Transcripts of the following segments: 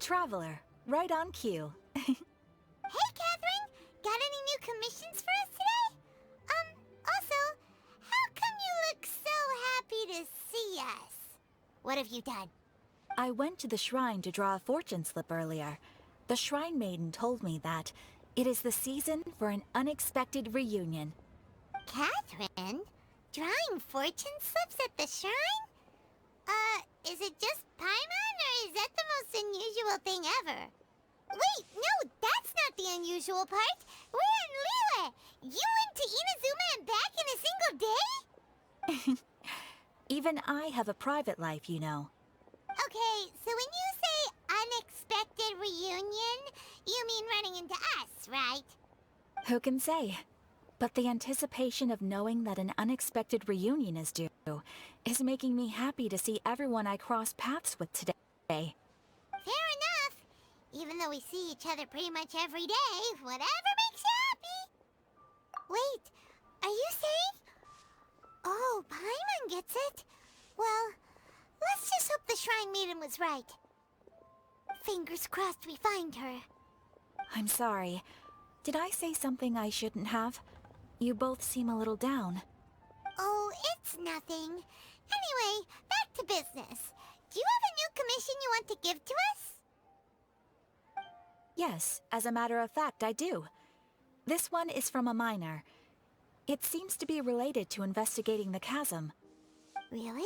traveler. Right on cue. Hey, Catherine! Got any new commissions for us today? Also, how come you look so happy to see us? What have you done? I went to the shrine to draw a fortune slip earlier. The shrine maiden told me that it is the season for an unexpected reunion. Catherine? Drawing fortune slips at the shrine? Is it just Paimon, or is that the most unusual thing ever? Wait, no, that's not the unusual part. We're in Liyue. You went to Inazuma and back in a single day? Even I have a private life, you know. Okay, so when you say unexpected reunion, you mean running into us, right? Who can say? But the anticipation of knowing that an unexpected reunion is due is making me happy to see everyone I cross paths with today. Fair enough. Even though we see each other pretty much every day, whatever makes you happy. Wait, are you saying? Oh, Paimon gets it. Well, let's just hope the Shrine Maiden was right. Fingers crossed we find her. I'm sorry. Did I say something I shouldn't have? You both seem a little down. Oh, it's nothing. Anyway, back to business. Do you have a new commission you want to give to us? Yes, as a matter of fact, I do. This one is from a miner. It seems to be related to investigating the chasm. Really?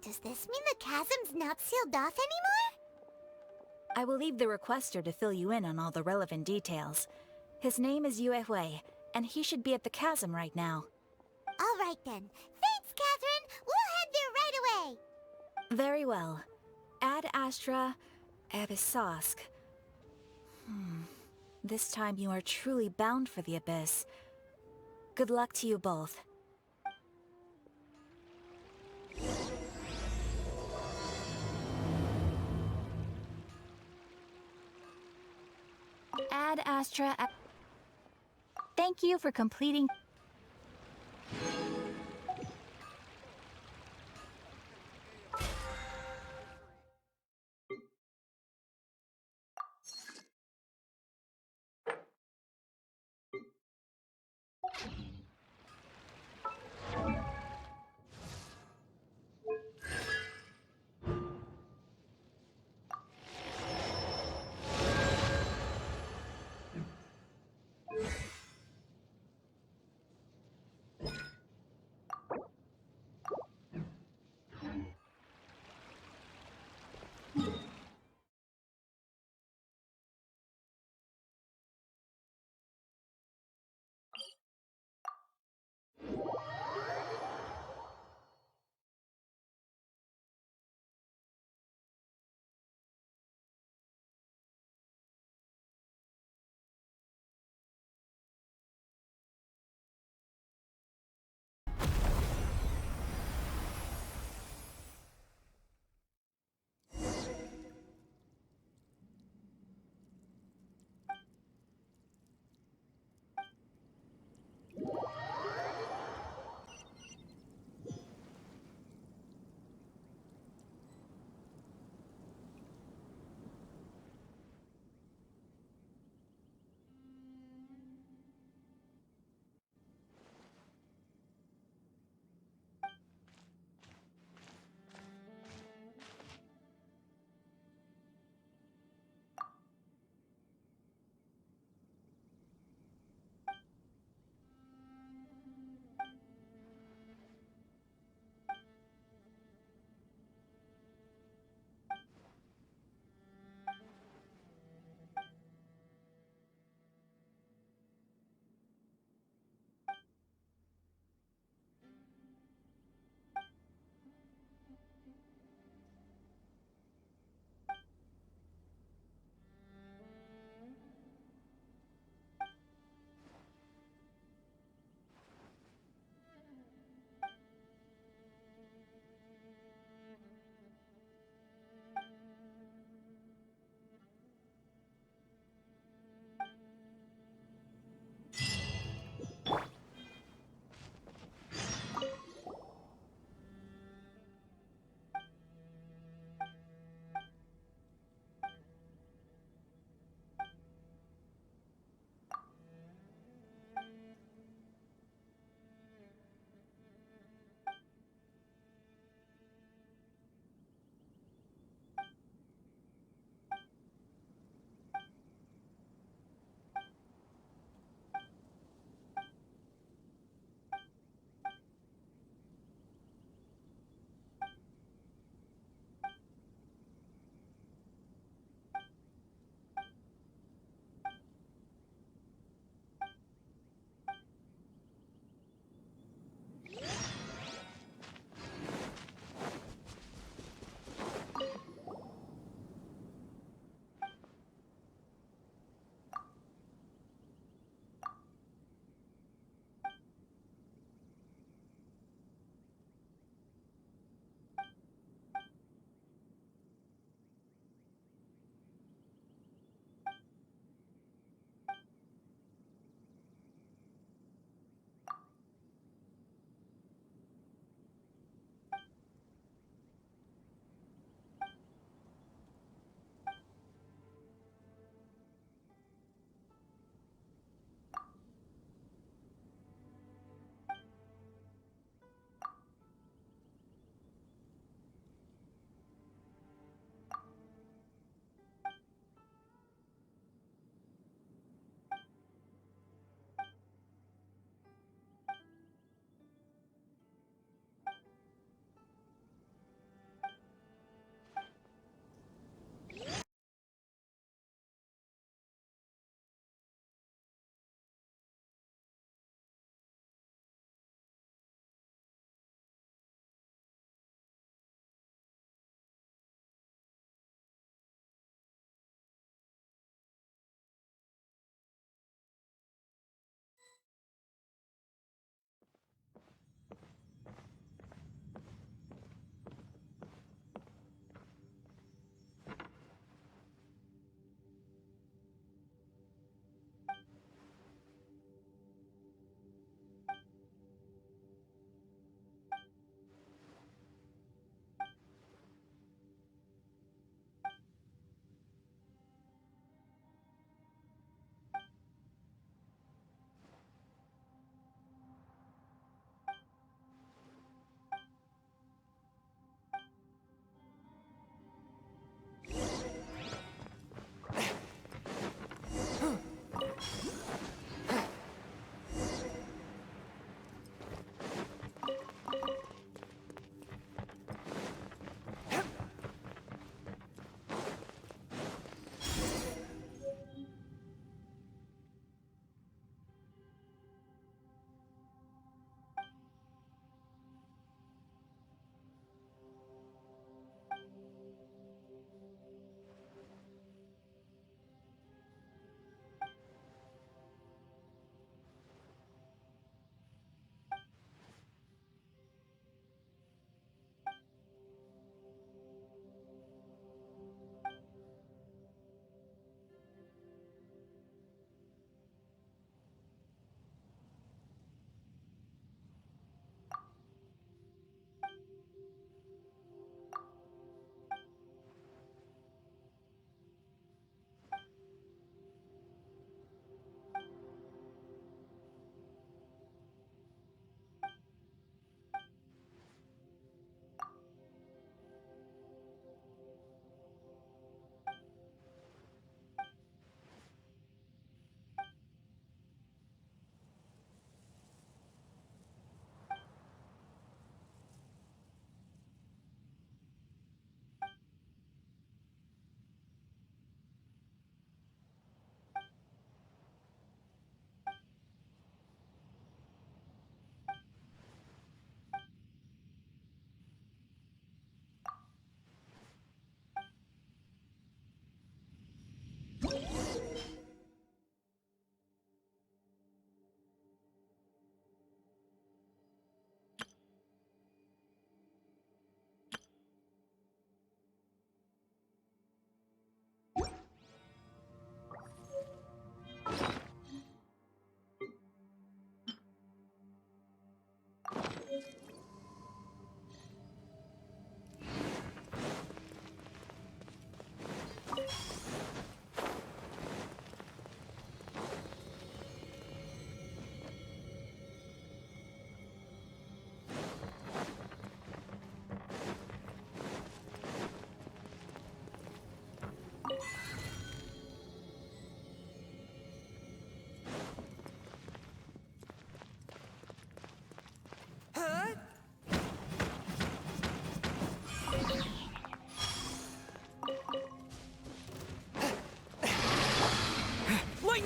Does this mean the chasm's not sealed off anymore? I will leave the requester to fill you in on all the relevant details. His name is Yue Hui, and he should be at the chasm right now. All right then. Thanks, Catherine. We'll head there right away. Very well. Ad Astra Abyssosque. This time you are truly bound for the abyss. Good luck to you both. Ad Astra. Thank you for completing.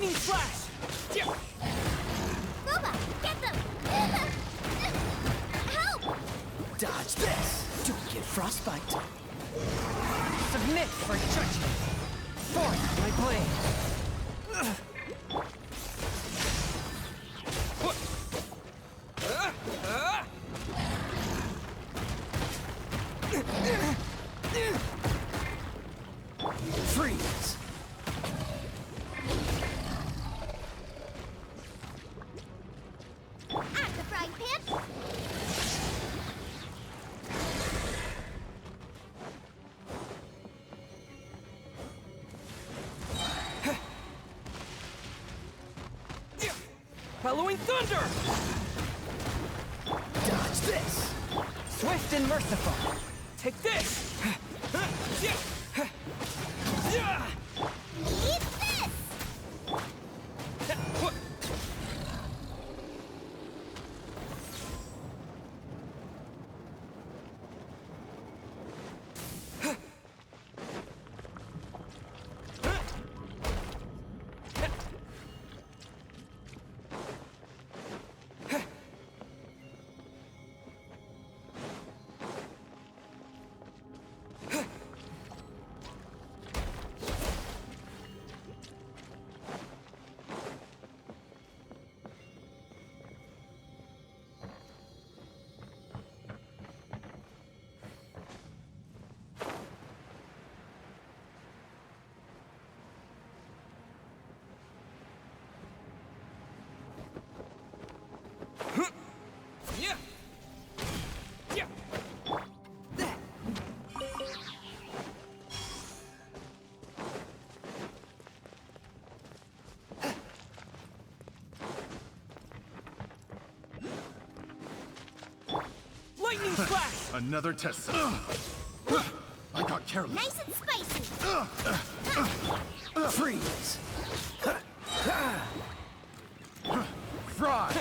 Lightning Slash! Booba, get them! Help! Dodge this! Don't get frostbite. Submit for judgment. Forth my blade. Freeze! At the frying pan! Bellowing Thunder! Dodge this! Swift and merciful! Take this! Eat this! Lightning Slash! Another test. I got careless. Nice and spicy! Freeze! Fry.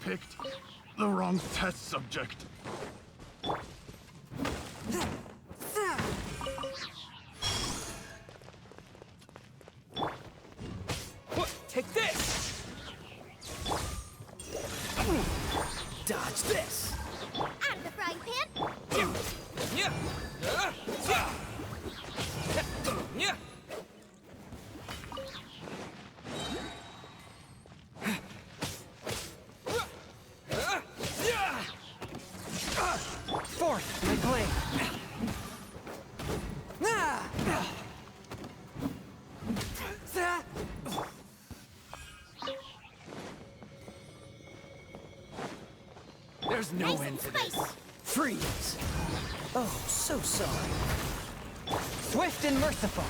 Picked the wrong test subject. Take this! Dodge this! At the frying pan! Forth my blade! There's no Nice end and to this. spicy! Freeze! Oh, so sorry. Swift and merciful.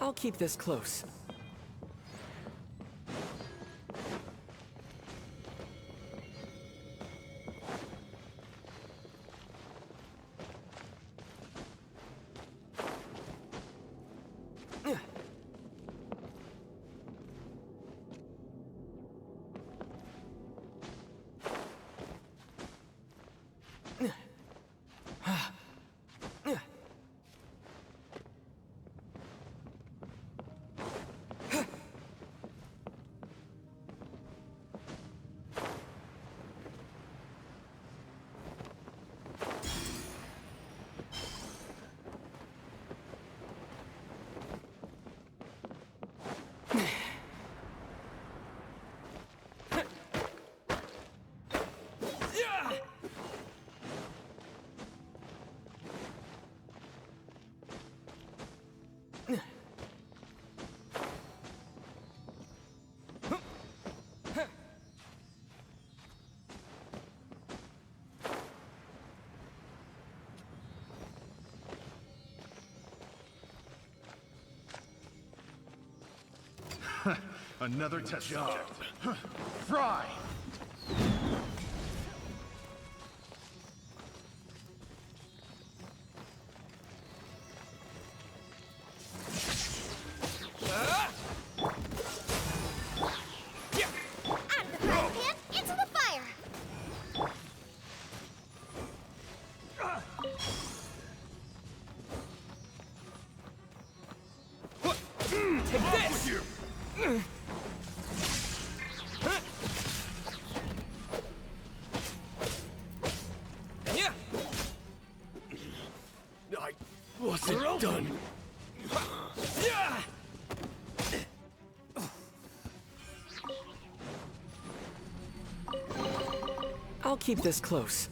I'll keep this close. Another test subject. Fry! Out of the frying pan, into the fire! Take this! Yeah. I wasn't done. Yeah. I'll keep this close.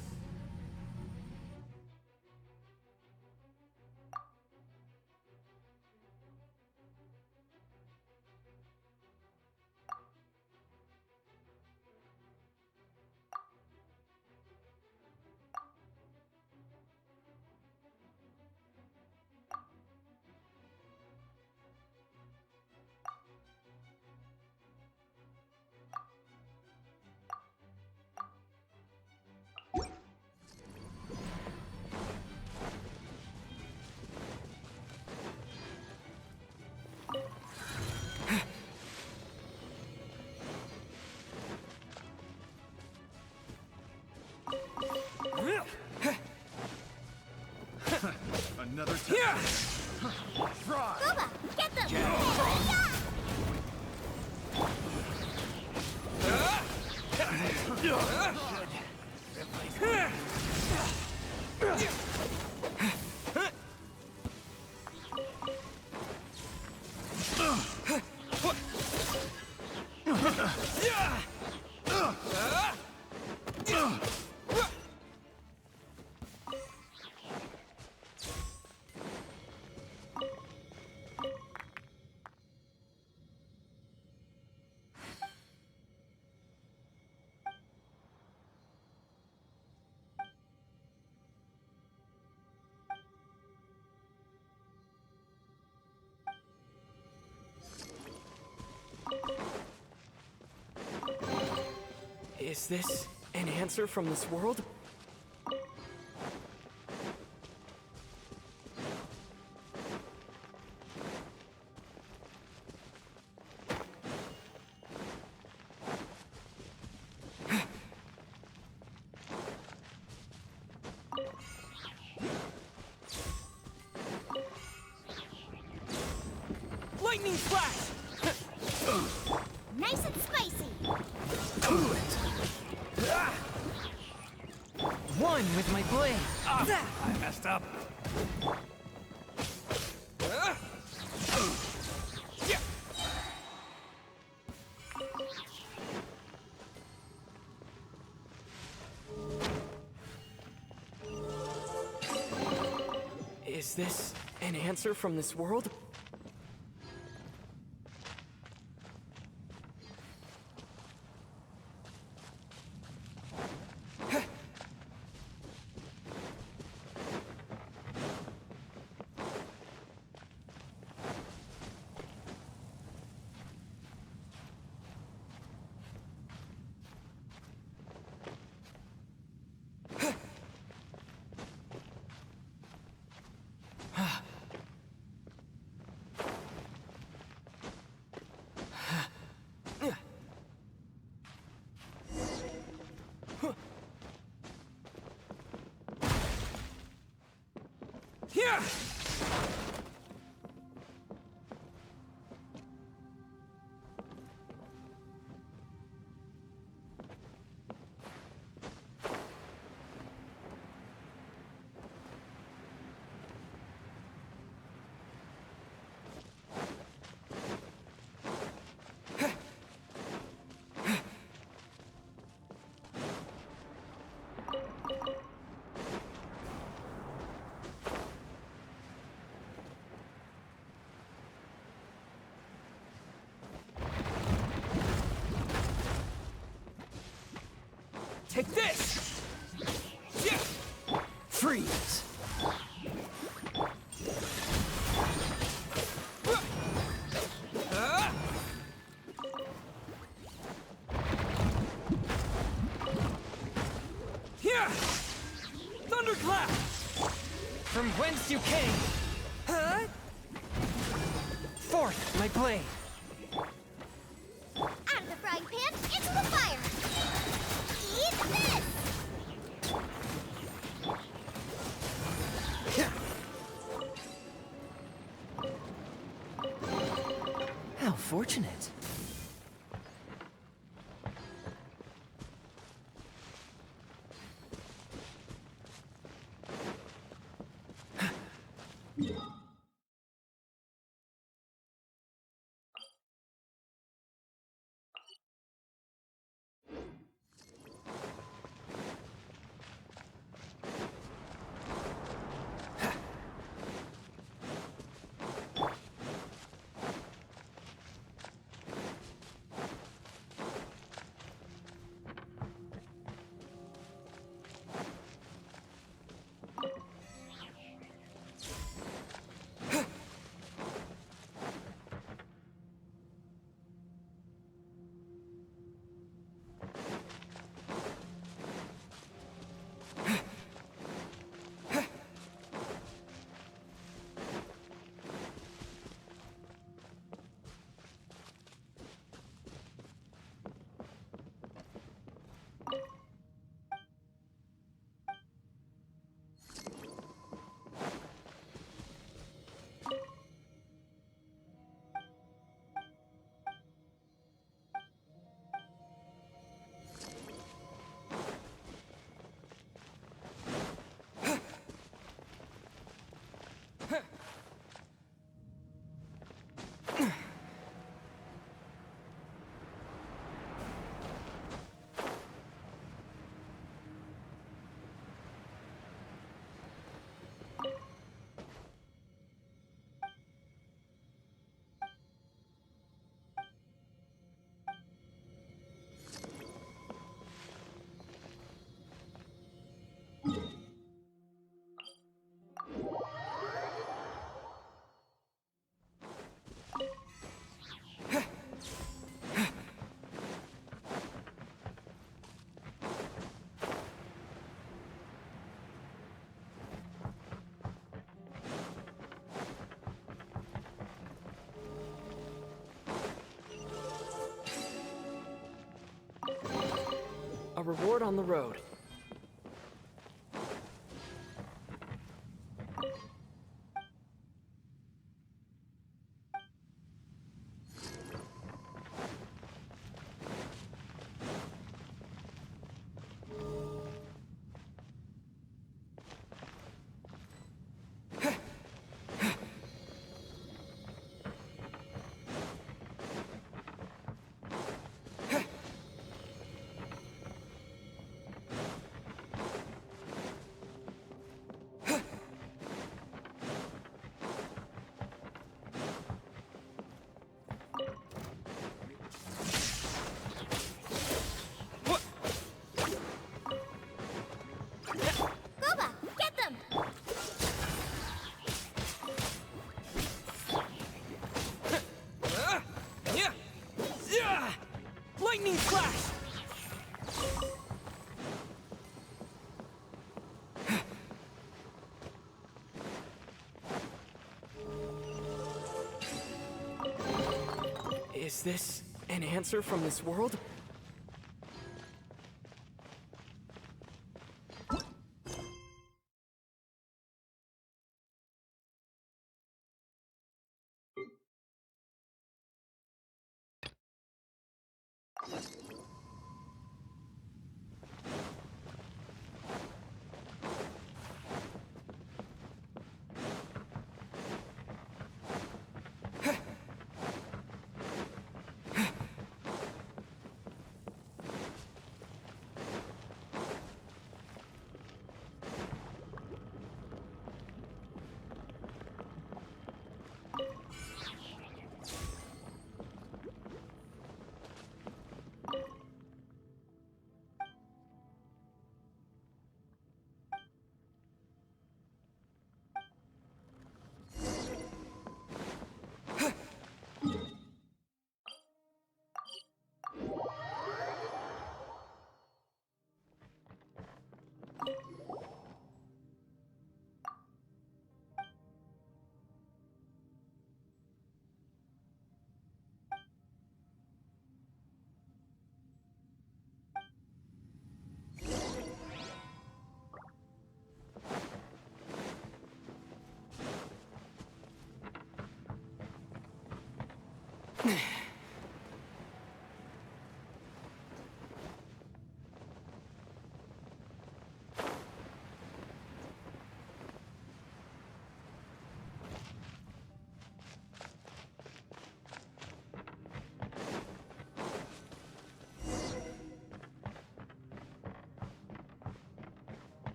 Another test. Yeah. Fry! Booba, get them! Is this an answer from this world? Lightning flash! Nice and spicy! Cool it! One with my blade. I messed up. Yeah. Is this an answer from this world? Yeah! Take this! Yeah! Freeze! Thunderclap! From whence you came! Huh? Forth, my blade! Out of the frying pan, into the fire! Eat this! How fortunate. A reward on the road. Goba, get them! Yeah! Yeah! Lightning flash! Is this an answer from this world?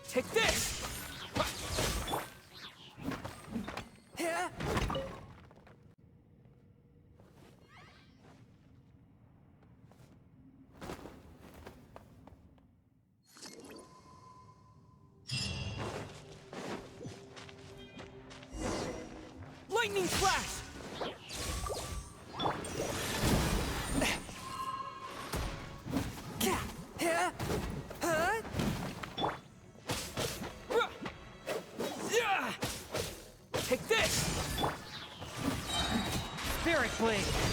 Take this! Lightning flash! Take this! Spirit Blade!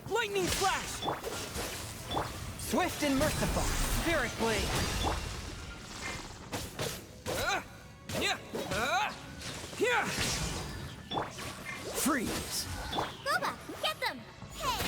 Lightning Flash! Swift and merciful. Spirit Blade. Freeze. Booba, get them! Hey,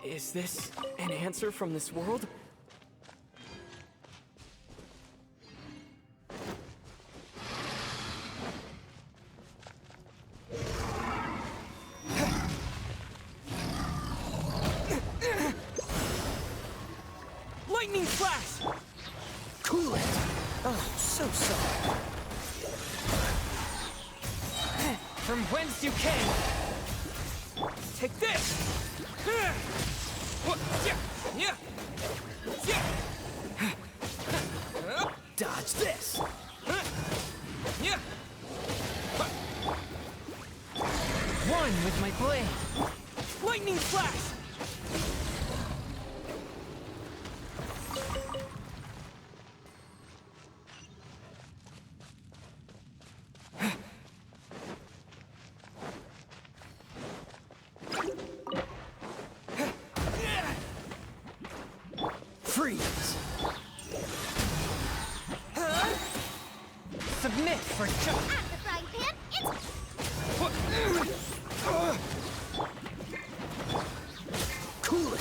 Is this an answer from this world? Lightning Flash! Cool it! Oh, so soft. From whence you came! Take this! Dodge this! One with my blade! Lightning Flash! Freeze! Submit for jump! At the frying pan, it's... Cool it!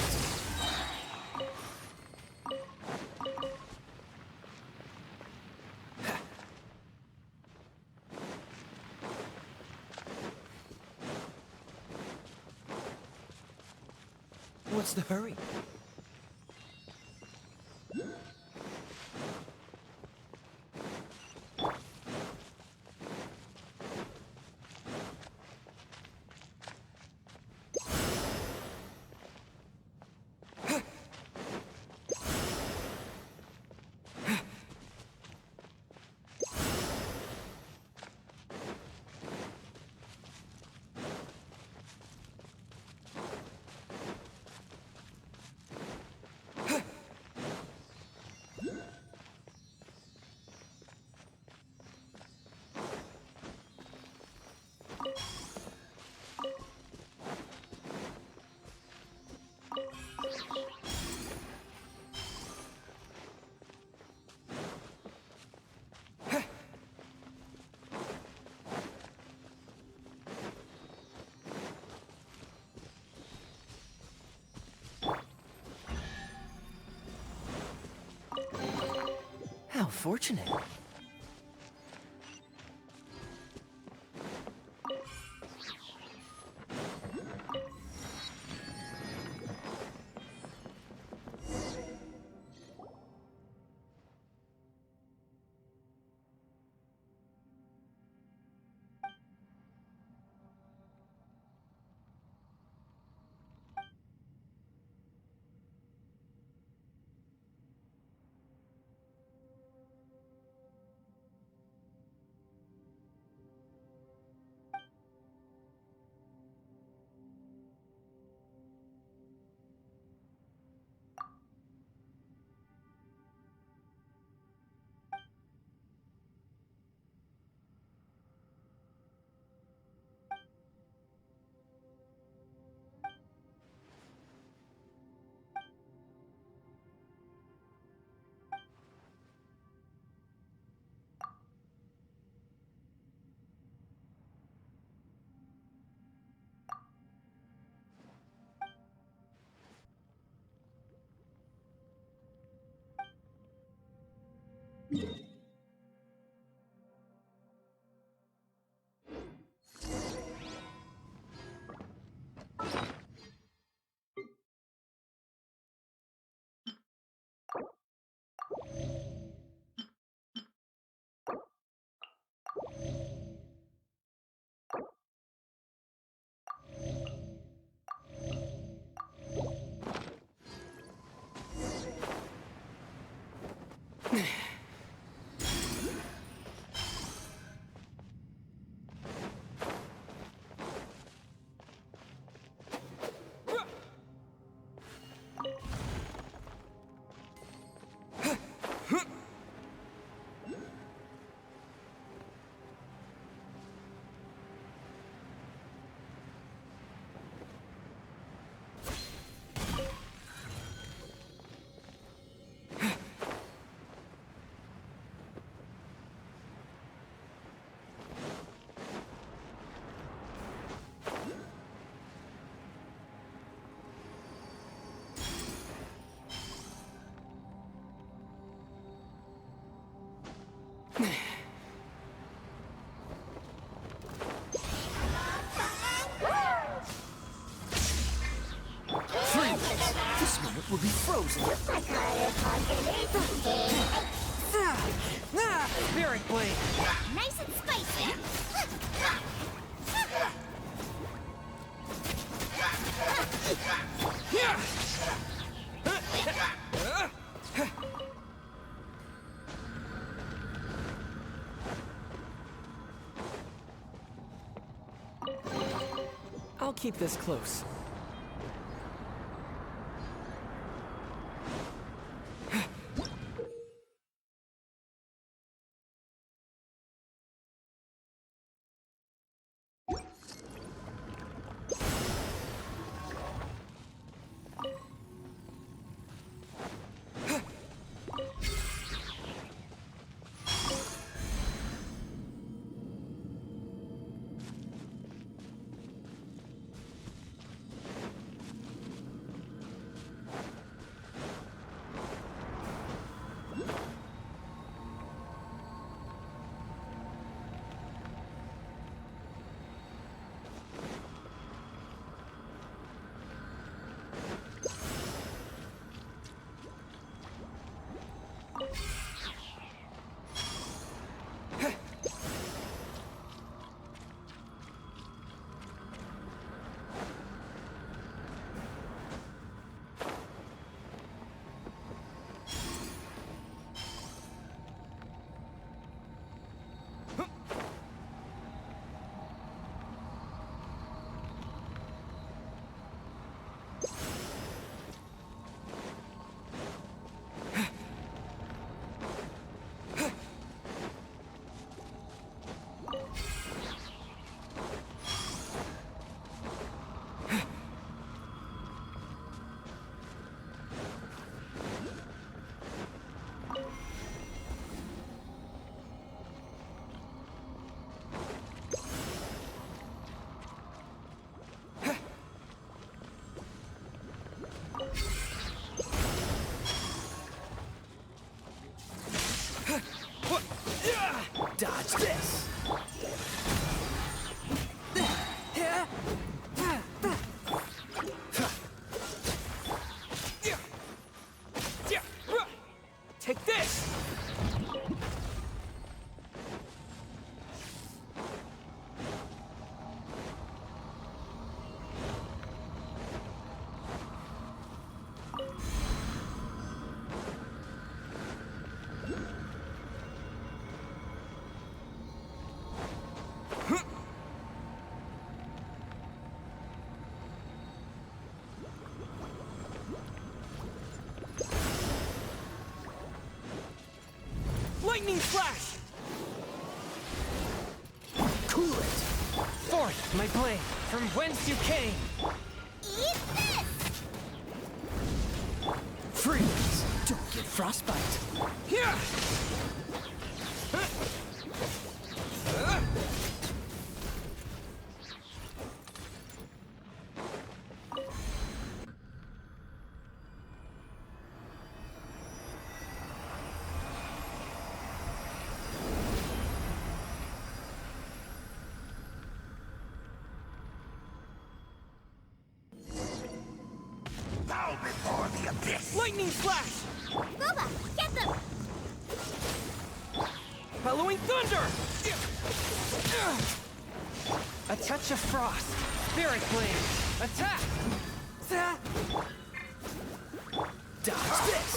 What's the hurry? How fortunate. This moment will be frozen. Spirit blade. Nice and spicy. I'll keep this close. Dodge this! Take this! Lightning flash! Cool it! Forth, my blade, from whence you came! Eat this! Freeze! Don't get frostbite! Here! Bow before the abyss! Lightning flash! Boba, get them! Bellowing thunder! A touch of frost! Spirit blade! Attack! Dodge this!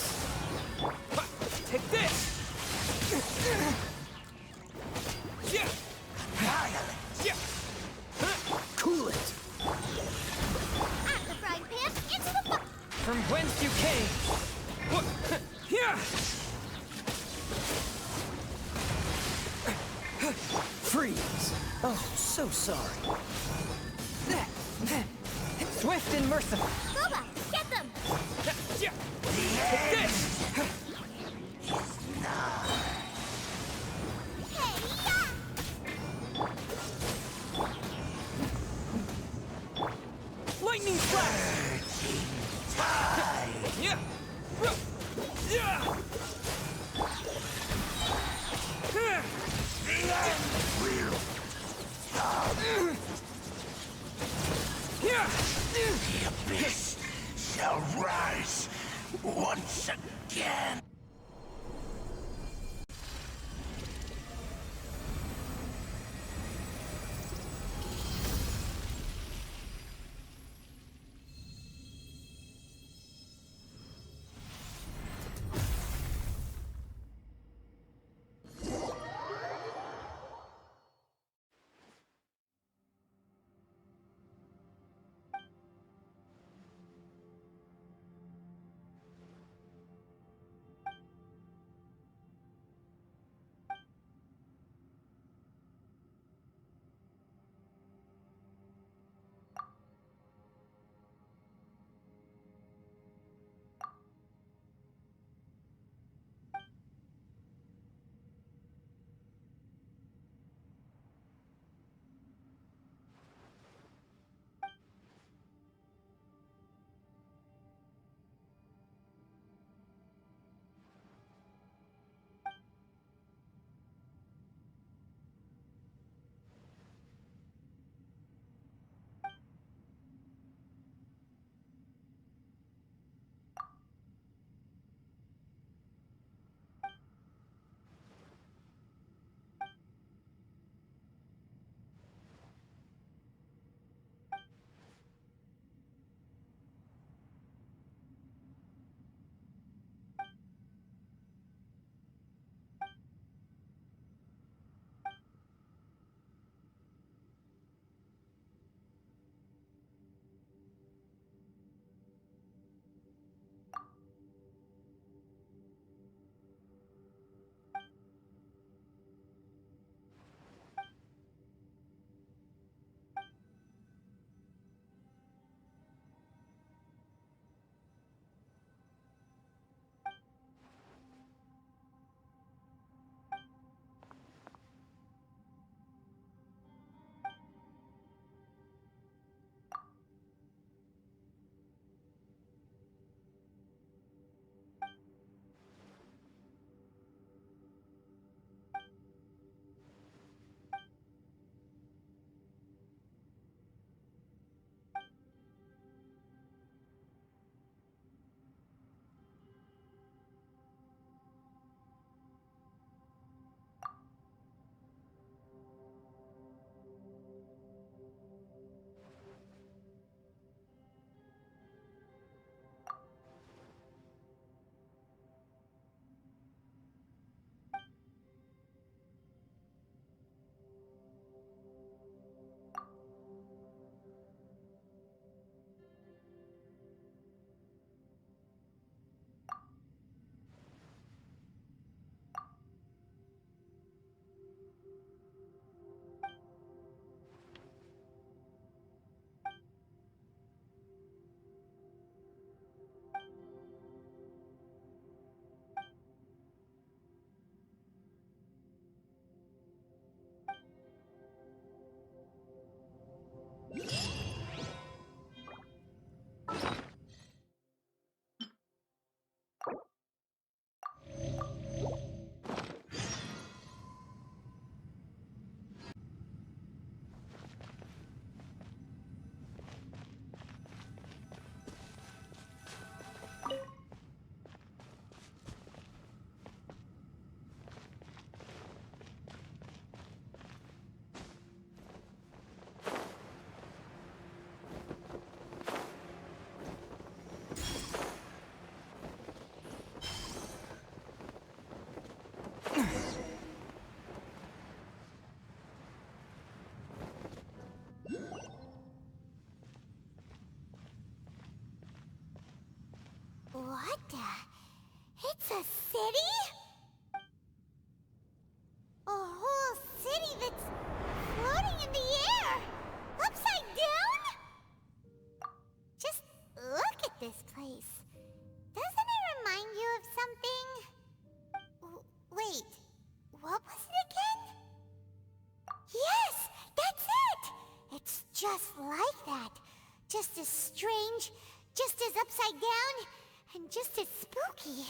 Take this! Cool it! Out the frying pan, into the fire! From whence you came! Here! Freeze! Oh, so sorry. Swift and merciful! Boba, get them! Take this! Hey, ya! Lightning flash! Yeah! Yeah! The abyss shall rise once again! It's a city? A whole city that's floating in the air! Upside down? Just look at this place. Doesn't it remind you of something? Wait, what was it again? Yes, that's it! It's just like that. Just as strange, just as upside down, and just as spooky.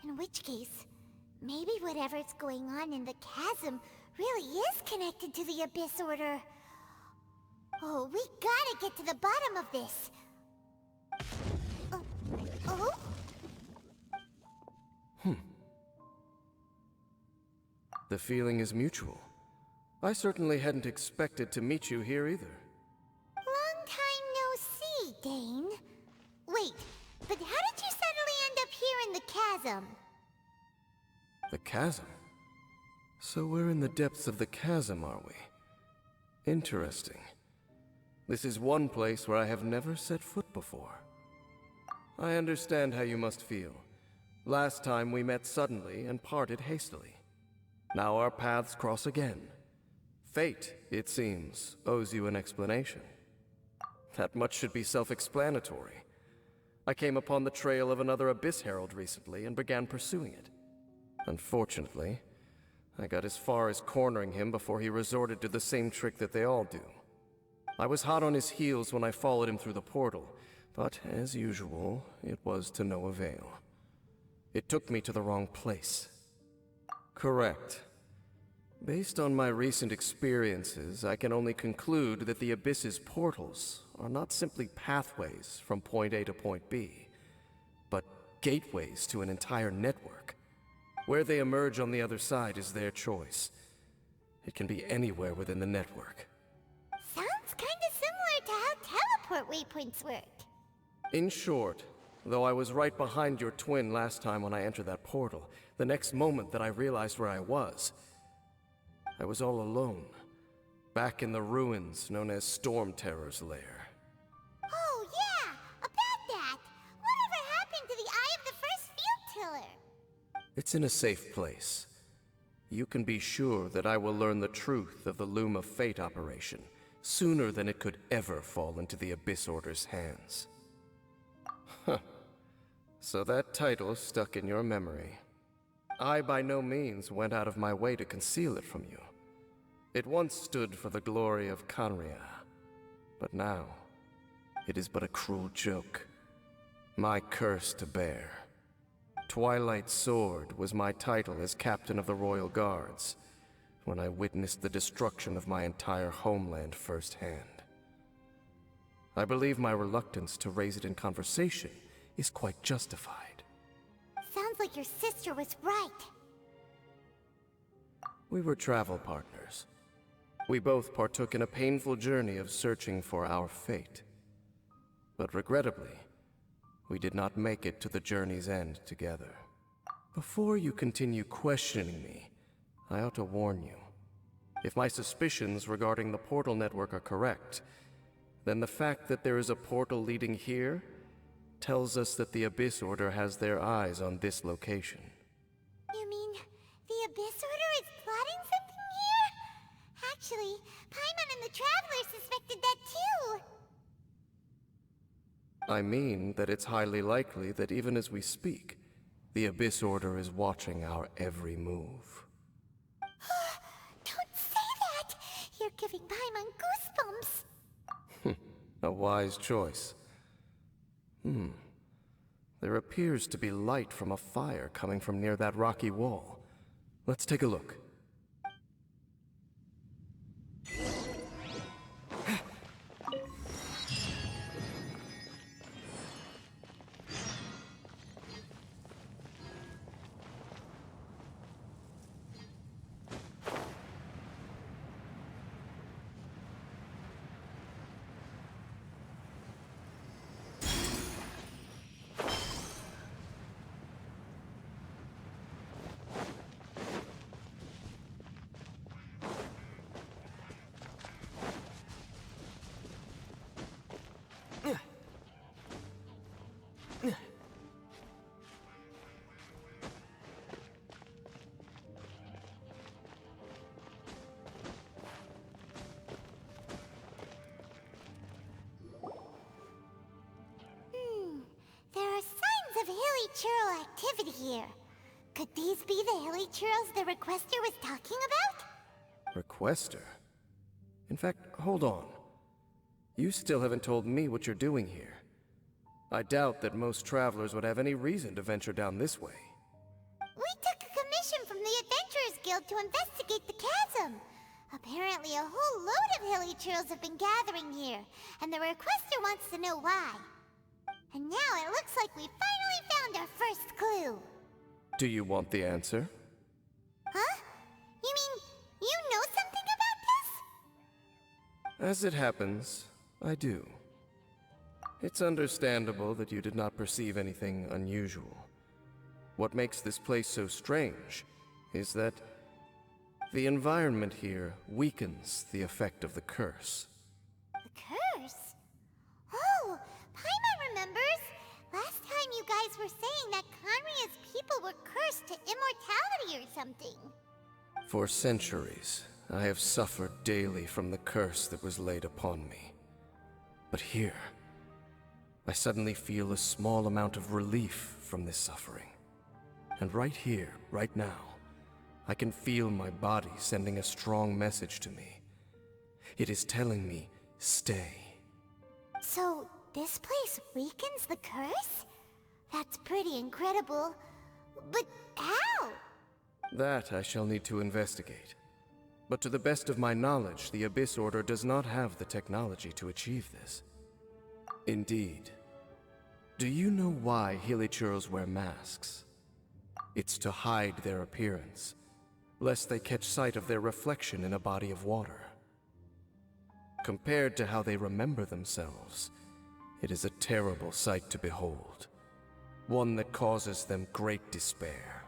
In which case, maybe whatever's going on in the chasm really is connected to the Abyss Order. Oh, we gotta get to the bottom of this. Oh? The feeling is mutual. I certainly hadn't expected to meet you here either. Long time no see, Dane. Wait, but how did you suddenly end up here in the chasm? The chasm? So we're in the depths of the chasm, are we? Interesting. This is one place where I have never set foot before. I understand how you must feel. Last time we met suddenly and parted hastily. Now our paths cross again. Fate, it seems, owes you an explanation. That much should be self-explanatory. I came upon the trail of another Abyss Herald recently and began pursuing it. Unfortunately, I got as far as cornering him before he resorted to the same trick that they all do. I was hot on his heels when I followed him through the portal, but as usual, it was to no avail. It took me to the wrong place. Correct. Based on my recent experiences, I can only conclude that the Abyss's portals are not simply pathways from point A to point B, but gateways to an entire network. Where they emerge on the other side is their choice. It can be anywhere within the network. Sounds kinda similar to how teleport waypoints work. In short, though I was right behind your twin last time when I entered that portal, the next moment that I realized where I was all alone, back in the ruins known as Storm Terror's lair. Oh yeah, about that! Whatever happened to the Eye of the First Field Tiller? It's in a safe place. You can be sure that I will learn the truth of the Loom of Fate operation sooner than it could ever fall into the Abyss Order's hands. Huh. So that title stuck in your memory. I by no means went out of my way to conceal it from you. It once stood for the glory of Kanria, but now it is but a cruel joke. My curse to bear. Twilight Sword was my title as captain of the Royal Guards when I witnessed the destruction of my entire homeland firsthand. I believe my reluctance to raise it in conversation is quite justified. Sounds like your sister was right. We were travel partners. We both partook in a painful journey of searching for our fate. But regrettably, we did not make it to the journey's end together. Before you continue questioning me, I ought to warn you. If my suspicions regarding the portal network are correct, then the fact that there is a portal leading here tells us that the Abyss Order has their eyes on this location. You mean the Abyss Order is plotting something here? Actually, Paimon and the Traveler suspected that too. I mean that it's highly likely that even as we speak, the Abyss Order is watching our every move. Don't say that! You're giving Paimon goosebumps. A wise choice. There appears to be light from a fire coming from near that rocky wall. Let's take a look. churl activity here. Could these be the hilly churls the requester was talking about? Requester? In fact, hold on. You still haven't told me what you're doing here. I doubt that most travelers would have any reason to venture down this way. We took a commission from the Adventurers Guild to investigate the chasm. Apparently a whole load of hilly churls have been gathering here, and the requester wants to know why. And now it looks like we finally found our first clue. Do you want the answer? Huh? You mean, you know something about this? As it happens, I do. It's understandable that you did not perceive anything unusual. What makes this place so strange is that the environment here weakens the effect of the curse. The curse? Oh, Paimon remembers! Last time you guys were saying that Conria's people were cursed to immortality or something. For centuries, I have suffered daily from the curse that was laid upon me. But here, I suddenly feel a small amount of relief from this suffering. And right here, right now, I can feel my body sending a strong message to me. It is telling me, stay. So, this place weakens the curse? That's pretty incredible. But how? That I shall need to investigate. But to the best of my knowledge, the Abyss Order does not have the technology to achieve this. Indeed. Do you know why Hilichurls wear masks? It's to hide their appearance, lest they catch sight of their reflection in a body of water. Compared to how they remember themselves, it is a terrible sight to behold. One that causes them great despair.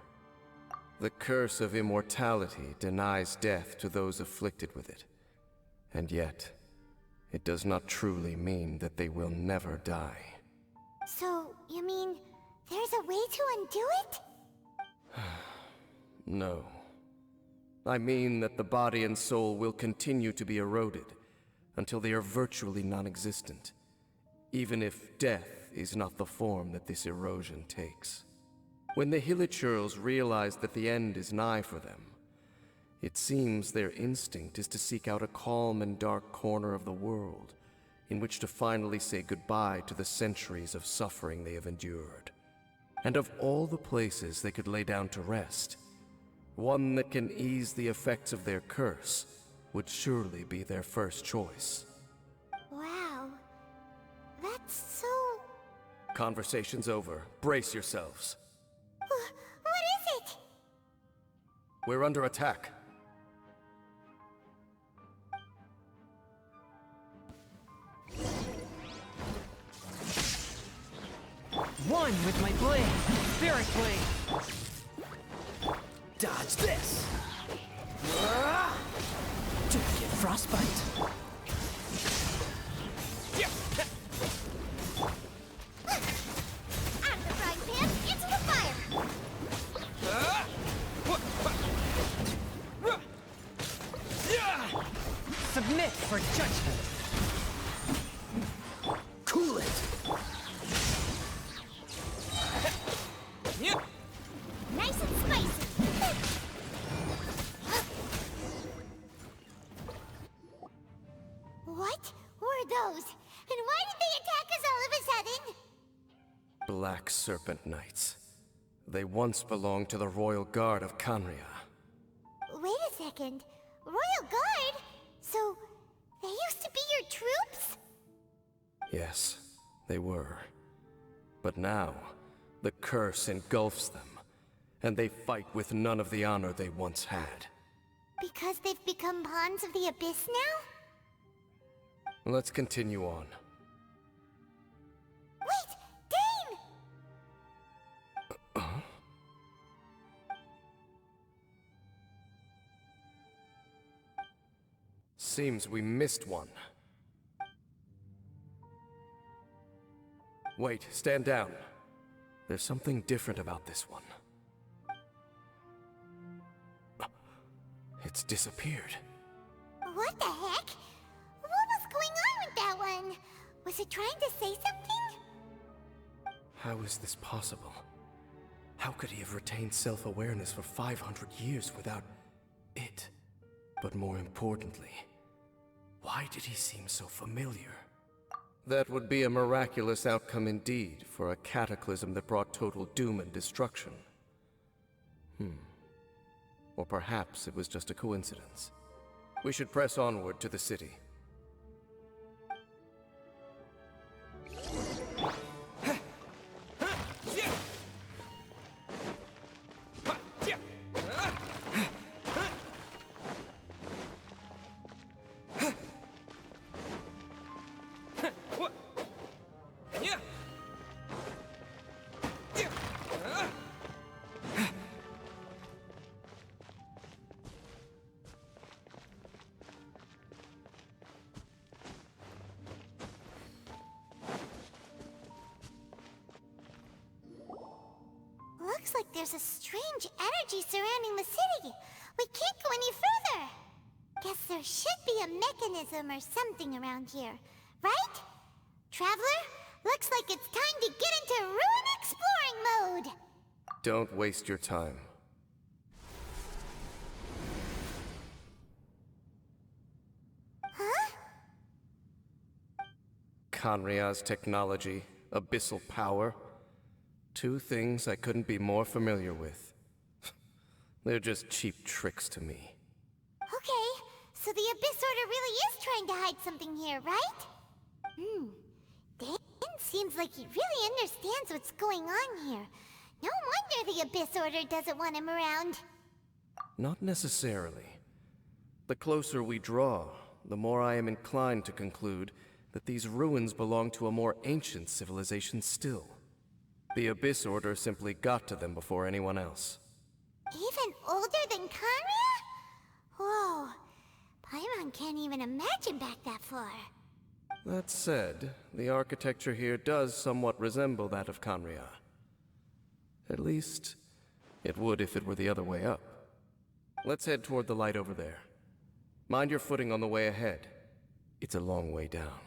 The curse of immortality denies death to those afflicted with it. And yet, it does not truly mean that they will never die. So, you mean, there's a way to undo it? No. I mean that the body and soul will continue to be eroded until they are virtually non-existent, even if death is not the form that this erosion takes. When the Hilichurls realize that the end is nigh for them, it seems their instinct is to seek out a calm and dark corner of the world in which to finally say goodbye to the centuries of suffering they have endured. And of all the places they could lay down to rest, one that can ease the effects of their curse would surely be their first choice. Wow. That's so... Conversation's over. Brace yourselves. What is it? We're under attack. One with my blade! Spirit blade! Dodge this! To get frostbite! Out of the frying pan, into the fire! Submit for judgment! Cool it! Nice and spicy! What were those? And why did they attack us all of a sudden? Black Serpent Knights. They once belonged to the Royal Guard of Canria. Wait a second. Royal Guard? So, they used to be your troops? Yes, they were. But now, the curse engulfs them, and they fight with none of the honor they once had. Because they've become pawns of the Abyss now? Let's continue on. Wait! Dane! Seems we missed one. Wait, stand down. There's something different about this one. It's disappeared. What the heck? What was going on with that one? Was it trying to say something? How is this possible? How could he have retained self-awareness for 500 years without it? But more importantly, why did he seem so familiar? That would be a miraculous outcome indeed for a cataclysm that brought total doom and destruction. Or perhaps it was just a coincidence. We should press onward to the city. Looks like there's a strange energy surrounding the city. We can't go any further. Guess there should be a mechanism or something around here, right? Traveler, looks like it's time to get into ruin exploring mode. Don't waste your time. Huh? Kanria's technology, abyssal power. Two things I couldn't be more familiar with. They're just cheap tricks to me. Okay, so the Abyss Order really is trying to hide something here, right? Dan seems like he really understands what's going on here. No wonder the Abyss Order doesn't want him around. Not necessarily. The closer we draw, the more I am inclined to conclude that these ruins belong to a more ancient civilization still. The Abyss Order simply got to them before anyone else. Even older than Kanria? Whoa, Paimon can't even imagine back that far. That said, the architecture here does somewhat resemble that of Kanria. At least, it would if it were the other way up. Let's head toward the light over there. Mind your footing on the way ahead. It's a long way down.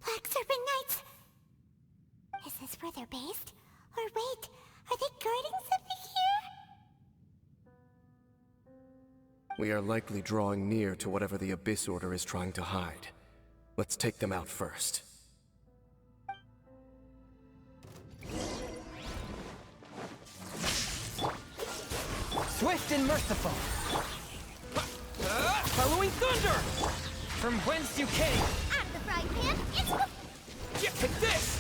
Black Serpent Knights! Is this where they're based? Or wait, are they guarding something here? We are likely drawing near to whatever the Abyss Order is trying to hide. Let's take them out first. Swift and merciful. Following thunder! From whence you came. Out of the frying pan, it's the... Yeah, take this!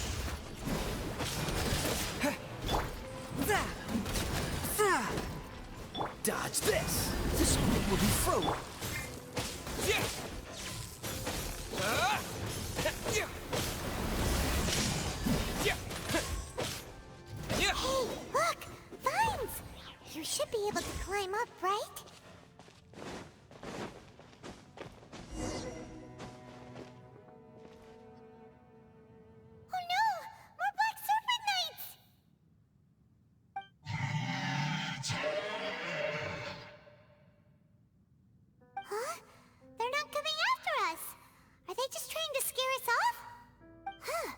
Dodge this! This one will be frozen. Yeah! Yeah! Yeah! Yeah! Hey, look! Vines! You should be able to climb up, right? Oh no! More Black Serpent Knights! Huh? They're not coming after us! Are they just trying to scare us off? Huh.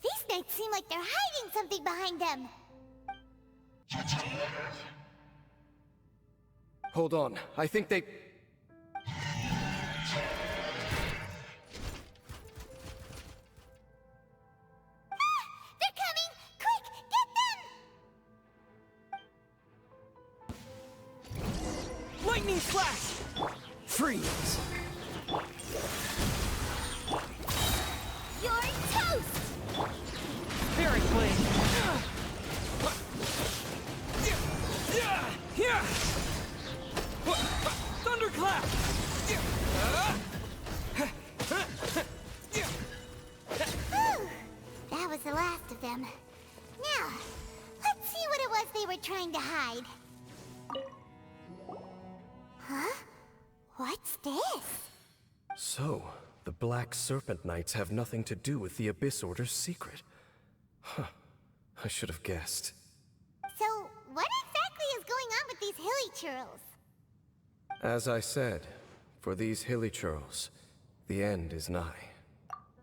These knights seem like they're hiding something behind them. Hold on, I think they... They're coming! Quick, get them! Lightning slash! Freeze! You're toast! Spirit blade! Yeah! Thunderclap! Whew. That was the last of them. Now, let's see what it was they were trying to hide. Huh? What's this? So, the Black Serpent Knights have nothing to do with the Abyss Order's secret. Huh. I should have guessed. churls? As I said, for these hilly churls, the end is nigh.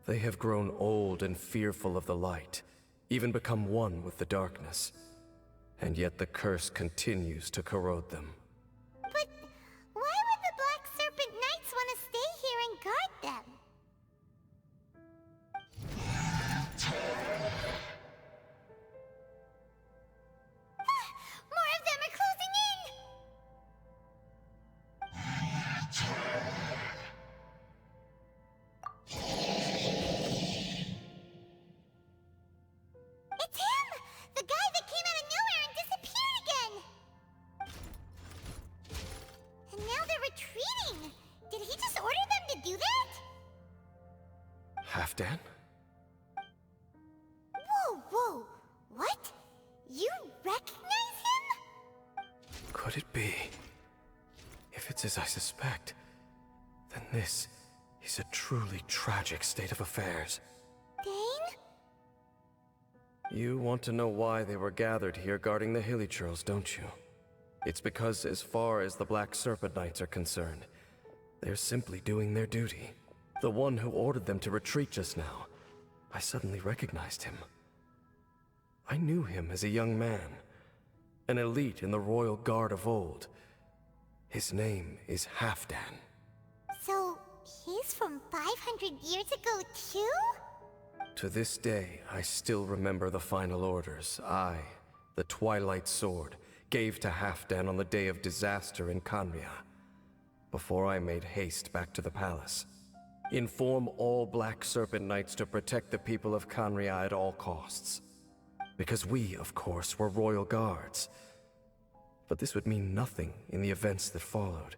They have grown old and fearful of the light, even become one with the darkness. And yet the curse continues to corrode them. But why would the Black Serpent Knights want to stay here and guard them? More of them are closing in! It's him! The guy that came out of nowhere and disappeared again! And now they're retreating! Did he just order them to do that? Halfdan? Whoa, whoa! What? You recognize him? Could it be? If it's as I suspect, then this is a truly tragic state of affairs. Dane? You want to know why they were gathered here guarding the hilly churls, don't you? It's because as far as the Black Serpent Knights are concerned, they're simply doing their duty. The one who ordered them to retreat just now, I suddenly recognized him. I knew him as a young man, an elite in the royal guard of old. His name is Halfdan. So, he's from 500 years ago too? To this day, I still remember the final orders I, the Twilight Sword, gave to Halfdan on the day of disaster in Khaenri'ah, before I made haste back to the palace. Inform all Black Serpent Knights to protect the people of Khaenri'ah at all costs. Because we, of course, were royal guards. But this would mean nothing in the events that followed.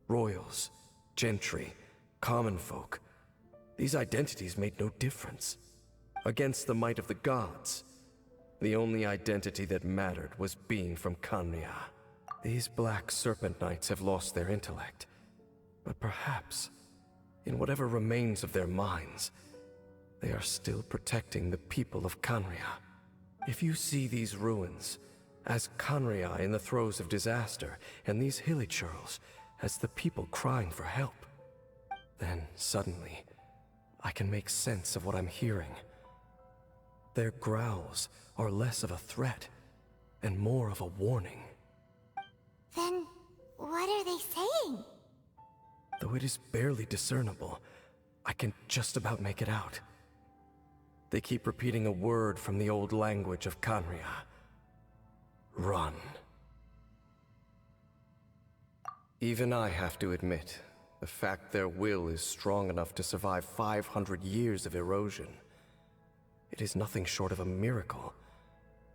Royals, gentry, common folk, these identities made no difference. Against the might of the gods, the only identity that mattered was being from Khaenri'ah. These Black Serpent Knights have lost their intellect, but perhaps, in whatever remains of their minds, they are still protecting the people of Khaenri'ah. If you see these ruins as Khaenri'ah in the throes of disaster, and these hilly churls as the people crying for help, then suddenly, I can make sense of what I'm hearing. Their growls are less of a threat and more of a warning. Then, what are they saying? Though it is barely discernible, I can just about make it out. They keep repeating a word from the old language of Khaenri'ah. Run. Even I have to admit, the fact their will is strong enough to survive 500 years of erosion. It is nothing short of a miracle,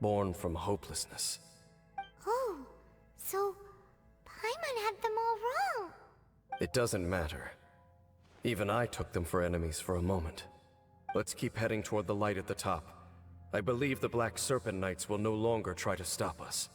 born from hopelessness. Oh, so Paimon had them all wrong. It doesn't matter. Even I took them for enemies for a moment. Let's keep heading toward the light at the top. I believe the Black Serpent Knights will no longer try to stop us.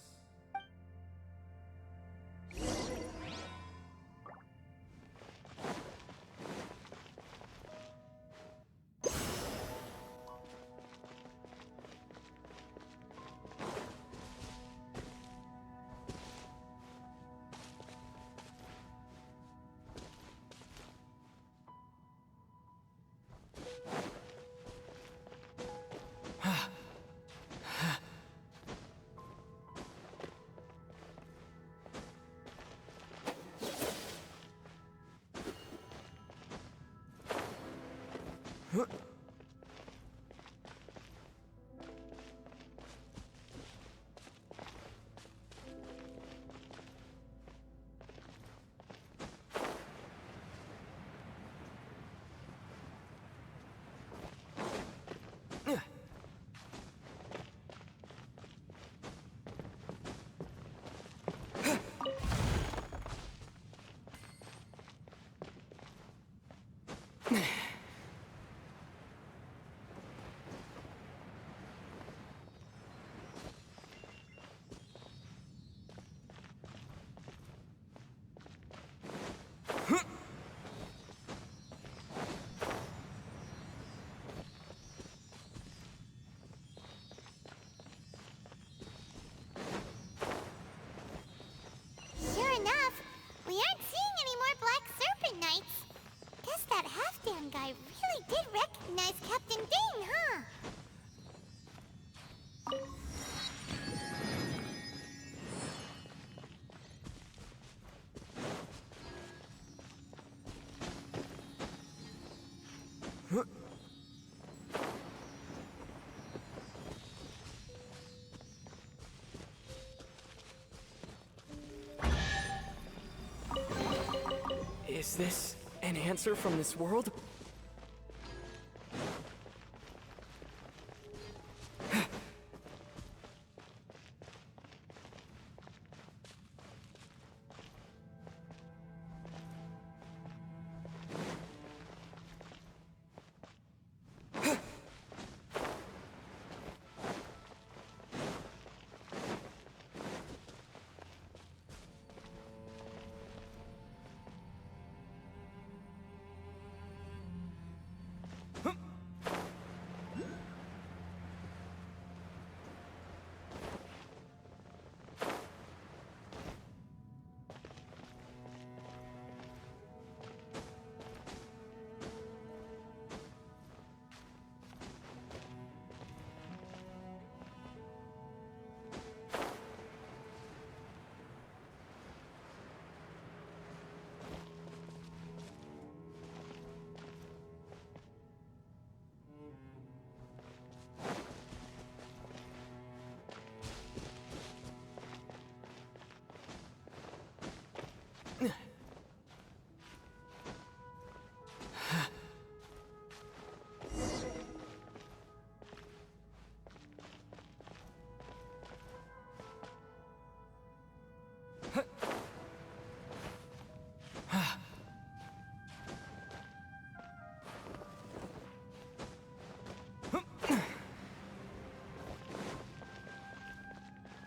Is this an answer from this world?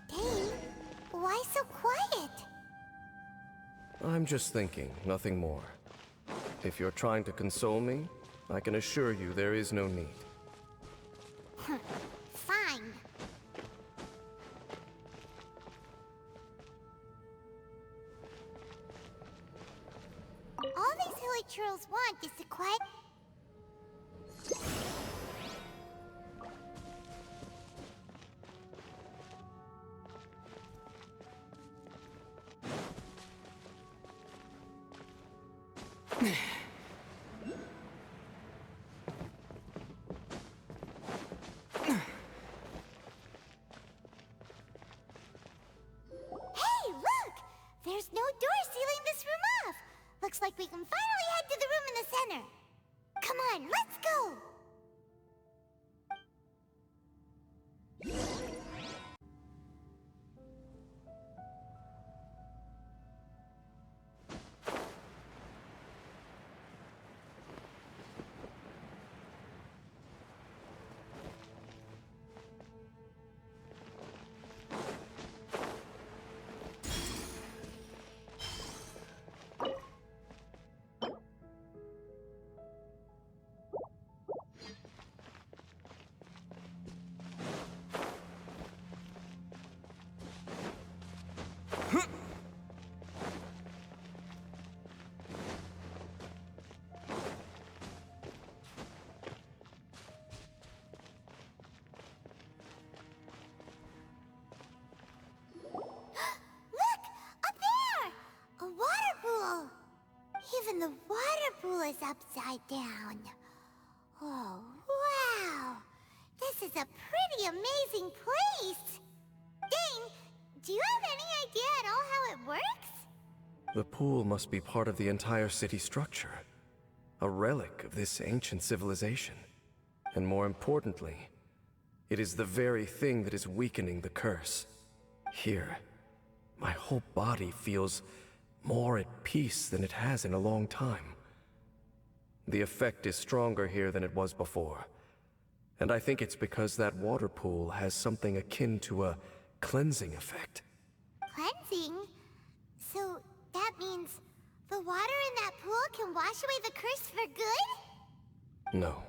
Dane, why so quiet? I'm just thinking, nothing more. If you're trying to console me, I can assure you there is no need. Fine. All these hilly churls want is to quiet. Hey, look! There's no door sealing this room off. Looks like we can finally head to the room in the center. Come on, let's go! Look! Up there! A water pool! Even the water pool is upside down. Oh, wow! This is a pretty amazing place! Dane, do you have any idea at all how it works? The pool must be part of the entire city structure. A relic of this ancient civilization. And more importantly, it is the very thing that is weakening the curse. Here, my whole body feels more at peace than it has in a long time. The effect is stronger here than it was before. And I think it's because that water pool has something akin to a cleansing effect. Cleansing? So that means the water in that pool can wash away the curse for good? No,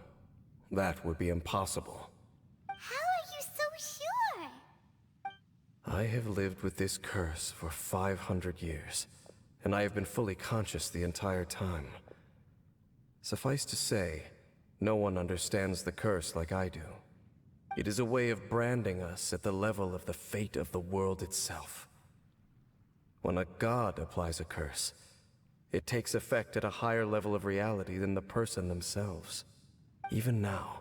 that would be impossible. How are you so sure? I have lived with this curse for 500 years, and I have been fully conscious the entire time. Suffice to say, no one understands the curse like I do. It is a way of branding us at the level of the fate of the world itself. When a god applies a curse, it takes effect at a higher level of reality than the person themselves. Even now,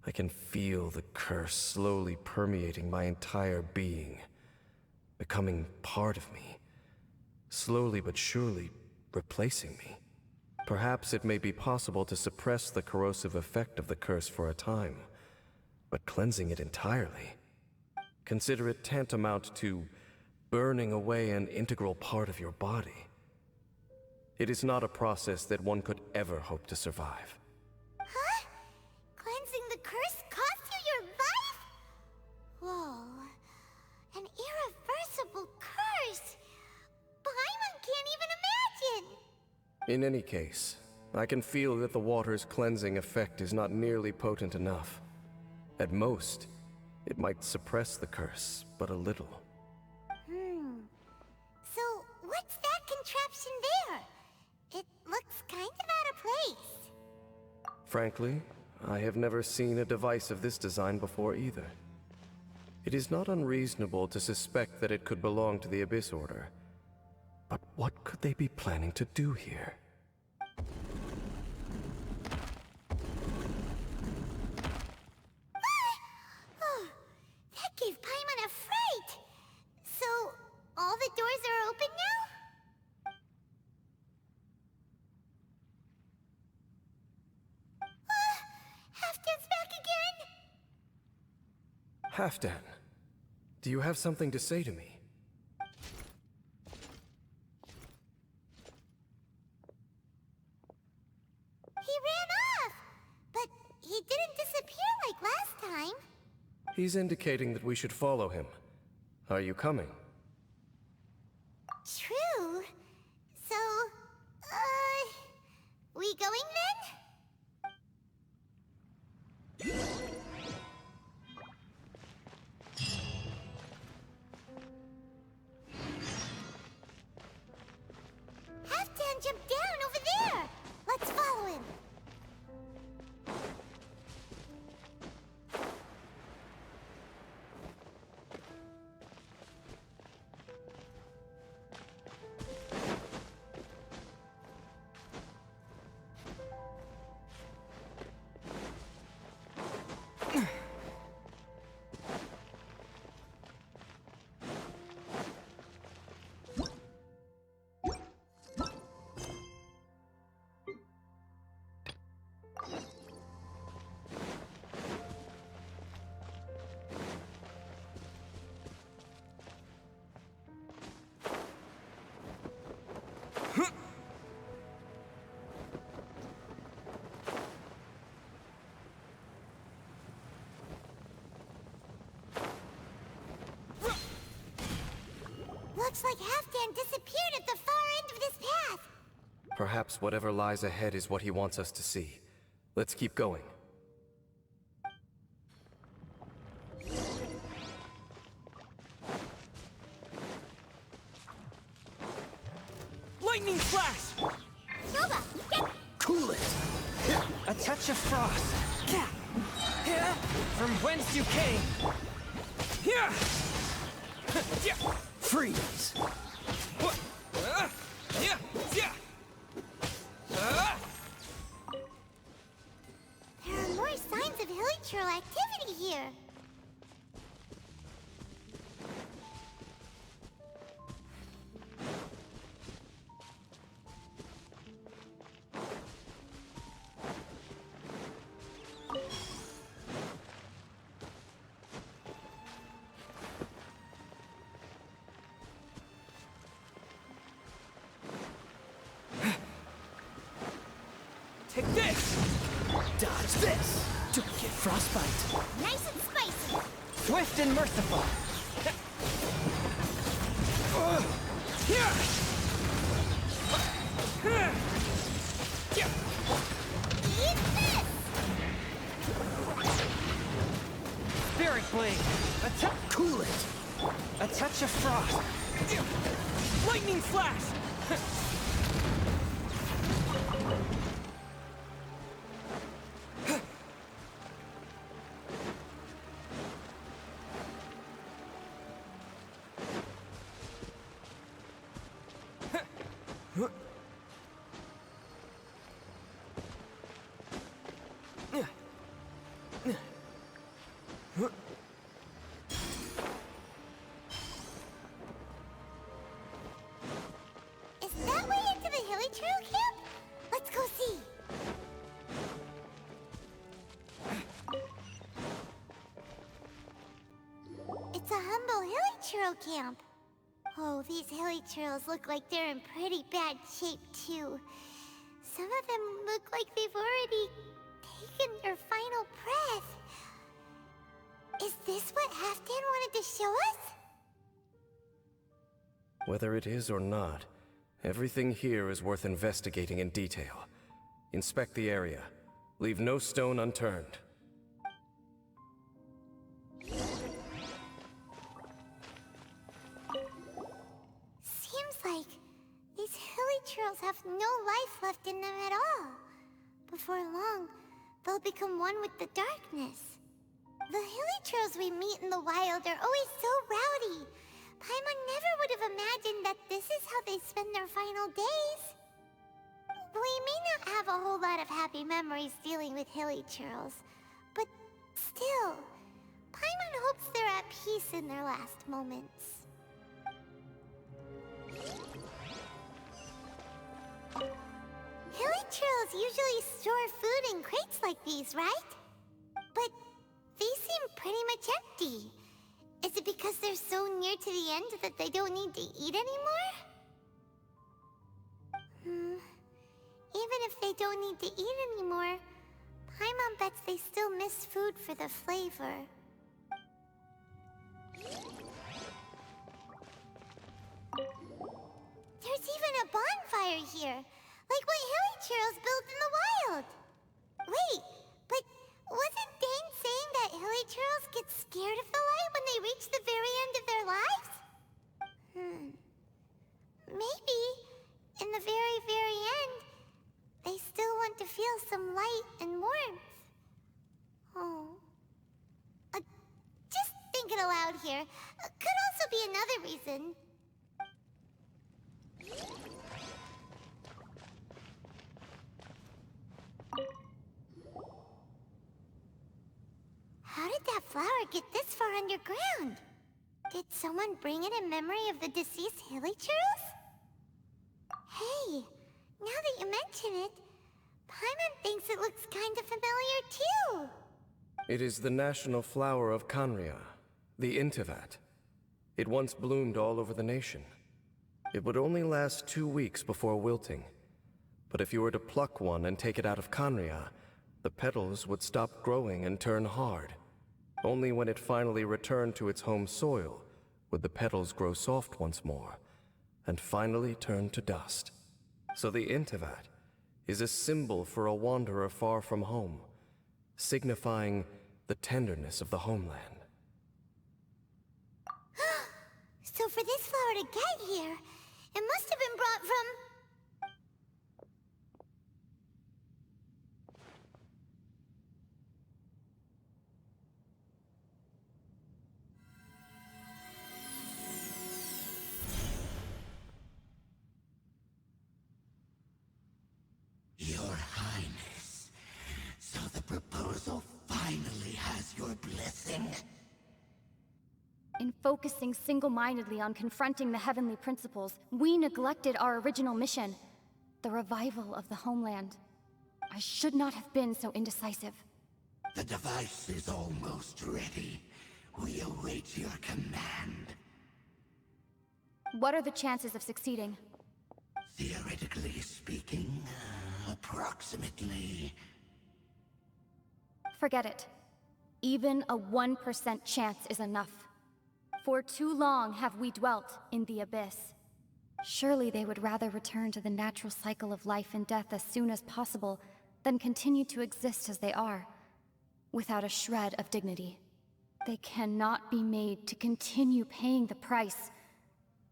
I can feel the curse slowly permeating my entire being, becoming part of me, slowly but surely replacing me. Perhaps it may be possible to suppress the corrosive effect of the curse for a time, but cleansing it entirely, consider it tantamount to burning away an integral part of your body. It is not a process that one could ever hope to survive. Huh? Cleansing the curse cost you your life? Whoa. An irreversible curse! Paimon can't even imagine! In any case, I can feel that the water's cleansing effect is not nearly potent enough. At most, it might suppress the curse, but a little. So, what's that contraption there? It looks kind of out of place. Frankly, I have never seen a device of this design before either. It is not unreasonable to suspect that it could belong to the Abyss Order. But what could they be planning to do here? Oh, that gave Paimon a fright! So, all the doors are open now? Halfdan's back again! Halfdan, do you have something to say to me? He ran off! But he didn't disappear like last time. He's indicating that we should follow him. Are you coming? True. So, we going then? Halfdan jumped down over there! Let's follow him. Looks like Halfdan disappeared at the far end of this path. Perhaps whatever lies ahead is what he wants us to see. Let's keep going. Lightning flash! Nova, get... Cool it! A touch of frost. From whence you came. Freeze! There are more signs of hilichurl activity here. Take this! Dodge this! Don't get frostbite. Nice and spicy. Swift and merciful. Eat this! Spirit blade. Cool it. A touch of frost. Lightning flash. churro camp. Oh, these hilly churros look like they're in pretty bad shape, too. Some of them look like they've already taken their final breath. Is this what Halfdan wanted to show us? Whether it is or not, everything here is worth investigating in detail. Inspect the area. Leave no stone unturned. Seems like these hilly churros have no life left in them at all. Before long, they'll become one with the darkness. The hilly churros we meet in the wild are always so rowdy. Paimon never would have imagined that this is how they spend their final days. We may not have a whole lot of happy memories dealing with hilly churros, but still, Paimon hopes they're at peace in their last moments. Hilly churros usually store food in crates like these, right? But these seem pretty much empty. Is it because they're so near to the end that they don't need to eat anymore? Even if they don't need to eat anymore, Paimon bets they still miss food for the flavor. There's even a bonfire here, like what hilly churros built in the wild. Wait, but wasn't Dane saying that hilly churros get scared of the light when they reach the very end of their lives? Maybe, in the very, very end, they still want to feel some light and warmth. Oh. Just thinking aloud here. Could also be another reason. How did that flower get this far underground? Did someone bring it in memory of the deceased hilly churros? Hey, now that you mention it, Paimon thinks it looks kind of familiar too. It is the national flower of Khaenri'ah, the Intivat. It once bloomed all over the nation. It would only last 2 weeks before wilting. But if you were to pluck one and take it out of Khaenri'ah, the petals would stop growing and turn hard. Only when it finally returned to its home soil would the petals grow soft once more, and finally turn to dust. So the Intivat is a symbol for a wanderer far from home, signifying the tenderness of the homeland. So for this flower to get here, it must have been brought from... Your Highness, so the proposal finally has your blessing? In focusing single-mindedly on confronting the heavenly principles, we neglected our original mission, the revival of the homeland. I should not have been so indecisive. The device is almost ready. We await your command. What are the chances of succeeding? Theoretically speaking, approximately. Forget it. Even a 1% chance is enough. For too long have we dwelt in the abyss. Surely they would rather return to the natural cycle of life and death as soon as possible than continue to exist as they are, without a shred of dignity. They cannot be made to continue paying the price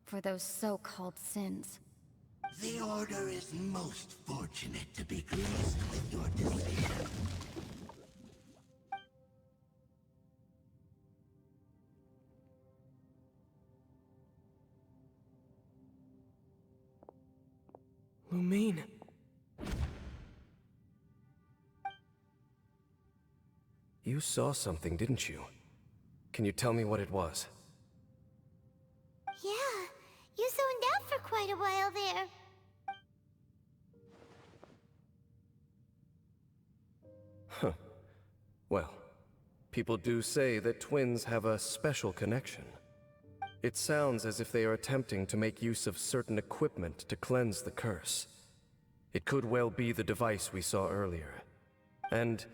for those so-called sins. The Order is most fortunate to be graced with your decision. Lumine. You saw something, didn't you? Can you tell me what it was? Yeah, you zoned out for quite a while there. Huh. Well, people do say that twins have a special connection. It sounds as if they are attempting to make use of certain equipment to cleanse the curse. It could well be the device we saw earlier. And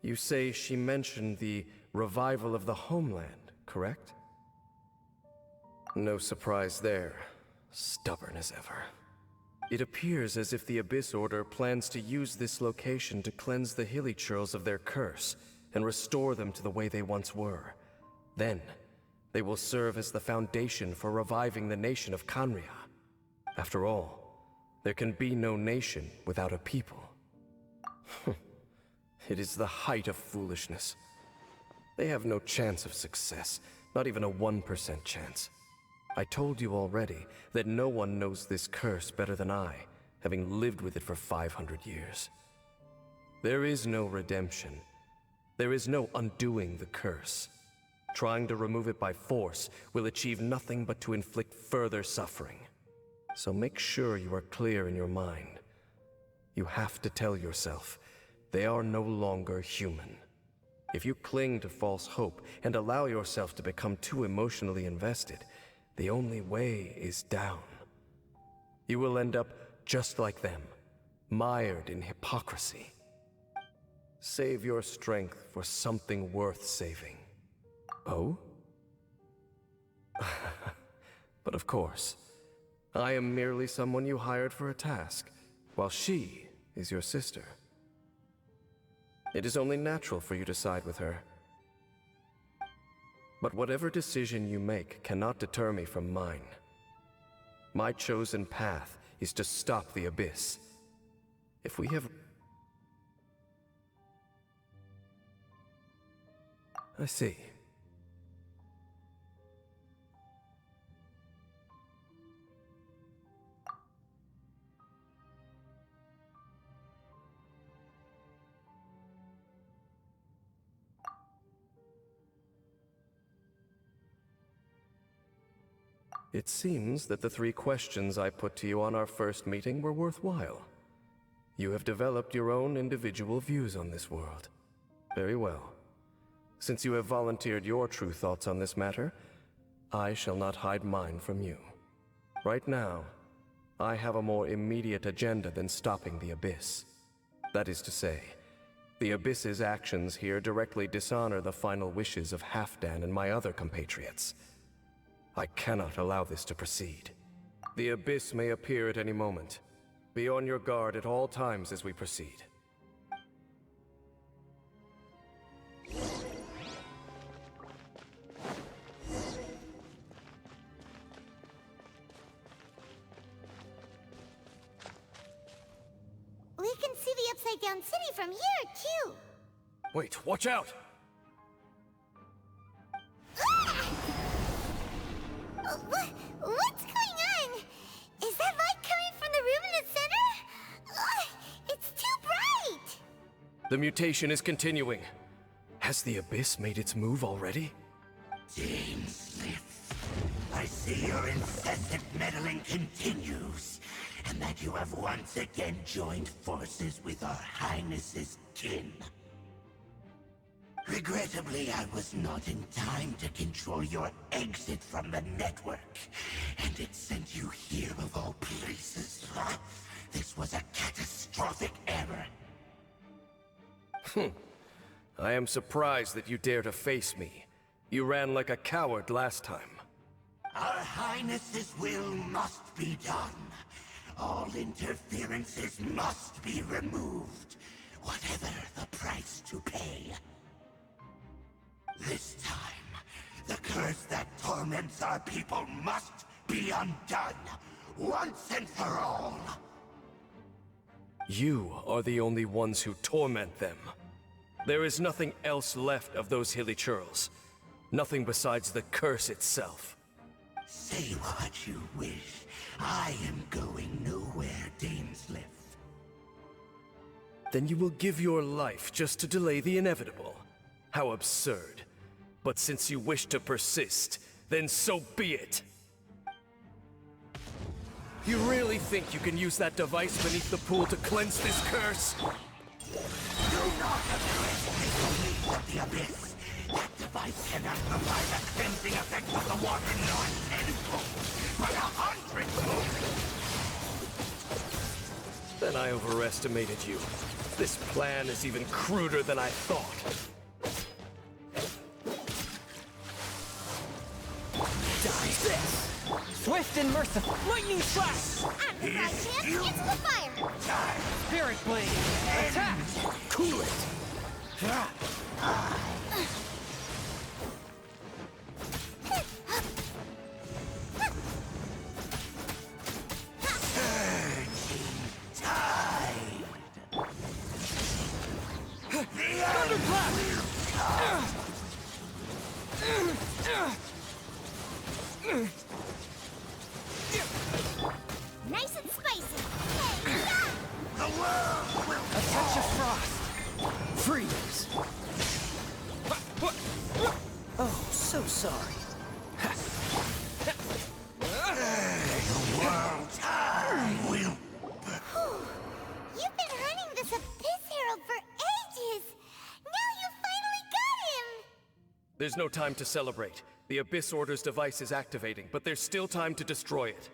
you say she mentioned the revival of the homeland, correct? No surprise there. Stubborn as ever. It appears as if the Abyss Order plans to use this location to cleanse the Hilichurls of their curse and restore them to the way they once were. Then, they will serve as the foundation for reviving the nation of Khaenri'ah. After all, there can be no nation without a people. It is the height of foolishness. They have no chance of success, not even a 1% chance. I told you already that no one knows this curse better than I, having lived with it for 500 years. There is no redemption. There is no undoing the curse. Trying to remove it by force will achieve nothing but to inflict further suffering. So make sure you are clear in your mind. You have to tell yourself, they are no longer human. If you cling to false hope and allow yourself to become too emotionally invested, the only way is down. You will end up just like them, mired in hypocrisy. Save your strength for something worth saving. Oh? But of course, I am merely someone you hired for a task, while she is your sister. It is only natural for you to side with her. But whatever decision you make cannot deter me from mine. My chosen path is to stop the Abyss. If we have... I see. It seems that the 3 questions I put to you on our first meeting were worthwhile. You have developed your own individual views on this world. Very well. Since you have volunteered your true thoughts on this matter, I shall not hide mine from you. Right now, I have a more immediate agenda than stopping the Abyss. That is to say, the Abyss's actions here directly dishonor the final wishes of Halfdan and my other compatriots. I cannot allow this to proceed. The Abyss may appear at any moment. Be on your guard at all times as we proceed. We can see the Upside Down City from here, too. Wait, watch out! What's going on? Is that light coming from the room in the center? It's too bright! The mutation is continuing. Has the Abyss made its move already? Dainsmith, I see your incessant meddling continues, and that you have once again joined forces with our Highness's kin. Regrettably, I was not in time to control your exit from the network, and it sent you here of all places. This was a catastrophic error. I am surprised that you dare to face me. You ran like a coward last time. Our Highness's will must be done. All interferences must be removed, whatever the price to pay. This time, the curse that torments our people must be undone, once and for all. You are the only ones who torment them. There is nothing else left of those Hilichurls. Nothing besides the curse itself. Say what you wish. I am going nowhere, Dainsmith. Then you will give your life just to delay the inevitable. How absurd. But since you wish to persist, then so be it. You really think you can use that device beneath the pool to cleanse this curse? Do not underestimate the needs of the Abyss. That I cannot apply the cleansing effect of the water not tenfold, but 100-fold. Then I overestimated you. This plan is even cruder than I thought. Dodge this! Swift and merciful! Lightning slash! I'm the right champ. Into the fire. Spirit blade! Attack! Cool it! Nice and spicy. Hey, yeah. The world will A touch of frost! Freeze! Oh, so sorry. will. You've been hunting this Abyss Herald for ages. Now you finally got him. There's no time to celebrate. The Abyss Order's device is activating, but there's still time to destroy it.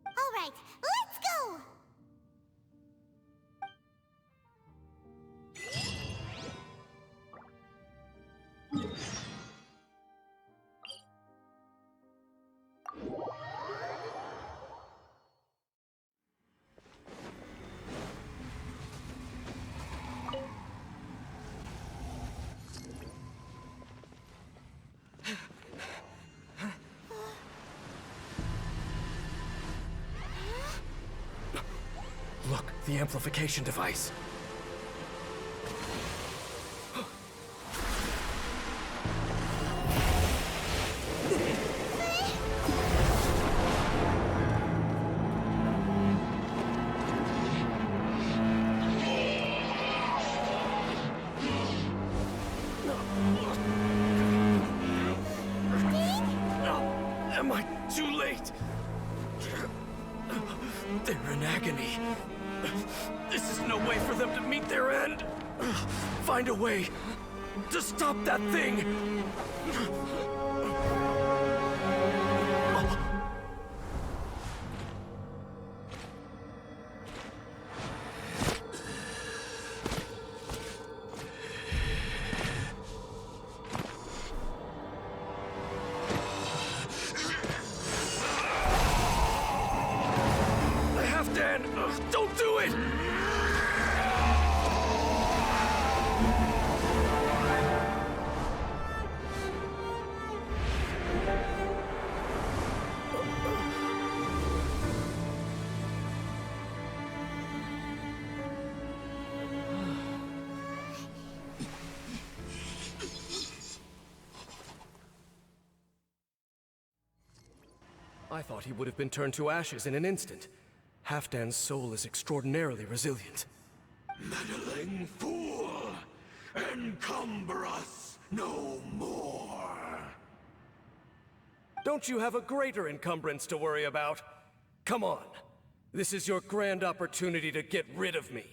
All right, let's go. Look, the amplification device. Am I too late? They're in agony. This is no way for them to meet their end. Find a way to stop that thing. Half-Dan, don't do it! I thought he would have been turned to ashes in an instant. Halfdan's soul is extraordinarily resilient. Meddling fool! Encumber us no more! Don't you have a greater encumbrance to worry about? Come on. This is your grand opportunity to get rid of me.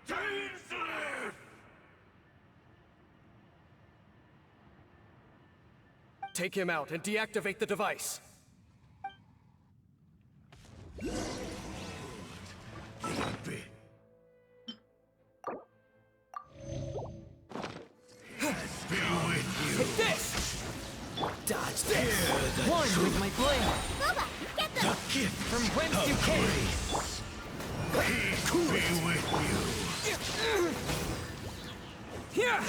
Dainsleif! Take him out and deactivate the device. Take this! Dodge this! One with my blade! Boba, get them. Gift From whence you came! peace be with you. Here!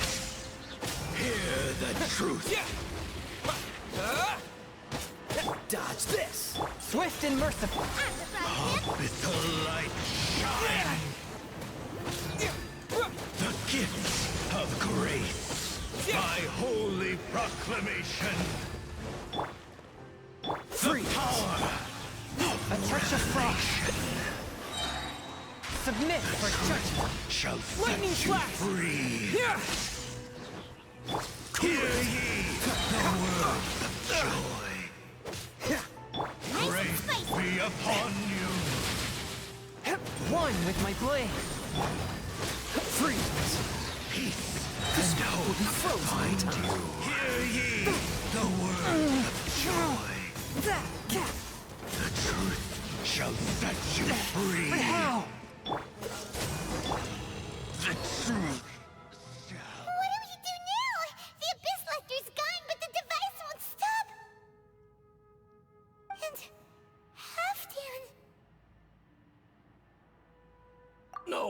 Hear the truth. Dodge this! Swift and merciful! I'm the right champ. With the light shine. The gift of grace. By holy proclamation. Free! The power A touch of frost! Submit for judgment! shall Lightning set you flash! free. Here! Hear ye the word of joy. Grace be upon you. One with my blade! Freeze! Peace and hope find you. Hear ye the word of joy. The truth shall set you free. But how? The truth. What do we do now? The Abyss Lecter's gone, but the device won't stop. And Halfdan. No!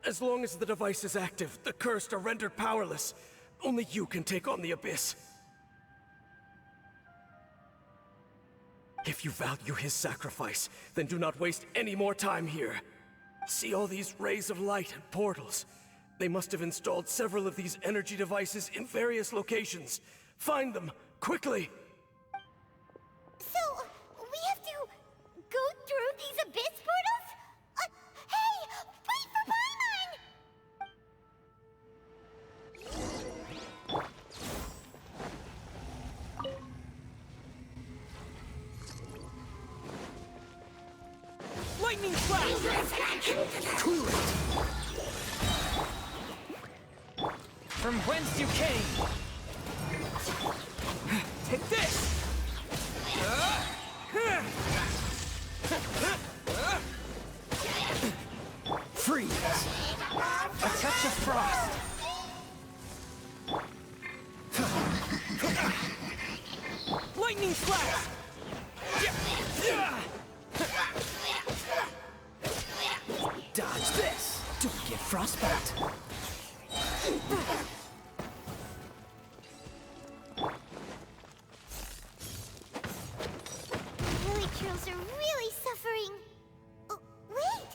As long as the device is active, the cursed are rendered powerless. Only you can take on the Abyss. If you value his sacrifice, then do not waste any more time here. See all these rays of light and portals? They must have installed several of these energy devices in various locations. Find them, quickly! So, we have to go through these Abyss portals? Hey! Wait for Paimon! Lightning flash! Cool it! From whence you came! Take this! Freeze! A touch of frost! Lightning flash! Dodge this! Don't get frostbite! Village trolls are really suffering. Oh, wait!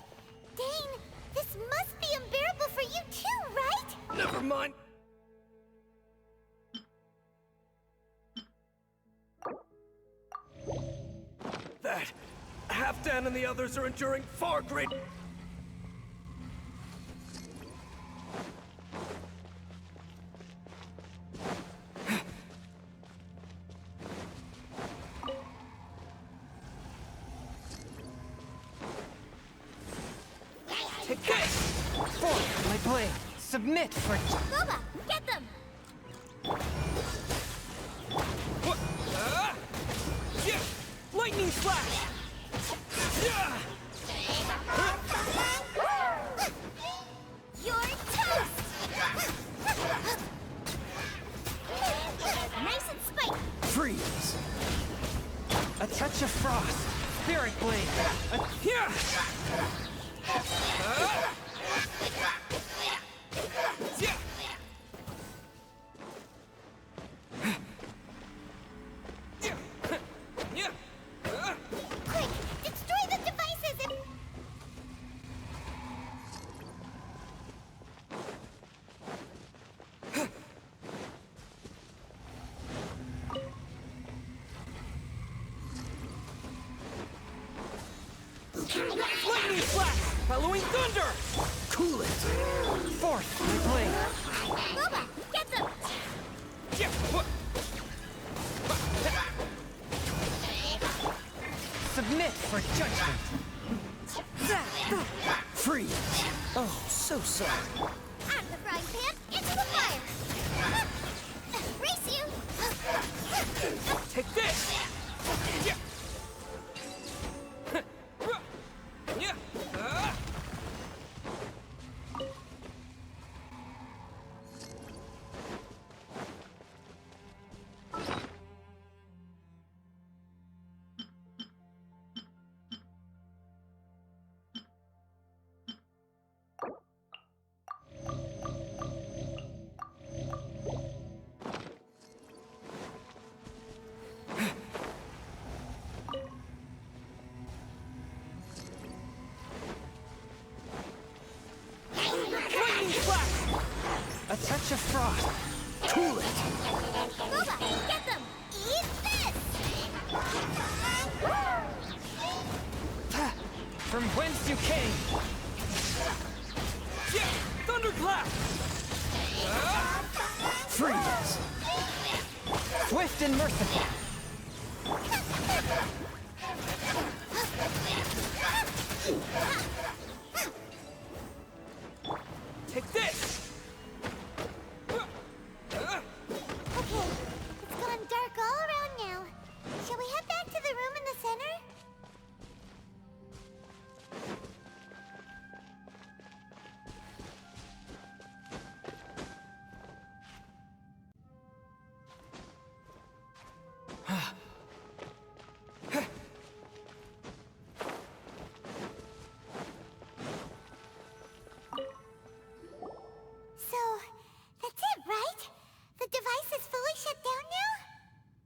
Dane, this must be unbearable for you too, right? Never mind. That Halfdan and the others are enduring far greater. Take this! Forth, my blade! Submit for... Boba, get them! Lightning flash! You're toast! Nice and spiky! Freeze! A touch of frost! Spirit blade! Quick, destroy the devices and... Lightning flash! Following thunder! Cool it! Forth, my blade! Boba, get them! Submit for judgment! Freeze! Oh, so sorry. Out of the frying pan, into the fire! Race you! Take this! A touch of frost. Cool it. Boba, get them! Eat this! From whence you came. Thunderclap! Freeze! Swift and merciful. Take this!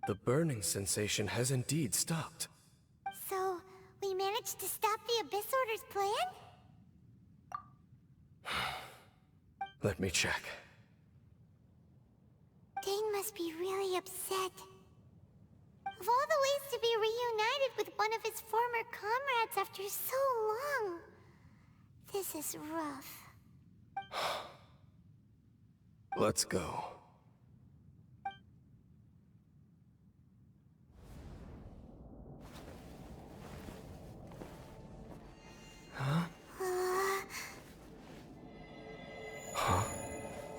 The burning sensation has indeed stopped. So, we managed to stop the Abyss Order's plan? Let me check. Dane must be really upset. Of all the ways to be reunited with one of his former comrades after so long, this is rough. Let's go. Huh? Huh?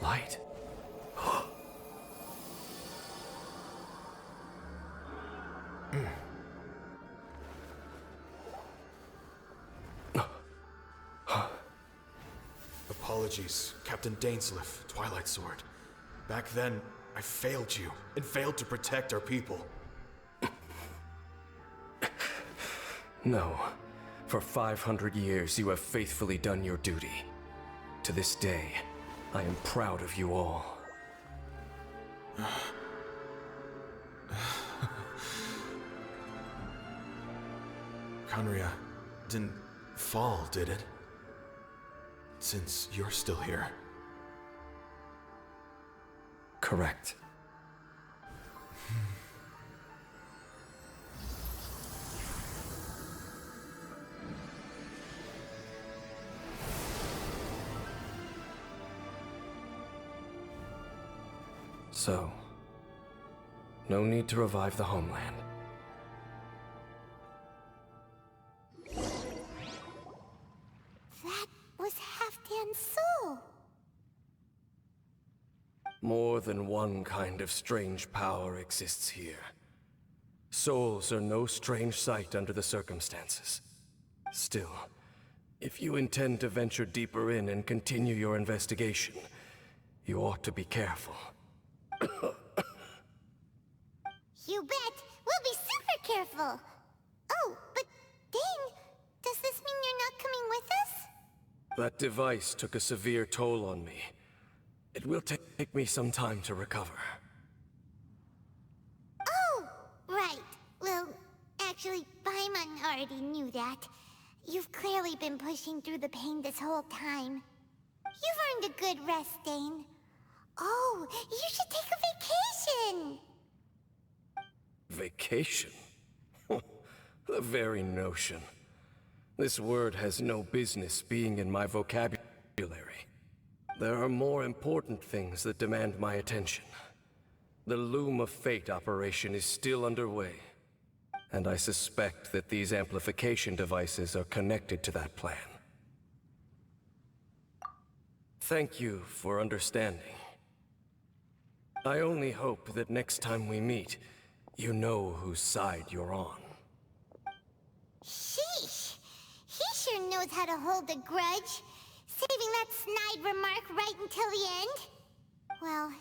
Light? Apologies, Captain Dainsleif, Twilight Sword. Back then, I failed you, and failed to protect our people. No. For 500 years, you have faithfully done your duty. To this day, I am proud of you all. Conria didn't fall, did it? Since you're still here. Correct. So, no need to revive the homeland. That was Halfdan's soul. More than one kind of strange power exists here. Souls are no strange sight under the circumstances. Still, if you intend to venture deeper in and continue your investigation, you ought to be careful. You bet! We'll be super careful! Oh, but Dane, does this mean you're not coming with us? That device took a severe toll on me. It will take me some time to recover. Oh, right. Well, actually, Paimon already knew that. You've clearly been pushing through the pain this whole time. You've earned a good rest, Dane. Oh, you should take a vacation! Vacation? The very notion. This word has no business being in my vocabulary. There are more important things that demand my attention. The Loom of Fate operation is still underway, and I suspect that these amplification devices are connected to that plan. Thank you for understanding. I only hope that next time we meet, you know whose side you're on. Sheesh! He sure knows how to hold a grudge, saving that snide remark right until the end. Well,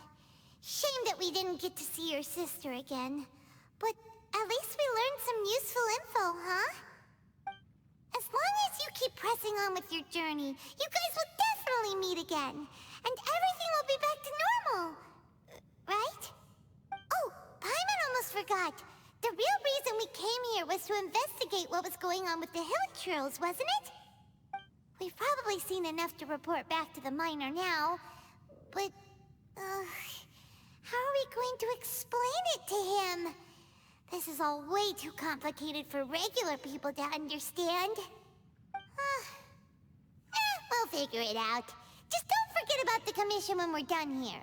shame that we didn't get to see your sister again. But at least we learned some useful info, huh? As long as you keep pressing on with your journey, you guys will definitely meet again. And everything will be back to normal. Right? Oh, Paimon almost forgot. The real reason we came here was to investigate what was going on with the Hilichurls, wasn't it? We've probably seen enough to report back to the miner now, but, how are we going to explain it to him? This is all way too complicated for regular people to understand. We'll figure it out. Just don't forget about the commission when we're done here.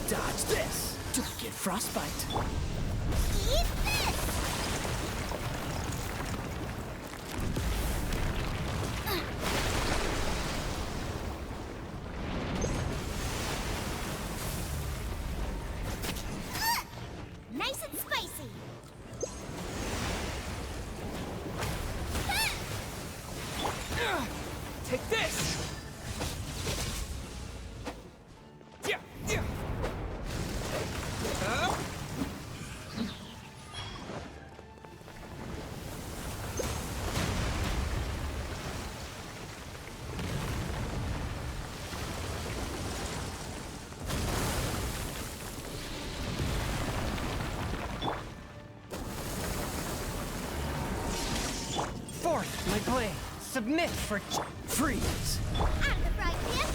Dodge this! Don't get frostbite. Eat this! Nice and spicy. Take this! Fourth, my blade. Submit for freeze. Out of the frying pan.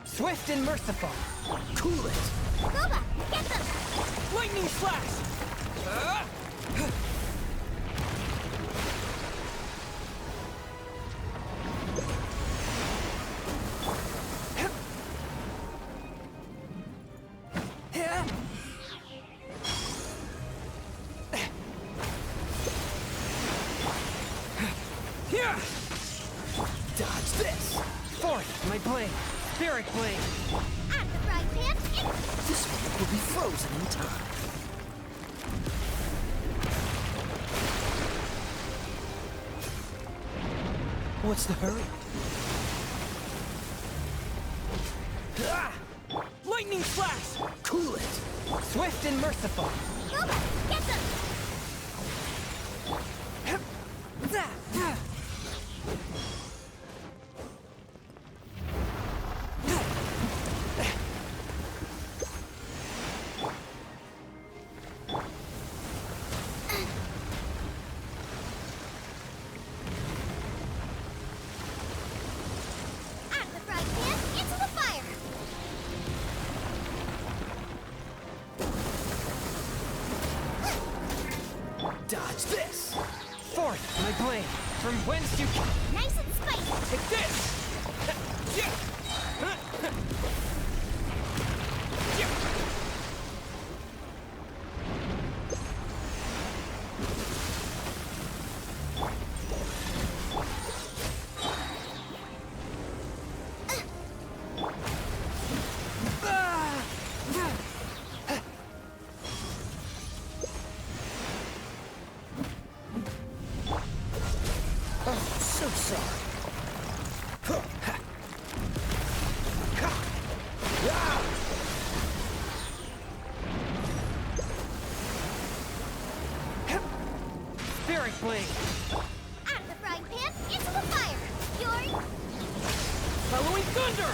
Swift and merciful. Cool it. Boba, get them! Lightning slash! Dodge this! Fourth, my blade. Spirit blade. Out of the frying pan. This one will be frozen in time. What's the hurry? Lightning flash! Cool it! Swift and merciful. Boba, get them! Out of the frying pan, into the fire! Dodge this! Fourth, my blade. From whence you came. Nice and spicy! Take this! Oh, so sorry. Spirit blade. Out of the frying pan, into the fire! You're... Following thunder.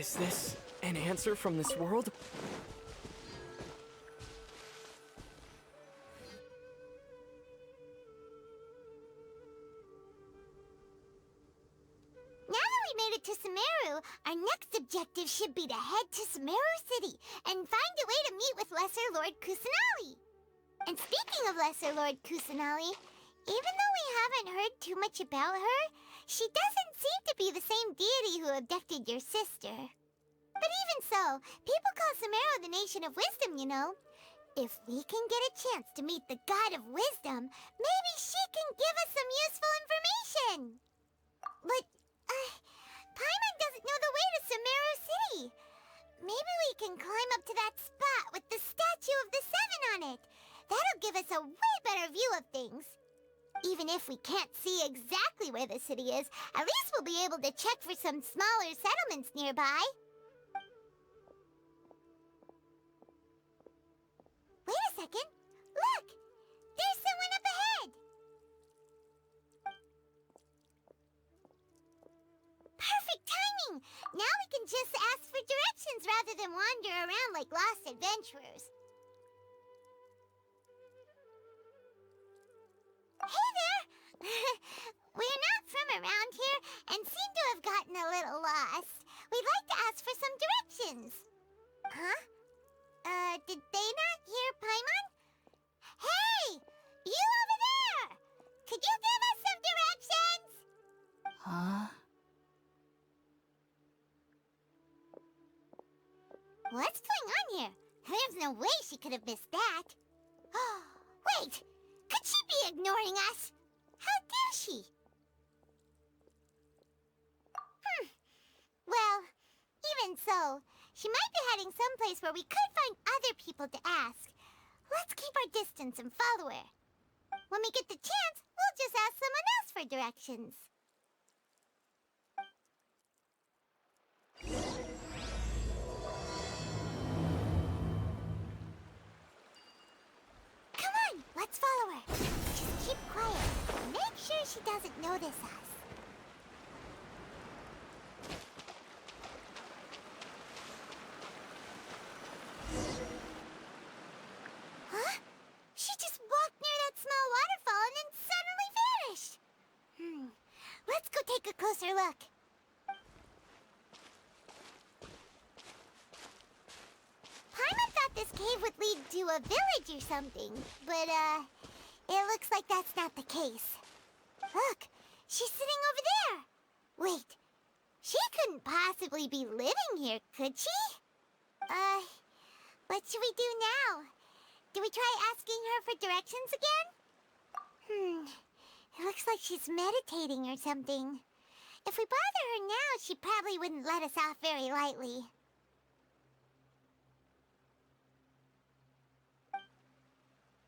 Is this an answer from this world? Now that we made it to Sumeru, our next objective should be to head to Sumeru City and find a way to meet with Lesser Lord Kusanali. And speaking of Lesser Lord Kusanali, even though we haven't heard too much about her, she doesn't seem to be the same deity who abducted your sister. But even so, people call Sumeru the Nation of Wisdom, you know. If we can get a chance to meet the God of Wisdom, maybe she can give us some useful information. But, Paimon doesn't know the way to Sumeru City. Maybe we can climb up to that spot with the statue of the Seven on it. That'll give us a way better view of things. Even if we can't see exactly where the city is, at least we'll be able to check for some smaller settlements nearby. Wait a second. Look! There's someone up ahead! Perfect timing! Now we can just ask for directions rather than wander around like lost adventurers. Hey there! We're not from around here and seem to have gotten a little lost. We'd like to ask for some directions. Huh? Did they not hear Paimon? Hey! You over there! Could you give us some directions? Huh? What's going on here? There's no way she could have missed that. Wait! Could she be ignoring us? How dare she? Well, even so, she might be heading someplace where we could find other people to ask. Let's keep our distance and follow her. When we get the chance, we'll just ask someone else for directions. Come on, let's follow her. Just keep quiet. Make sure she doesn't notice us. Huh? She just walked near that small waterfall and then suddenly vanished. Let's go take a closer look. Paimon thought this cave would lead to a village or something, but, it looks like that's not the case. Look, she's sitting over there. Wait, she couldn't possibly be living here, could she? What should we do now? Do we try asking her for directions again? It looks like she's meditating or something. If we bother her now, she probably wouldn't let us off very lightly.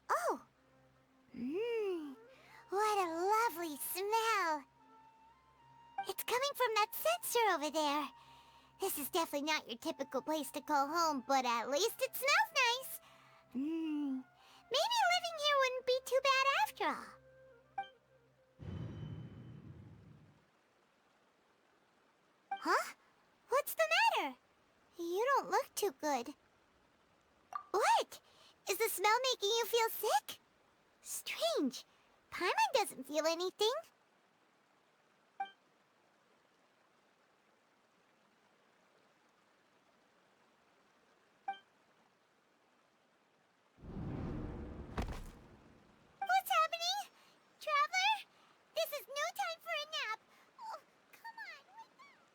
Oh! What a lovely smell! It's coming from that sensor over there. This is definitely not your typical place to call home, but at least it smells nice. Maybe living here wouldn't be too bad after all. Huh? What's the matter? You don't look too good. What? Is the smell making you feel sick? Strange. Paimon doesn't feel anything. What's happening? Traveler? This is no time for a nap. Oh, come on, wake up.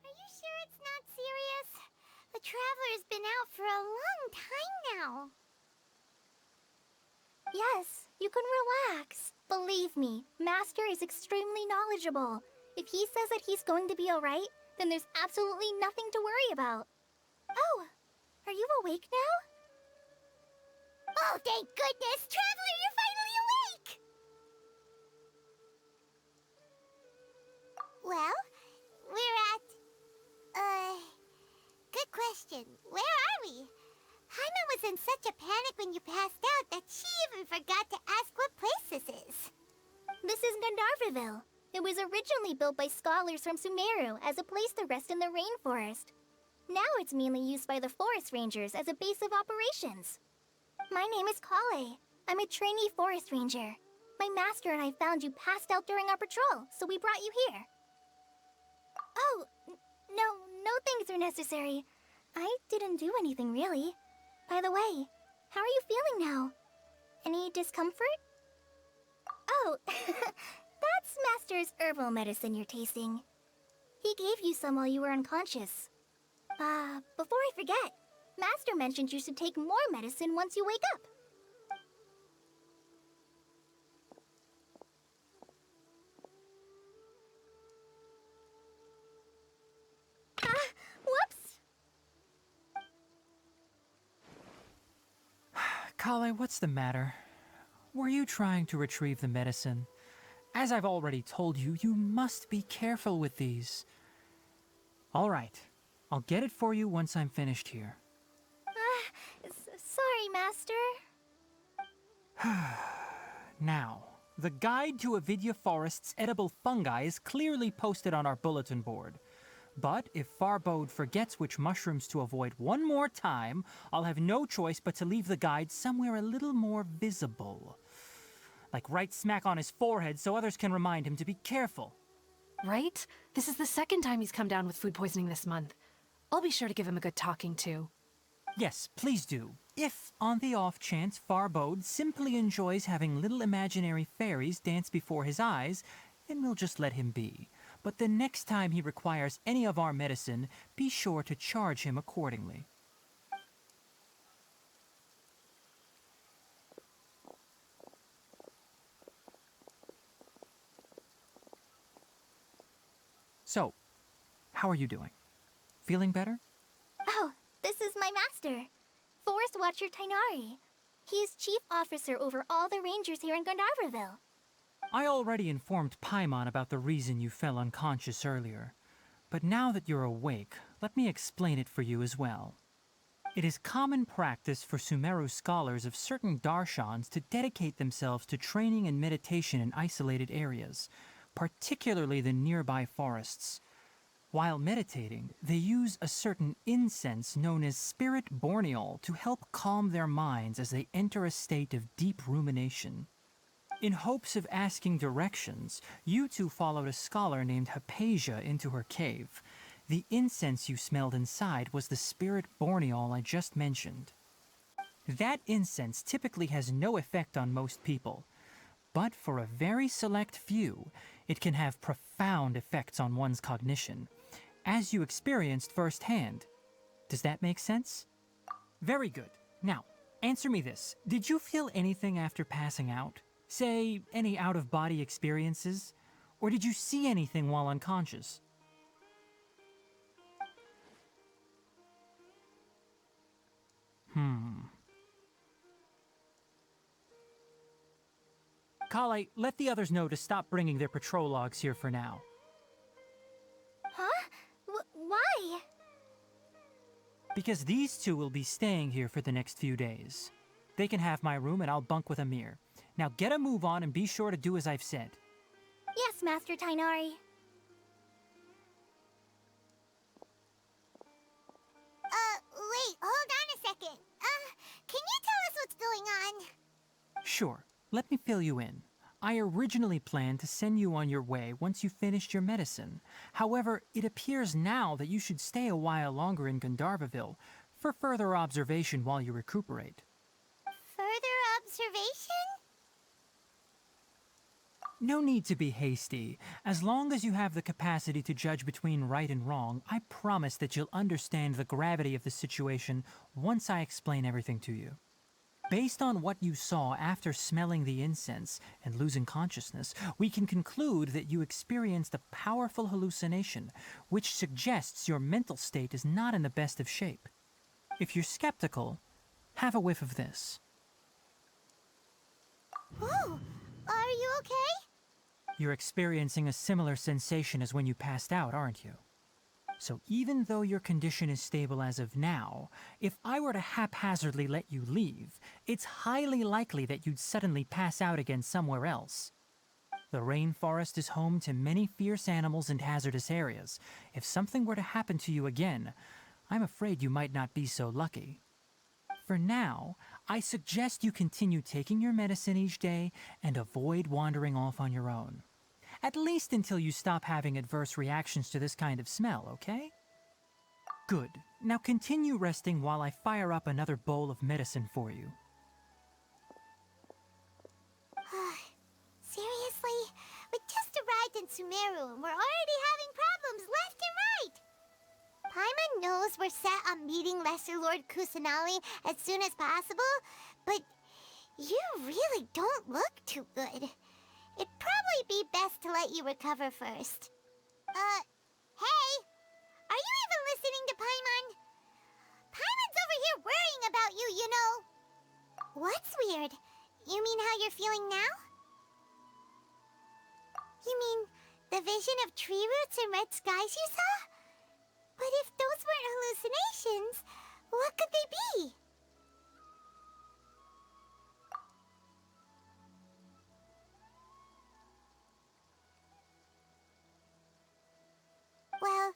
Are you sure it's not serious? The Traveler's been out for a long time now. Yes, you can relax. Believe me, Master is extremely knowledgeable. If he says that he's going to be alright, then there's absolutely nothing to worry about. Oh, are you awake now? Oh, thank goodness! Traveler, you're finally awake! Well, we're at... Good question. Where are we? Haima was in such a panic when you passed out that she even forgot to ask what place this is. This is Gandharvaville. It was originally built by scholars from Sumeru as a place to rest in the rainforest. Now it's mainly used by the forest rangers as a base of operations. My name is Kale. I'm a trainee forest ranger. My master and I found you passed out during our patrol, so we brought you here. Oh, no things are necessary. I didn't do anything, really. By the way, how are you feeling now? Any discomfort? Oh, that's Master's herbal medicine you're tasting. He gave you some while you were unconscious. Before I forget, Master mentioned you should take more medicine once you wake up. Whoops! Kale, what's the matter? Were you trying to retrieve the medicine? As I've already told you, you must be careful with these. All right, I'll get it for you once I'm finished here. Sorry, Master. Now, the guide to Avidya Forest's edible fungi is clearly posted on our bulletin board. But if Farbode forgets which mushrooms to avoid one more time, I'll have no choice but to leave the guide somewhere a little more visible. Like right smack on his forehead so others can remind him to be careful. Right? This is the second time he's come down with food poisoning this month. I'll be sure to give him a good talking to. Yes, please do. If, on the off chance, Farbode simply enjoys having little imaginary fairies dance before his eyes, then we'll just let him be. But the next time he requires any of our medicine, be sure to charge him accordingly. So, how are you doing? Feeling better? Oh, this is my master, Forest Watcher Tainari. He is chief officer over all the rangers here in Gandharvaville. I already informed Paimon about the reason you fell unconscious earlier. But now that you're awake, let me explain it for you as well. It is common practice for Sumeru scholars of certain darshans to dedicate themselves to training and meditation in isolated areas, particularly the nearby forests. While meditating, they use a certain incense known as spirit borneol to help calm their minds as they enter a state of deep rumination. In hopes of asking directions, you two followed a scholar named Hypatia into her cave. The incense you smelled inside was the spirit borneol I just mentioned. That incense typically has no effect on most people, but for a very select few, it can have profound effects on one's cognition. as you experienced firsthand. Does that make sense? Very good. Now, answer me this. Did you feel anything after passing out? Say, any out-of-body experiences? Or did you see anything while unconscious? Kale, let the others know to stop bringing their patrol logs here for now. Huh? Why? Because these two will be staying here for the next few days. They can have my room and I'll bunk with Amir. Now get a move on and be sure to do as I've said. Yes, Master Tainari. Wait, hold on a second. Can you tell us what's going on? Sure, let me fill you in. I originally planned to send you on your way once you finished your medicine. However, it appears now that you should stay a while longer in Gandharvaville for further observation while you recuperate. Further observation? No need to be hasty. As long as you have the capacity to judge between right and wrong, I promise that you'll understand the gravity of the situation once I explain everything to you. Based on what you saw after smelling the incense and losing consciousness, we can conclude that you experienced a powerful hallucination, which suggests your mental state is not in the best of shape. If you're skeptical, have a whiff of this. Oh, are you okay? You're experiencing a similar sensation as when you passed out, aren't you? So even though your condition is stable as of now, if I were to haphazardly let you leave, it's highly likely that you'd suddenly pass out again somewhere else. The rainforest is home to many fierce animals and hazardous areas. If something were to happen to you again, I'm afraid you might not be so lucky. For now, I suggest you continue taking your medicine each day and avoid wandering off on your own. At least until you stop having adverse reactions to this kind of smell, okay? Good. Now continue resting while I fire up another bowl of medicine for you. Seriously? We just arrived in Sumeru and we're already having problems left and right! Paimon knows we're set on meeting Lesser Lord Kusanali as soon as possible, but you really don't look too good. It'd probably be best to let you recover first. Hey! Are you even listening to Paimon? Paimon's over here worrying about you, you know. What's weird? You mean how you're feeling now? You mean the vision of tree roots and red skies you saw? But if those weren't hallucinations, what could they be? Well,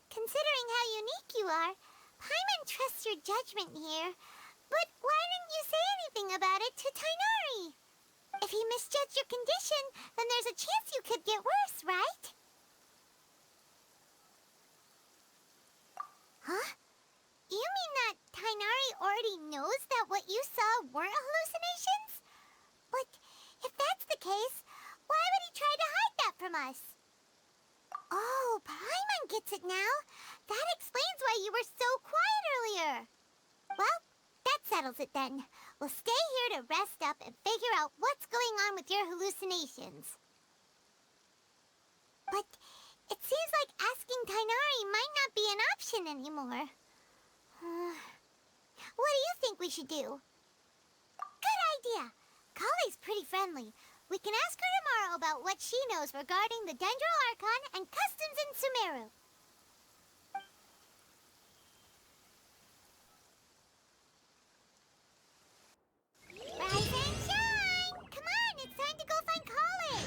considering how unique you are, Paimon trusts your judgment here. But why didn't you say anything about it to Tainari? If he misjudged your condition, then there's a chance you could get worse, right? Huh? You mean that Tainari already knows that what you saw weren't hallucinations? But if that's the case, why would he try to hide that from us? Oh, Paimon gets it now. That explains why you were so quiet earlier. Well, that settles it then. We'll stay here to rest up and figure out what's going on with your hallucinations. But it seems like asking Tainari might not be an option anymore. What do you think we should do? Good idea. Kale's pretty friendly. We can ask her tomorrow about what she knows regarding the Dendro Archon and customs in Sumeru. Rise and shine! Come on, it's time to go find Kale!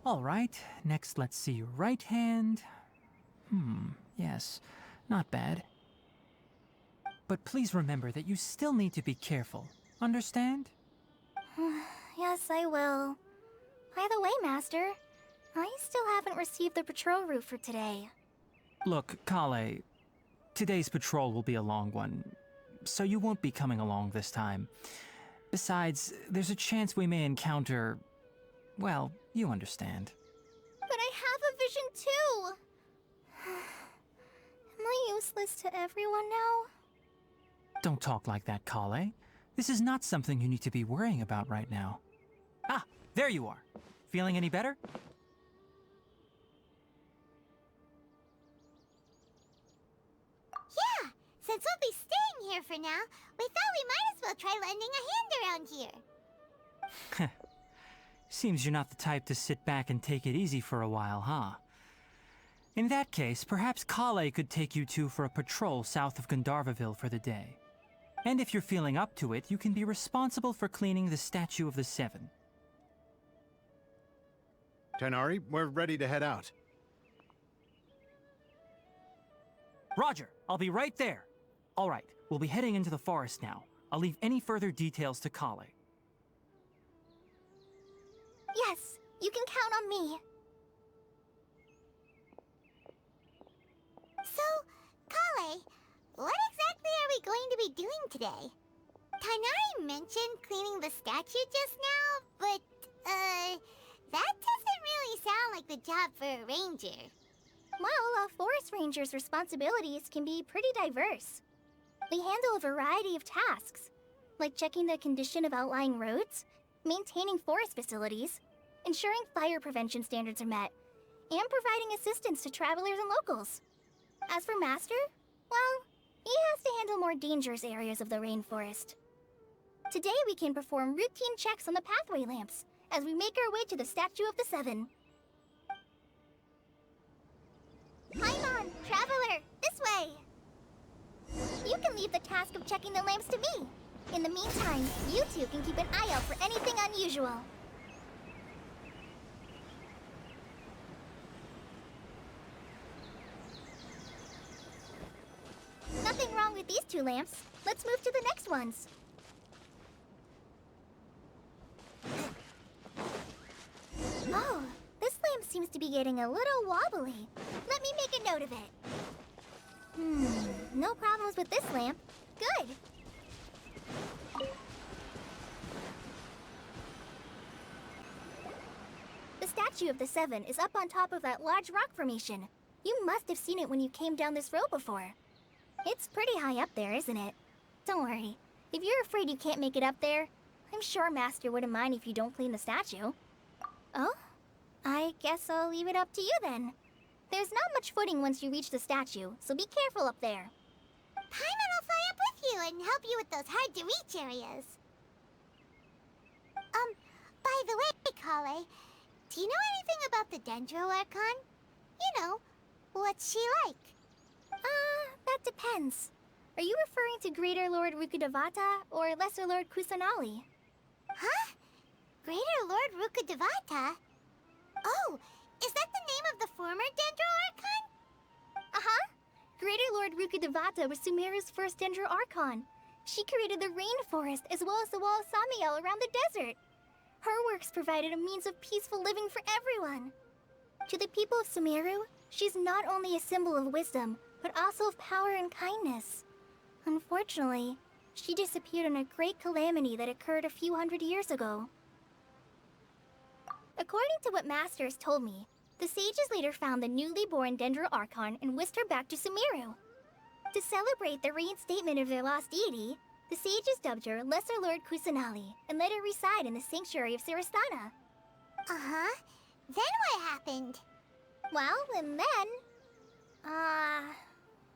All right, next let's see your right hand. Yes, not bad. But please remember that you still need to be careful. Understand? Yes, I will. By the way, Master, I still haven't received the patrol route for today. Look, Kale, today's patrol will be a long one, so you won't be coming along this time. Besides, there's a chance we may encounter... well, you understand. But I have a vision too! Am I useless to everyone now? Don't talk like that, Kale. This is not something you need to be worrying about right now. Ah, there you are. Feeling any better? Yeah, since we'll be staying here for now, we thought we might as well try lending a hand around here. Seems you're not the type to sit back and take it easy for a while, huh? In that case, perhaps Kale could take you two for a patrol south of Gandharvaville for the day. And if you're feeling up to it, you can be responsible for cleaning the Statue of the Seven. Tighnari, we're ready to head out. Roger, I'll be right there. All right, we'll be heading into the forest now. I'll leave any further details to Kale. Yes, you can count on me. So, Kale, what exactly are we going to be doing today? Tighnari mentioned cleaning the statue just now, but, that doesn't really sound like the job for a ranger. Well, a forest ranger's responsibilities can be pretty diverse. They handle a variety of tasks, like checking the condition of outlying roads, maintaining forest facilities, ensuring fire prevention standards are met, and providing assistance to travelers and locals. As for Master, well, he has to handle more dangerous areas of the rainforest. Today we can perform routine checks on the pathway lamps as we make our way to the Statue of the Seven. Paimon, Traveler, this way! You can leave the task of checking the lamps to me. In the meantime, you two can keep an eye out for anything unusual. Nothing wrong with these two lamps. Let's move to the next ones. Oh, this lamp seems to be getting a little wobbly. Let me make a note of it. No problems with this lamp. Good. The Statue of the Seven is up on top of that large rock formation. You must have seen it when you came down this road before. It's pretty high up there, isn't it? Don't worry. If you're afraid you can't make it up there, I'm sure Master wouldn't mind if you don't clean the statue. Oh? I guess I'll leave it up to you then. There's not much footing once you reach the statue, so be careful up there. Paimon will fly up with you and help you with those hard-to-reach areas. By the way, Kale, do you know anything about the Dendro Archon? You know, what's she like? That depends. Are you referring to Greater Lord Rukkhadevata or Lesser Lord Kusanali? Huh? Greater Lord Rukkhadevata? Oh, is that the name of the former Dendro Archon? Uh-huh. Greater Lord Rukkhadevata was Sumeru's first Dendro Archon. She created the rainforest as well as the wall of Samiel around the desert. Her works provided a means of peaceful living for everyone. To the people of Sumeru, she's not only a symbol of wisdom, but also of power and kindness. Unfortunately, she disappeared in a great calamity that occurred a few hundred years ago. According to what Master has told me, the sages later found the newly born Dendro Archon and whisked her back to Sumeru. To celebrate the reinstatement of their lost deity, the sages dubbed her Lesser Lord Kusanali and let her reside in the sanctuary of Sarastana. Uh-huh. Then what happened? Well, and then...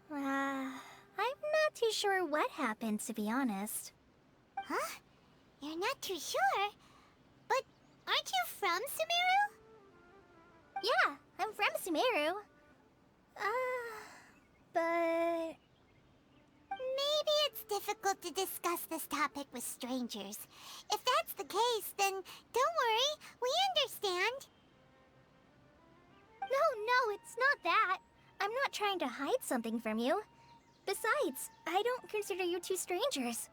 I'm not too sure what happened, to be honest. Huh? You're not too sure? But aren't you from Sumeru? Yeah, I'm from Sumeru. But... Maybe it's difficult to discuss this topic with strangers. If that's the case, then don't worry, we understand. No, it's not that. I'm not trying to hide something from you. Besides, I don't consider you two strangers.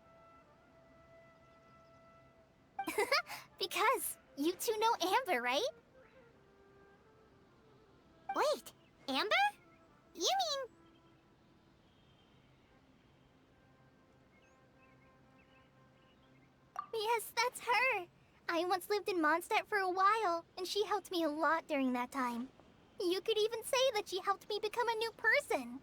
Because you two know Amber, right? Wait, Amber? You mean... Yes, that's her. I once lived in Mondstadt for a while, and she helped me a lot during that time. You could even say that she helped me become a new person.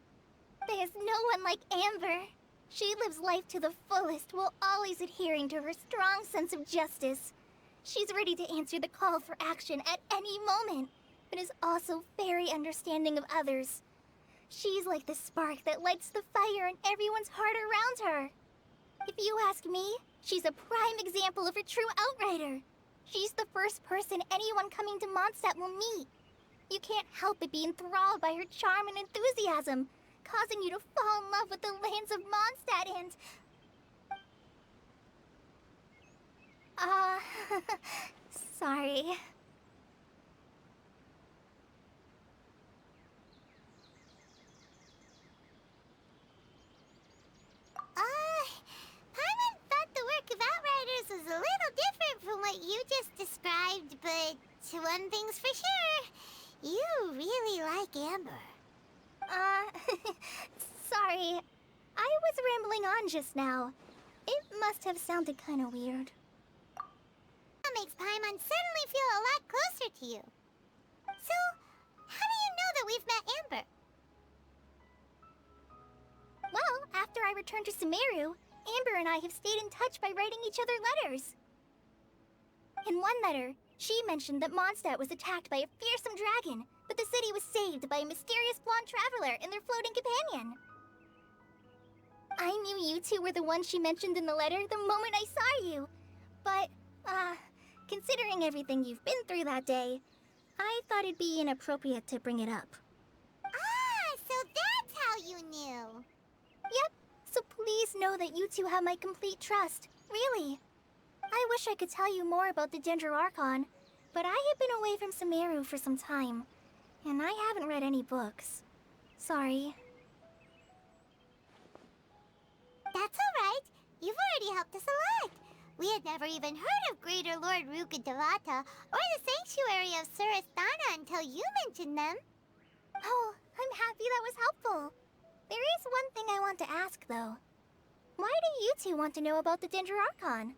There's no one like Amber. She lives life to the fullest while always adhering to her strong sense of justice. She's ready to answer the call for action at any moment, but is also very understanding of others. She's like the spark that lights the fire in everyone's heart around her. If you ask me, she's a prime example of a true outrider. She's the first person anyone coming to Mondstadt will meet. You can't help but be enthralled by her charm and enthusiasm, causing you to fall in love with the lands of Mondstadt and... sorry. Paimon thought the work of Outriders was a little different from what you just described, but one thing's for sure, you really like Amber. Sorry. I was rambling on just now. It must have sounded kind of weird. That makes Paimon suddenly feel a lot closer to you. So, how do you know that we've met Amber? Well, after I returned to Sumeru, Amber and I have stayed in touch by writing each other letters. In one letter, she mentioned that Mondstadt was attacked by a fearsome dragon, but the city was saved by a mysterious blonde traveler and their floating companion. I knew you two were the ones she mentioned in the letter the moment I saw you. But, considering everything you've been through that day, I thought it'd be inappropriate to bring it up. Ah, so that's how you knew. Yep, so please know that you two have my complete trust, really. I wish I could tell you more about the Ginger Archon, but I have been away from Sumeru for some time, and I haven't read any books. Sorry. That's alright. You've already helped us a lot. We had never even heard of Greater Lord Rukkhadevata or the Sanctuary of Surasthana until you mentioned them. Oh, I'm happy that was helpful. There is one thing I want to ask, though. Why do you two want to know about the Ginger Archon?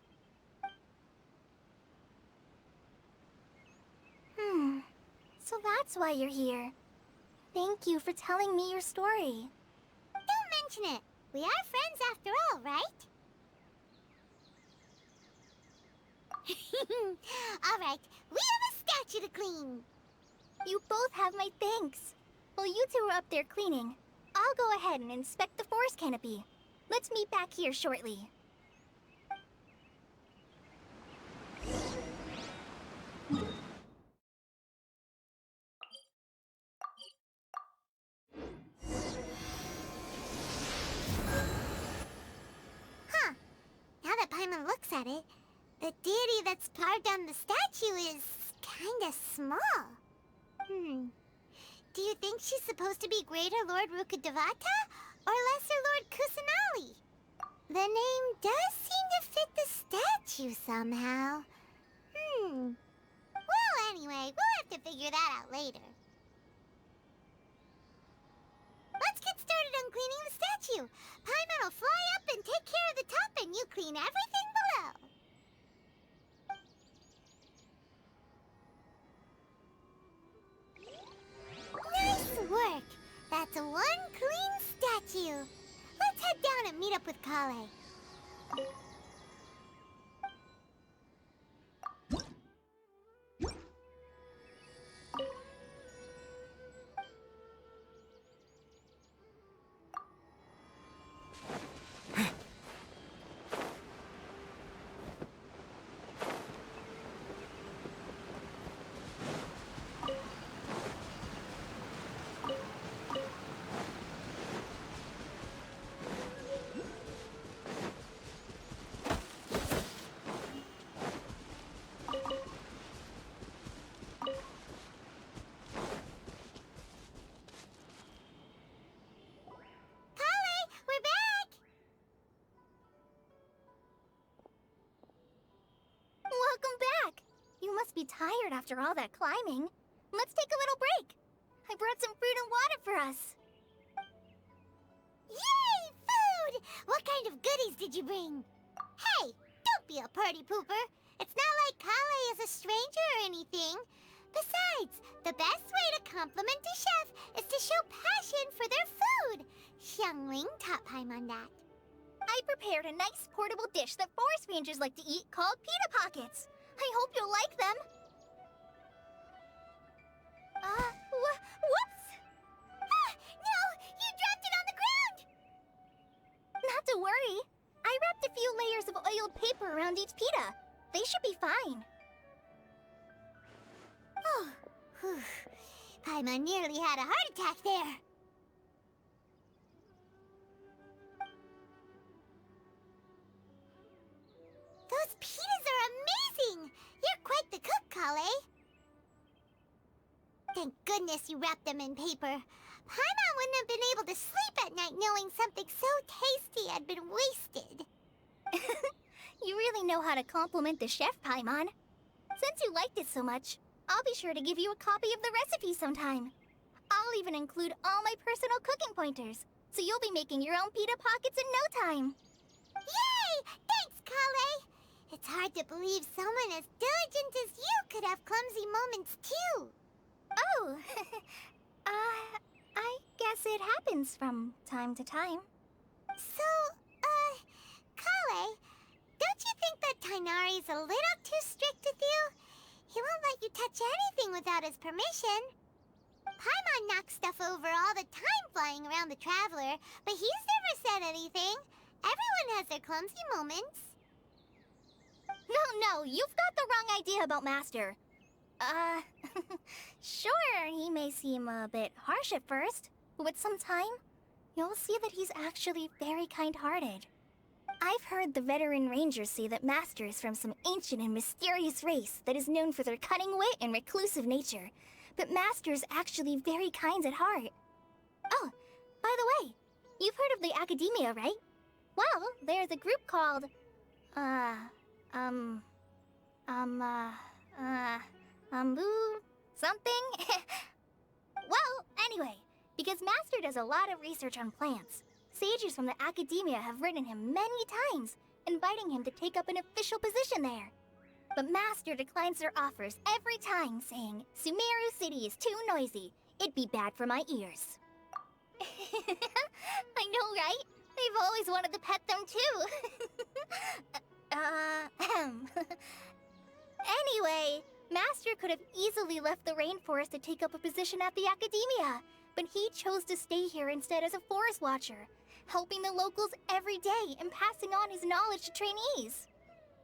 So that's why you're here. Thank you for telling me your story. Don't mention it. We are friends after all, right? Alright, we have a statue to clean. You both have my thanks. While you two are up there cleaning, I'll go ahead and inspect the forest canopy. Let's meet back here shortly. Huh. Now that Paimon looks at it, the deity that's carved on the statue is kinda small. Do you think she's supposed to be Greater Lord Rukkhadevata or Lesser Lord Kusanali? The name does seem to fit the statue somehow. Well, anyway, we'll have to figure that out later. Let's get started on cleaning the statue. Paimon will fly up and take care of the top, and you clean everything below. Nice work! That's one clean statue. Let's head down and meet up with Kale. Welcome back! You must be tired after all that climbing. Let's take a little break. I brought some fruit and water for us. Yay, food! What kind of goodies did you bring? Hey, don't be a party pooper. It's not like Kale is a stranger or anything. Besides, the best way to compliment a chef is to show passion for their food. Xiangling taught Paimon that. I prepared a nice portable dish that forest rangers like to eat called pita pockets. I hope you'll like them. Whoops! Ah, no! You dropped it on the ground! Not to worry. I wrapped a few layers of oiled paper around each pita. They should be fine. Oh, whew. Paimon nearly had a heart attack there. Those pitas are amazing! You're quite the cook, Kale. Thank goodness you wrapped them in paper. Paimon wouldn't have been able to sleep at night knowing something so tasty had been wasted. You really know how to compliment the chef, Paimon. Since you liked it so much, I'll be sure to give you a copy of the recipe sometime. I'll even include all my personal cooking pointers, so you'll be making your own pita pockets in no time. Yay! Thanks, Kale! It's hard to believe someone as diligent as you could have clumsy moments, too. Oh, I guess it happens from time to time. So, Kale, don't you think that Tighnari's a little too strict with you? He won't let you touch anything without his permission. Paimon knocks stuff over all the time flying around the Traveler, but he's never said anything. Everyone has their clumsy moments. No, you've got the wrong idea about Master. Sure, he may seem a bit harsh at first, but with some time, you'll see that he's actually very kind-hearted. I've heard the veteran rangers say that Master is from some ancient and mysterious race that is known for their cunning wit and reclusive nature, but Master is actually very kind at heart. Oh, by the way, you've heard of the Academia, right? Well, there's a group called, something? Well, anyway, because Master does a lot of research on plants, sages from the Academia have written him many times, inviting him to take up an official position there. But Master declines their offers every time, saying, Sumeru City is too noisy. It'd be bad for my ears. I know, right? I've always wanted to pet them, too. Anyway, Master could have easily left the rainforest to take up a position at the Academia, but he chose to stay here instead as a forest watcher, helping the locals every day and passing on his knowledge to trainees.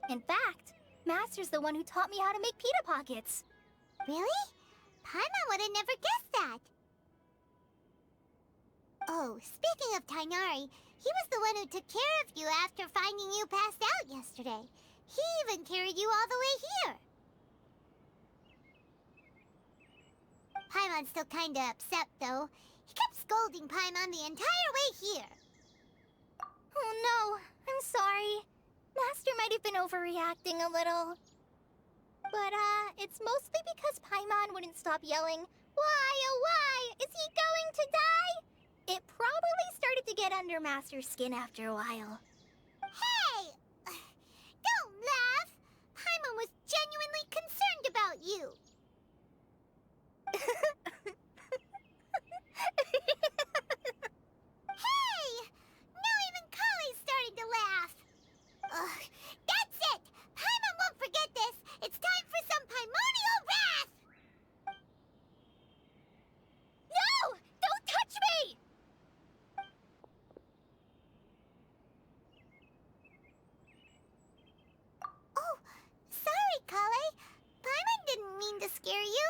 In fact, Master's the one who taught me how to make pita pockets. Really? Paimon would have never guessed that. Oh, speaking of Tighnari, he was the one who took care of you after finding you passed out yesterday. He even carried you all the way here. Paimon's still kinda upset, though. He kept scolding Paimon the entire way here. Oh no, I'm sorry. Master might have been overreacting a little. But, it's mostly because Paimon wouldn't stop yelling, Why, oh why, is he going to die? It probably started to get under Master's skin after a while. Hey! Don't laugh! Paimon was genuinely concerned about you. Hey! Now even Kale's starting to laugh. Ugh, that's it! Paimon won't forget this! It's time for some Paimonial wrath! No! Don't touch me! Oh, sorry, Kale. Paimon didn't mean to scare you.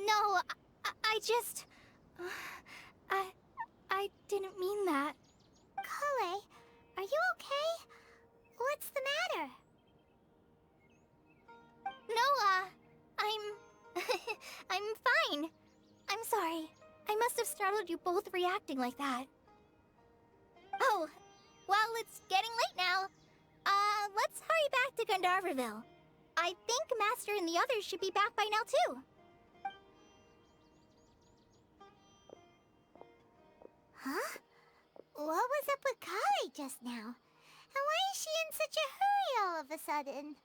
No, I just... I didn't mean that. Kale, are you okay? What's the matter? No, I'm fine. I'm sorry. I must have startled you both reacting like that. Oh, well, it's getting late now. Let's hurry back to Gandharville. I think Master and the others should be back by now, too. Huh? What was up with Kali just now? And why is she in such a hurry all of a sudden?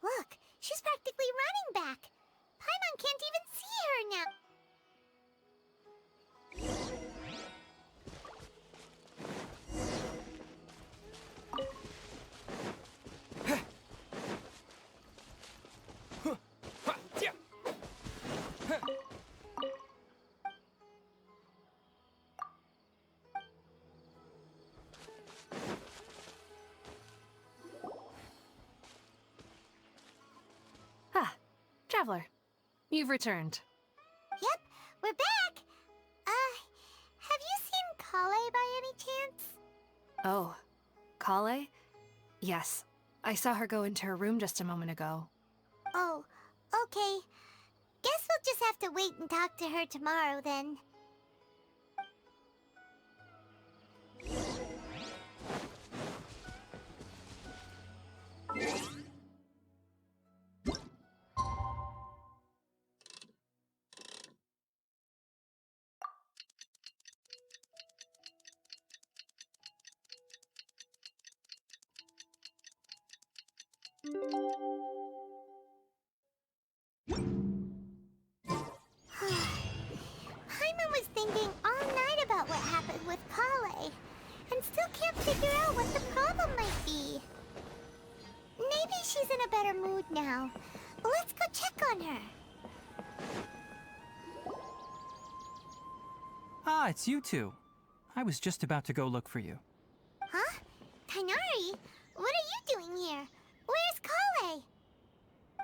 Look, she's practically running back. Paimon can't even see her now. Ah, Traveler. You've returned. Yep, we're back. Have you seen Kale by any chance? Oh, Kale? Yes, I saw her go into her room just a moment ago. Oh, okay. Guess we'll just have to wait and talk to her tomorrow then. Paimon was thinking all night about what happened with Kale, and still can't figure out what the problem might be. Maybe she's in a better mood now. Let's go check on her. Ah, it's you two. I was just about to go look for you. Huh? Tighnari? What are you doing here? Where's Kale?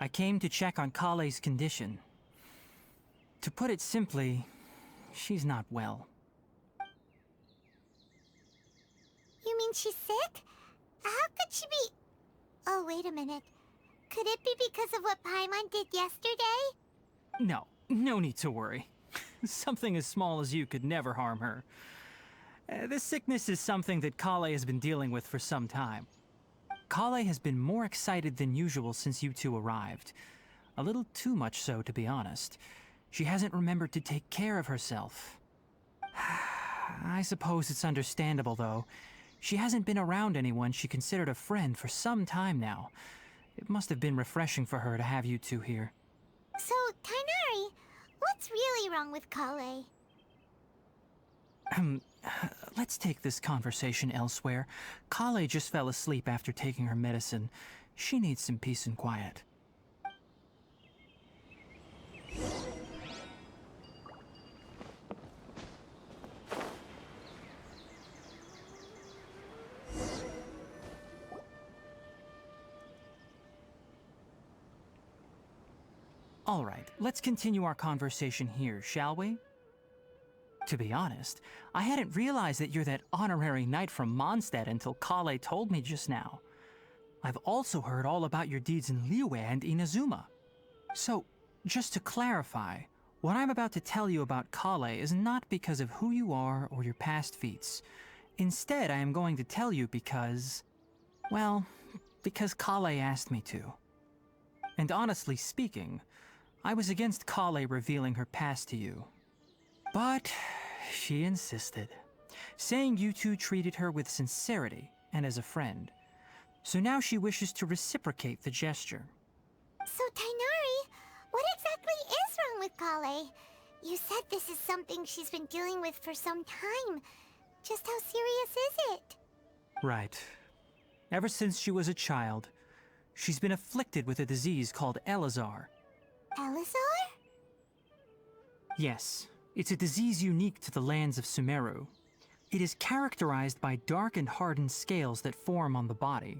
I came to check on Kale's condition. To put it simply, she's not well. You mean she's sick? How could she be... Oh, wait a minute. Could it be because of what Paimon did yesterday? No need to worry. Something as small as you could never harm her. This sickness is something that Kale has been dealing with for some time. Kale has been more excited than usual since you two arrived. A little too much so, to be honest. She hasn't remembered to take care of herself. I suppose it's understandable, though. She hasn't been around anyone she considered a friend for some time now. It must have been refreshing for her to have you two here. So, Tighnari, what's really wrong with Kale? Let's take this conversation elsewhere. Kale just fell asleep after taking her medicine. She needs some peace and quiet. All right, let's continue our conversation here, shall we? To be honest, I hadn't realized that you're that honorary knight from Mondstadt until Kale told me just now. I've also heard all about your deeds in Liyue and Inazuma. So, just to clarify, what I'm about to tell you about Kale is not because of who you are or your past feats. Instead, I am going to tell you because... well, because Kale asked me to. And honestly speaking, I was against Kale revealing her past to you. But she insisted, saying you two treated her with sincerity and as a friend. So now she wishes to reciprocate the gesture. So, Tighnari, what exactly is wrong with Kale? You said this is something she's been dealing with for some time. Just how serious is it? Right. Ever since she was a child, she's been afflicted with a disease called Elazar. Elazar? Yes, it's a disease unique to the lands of Sumeru. It is characterized by dark and hardened scales that form on the body.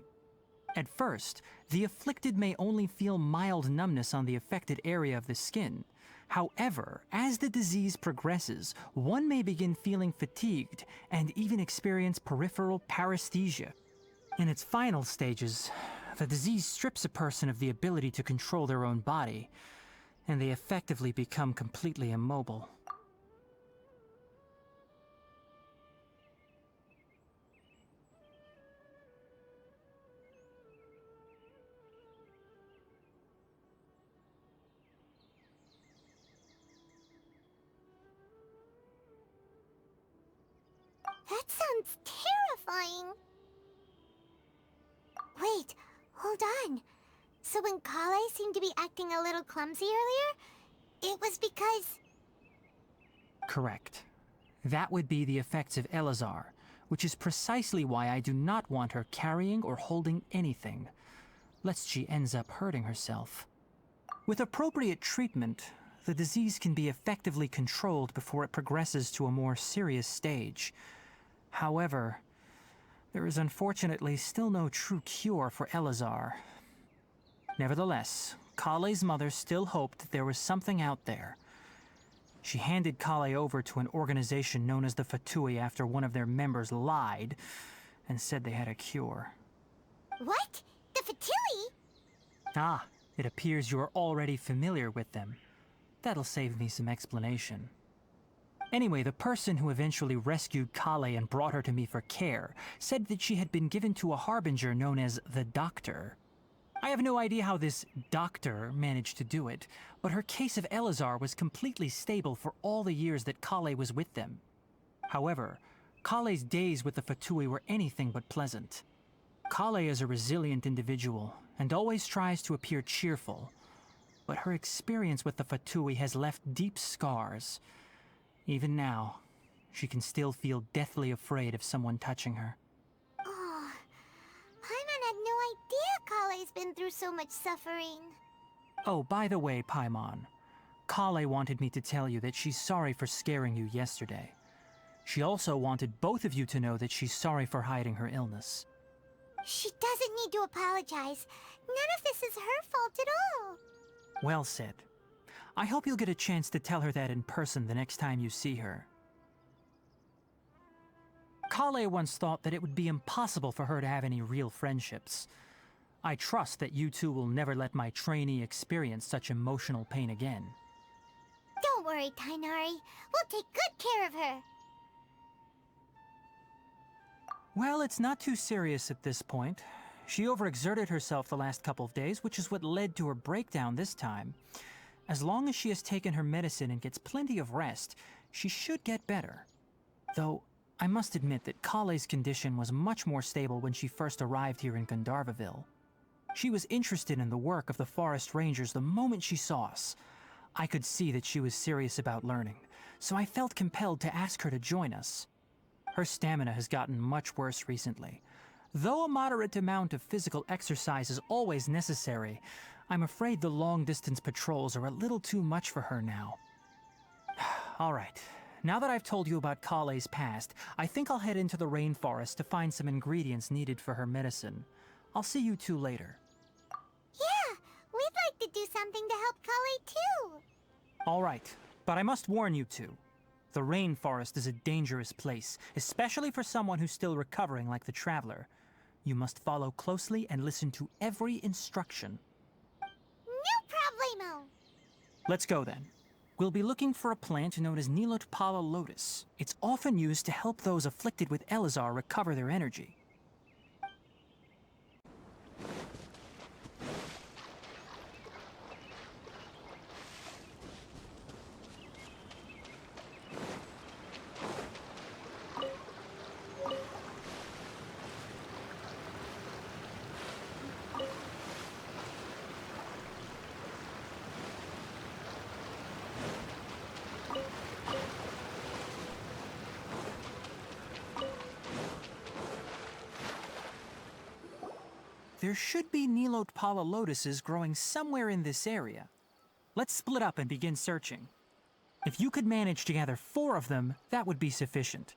At first, the afflicted may only feel mild numbness on the affected area of the skin. However, as the disease progresses, one may begin feeling fatigued and even experience peripheral paresthesia. In its final stages, the disease strips a person of the ability to control their own body, and they effectively become completely immobile. That sounds terrifying. Wait, hold on. So when Kale seemed to be acting a little clumsy earlier, it was because... Correct. That would be the effects of Elazar, which is precisely why I do not want her carrying or holding anything, lest she ends up hurting herself. With appropriate treatment, the disease can be effectively controlled before it progresses to a more serious stage. However, there is unfortunately still no true cure for Elazar. Nevertheless, Kale's mother still hoped that there was something out there. She handed Kale over to an organization known as the Fatui after one of their members lied and said they had a cure. What? The Fatui? Ah, it appears you are already familiar with them. That'll save me some explanation. Anyway, the person who eventually rescued Kale and brought her to me for care said that she had been given to a harbinger known as the Doctor. I have no idea how this doctor managed to do it, but her case of Elazar was completely stable for all the years that Kale was with them. However, Kale's days with the Fatui were anything but pleasant. Kale is a resilient individual and always tries to appear cheerful, but her experience with the Fatui has left deep scars. Even now, she can still feel deathly afraid of someone touching her. Oh, Paimon had no idea Kale's been through so much suffering. Oh, by the way, Paimon, Kale wanted me to tell you that she's sorry for scaring you yesterday. She also wanted both of you to know that she's sorry for hiding her illness. She doesn't need to apologize. None of this is her fault at all. Well said. I hope you'll get a chance to tell her that in person the next time you see her. Kale once thought that it would be impossible for her to have any real friendships. I trust that you two will never let my trainee experience such emotional pain again. Don't worry, Tainari. We'll take good care of her. Well, it's not too serious at this point. She overexerted herself the last couple of days, which is what led to her breakdown this time. As long as she has taken her medicine and gets plenty of rest, she should get better. Though, I must admit that Kale's condition was much more stable when she first arrived here in Gandharvaville. She was interested in the work of the forest rangers the moment she saw us. I could see that she was serious about learning, so I felt compelled to ask her to join us. Her stamina has gotten much worse recently. Though a moderate amount of physical exercise is always necessary, I'm afraid the long-distance patrols are a little too much for her now. All right, now that I've told you about Kale's past, I think I'll head into the rainforest to find some ingredients needed for her medicine. I'll see you two later. Yeah, we'd like to do something to help Kale too. All right, but I must warn you two. The rainforest is a dangerous place, especially for someone who's still recovering like the Traveler. You must follow closely and listen to every instruction. No problemo! Let's go then. We'll be looking for a plant known as Nilotpala lotus. It's often used to help those afflicted with Elazar recover their energy. There should be Nilotpala lotuses growing somewhere in this area. Let's split up and begin searching. If you could manage to gather 4 of them, that would be sufficient.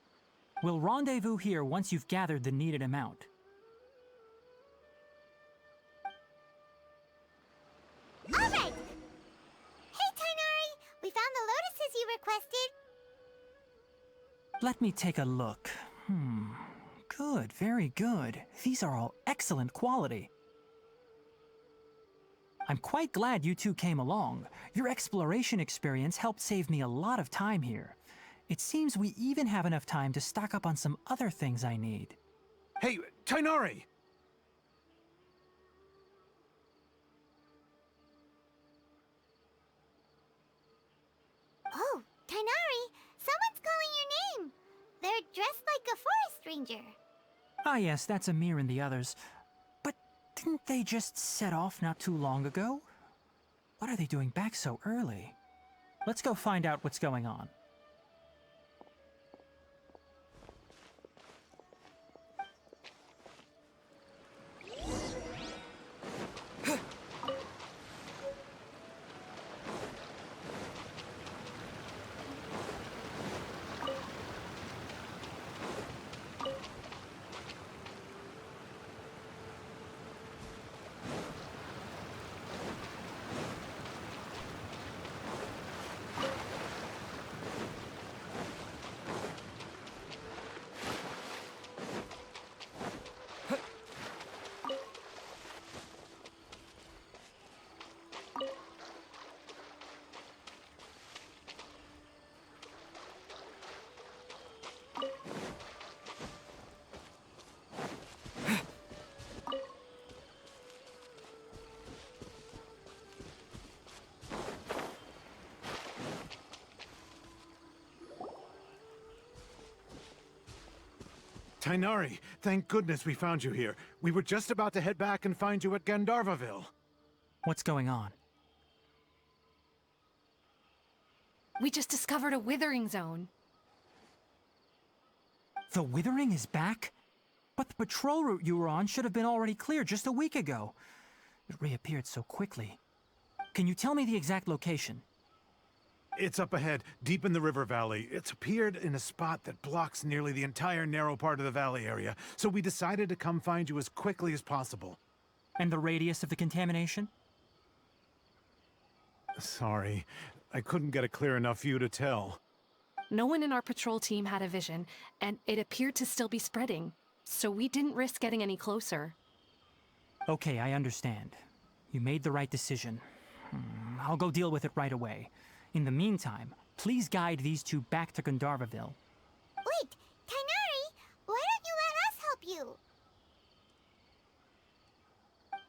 We'll rendezvous here once you've gathered the needed amount. All right! Hey, Tainari! We found the lotuses you requested. Let me take a look. Good, very good. These are all excellent quality. I'm quite glad you two came along. Your exploration experience helped save me a lot of time here. It seems we even have enough time to stock up on some other things I need. Hey, Tainari! Oh, Tainari! Someone's calling your name! They're dressed like a forest ranger. Ah yes, that's Amir and the others. But didn't they just set off not too long ago? What are they doing back so early? Let's go find out what's going on. Tighnari, thank goodness we found you here. We were just about to head back and find you at Gandharvaville. What's going on? We just discovered a withering zone. The Withering is back? But the patrol route you were on should have been already clear just a week ago. It reappeared so quickly. Can you tell me the exact location? It's up ahead, deep in the river valley. It's appeared in a spot that blocks nearly the entire narrow part of the valley area, so we decided to come find you as quickly as possible. And the radius of the contamination? Sorry, I couldn't get a clear enough view to tell. No one in our patrol team had a vision, and it appeared to still be spreading, so we didn't risk getting any closer. Okay, I understand. You made the right decision. I'll go deal with it right away. In the meantime, please guide these two back to Gandharvaville. Wait, Tighnari, why don't you let us help you?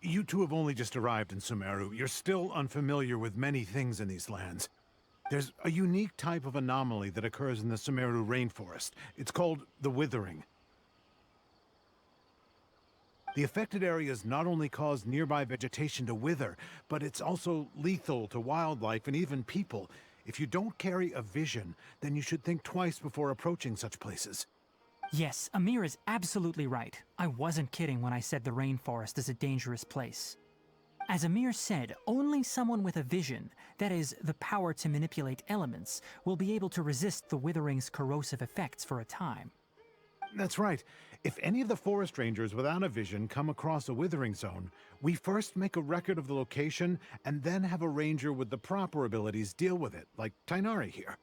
You two have only just arrived in Sumeru. You're still unfamiliar with many things in these lands. There's a unique type of anomaly that occurs in the Sumeru rainforest. It's called the Withering. The affected areas not only cause nearby vegetation to wither, but it's also lethal to wildlife and even people. If you don't carry a vision, then you should think twice before approaching such places. Yes, Amir is absolutely right. I wasn't kidding when I said the rainforest is a dangerous place. As Amir said, only someone with a vision, that is, the power to manipulate elements, will be able to resist the Withering's corrosive effects for a time. That's right. If any of the forest rangers without a vision come across a withering zone, we first make a record of the location and then have a ranger with the proper abilities deal with it, like Tighnari here.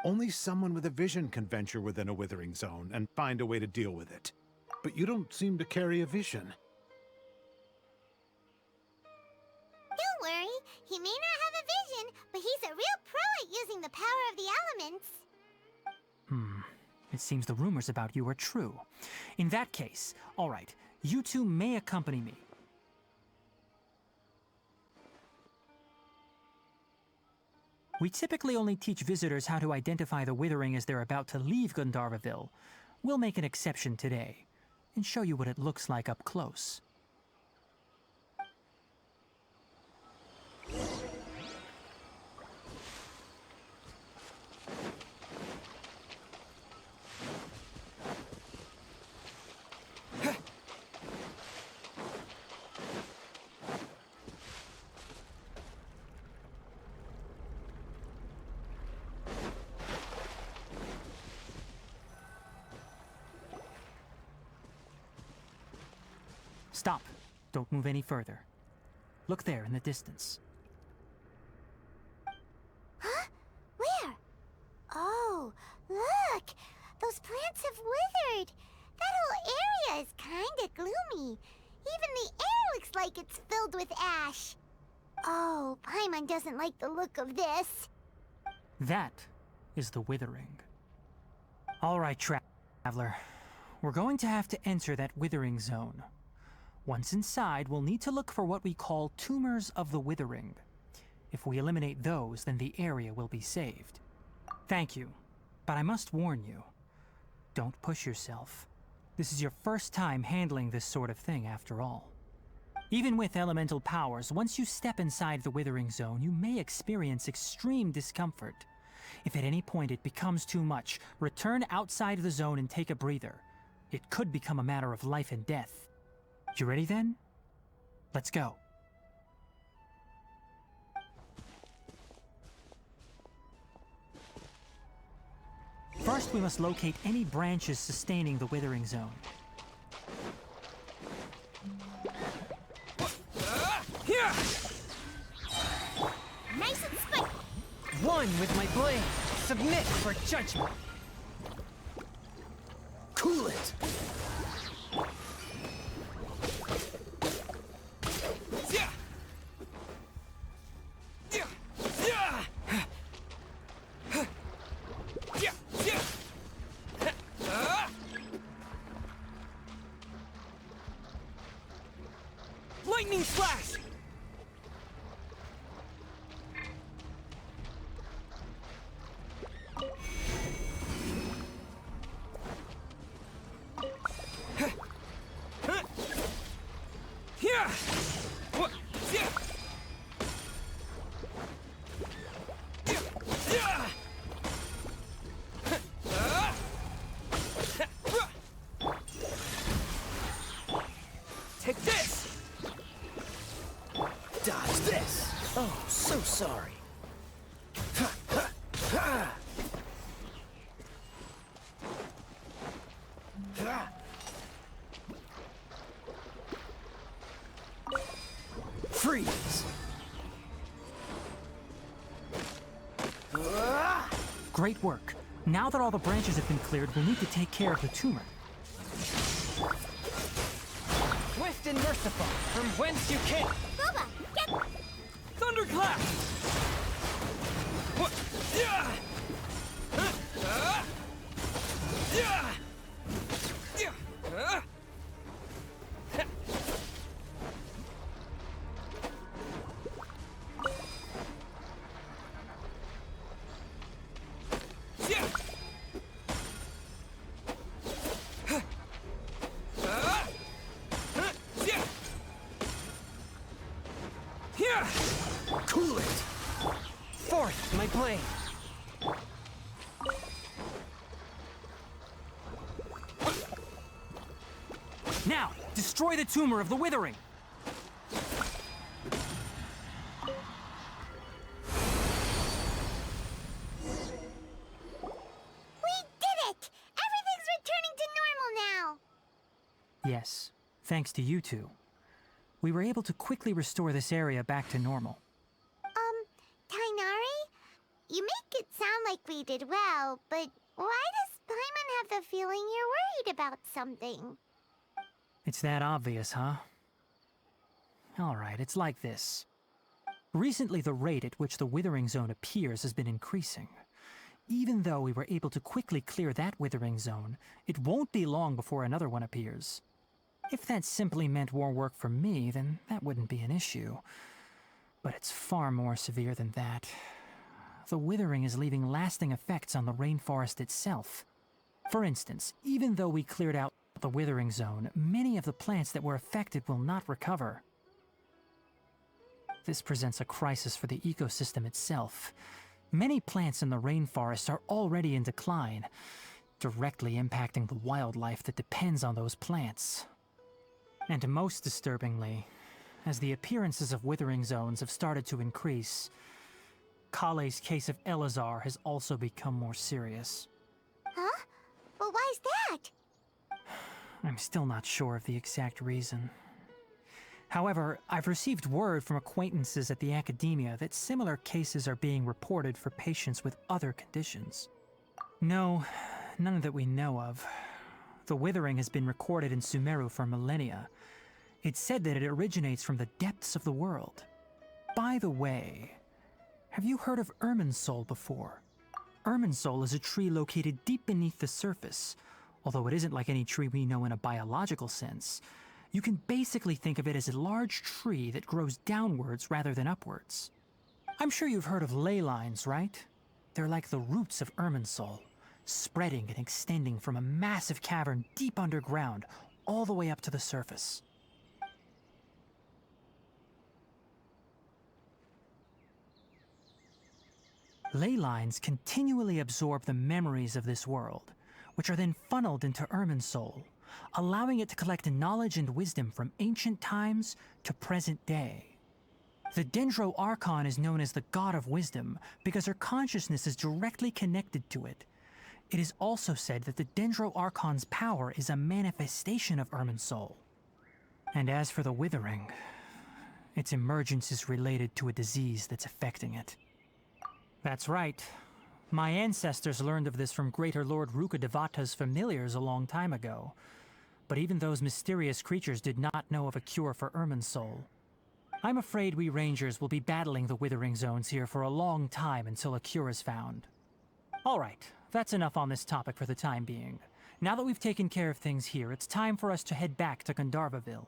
Only someone with a vision can venture within a withering zone and find a way to deal with it. But you don't seem to carry a vision. Don't worry, he may not have a vision, but he's a real pro at using the power of the elements. It seems the rumors about you are true. In that case, all right, you two may accompany me. We typically only teach visitors how to identify the Withering as they're about to leave Gandharvaville. We'll make an exception today, and show you what it looks like up close. Stop. Don't move any further. Look there in the distance. Huh? Where? Oh, look! Those plants have withered! That whole area is kinda gloomy. Even the air looks like it's filled with ash. Oh, Paimon doesn't like the look of this. That is the Withering. All right, Traveler. We're going to have to enter that Withering zone. Once inside, we'll need to look for what we call tumors of the Withering. If we eliminate those, then the area will be saved. Thank you, but I must warn you. Don't push yourself. This is your first time handling this sort of thing, after all. Even with elemental powers, once you step inside the Withering Zone, you may experience extreme discomfort. If at any point it becomes too much, return outside the zone and take a breather. It could become a matter of life and death. You ready then? Let's go. First, we must locate any branches sustaining the Withering Zone. Here! Nice and spiky. One with my blade. Submit for judgment. Cool it. Yeah. Yeah. Yeah. Yeah. Yeah. Lightning slash. Take this! Dodge this! Oh, so sorry. Freeze! Great work. Now that all the branches have been cleared, we'll need to take care of the tumor. Swift and merciful, from whence you came! Boba, get... Thunderclap! What? Yeah! Yeah! Yeah! Cool it! Forth, my blade! Now, destroy the tumor of the Withering! We did it! Everything's returning to normal now! Yes, thanks to you two. We were able to quickly restore this area back to normal. Tainari? You make it sound like we did well, but why does Paimon have the feeling you're worried about something? It's that obvious, huh? Alright, it's like this. Recently, the rate at which the Withering Zone appears has been increasing. Even though we were able to quickly clear that Withering Zone, it won't be long before another one appears. If that simply meant more work for me, then that wouldn't be an issue. But it's far more severe than that. The Withering is leaving lasting effects on the rainforest itself. For instance, even though we cleared out the Withering Zone, many of the plants that were affected will not recover. This presents a crisis for the ecosystem itself. Many plants in the rainforest are already in decline, directly impacting the wildlife that depends on those plants. And most disturbingly, as the appearances of Withering Zones have started to increase, Kale's case of Elazar has also become more serious. Huh? Well, why's that? I'm still not sure of the exact reason. However, I've received word from acquaintances at the academia that similar cases are being reported for patients with other conditions. No, none that we know of. The Withering has been recorded in Sumeru for millennia. It's said that it originates from the depths of the world. By the way, have you heard of Irminsul before? Irminsul is a tree located deep beneath the surface. Although it isn't like any tree we know in a biological sense, you can basically think of it as a large tree that grows downwards rather than upwards. I'm sure you've heard of ley lines, right? They're like the roots of Irminsul, spreading and extending from a massive cavern deep underground all the way up to the surface. Ley lines continually absorb the memories of this world, which are then funneled into Irminsul, allowing it to collect knowledge and wisdom from ancient times to present day. The Dendro Archon is known as the God of Wisdom because her consciousness is directly connected to it. It is also said that the Dendro Archon's power is a manifestation of Irminsul. And as for the Withering, its emergence is related to a disease that's affecting it. That's right. My ancestors learned of this from Greater Lord Rukkhadevata's familiars a long time ago. But even those mysterious creatures did not know of a cure for Irminsul. I'm afraid we Rangers will be battling the Withering Zones here for a long time until a cure is found. Alright, that's enough on this topic for the time being. Now that we've taken care of things here, it's time for us to head back to Gandharvaville.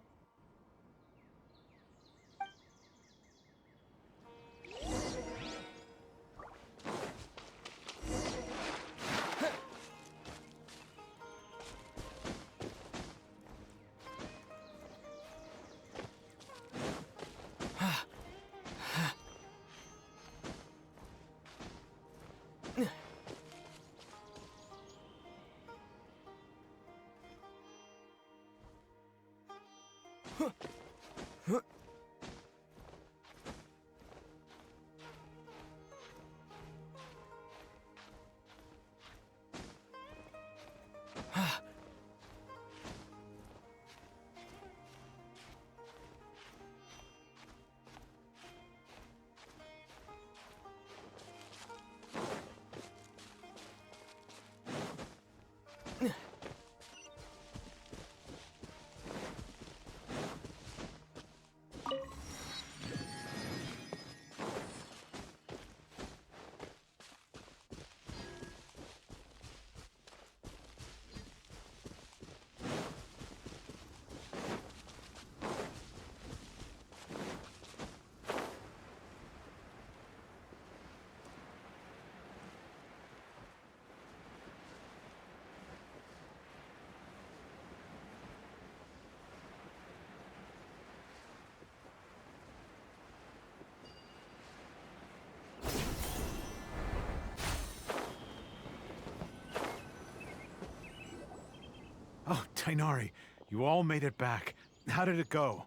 Oh, Tighnari, you all made it back. How did it go?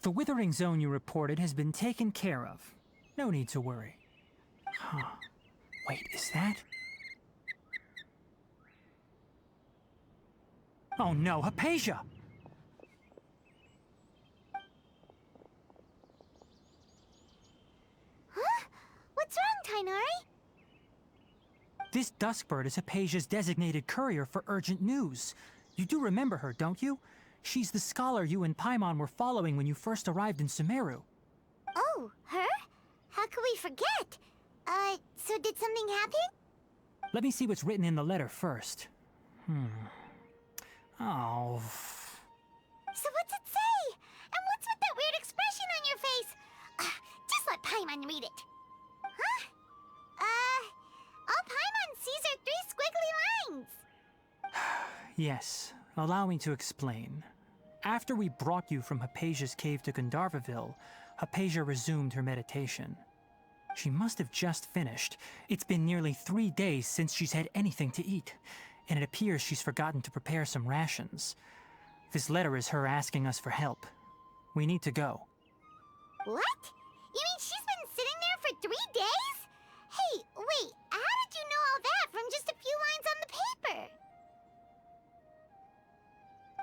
The Withering Zone you reported has been taken care of. No need to worry. Huh. Wait, is that? Oh no, Hypatia! Huh? What's wrong, Tighnari? This Duskbird is Hypatia's designated courier for urgent news. You do remember her, don't you? She's the scholar you and Paimon were following when you first arrived in Sumeru. Oh, her? How could we forget? So did something happen? Let me see what's written in the letter first. Oh. So what's it say? And what's with that weird expression on your face? Just let Paimon read it. Huh? All Paimon sees are 3 squiggly lines. Yes, allow me to explain. After we brought you from Hypatia's cave to Gandharvaville, Hypatia resumed her meditation. She must have just finished. It's been nearly 3 days since she's had anything to eat, and it appears she's forgotten to prepare some rations. This letter is her asking us for help. We need to go. What? You mean she's been sitting there for 3 days? Hey, wait, how did you know all that from just a few lines on the paper?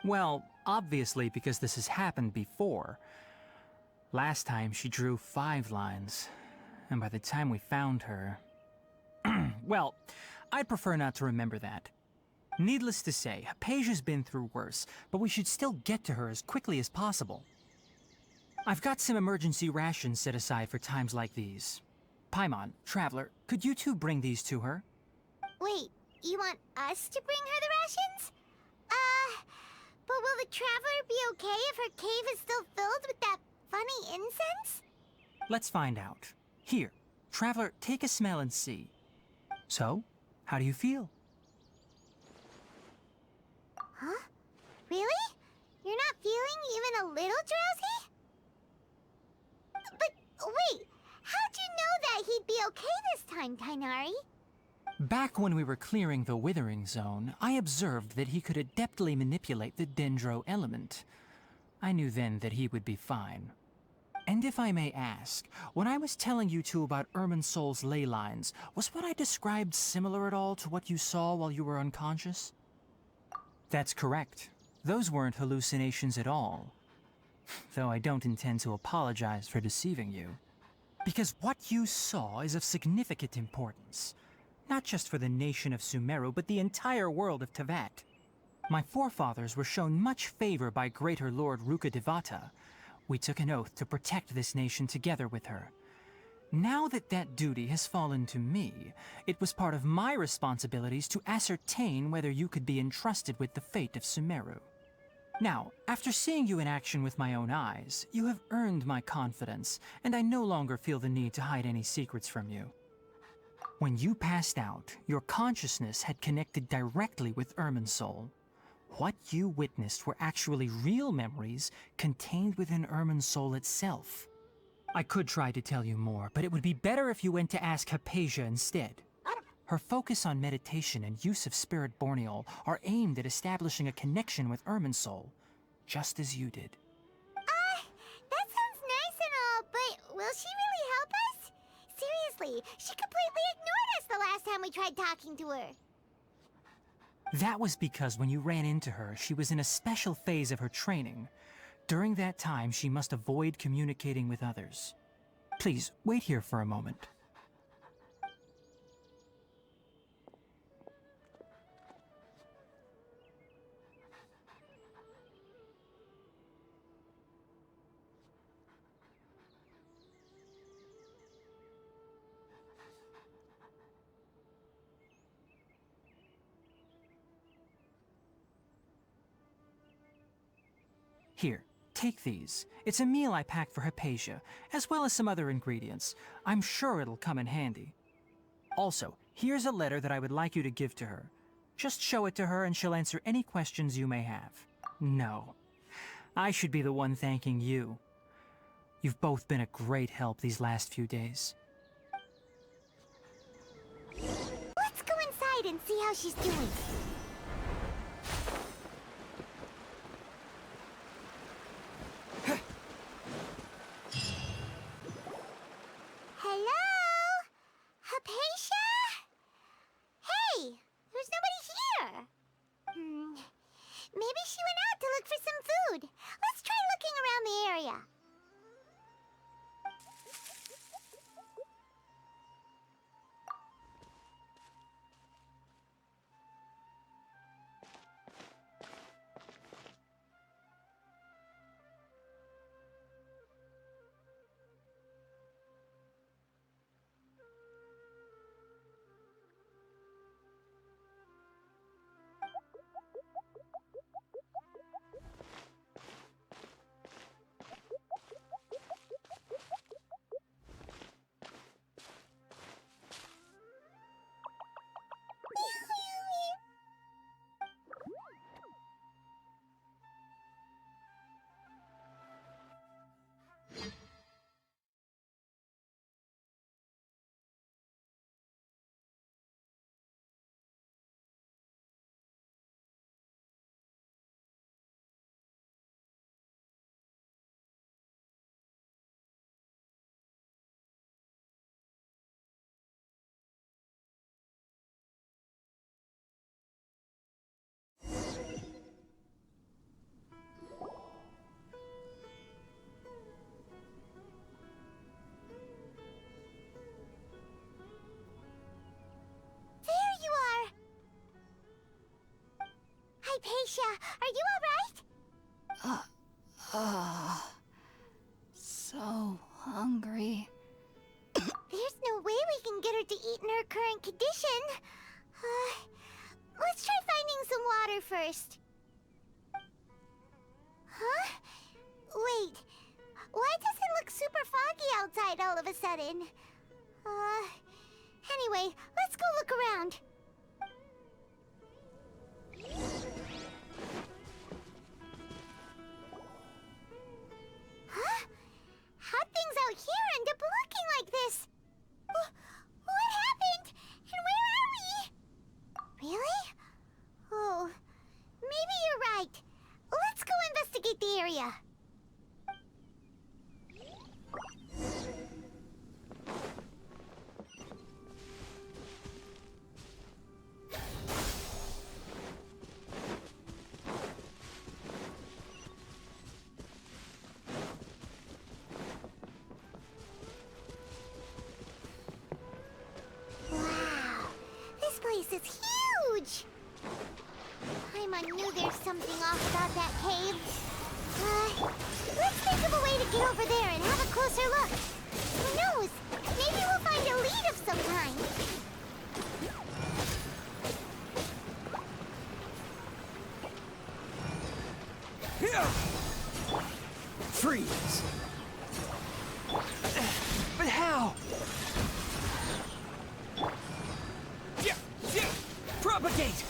Well, obviously because this has happened before. Last time she drew 5 lines, and by the time we found her... Well, I'd prefer not to remember that. Needless to say, Hypatia's been through worse, but we should still get to her as quickly as possible. I've got some emergency rations set aside for times like these. Paimon, Traveler, could you two bring these to her? Wait, you want us to bring her the rations? But will the Traveler be okay if her cave is still filled with that funny incense? Let's find out. Here, Traveler, take a smell and see. So, how do you feel? Really? You're not feeling even a little drowsy? But wait, how'd you know that he'd be okay this time, Tainari? Back when we were clearing the Withering Zone, I observed that he could adeptly manipulate the Dendro element. I knew then that he would be fine. And if I may ask, when I was telling you two about Irminsol's ley lines, was what I described similar at all to what you saw while you were unconscious? That's correct. Those weren't hallucinations at all. Though I don't intend to apologize for deceiving you. Because what you saw is of significant importance. Not just for the nation of Sumeru, but the entire world of Tevat. My forefathers were shown much favor by Greater Lord Rukkhadevata. We took an oath to protect this nation together with her. Now that that duty has fallen to me, it was part of my responsibilities to ascertain whether you could be entrusted with the fate of Sumeru. Now, after seeing you in action with my own eyes, you have earned my confidence, and I no longer feel the need to hide any secrets from you. When you passed out, your consciousness had connected directly with Irminsul. What you witnessed were actually real memories contained within Irminsul itself. I could try to tell you more, but it would be better if you went to ask Hypatia instead. Her focus on meditation and use of Spirit Borneol are aimed at establishing a connection with Irminsul, just as you did. That sounds nice and all, but will she really help us? Seriously, she completely ignored us the last time we tried talking to her. That was because when you ran into her, she was in a special phase of her training. During that time, she must avoid communicating with others. Please, wait here for a moment. Here, take these. It's a meal I packed for Hypatia, as well as some other ingredients. I'm sure it'll come in handy. Also, here's a letter that I would like you to give to her. Just show it to her and she'll answer any questions you may have. No. I should be the one thanking you. You've both been a great help these last few days. Let's go inside and see how she's doing. Hello? Hypatia? Hey, there's nobody here. Maybe she went out to look for some food. Let's try looking around the area. Hypatia, are you alright? So hungry. There's no way we can get her to eat in her current condition. Let's try finding some water first. Huh? Wait, why does it look super foggy outside all of a sudden? Anyway, let's go look around. something off about that cave. Let's think of a way to get over there and have a closer look. Who knows? Maybe we'll find a lead of some kind. Freeze! But how? Propagate!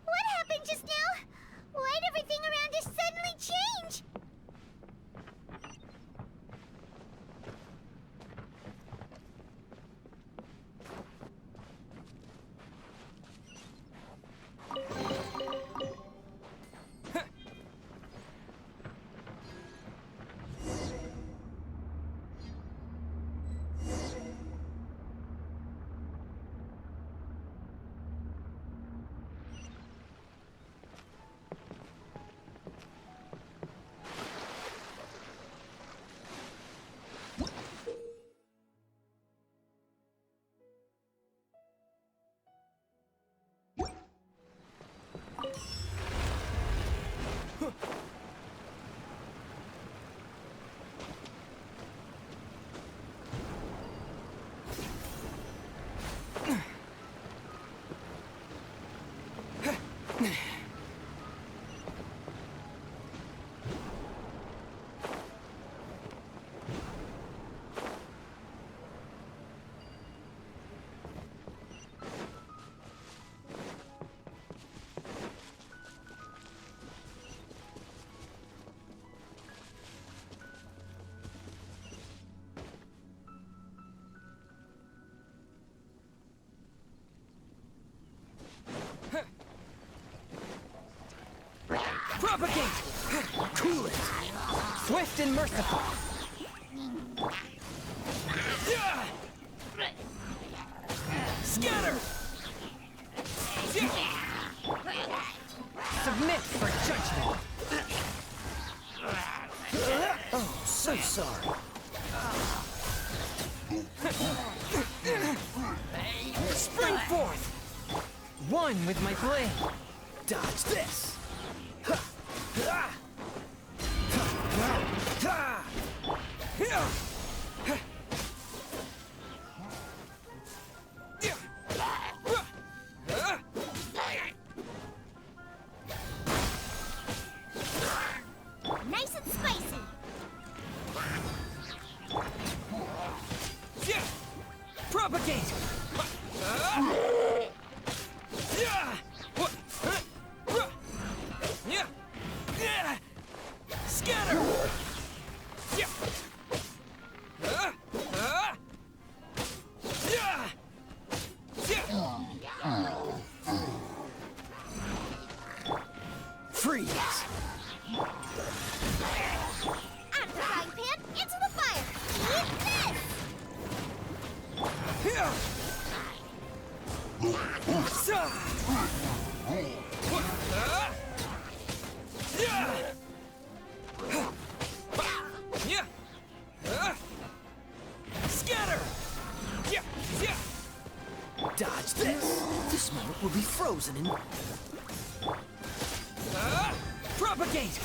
What happened just now? Why'd everything around us suddenly change? Propagate! Cool it! Swift and merciful! Scatter! Submit for judgment! Oh, so sorry. Spring forth! One with my blade! Dodge this! Nice and spicy. Propagate! Scatter! Freeze! Out of the frying pan, into the fire. Eat this! Scatter! Dodge this! This moment will be frozen in... Propagate!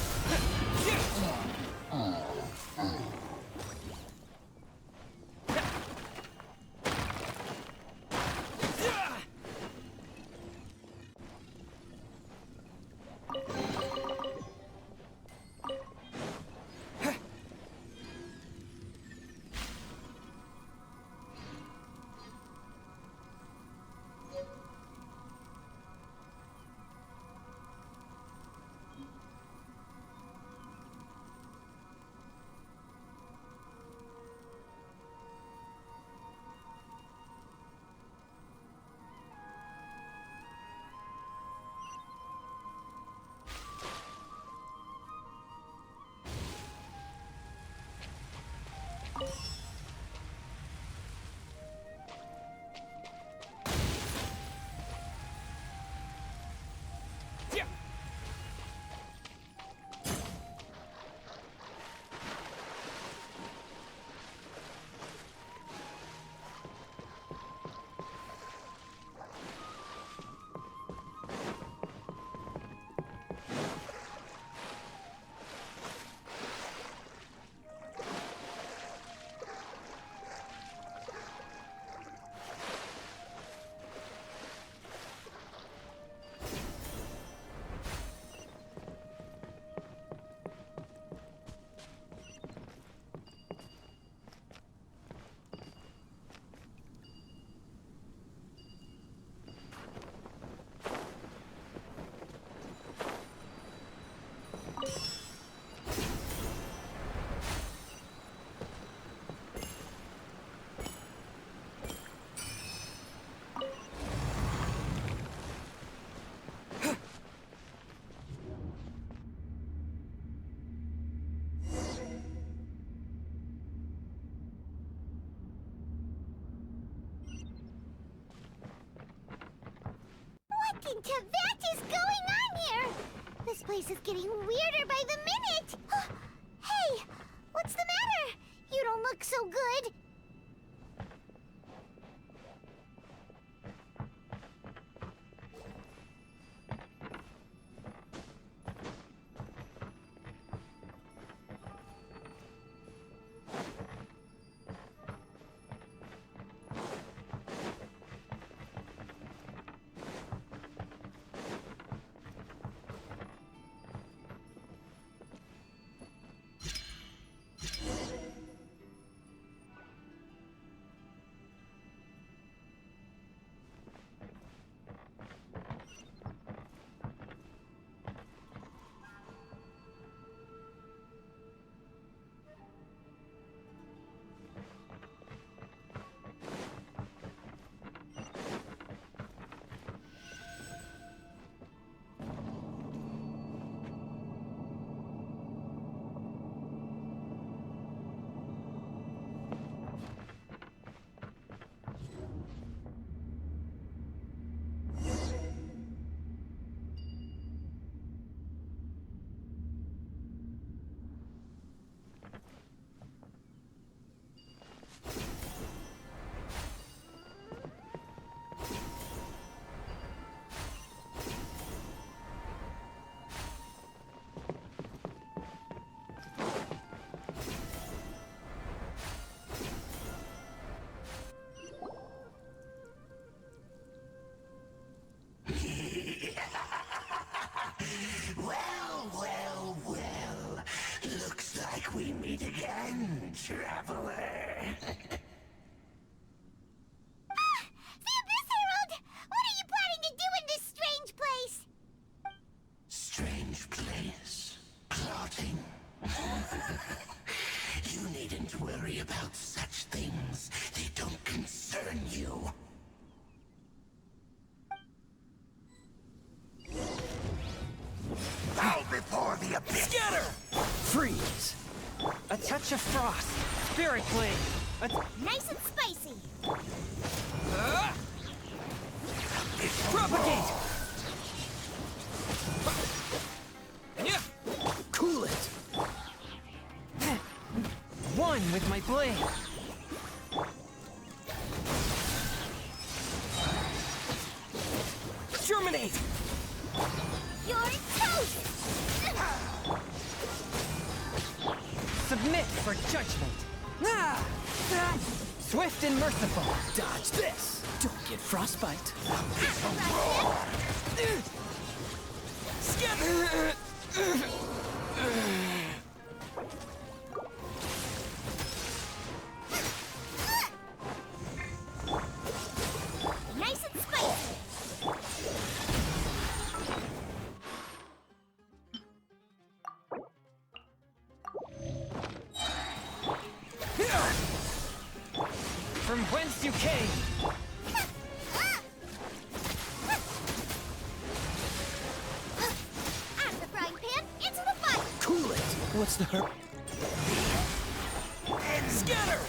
Tibet is going on here? This place is getting weirder by the minute. Hey, what's the matter? You don't look so good. Well. Looks like we meet again, traveler. The Abyss Herald! What are you planning to do in this strange place? Strange place. Plotting. You needn't worry about such things. They don't concern you. Bow before the abyss! Scatter! Freeze! A touch of frost! Spirit blade! Nice and spicy! Propagate! Cool it! One with my blade! Germinate! You're toast! Submit for judgment! Swift and merciful! Dodge this! Don't get frostbite! Nice and spicy! From whence you came! Out of the frying pan, into the fire! Cool it! What's the hurt? Scatter!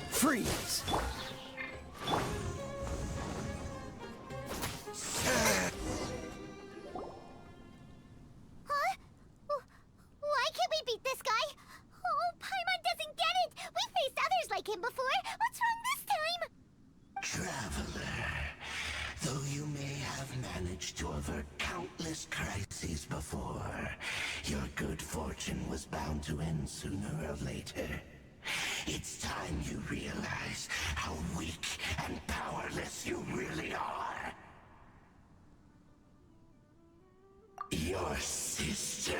Freeze! Huh? Why can't we beat this guy? Oh, Paimon doesn't get it! We faced others like him before! What's wrong this time? Traveler, though you may have managed to avert countless crises before, your good fortune was bound to end sooner or later. It's time you realize how weak and powerless you really are. Your sister.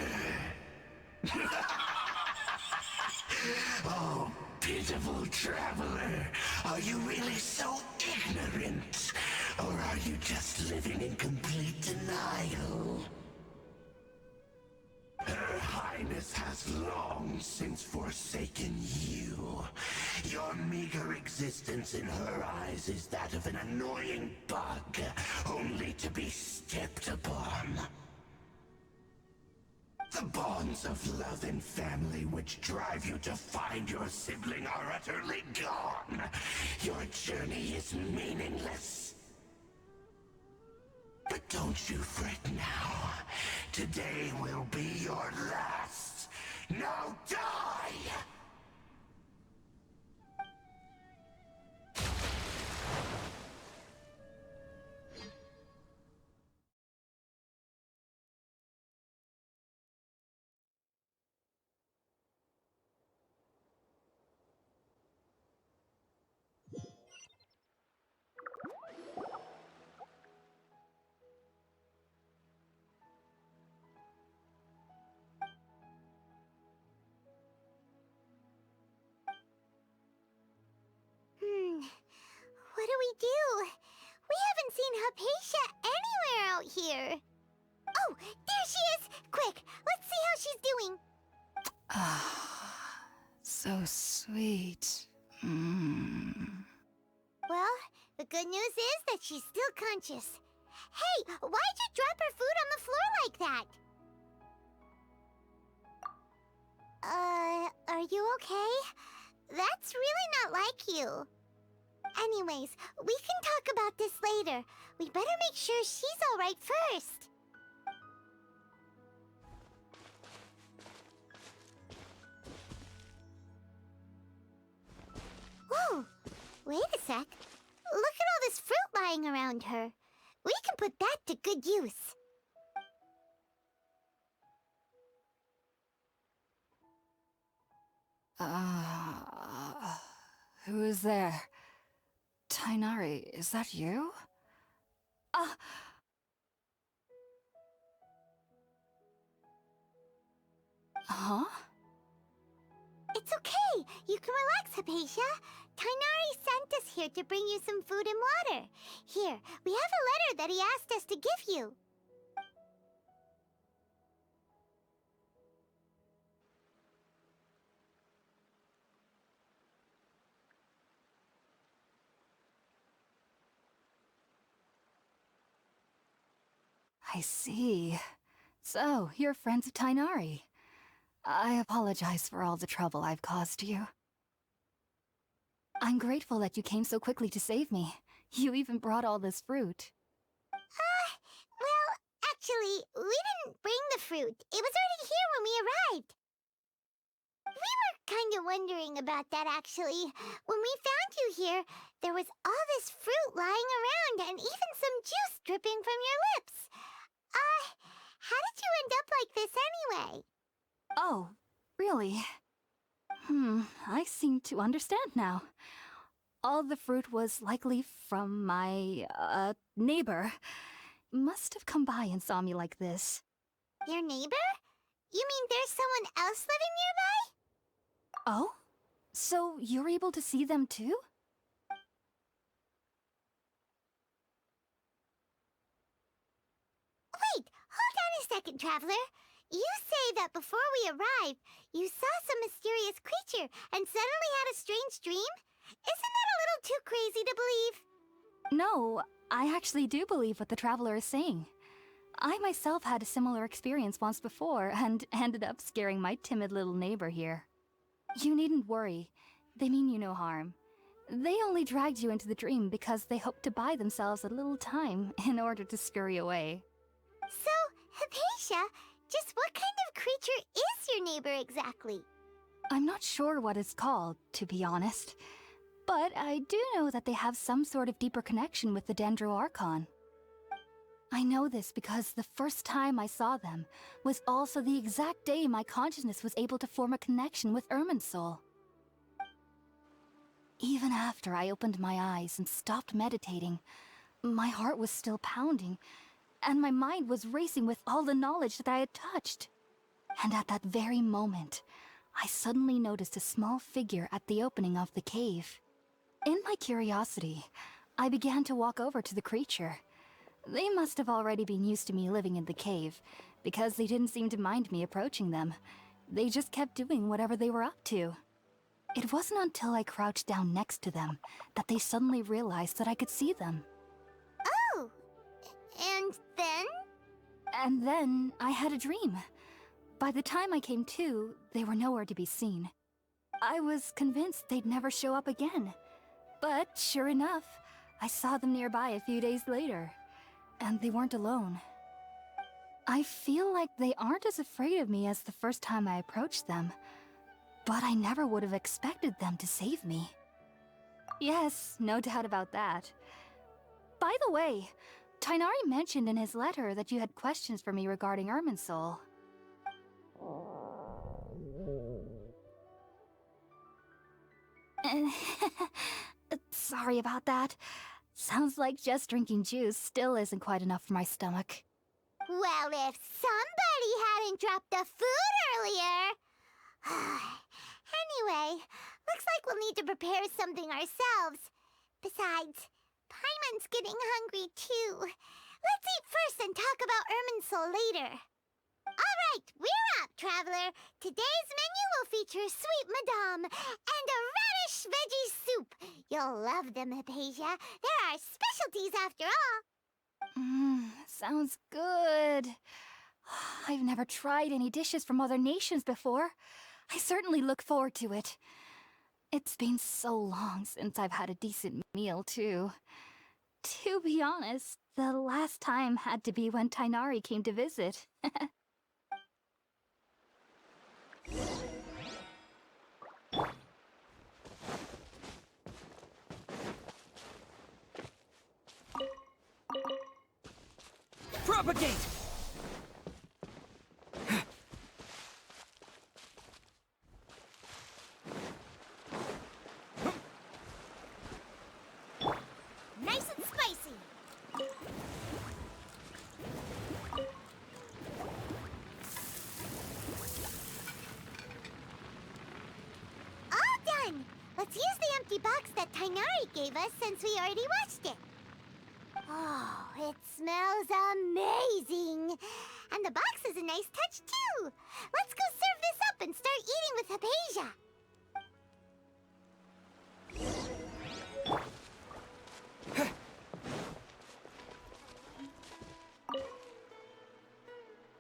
Oh, pitiful traveler. Are you really so ignorant? Or are you just living in complete denial? Her Highness has long since forsaken you. Your meager existence in her eyes is that of an annoying bug, only to be stepped upon. The bonds of love and family which drive you to find your sibling are utterly gone. Your journey is meaningless. But don't you fret now. Today will be your last. Now die! What do we do? We haven't seen Hypatia anywhere out here. Oh, there she is! Quick, let's see how she's doing. Ah, so sweet. Well, the good news is that she's still conscious. Hey, why'd you drop her food on the floor like that? Are you okay? That's really not like you. Anyways, we can talk about this later. We better make sure she's alright first. Whoa! Wait a sec. Look at all this fruit lying around her. We can put that to good use. Who is there? Tainari, is that you? Huh? It's okay. You can relax, Hypatia. Tainari sent us here to bring you some food and water. Here, we have a letter that he asked us to give you. I see. So, you're friends of Tainari. I apologize for all the trouble I've caused you. I'm grateful that you came so quickly to save me. You even brought all this fruit. Well, actually, we didn't bring the fruit. It was already here when we arrived. We were kind of wondering about that, actually. When we found you here, there was all this fruit lying around and even some juice dripping from your lips. How did you end up like this anyway? Oh, really? I seem to understand now. All the fruit was likely from my, neighbor. Must have come by and saw me like this. Your neighbor? You mean there's someone else living nearby? Oh? So you're able to see them too? Wait, hold on a second, Traveler. You say that before we arrived, you saw some mysterious creature and suddenly had a strange dream? Isn't that a little too crazy to believe? No, I actually do believe what the Traveler is saying. I myself had a similar experience once before and ended up scaring my timid little neighbor here. You needn't worry. They mean you no harm. They only dragged you into the dream because they hoped to buy themselves a little time in order to scurry away. So, Hypatia, just what kind of creature is your neighbor exactly? I'm not sure what it's called, to be honest. But I do know that they have some sort of deeper connection with the Dendro Archon. I know this because the first time I saw them was also the exact day my consciousness was able to form a connection with Irminsul. Even after I opened my eyes and stopped meditating, my heart was still pounding, and my mind was racing with all the knowledge that I had touched. And at that very moment, I suddenly noticed a small figure at the opening of the cave. In my curiosity, I began to walk over to the creature. They must have already been used to me living in the cave, because they didn't seem to mind me approaching them. They just kept doing whatever they were up to. It wasn't until I crouched down next to them that they suddenly realized that I could see them. Oh! And then? And then I had a dream. By the time I came to, they were nowhere to be seen. I was convinced they'd never show up again. But sure enough, I saw them nearby a few days later. And they weren't alone. I feel like they aren't as afraid of me as the first time I approached them. But I never would have expected them to save me. Yes, no doubt about that. By the way, Tighnari mentioned in his letter that you had questions for me regarding Irminsul. Sorry about that. Sounds like just drinking juice still isn't quite enough for my stomach. Well, if somebody hadn't dropped the food earlier... Anyway, looks like we'll need to prepare something ourselves. Besides, Paimon's getting hungry too. Let's eat first and talk about Irminsul later. All right, we're up, Traveler. Today's menu will feature sweet madame and a radish veggie soup. You'll love them, Hypatia. They're our specialties after all. Sounds good. I've never tried any dishes from other nations before. I certainly look forward to it. It's been so long since I've had a decent meal, too. To be honest, the last time had to be when Tighnari came to visit. Propagate! Nice and spicy. All done. Let's use the empty box that Tighnari gave us since we already washed it. Oh, it smells amazing. And the box is a nice touch, too. Let's go serve this up and start eating with Hypatia.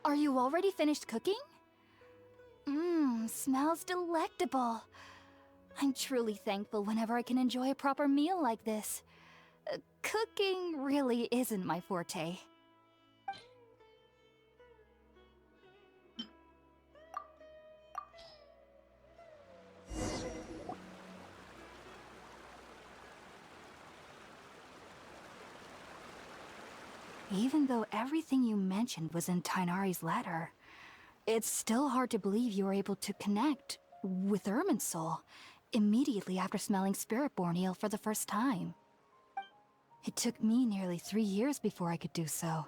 Are you already finished cooking? Smells delectable. I'm truly thankful whenever I can enjoy a proper meal like this. Cooking really isn't my forte. Even though everything you mentioned was in Tighnari's letter, it's still hard to believe you were able to connect with Irminsul immediately after smelling Spiritborn eel for the first time. It took me nearly 3 years before I could do so.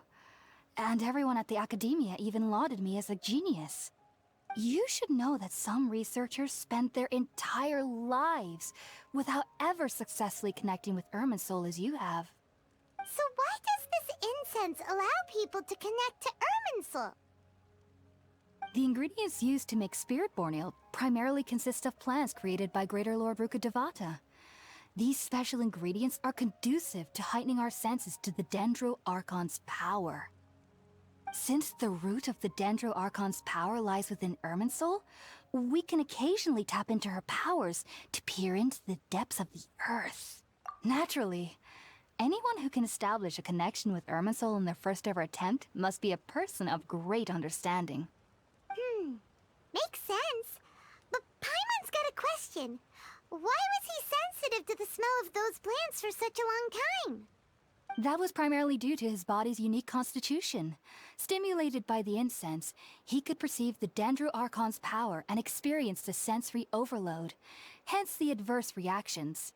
And everyone at the Academia even lauded me as a genius. You should know that some researchers spent their entire lives without ever successfully connecting with Irminsul as you have. So why does this incense allow people to connect to Irminsul? The ingredients used to make Spiritborn ale primarily consist of plants created by Greater Lord Rukkhadevata. These special ingredients are conducive to heightening our senses to the Dendro Archon's power. Since the root of the Dendro Archon's power lies within Irminsul, we can occasionally tap into her powers to peer into the depths of the earth. Naturally, anyone who can establish a connection with Irminsul in their first ever attempt must be a person of great understanding. Makes sense. But Paimon's got a question. Why was he sensitive to the smell of those plants for such a long time? That was primarily due to his body's unique constitution. Stimulated by the incense, he could perceive the Dendro Archon's power and experience the sensory overload, hence the adverse reactions.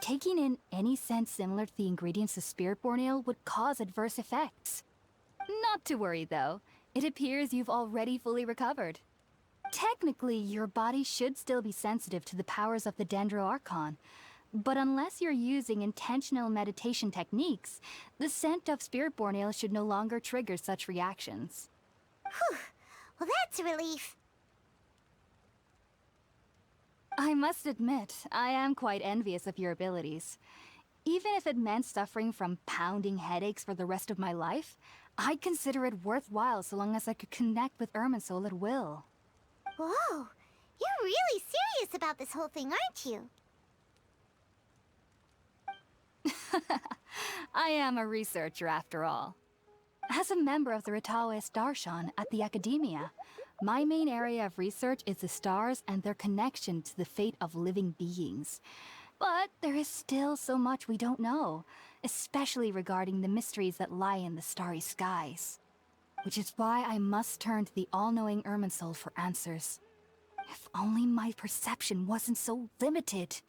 Taking in any scent similar to the ingredients of Spiritborn ale would cause adverse effects. Not to worry though, it appears you've already fully recovered. Technically, your body should still be sensitive to the powers of the Dendro Archon, but unless you're using intentional meditation techniques, the scent of Spiritborn ale should no longer trigger such reactions. Whew. Well, that's a relief. I must admit, I am quite envious of your abilities. Even if it meant suffering from pounding headaches for the rest of my life, I'd consider it worthwhile so long as I could connect with Irminsul at will. Whoa, you're really serious about this whole thing, aren't you? I am a researcher after all. As a member of the Ritaoist Darshan at the Academia, my main area of research is the stars and their connection to the fate of living beings. But there is still so much we don't know, especially regarding the mysteries that lie in the starry skies. Which is why I must turn to the all-knowing Irminsul for answers. If only my perception wasn't so limited.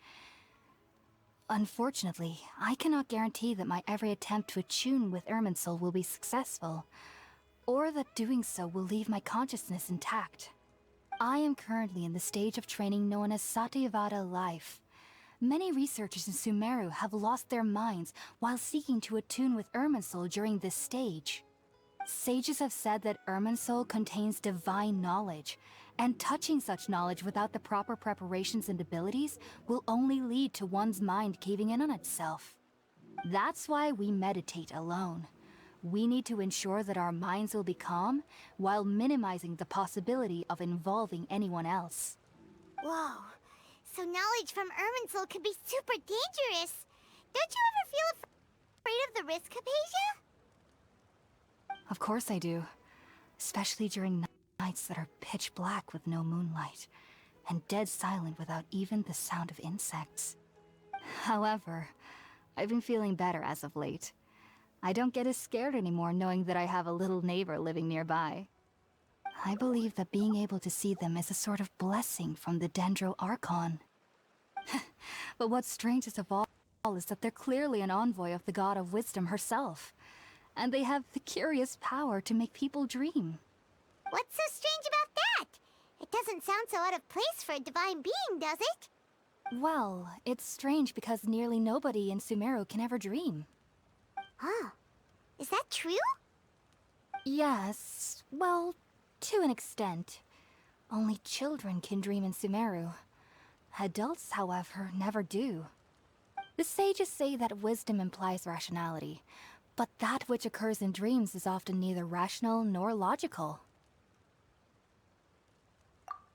Unfortunately, I cannot guarantee that my every attempt to attune with Irminsul will be successful, or that doing so will leave my consciousness intact. I am currently in the stage of training known as Satyavada life. Many researchers in Sumeru have lost their minds while seeking to attune with Irminsul during this stage. Sages have said that Irminsul contains divine knowledge, and touching such knowledge without the proper preparations and abilities will only lead to one's mind caving in on itself. That's why we meditate alone. We need to ensure that our minds will be calm, while minimizing the possibility of involving anyone else. Whoa, so knowledge from Irminsul could be super dangerous. Don't you ever feel afraid of the risk, Hypatia? Of course I do. Especially during nights that are pitch black with no moonlight, and dead silent without even the sound of insects. However, I've been feeling better as of late. I don't get as scared anymore knowing that I have a little neighbor living nearby. I believe that being able to see them is a sort of blessing from the Dendro Archon. But what's strangest of all is that they're clearly an envoy of the God of Wisdom herself. And they have the curious power to make people dream. What's so strange about that? It doesn't sound so out of place for a divine being, does it? Well, it's strange because nearly nobody in Sumeru can ever dream. Oh, is that true? Yes, well, to an extent. Only children can dream in Sumeru. Adults, however, never do. The sages say that wisdom implies rationality, but that which occurs in dreams is often neither rational nor logical.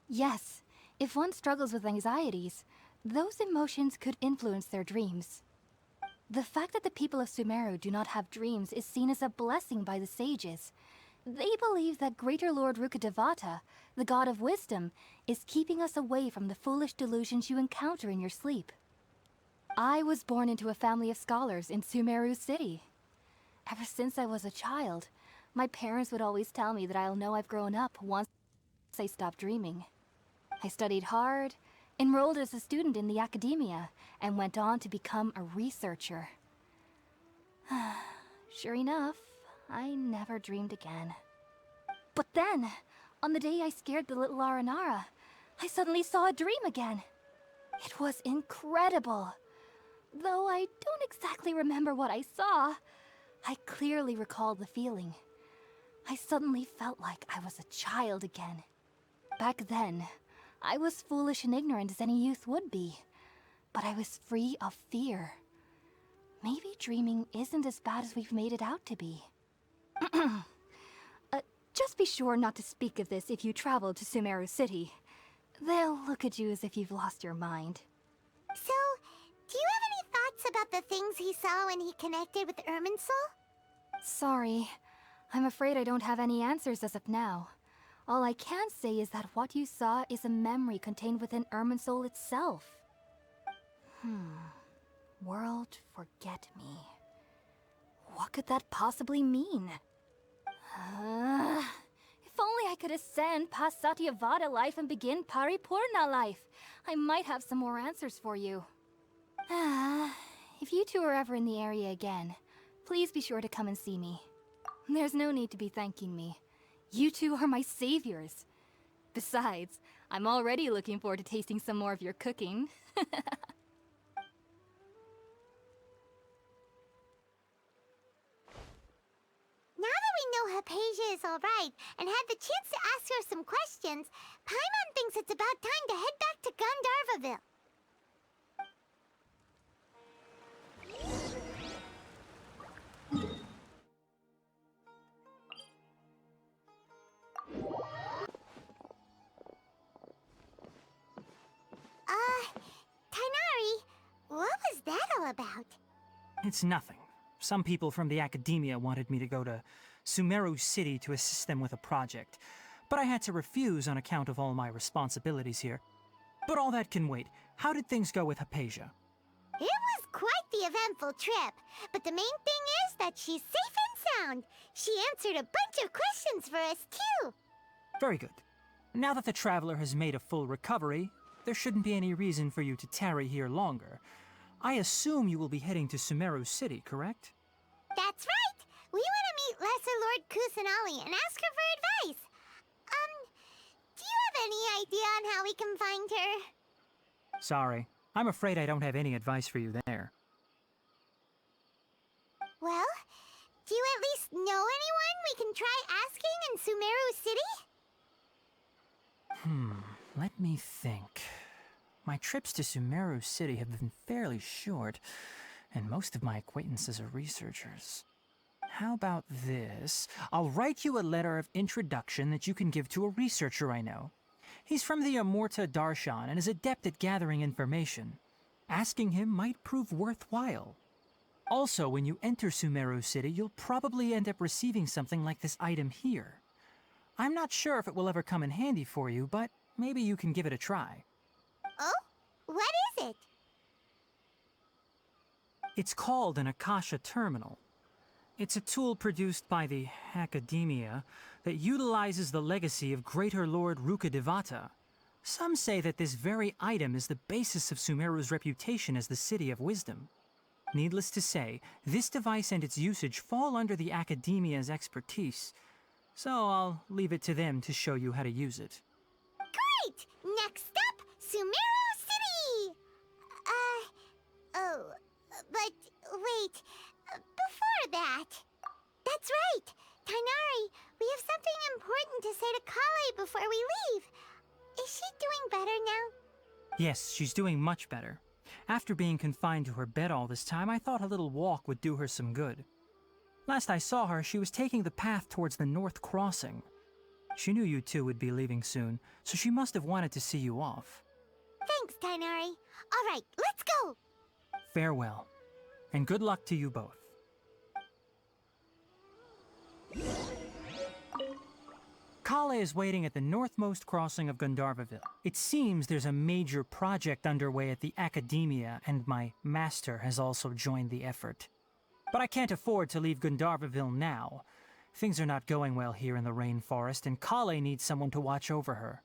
Yes, if one struggles with anxieties, those emotions could influence their dreams. The fact that the people of Sumeru do not have dreams is seen as a blessing by the sages. They believe that Greater Lord Rukkhadevata, the god of wisdom, is keeping us away from the foolish delusions you encounter in your sleep. I was born into a family of scholars in Sumeru City. Ever since I was a child, my parents would always tell me that I'll know I've grown up once I stop dreaming. I studied hard, enrolled as a student in the academia, and went on to become a researcher. Sure enough, I never dreamed again. But then, on the day I scared the little Aranara, I suddenly saw a dream again. It was incredible. Though I don't exactly remember what I saw, I clearly recall the feeling. I suddenly felt like I was a child again. Back then, I was foolish and ignorant as any youth would be, but I was free of fear. Maybe dreaming isn't as bad as we've made it out to be. Just be sure not to speak of this if you travel to Sumeru City. They'll look at you as if you've lost your mind. So, do you have any thoughts about the things he saw when he connected with Irminsul? Sorry. I'm afraid I don't have any answers as of now. All I can say is that what you saw is a memory contained within Irminsul itself. World forget me. What could that possibly mean? If only I could ascend past Satyavada life and begin Paripurna life, I might have some more answers for you. If you two are ever in the area again, please be sure to come and see me. There's no need to be thanking me. You two are my saviors. Besides, I'm already looking forward to tasting some more of your cooking. Now that we know Hypatia is alright and had the chance to ask her some questions, Paimon thinks it's about time to head back to Gandharvaville. all about? It's nothing. Some people from the academia wanted me to go to Sumeru City to assist them with a project, but I had to refuse on account of all my responsibilities here. But all that can wait. How did things go with Hypatia? It was quite the eventful trip, but the main thing is that she's safe and sound. She answered a bunch of questions for us, too. Very good. Now that the traveler has made a full recovery, there shouldn't be any reason for you to tarry here longer. I assume you will be heading to Sumeru City, correct? That's right! We want to meet Lesser Lord Kusanali and ask her for advice. Do you have any idea on how we can find her? Sorry. I'm afraid I don't have any advice for you there. Well, do you at least know anyone we can try asking in Sumeru City? Let me think. My trips to Sumeru City have been fairly short, and most of my acquaintances are researchers. How about this? I'll write you a letter of introduction that you can give to a researcher I know. He's from the Amorta Darshan and is adept at gathering information. Asking him might prove worthwhile. Also, when you enter Sumeru City, you'll probably end up receiving something like this item here. I'm not sure if it will ever come in handy for you, but maybe you can give it a try. Oh? What is it? It's called an Akasha Terminal. It's a tool produced by the Academia that utilizes the legacy of Greater Lord Rukkhadevata. Some say that this very item is the basis of Sumeru's reputation as the City of Wisdom. Needless to say, this device and its usage fall under the Academia's expertise, so I'll leave it to them to show you how to use it. Great! Next up, Sumeru City! But wait, before that... That's right! Tainari, we have something important to say to Kale before we leave. Is she doing better now? Yes, she's doing much better. After being confined to her bed all this time, I thought a little walk would do her some good. Last I saw her, she was taking the path towards the North Crossing. She knew you two would be leaving soon, so she must have wanted to see you off. Thanks, Tainari. All right, let's go! Farewell, and good luck to you both. Kale is waiting at the northmost crossing of Gandharvaville. It seems there's a major project underway at the Academia, and my master has also joined the effort. But I can't afford to leave Gandharvaville now. Things are not going well here in the rainforest, and Kale needs someone to watch over her.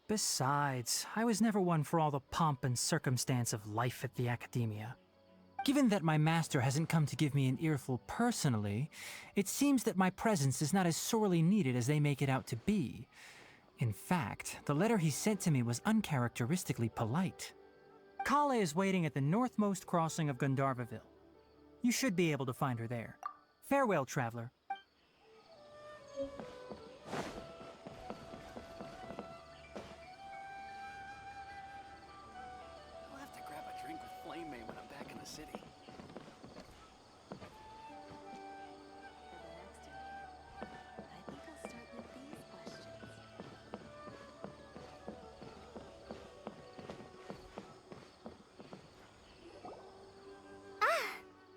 Besides, I was never one for all the pomp and circumstance of life at the Academia. Given that my master hasn't come to give me an earful personally, it seems that my presence is not as sorely needed as they make it out to be. In fact, the letter he sent to me was uncharacteristically polite. Kale is waiting at the northmost crossing of Gandharvaville. You should be able to find her there. Farewell, traveler. I'll have to grab a drink with Flame May when I'm back in the city.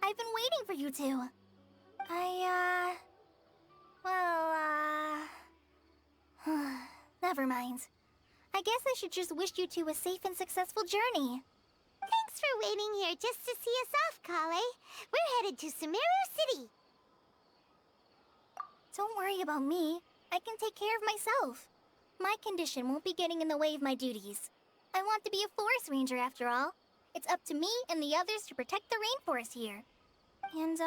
I've been waiting for you two. Never mind. I guess I should just wish you two a safe and successful journey. Thanks for waiting here just to see us off, Kale. We're headed to Sumeru City. Don't worry about me. I can take care of myself. My condition won't be getting in the way of my duties. I want to be a forest ranger after all. It's up to me and the others to protect the rainforest here. And,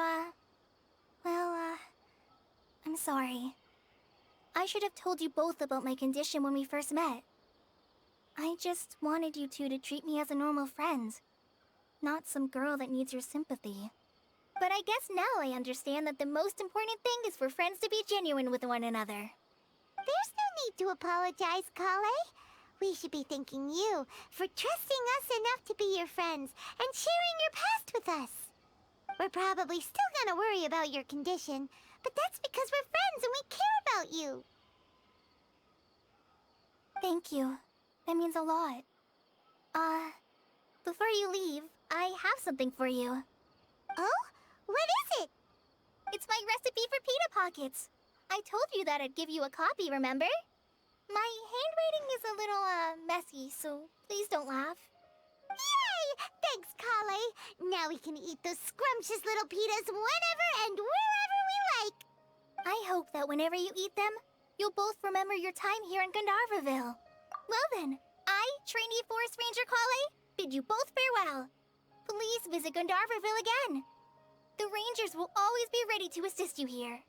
I'm sorry. I should have told you both about my condition when we first met. I just wanted you two to treat me as a normal friend, not some girl that needs your sympathy. But I guess now I understand that the most important thing is for friends to be genuine with one another. There's no need to apologize, Kale. We should be thanking you for trusting us enough to be your friends and sharing your past with us. We're probably still gonna worry about your condition, but that's because we're friends and we care about you. Thank you. That means a lot. Before you leave, I have something for you. Oh? What is it? It's my recipe for pita pockets. I told you that I'd give you a copy, remember? My handwriting is a little, messy, so please don't laugh. Yay! Thanks, Kale. Now we can eat those scrumptious little pitas whenever and wherever we like. I hope that whenever you eat them, you'll both remember your time here in Gandharvaville. Well then, I, trainee Forest Ranger Kale, bid you both farewell. Please visit Gandharvaville again. The Rangers will always be ready to assist you here.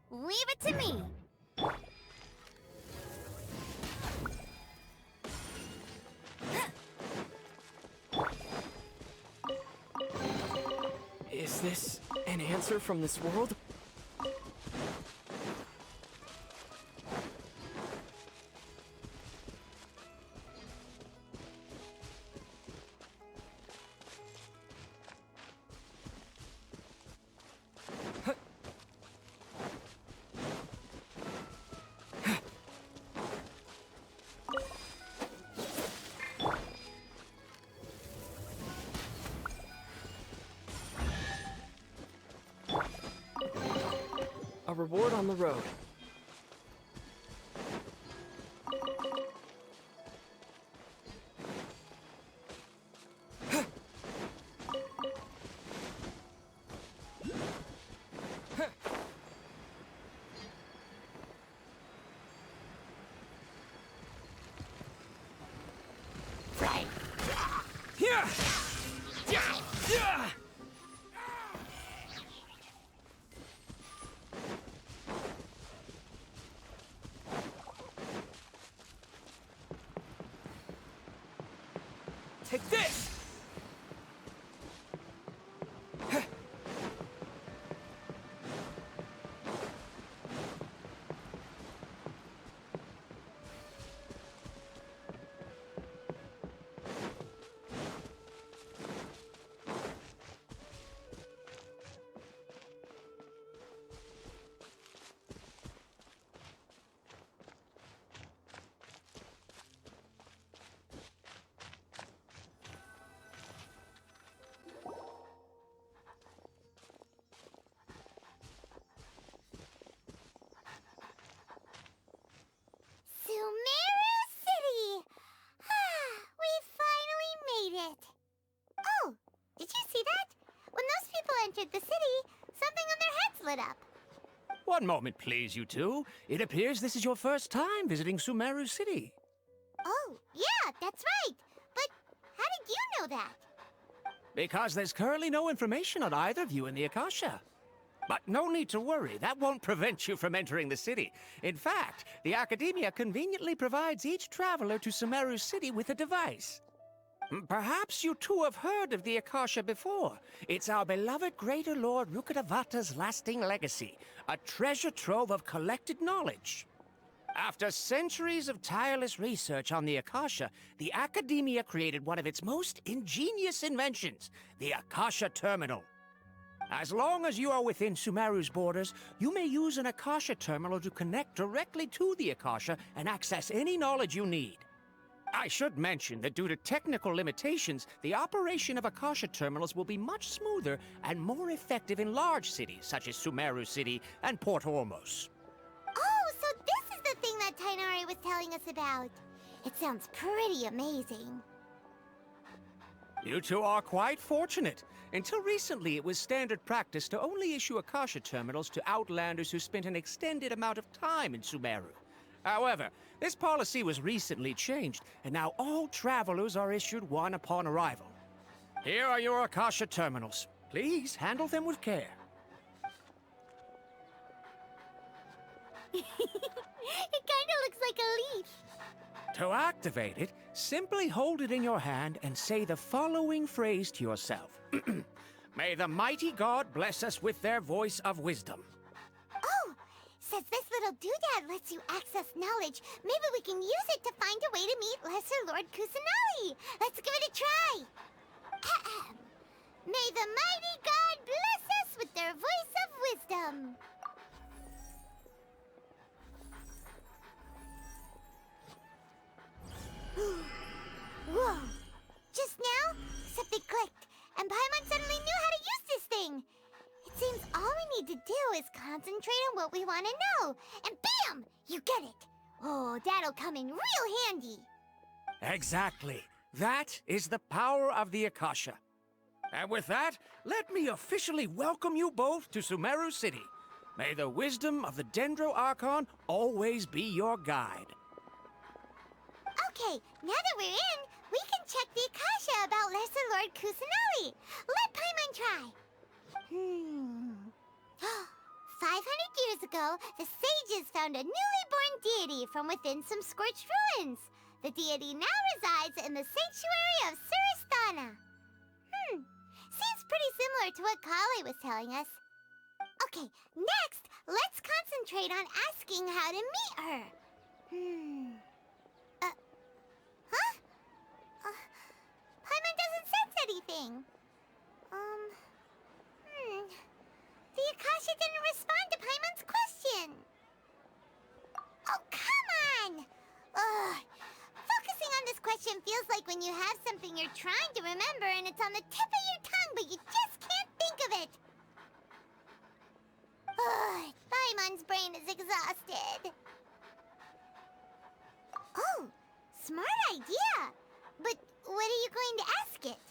Leave it to me. Is this an answer from this world? A reward on the road. Yeah! Take this! Sumeru City! We finally made it! Oh, did you see that? When those people entered the city, something on their heads lit up. One moment, please, you two. It appears this is your first time visiting Sumeru City. Oh, yeah, that's right. But how did you know that? Because there's currently no information on either of you in the Akasha. But no need to worry, that won't prevent you from entering the city. In fact, the Academia conveniently provides each traveler to Sumeru City with a device. Perhaps you too have heard of the Akasha before. It's our beloved Greater Lord Rukkhadevata's lasting legacy, a treasure trove of collected knowledge. After centuries of tireless research on the Akasha, the Academia created one of its most ingenious inventions, the Akasha Terminal. As long as you are within Sumeru's borders, you may use an Akasha terminal to connect directly to the Akasha and access any knowledge you need. I should mention that due to technical limitations, the operation of Akasha terminals will be much smoother and more effective in large cities such as Sumeru City and Port Ormos. Oh, so this is the thing that Tainari was telling us about. It sounds pretty amazing. You two are quite fortunate. Until recently, it was standard practice to only issue Akasha terminals to outlanders who spent an extended amount of time in Sumeru. However, this policy was recently changed, and now all travelers are issued one upon arrival. Here are your Akasha terminals. Please handle them with care. It kinda looks like a leaf. To activate it, simply hold it in your hand and say the following phrase to yourself. May the mighty God bless us with their voice of wisdom. Oh, since this little doodad lets you access knowledge, maybe we can use it to find a way to meet Lesser Lord Kusanali. Let's give it a try. Ahem. May the mighty God bless us with their voice of wisdom. Whoa! Just now, something clicked, and Paimon suddenly knew how to use this thing. It seems all we need to do is concentrate on what we want to know, and bam! You get it. Oh, that'll come in real handy. Exactly. That is the power of the Akasha. And with that, let me officially welcome you both to Sumeru City. May the wisdom of the Dendro Archon always be your guide. Okay, now that we're in, we can check the Akasha about Lesser Lord Kusanali. Let Paimon try. 500 years ago, the sages found a newly born deity from within some scorched ruins. The deity now resides in the sanctuary of Suristana. Seems pretty similar to what Kali was telling us. Okay, next, let's concentrate on asking how to meet her. Paimon doesn't sense anything. The Akasha didn't respond to Paimon's question. Oh, come on! Ugh. Focusing on this question feels like when you have something you're trying to remember and it's on the tip of your tongue, but you just can't think of it. Ugh, Paimon's brain is exhausted. Oh, smart idea. But what are you going to ask it?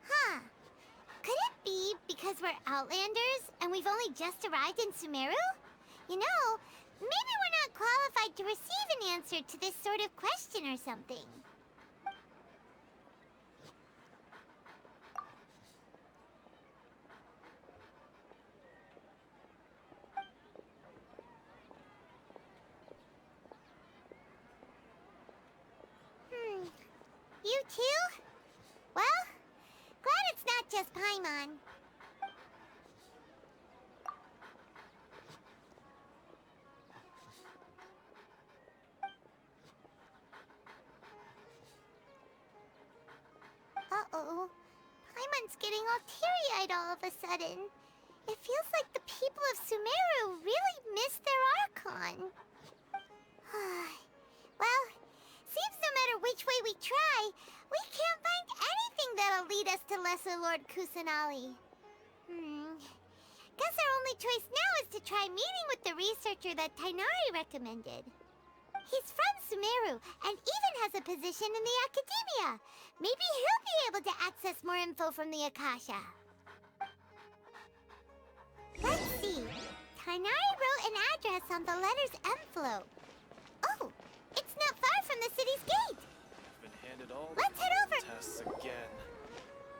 Huh. Could it be because we're Outlanders and we've only just arrived in Sumeru? You know, maybe we're not qualified to receive an answer to this sort of question or something. You too? Well, glad it's not just Paimon. Uh-oh. Paimon's getting all teary-eyed all of a sudden. It feels like the people of Sumeru really miss their Archon. Well, seems no matter which way we try, we can't find anything that'll lead us to Lesser Lord Kusanali. Guess our only choice now is to try meeting with the researcher that Tainari recommended. He's from Sumeru and even has a position in the Academia. Maybe he'll be able to access access more info from the Akasha? Let's see. Tainari wrote an address on the letter's envelope. Oh, it's not far from the city's gate. Been handed all Let's head over. tests again.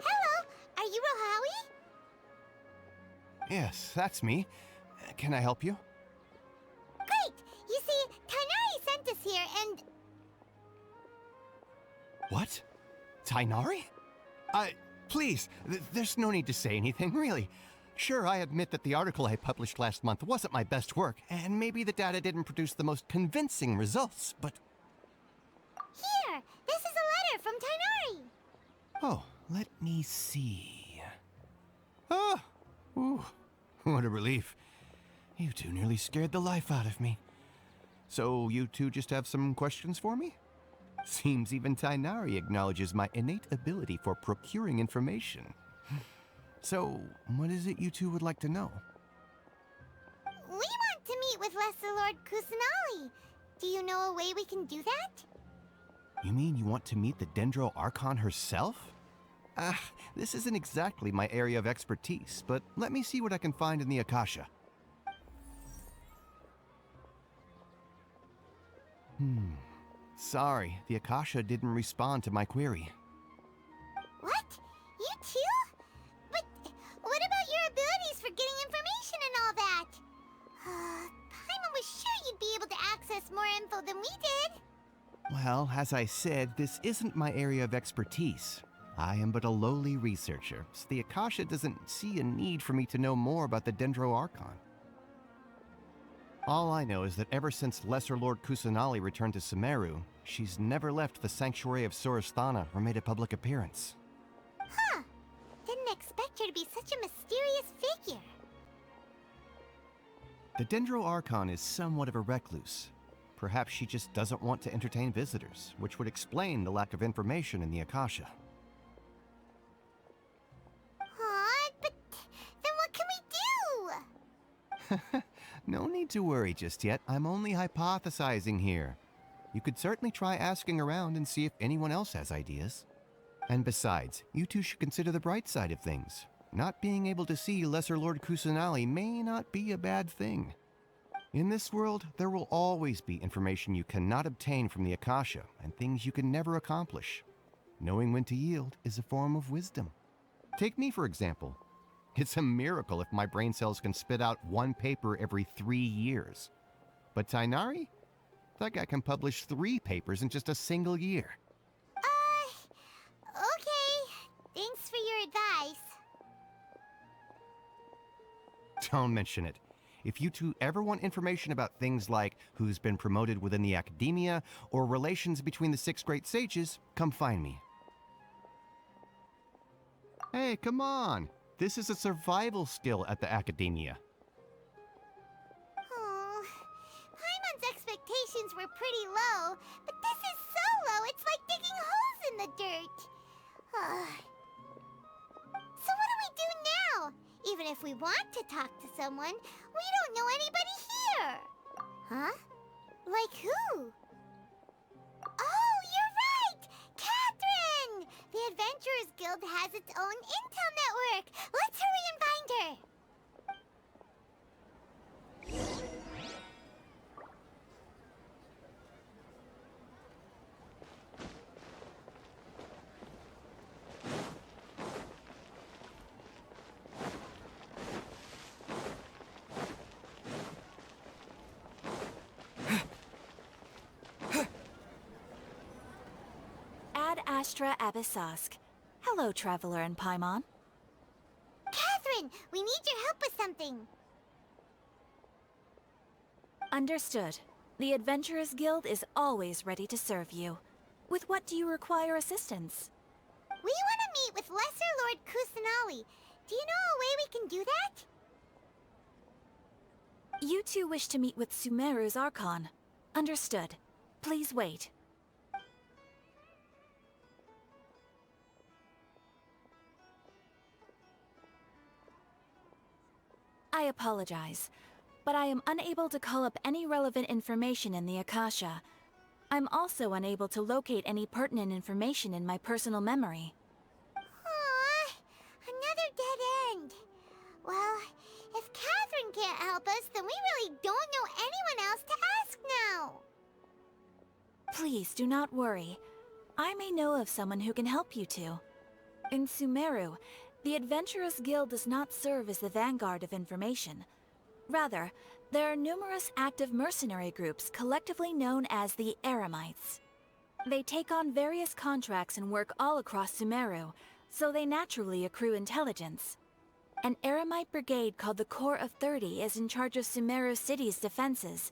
Hello, are you Rohawi? Yes, that's me. Can I help you? Great! You see, Tainari sent us here and... What? Tainari? Please, there's no need to say anything, really. Sure, I admit that the article I published last month wasn't my best work, and maybe the data didn't produce the most convincing results, but... Here! This is a letter from Tainari! Oh, let me see... Oh! Ooh, what a relief. You two nearly scared the life out of me. So, you two just have some questions for me? Seems even Tainari acknowledges my innate ability for procuring information. So, what is it you two would like to know? We want to meet with Lesser Lord Kusanali. Do you know a way we can do that? You mean you want to meet the Dendro Archon herself? This isn't exactly my area of expertise, but let me see what I can find in the Akasha. Sorry, the Akasha didn't respond to my query. What? You too? But what about your abilities for getting information and all that? Paimon was sure you'd be able to access more info than we did. Well, as I said, this isn't my area of expertise. I am but a lowly researcher, so the Akasha doesn't see a need for me to know more about the Dendro Archon. All I know is that ever since Lesser Lord Kusanali returned to Sumeru, she's never left the Sanctuary of Sorasthana or made a public appearance. Huh. Didn't expect her to be such a mysterious figure. The Dendro Archon is somewhat of a recluse. Perhaps she just doesn't want to entertain visitors, which would explain the lack of information in the Akasha. But then what can we do? No need to worry just yet. I'm only hypothesizing here. You could certainly try asking around and see if anyone else has ideas. And besides, you two should consider the bright side of things. Not being able to see Lesser Lord Kusanali may not be a bad thing. In this world, there will always be information you cannot obtain from the Akasha and things you can never accomplish. Knowing when to yield is a form of wisdom. Take me, for example. It's a miracle if my brain cells can spit out one paper every 3 years. But Tainari? That guy can publish 3 papers in just a single year. Okay. Thanks for your advice. Don't mention it. If you two ever want information about things like who's been promoted within the academia or relations between the 6 great sages, come find me. Hey, come on! This is a survival skill at the academia. Oh, Paimon's expectations were pretty low, but this is so low it's like digging holes in the dirt. So what do we do now? Even if we want to talk to someone, we don't know anybody here. Huh? Like who? Oh, you're right! Catherine! The Adventurers Guild has its own intel network. Let's hurry and find her. Ad Astra Abyssosk. Hello, Traveler and Paimon. Catherine, we need your help with something. Understood. The Adventurers Guild is always ready to serve you. With what do you require assistance? We want to meet with Lesser Lord Kusanali. Do you know a way we can do that? You two wish to meet with Sumeru's Archon. Understood. Please wait. I apologize, but I am unable to call up any relevant information in the Akasha. I'm also unable to locate any pertinent information in my personal memory. Osfand! Well, if Catherine can't help us, then we really don't know anyone else to ask now. Please do not worry. I may know of someone who can help you two. In Sumeru, the Adventurers Guild does not serve as the vanguard of information. Rather, there are numerous active mercenary groups collectively known as the Eremites. They take on various contracts and work all across Sumeru, so they naturally accrue intelligence. An Eremite brigade called the Corps of 30 is in charge of Sumeru City's defenses.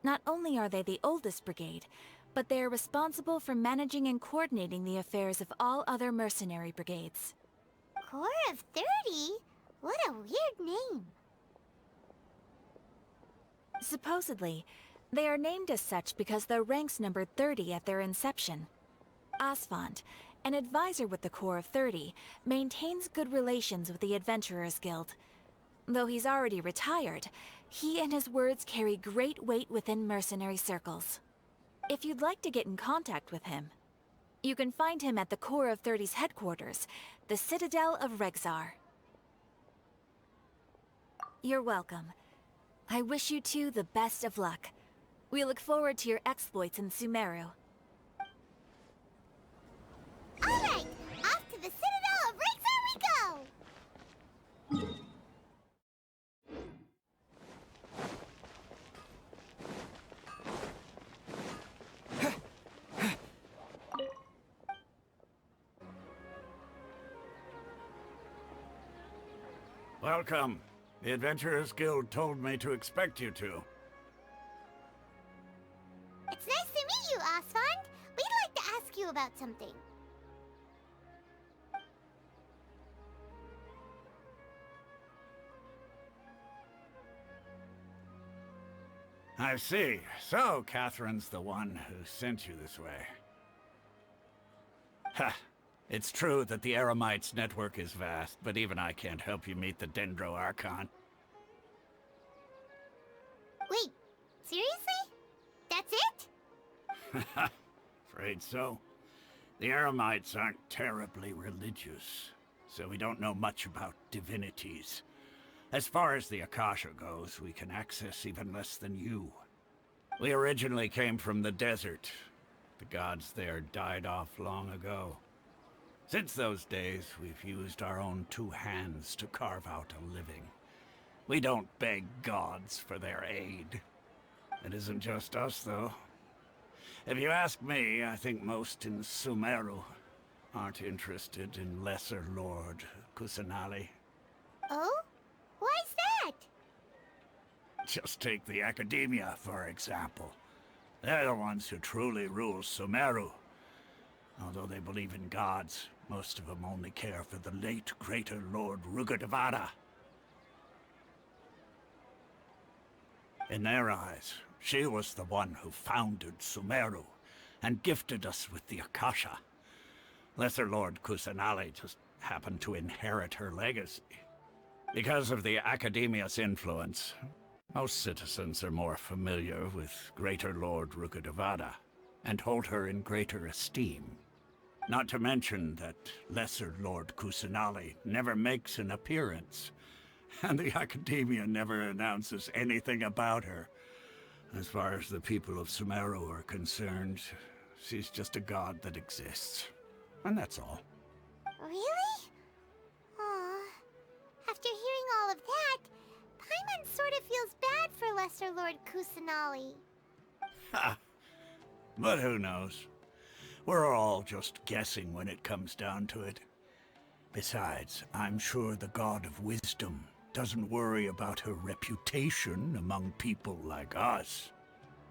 Not only are they the oldest brigade, but they are responsible for managing and coordinating the affairs of all other mercenary brigades. Corps of 30? What a weird name. Supposedly, they are named as such because their ranks numbered 30 at their inception. Osfand, an advisor with the Corps of 30, maintains good relations with the Adventurers Guild. Though he's already retired, he and his words carry great weight within mercenary circles. If you'd like to get in contact with him, you can find him at the Corps of 30's headquarters, the Citadel of Rexar. You're welcome. I wish you two the best of luck. We look forward to your exploits in Sumeru. Alright, off to the Citadel of Rexar we go! Welcome. The Adventurers Guild told me to expect you two. It's nice to meet you, Osfand. We'd like to ask you about something. I see. So, Catherine's the one who sent you this way. Ha! It's true that the Eremites' network is vast, but even I can't help you meet the Dendro Archon. Wait, seriously? That's it? Afraid so. The Eremites aren't terribly religious, so we don't know much about divinities. As far as the Akasha goes, we can access even less than you. We originally came from the desert. The gods there died off long ago. Since those days, we've used our own two hands to carve out a living. We don't beg gods for their aid. It isn't just us, though. If you ask me, I think most in Sumeru aren't interested in Lesser Lord Kusanali. Oh? Why's that? Just take the Academia, for example. They're the ones who truly rule Sumeru. Although they believe in gods, most of them only care for the late Greater Lord Rugadavada. In their eyes, she was the one who founded Sumeru and gifted us with the Akasha. Lesser Lord Kusanali just happened to inherit her legacy. Because of the Academia's influence, most citizens are more familiar with Greater Lord Rugadavada and hold her in greater esteem. Not to mention that Lesser Lord Kusanali never makes an appearance, and the Academia never announces anything about her. As far as the people of Sumeru are concerned, she's just a god that exists. And that's all. Really? Aw. After hearing all of that, Paimon sort of feels bad for Lesser Lord Kusanali. Ha! But who knows? We're all just guessing when it comes down to it. Besides, I'm sure the God of Wisdom doesn't worry about her reputation among people like us.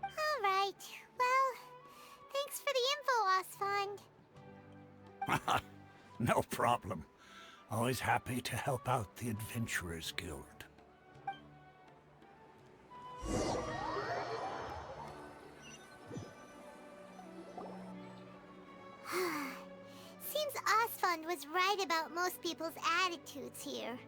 All right. Well, thanks for the info, Osfand. No problem. Always happy to help out the Adventurers Guild. Seems Osfand was right about most people's attitudes here.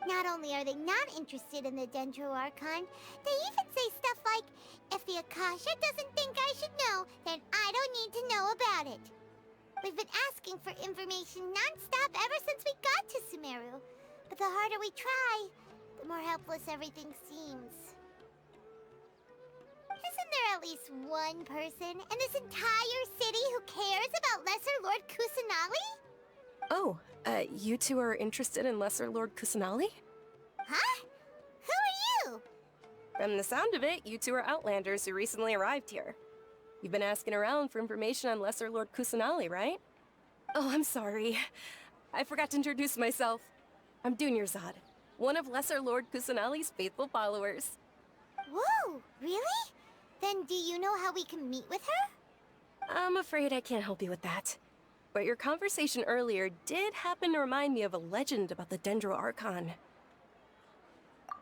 Not only are they not interested in the Dendro Archon, they even say stuff like, if the Akasha doesn't think I should know, then I don't need to know about it. We've been asking for information non-stop ever since we got to Sumeru. But the harder we try, the more helpless everything seems. Isn't there at least one person in this entire city who cares about Lesser Lord Kusanali? Oh, you two are interested in Lesser Lord Kusanali? Huh? Who are you? From the sound of it, you two are Outlanders who recently arrived here. You've been asking around for information on Lesser Lord Kusanali, right? Oh, I'm sorry. I forgot to introduce myself. I'm Dunyarzad, one of Lesser Lord Kusanali's faithful followers. Whoa, really? Then do you know how we can meet with her? I'm afraid I can't help you with that. But your conversation earlier did happen to remind me of a legend about the Dendro Archon.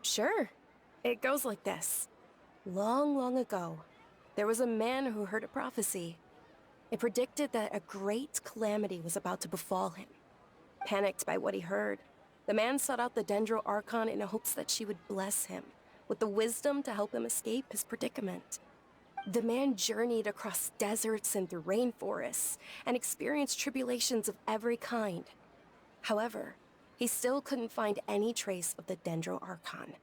Sure. It goes like this. Long, long ago, there was a man who heard a prophecy. It predicted that a great calamity was about to befall him. Panicked by what he heard, the man sought out the Dendro Archon in hopes that she would bless him with the wisdom to help him escape his predicament. The man journeyed across deserts and through rainforests and experienced tribulations of every kind. However, he still couldn't find any trace of the Dendro Archon.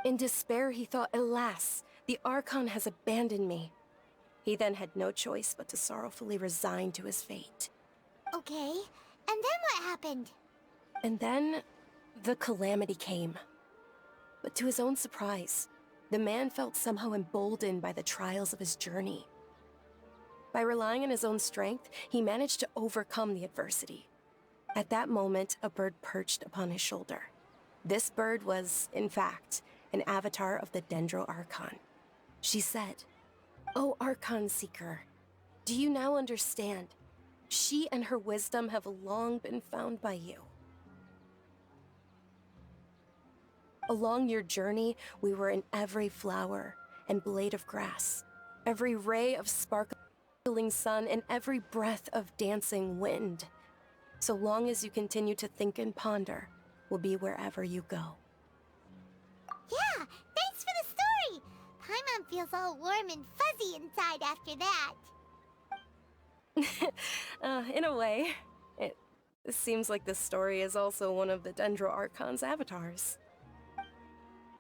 In despair, he thought, alas, the Archon has abandoned me. He then had no choice but to sorrowfully resign to his fate. Okay, and then what happened? And then, the calamity came. But to his own surprise, the man felt somehow emboldened by the trials of his journey. By relying on his own strength, he managed to overcome the adversity. At that moment, a bird perched upon his shoulder. This bird was, in fact, an avatar of the Dendro Archon. She said, "O Archon Seeker, do you now understand? She and her wisdom have long been found by you. Along your journey, we were in every flower and blade of grass, every ray of sparkling sun, and every breath of dancing wind. So long as you continue to think and ponder, we'll be wherever you go." Yeah, thanks for the story! Paimon feels all warm and fuzzy inside after that. In a way, it seems like this story is also one of the Dendro Archon's avatars.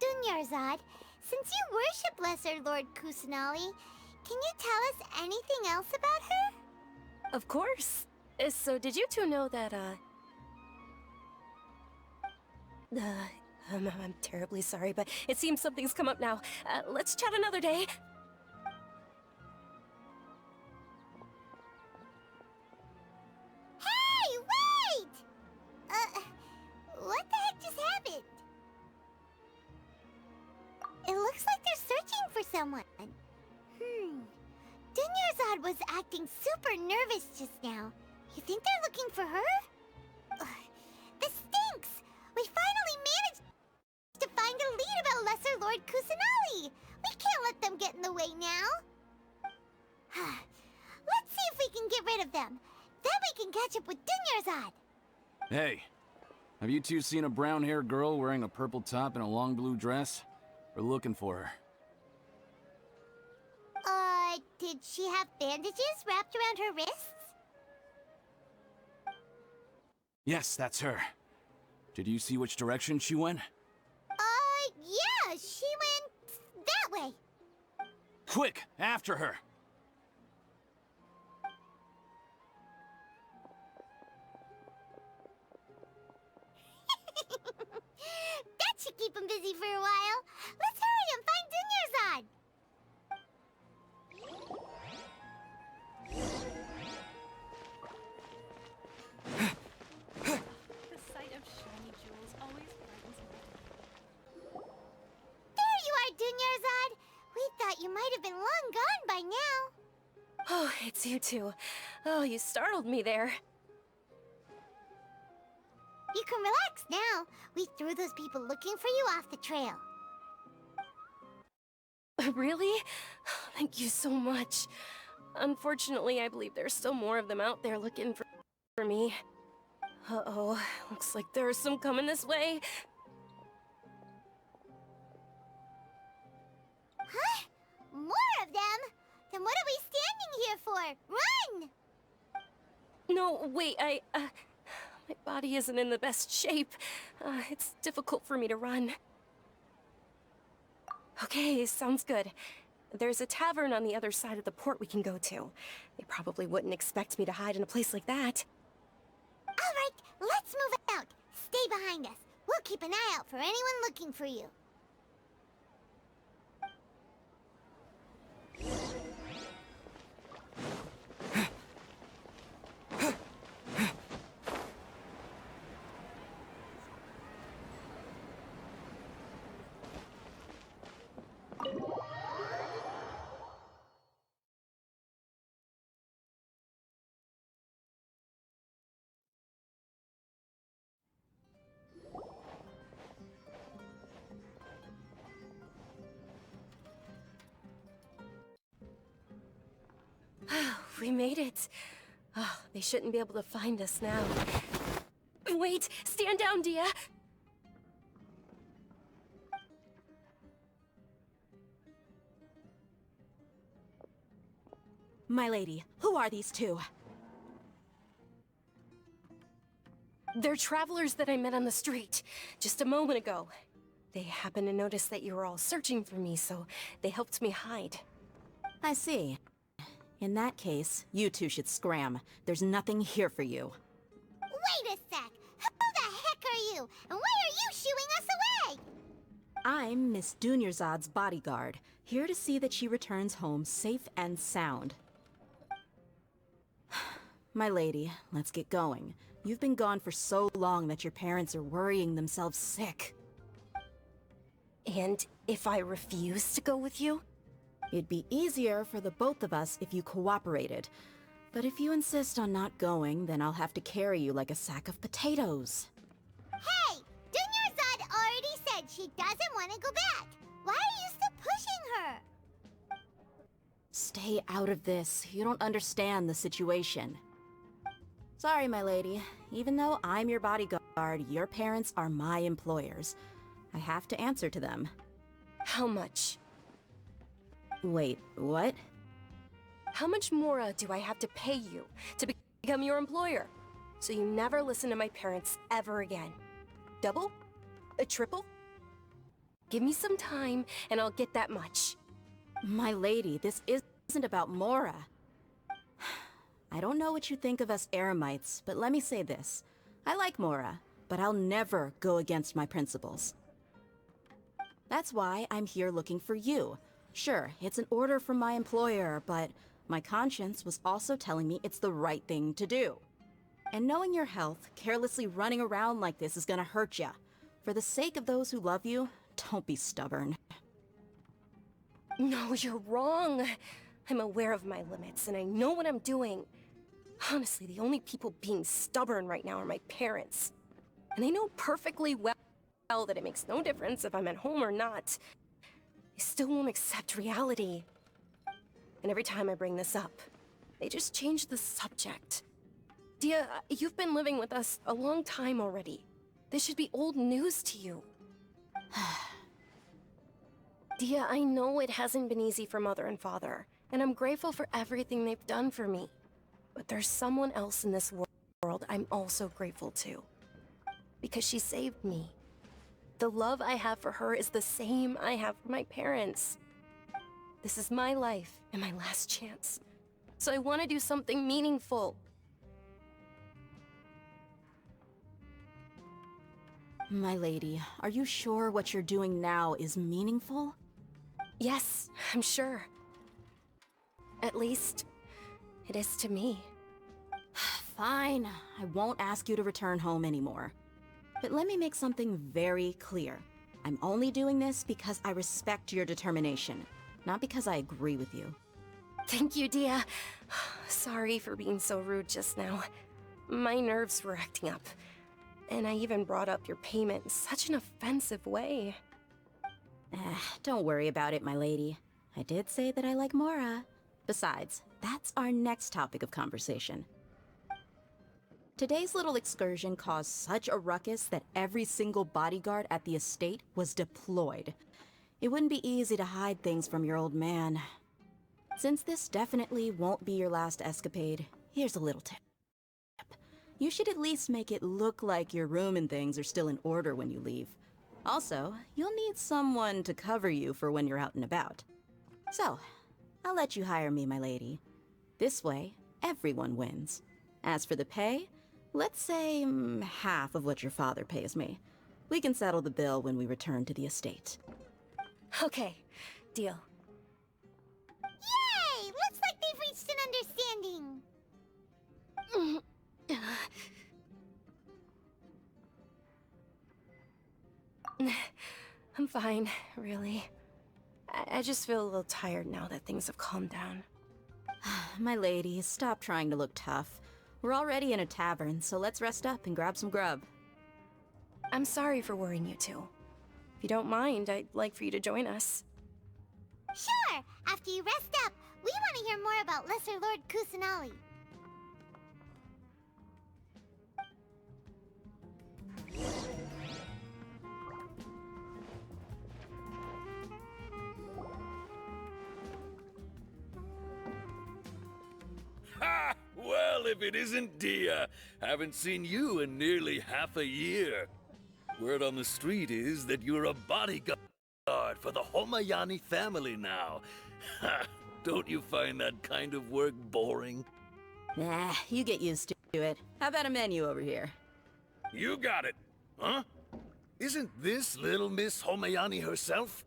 Dunyarzad, since you worship Lesser Lord Kusanali, can you tell us anything else about her? Of course. So did you two know that, I'm terribly sorry, but it seems something's come up now. Let's chat another day. Hey, wait! What the heck just happened? It looks like they're searching for someone. Dunyarzad was acting super nervous just now. You think they're looking for her? Ugh, this stinks! We finally managed to find a lead about Lesser Lord Kusanali! We can't let them get in the way now! Let's see if we can get rid of them. Then we can catch up with Dunyarzad! Hey, have you two seen a brown-haired girl wearing a purple top and a long blue dress? We're looking for her. Did she have bandages wrapped around her wrists? Yes, that's her. Did you see which direction she went? Yeah, she went that way. Quick, after her! That should keep him busy for a while. Let's hurry and find Dunyarzad. The sight of shiny jewels always brightens my day. There you are, Dunyarzad. We thought you might have been long gone by now. Oh, it's you two. Oh, you startled me there. You can relax now. We threw those people looking for you off the trail. Really? Thank you so much. Unfortunately, I believe there's still more of them out there looking for me. Uh-oh, looks like there's some coming this way. Huh? More of them? Then what are we standing here for? Run! no, wait, my body isn't in the best shape. It's difficult for me to run. Okay, sounds good. There's a tavern on the other side of the port we can go to. They probably wouldn't expect me to hide in a place like that. All right, let's move out. Stay behind us. We'll keep an eye out for anyone looking for you. We made it. Oh, they shouldn't be able to find us now. Wait! Stand down, Dia! My lady, who are these two? They're travelers that I met on the street just a moment ago. They happened to notice that you were all searching for me, so they helped me hide. I see. In that case, you two should scram. There's nothing here for you. Wait a sec! Who the heck are you? And why are you shooing us away? I'm Miss Dunyarzad's bodyguard, here to see that she returns home safe and sound. My lady, let's get going. You've been gone for so long that your parents are worrying themselves sick. And if I refuse to go with you? It'd be easier for the both of us if you cooperated. But if you insist on not going, then I'll have to carry you like a sack of potatoes. Hey! Dunyarzad already said she doesn't want to go back. Why are you still pushing her? Stay out of this. You don't understand the situation. Sorry, my lady. Even though I'm your bodyguard, your parents are my employers. I have to answer to them. How much? Wait, what? How much more do I have to pay you to become your employer? So you never listen to my parents ever again. Double? A triple? Give me some time and I'll get that much. My lady, this isn't about Mora. I don't know what you think of us Eremites, but let me say this. I like Mora, but I'll never go against my principles. That's why I'm here looking for you. Sure, it's an order from my employer, but my conscience was also telling me it's the right thing to do. And knowing your health, carelessly running around like this is gonna hurt ya. For the sake of those who love you, don't be stubborn. No, you're wrong. I'm aware of my limits, and I know what I'm doing. Honestly, the only people being stubborn right now are my parents. And they know perfectly well that it makes no difference if I'm at home or not. They still won't accept reality. And every time I bring this up, they just change the subject. Dia, you've been living with us a long time already. This should be old news to you. Dia, I know it hasn't been easy for Mother and Father, and I'm grateful for everything they've done for me. But there's someone else in this world I'm also grateful to. Because she saved me. The love I have for her is the same I have for my parents. This is my life and my last chance. So I want to do something meaningful. My lady, are you sure what you're doing now is meaningful? Yes, I'm sure. At least, it is to me. Fine, I won't ask you to return home anymore. But let me make something very clear. I'm only doing this because I respect your determination, not because I agree with you. Thank you, Dia. Sorry for being so rude just now. My nerves were acting up. And I even brought up your payment in such an offensive way. Don't worry about it, my lady. I did say that I like Mora. Besides, that's our next topic of conversation. Today's little excursion caused such a ruckus that every single bodyguard at the estate was deployed. It wouldn't be easy to hide things from your old man. Since this definitely won't be your last escapade, here's a little tip. You should at least make it look like your room and things are still in order when you leave. Also, you'll need someone to cover you for when you're out and about. So, I'll let you hire me, my lady. This way, everyone wins. As for the pay, let's say half of what your father pays me. We can settle the bill when we return to the estate. Okay, deal. Yay! Looks like they've reached an understanding. I'm fine, really. I just feel a little tired now that things have calmed down. My lady, stop trying to look tough. We're already in a tavern, so let's rest up and grab some grub. I'm sorry for worrying you two. If you don't mind, I'd like for you to join us. Sure! After you rest up, we want to hear more about Lesser Lord Kusanali. Ha! Well, if it isn't Dia. Haven't seen you in nearly half a year. Word on the street is that you're a bodyguard for the Homayani family now. Ha! Don't you find that kind of work boring? Nah, you get used to it. How about a menu over here? You got it. Huh? Isn't this little Miss Homayani herself?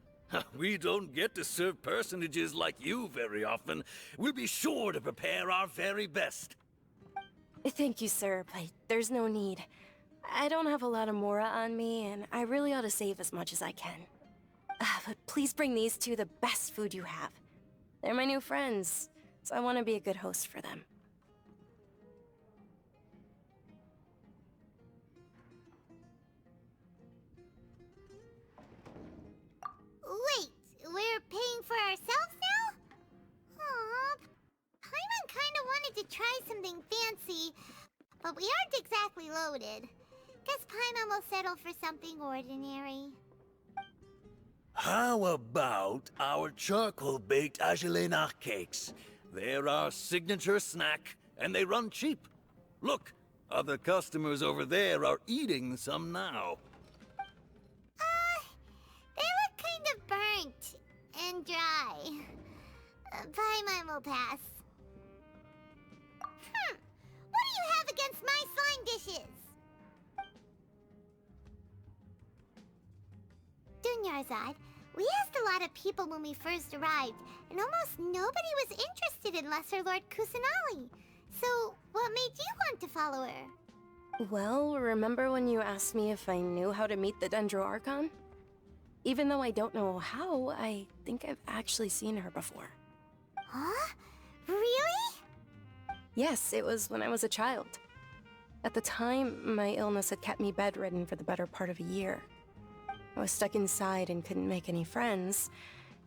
We don't get to serve personages like you very often. We'll be sure to prepare our very best. Thank you, sir, but there's no need. I don't have a lot of Mora on me, and I really ought to save as much as I can. But please bring these two the best food you have. They're my new friends, so I want to be a good host for them. Wait, we're paying for ourselves now? Aw, Paimon kinda wanted to try something fancy, but we aren't exactly loaded. Guess Paimon will settle for something ordinary. How about our charcoal-baked Agelena cakes? They're our signature snack, and they run cheap. Look, other customers over there are eating some now. They look kind of burnt and dry. Paimon will pass. What do you have against my slime dishes? Dunyarzad, we asked a lot of people when we first arrived, and almost nobody was interested in Lesser Lord Kusanali. So, what made you want to follow her? Well, remember when you asked me if I knew how to meet the Dendro Archon? Even though I don't know how, I think I've actually seen her before. Huh? Really? Yes, it was when I was a child. At the time, my illness had kept me bedridden for the better part of a year. I was stuck inside and couldn't make any friends,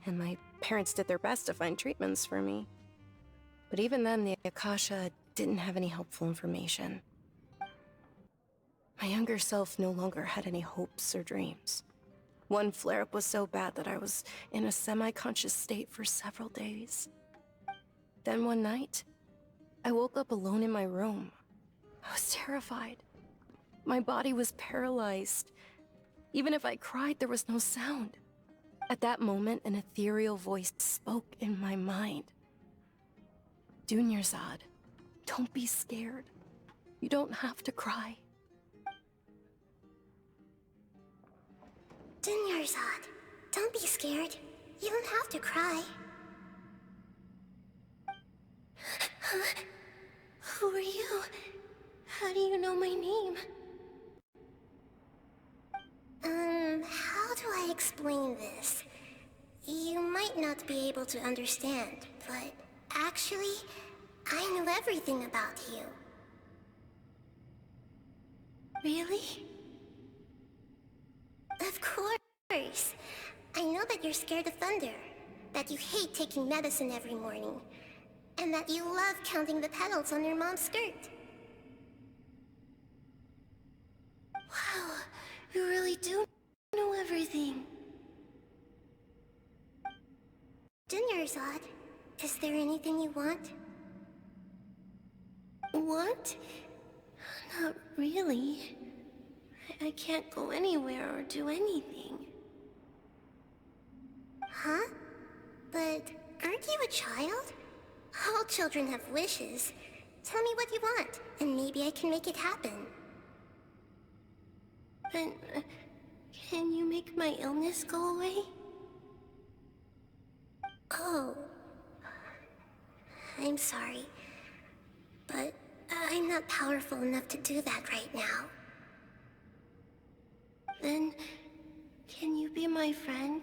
and my parents did their best to find treatments for me. But even then, the Akasha didn't have any helpful information. My younger self no longer had any hopes or dreams. One flare-up was so bad that I was in a semi-conscious state for several days. Then one night, I woke up alone in my room. I was terrified. My body was paralyzed. Even if I cried, there was no sound. At that moment, an ethereal voice spoke in my mind. Dunyarzad, don't be scared. You don't have to cry. Dunyarzad, don't be scared. You don't have to cry. Who are you? How do you know my name? How do I explain this? You might not be able to understand, but actually, I know everything about you. Really? Of course. I know that you're scared of thunder, that you hate taking medicine every morning, and that you love counting the petals on your mom's skirt. Wow, you really do know everything. Dunyarzad, is there anything you want? Want? Not really. I can't go anywhere or do anything. Huh? But aren't you a child? All children have wishes. Tell me what you want, and maybe I can make it happen. But can you make my illness go away? Oh. I'm sorry. But I'm not powerful enough to do that right now. Then, can you be my friend?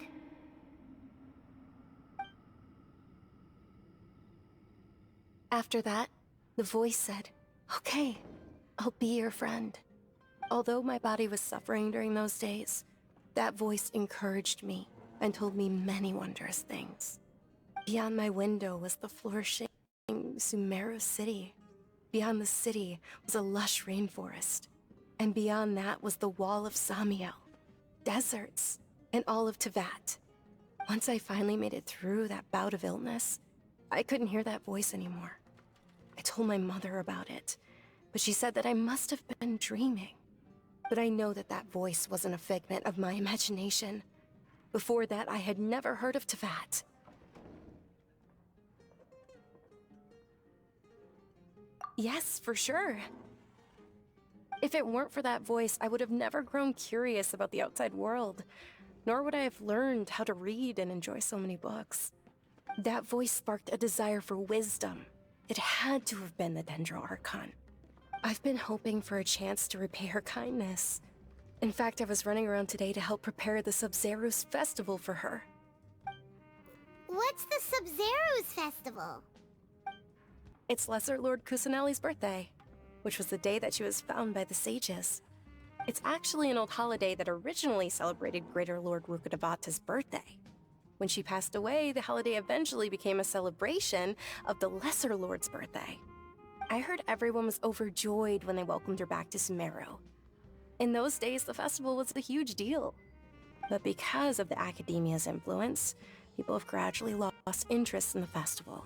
After that, the voice said, "Okay, I'll be your friend." Although my body was suffering during those days, that voice encouraged me and told me many wondrous things. Beyond my window was the flourishing Sumeru city. Beyond the city was a lush rainforest. And beyond that was the wall of Samiel, deserts, and all of Tevat. Once I finally made it through that bout of illness, I couldn't hear that voice anymore. I told my mother about it, but she said that I must have been dreaming. But I know that that voice wasn't a figment of my imagination. Before that, I had never heard of Tevat. Yes, for sure. If it weren't for that voice, I would have never grown curious about the outside world, nor would I have learned how to read and enjoy so many books. That voice sparked a desire for wisdom. It had to have been the Dendro Archon. I've been hoping for a chance to repay her kindness. In fact, I was running around today to help prepare the Sub-Zero's festival for her. What's the Sub-Zero's festival? It's Lesser Lord Kusanali's birthday, which was the day that she was found by the sages. It's actually an old holiday that originally celebrated Greater Lord Rukkhadevata's birthday. When she passed away, the holiday eventually became a celebration of the Lesser Lord's birthday. I heard everyone was overjoyed when they welcomed her back to Sumeru. In those days, the festival was a huge deal. But because of the Academia's influence, people have gradually lost interest in the festival.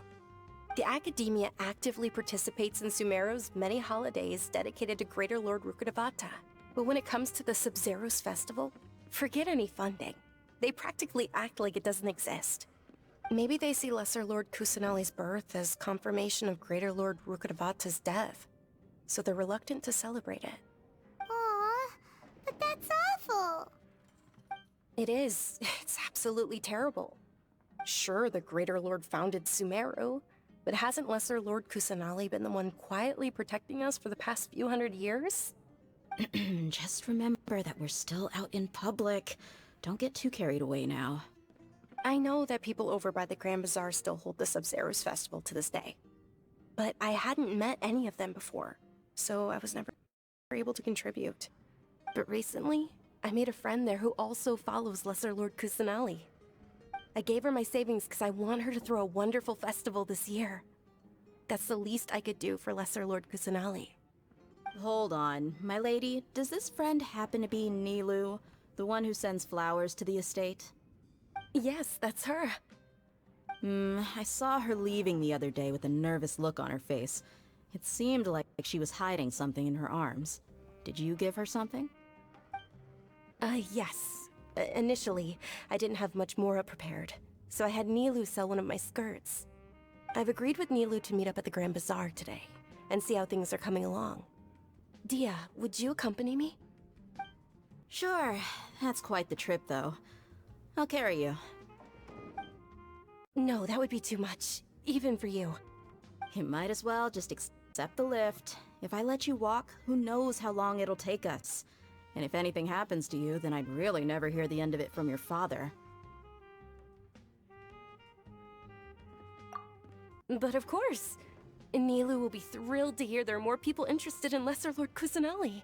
The Academia actively participates in Sumeru's many holidays dedicated to Greater Lord Rukkhadevata. But when it comes to the Sub-Zero's festival, forget any funding. They practically act like it doesn't exist. Maybe they see Lesser Lord Kusanali's birth as confirmation of Greater Lord Rukkhadevata's death, so they're reluctant to celebrate it. Aw, but that's awful. It is. It's absolutely terrible. Sure, the Greater Lord founded Sumeru, but hasn't Lesser Lord Kusanali been the one quietly protecting us for the past few hundred years? Just remember that we're still out in public. Don't get too carried away now. I know that people over by the Grand Bazaar still hold the Sub-Zero's festival to this day. But I hadn't met any of them before, so I was never able to contribute. But recently, I made a friend there who also follows Lesser Lord Kusanali. I gave her my savings because I want her to throw a wonderful festival this year. That's the least I could do for Lesser Lord Kusanali. Hold on, my lady. Does this friend happen to be Nilou, the one who sends flowers to the estate? Yes, that's her. I saw her leaving the other day with a nervous look on her face. It seemed like she was hiding something in her arms. Did you give her something? Yes. Initially, I didn't have much more prepared, so I had Nilou sell one of my skirts. I've agreed with Nilou to meet up at the Grand Bazaar today, and see how things are coming along. Dia, would you accompany me? Sure. That's quite the trip, though. I'll carry you. No, that would be too much, even for you. You might as well just accept the lift. If I let you walk, who knows how long it'll take us. And if anything happens to you, then I'd really never hear the end of it from your father. But of course! Nilou will be thrilled to hear there are more people interested in Lesser Lord Kusanali.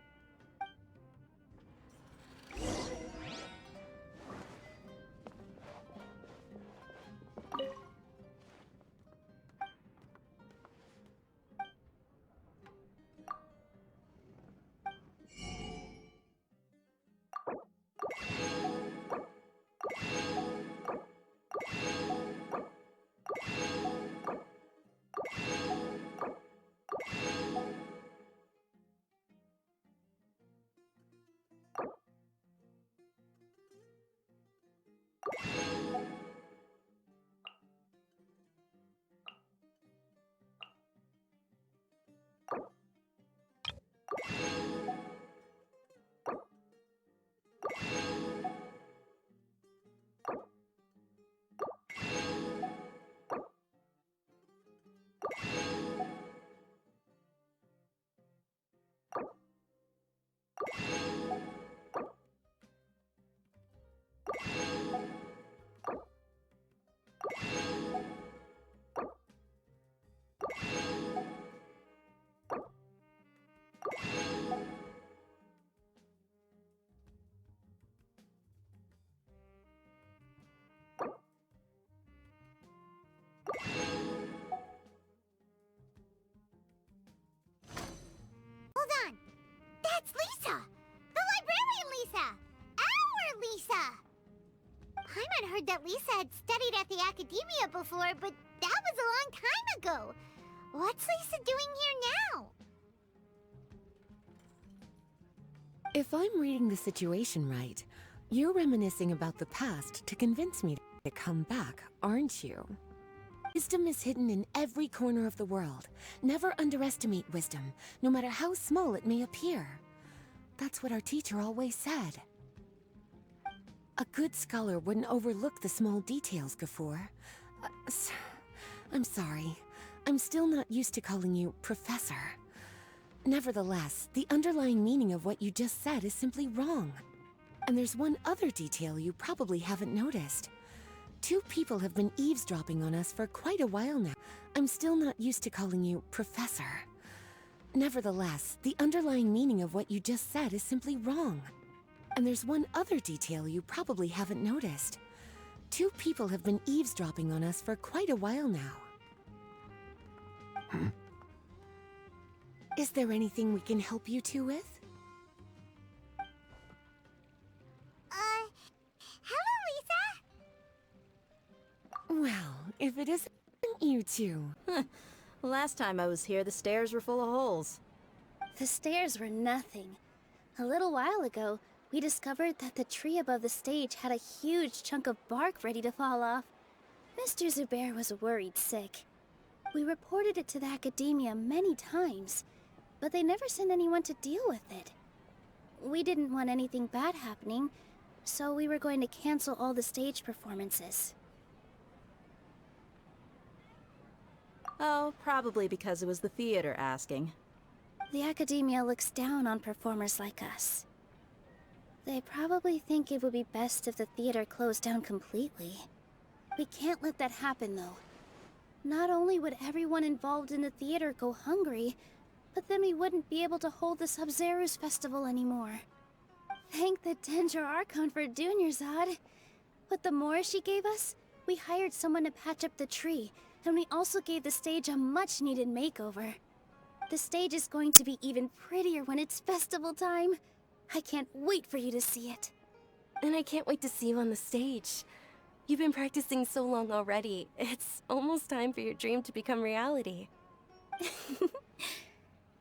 That's Lisa! The librarian Lisa! Our Lisa! Paimon heard that Lisa had studied at the Academia before, but that was a long time ago. What's Lisa doing here now? If I'm reading the situation right, you're reminiscing about the past to convince me to come back, aren't you? Wisdom is hidden in every corner of the world. Never underestimate wisdom, no matter how small it may appear. That's what our teacher always said. A good scholar wouldn't overlook the small details, Gafur. I'm sorry. I'm still not used to calling you Professor. Nevertheless, the underlying meaning of what you just said is simply wrong. And there's one other detail you probably haven't noticed. Two people have been eavesdropping on us for quite a while now. I'm still not used to calling you Professor. Nevertheless, the underlying meaning of what you just said is simply wrong. And there's one other detail you probably haven't noticed. Two people have been eavesdropping on us for quite a while now. Is there anything we can help you two with? Hello, Lisa! Well, if it isn't you two. Last time I was here, the stairs were full of holes. The stairs were nothing. A little while ago, we discovered that the tree above the stage had a huge chunk of bark ready to fall off. Mr. Zubair was worried sick. We reported it to the Academia many times, but they never sent anyone to deal with it. We didn't want anything bad happening, so we were going to cancel all the stage performances. Oh, probably because it was the theater asking. The Academia looks down on performers like us. They probably think it would be best if the theater closed down completely. We can't let that happen, though. Not only would everyone involved in the theater go hungry, but then we wouldn't be able to hold the Sub-Zero's festival anymore. Thank the Dendro Archon for Dunyarzad. With the more she gave us, we hired someone to patch up the tree, and we also gave the stage a much-needed makeover. The stage is going to be even prettier when it's festival time. I can't wait for you to see it. And I can't wait to see you on the stage. You've been practicing so long already. It's almost time for your dream to become reality.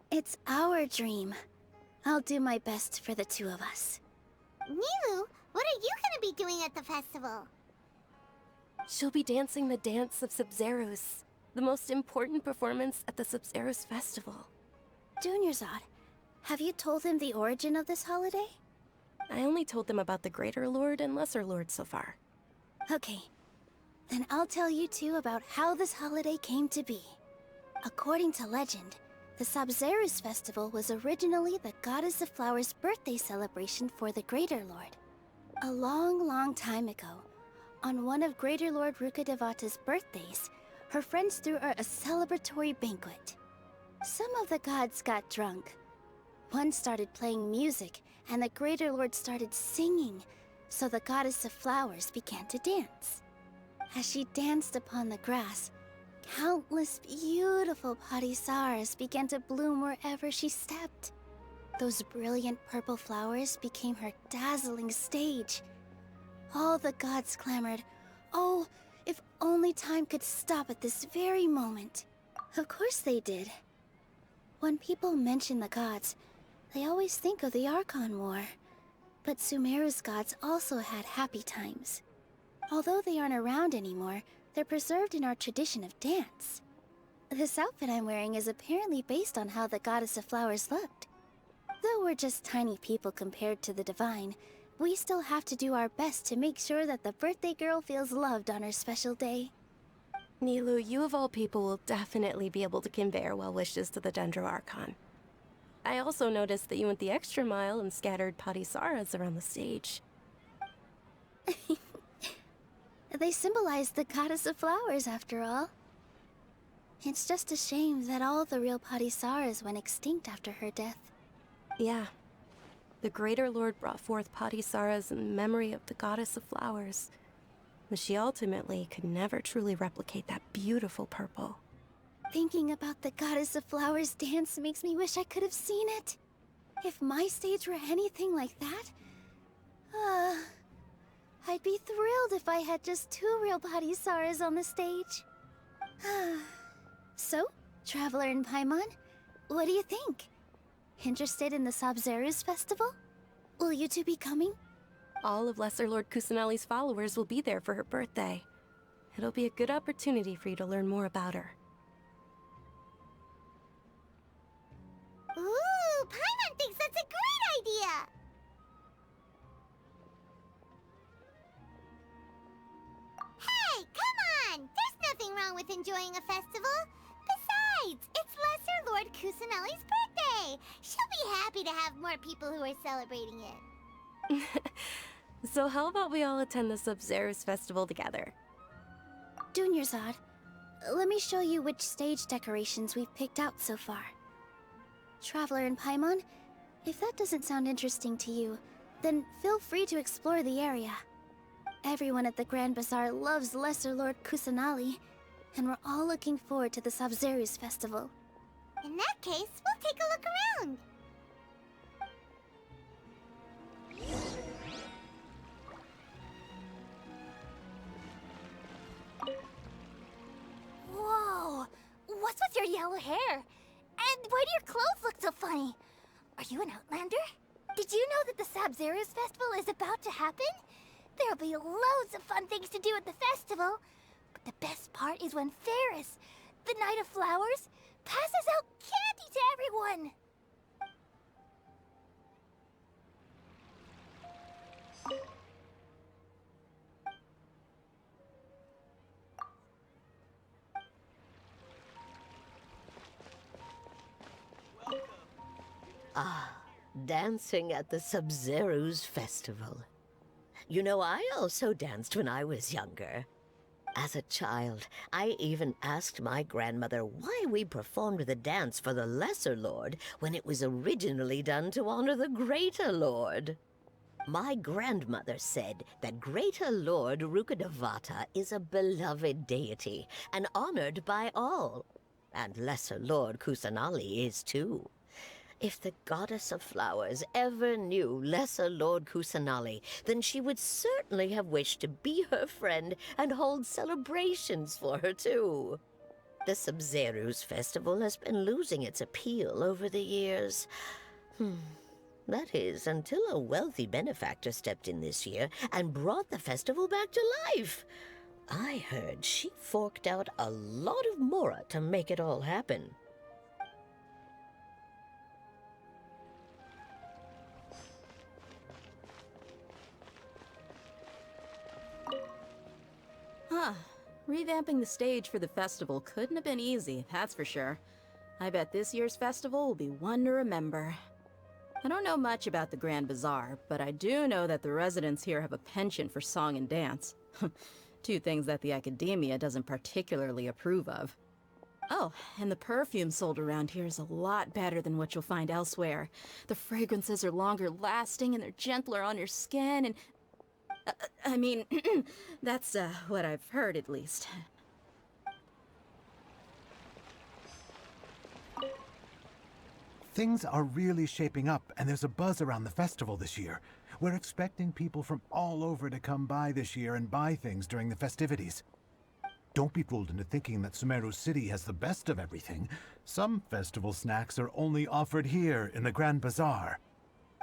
It's our dream. I'll do my best for the two of us. Nilou, what are you gonna be doing at the festival? She'll be dancing the dance of Sub-Zeros, the most important performance at the Sub-Zeros festival. Dunyarzad, have you told him the origin of this holiday? I only told them about the Greater Lord and Lesser Lord so far. Okay, then I'll tell you two about how this holiday came to be. According to legend, the Sub-Zeros festival was originally the Goddess of Flowers' birthday celebration for the Greater Lord. A long, long time ago, on one of Greater Lord Rukkhadevata's birthdays, her friends threw her a celebratory banquet. Some of the gods got drunk. One started playing music, and the Greater Lord started singing, so the Goddess of Flowers began to dance. As she danced upon the grass, countless beautiful Padisaras began to bloom wherever she stepped. Those brilliant purple flowers became her dazzling stage. All the gods clamored, "Oh, if only time could stop at this very moment." Of course they did. When people mention the gods, they always think of the Archon War. But Sumeru's gods also had happy times. Although they aren't around anymore, they're preserved in our tradition of dance. This outfit I'm wearing is apparently based on how the Goddess of Flowers looked. Though we're just tiny people compared to the Divine, we still have to do our best to make sure that the birthday girl feels loved on her special day. Nilou, you of all people will definitely be able to convey our well wishes to the Dendro Archon. I also noticed that you went the extra mile and scattered Padisaras around the stage. They symbolize the Goddess of Flowers, after all. It's just a shame that all the real Padisaras went extinct after her death. Yeah. The Greater Lord brought forth Padisaras in memory of the Goddess of Flowers, but she ultimately could never truly replicate that beautiful purple. Thinking about the Goddess of Flowers dance makes me wish I could have seen it. If my stage were anything like that, I'd be thrilled if I had just 2 real body Saras on the stage. So, Traveler and Paimon, what do you think? Interested in the Sabzeruz festival? Will you two be coming? All of Lesser Lord Kusanali's followers will be there for her birthday. It'll be a good opportunity for you to learn more about her. Ooh, Paimon thinks that's a great idea! Hey, come on! There's nothing wrong with enjoying a festival. Besides, it's Lesser Lord Kusanali's birthday. She'll be happy to have more people who are celebrating it. So how about we all attend the Sabzeruz festival together? Dunyarzad, let me show you which stage decorations we've picked out so far. Traveler and Paimon, if that doesn't sound interesting to you, then feel free to explore the area. Everyone at the Grand Bazaar loves Lesser Lord Kusanali, and we're all looking forward to the Sabzeruz festival. In that case, we'll take a look around. Whoa! What's with your yellow hair? And why do your clothes look so funny? Are you an Outlander? Did you know that the Sabzeruz festival is about to happen? There'll be loads of fun things to do at the festival. But the best part is when Ferris, the Knight of Flowers, passes out candy to everyone! Ah, dancing at the Sabzeruz festival. You know, I also danced when I was younger. As a child, I even asked my grandmother why we performed the dance for the Lesser Lord when it was originally done to honor the Greater Lord. My grandmother said that Greater Lord Rukkhadevata is a beloved deity and honored by all. And Lesser Lord Kusanali is too. If the Goddess of Flowers ever knew Lesser Lord Kusanali, then she would certainly have wished to be her friend and hold celebrations for her too. The Sabzeruz festival has been losing its appeal over the years. That is, until a wealthy benefactor stepped in this year and brought the festival back to life. I heard she forked out a lot of mora to make it all happen. Huh. Revamping the stage for the festival couldn't have been easy, that's for sure. I bet this year's festival will be one to remember. I don't know much about the Grand Bazaar, but I do know that the residents here have a penchant for song and dance. 2 things that the academia doesn't particularly approve of. Oh, and the perfume sold around here is a lot better than what you'll find elsewhere. The fragrances are longer lasting and they're gentler on your skin and... I mean, that's what I've heard at least. Things are really shaping up, and there's a buzz around the festival this year. We're expecting people from all over to come by this year and buy things during the festivities. Don't be fooled into thinking that Sumeru City has the best of everything. Some festival snacks are only offered here in the Grand Bazaar.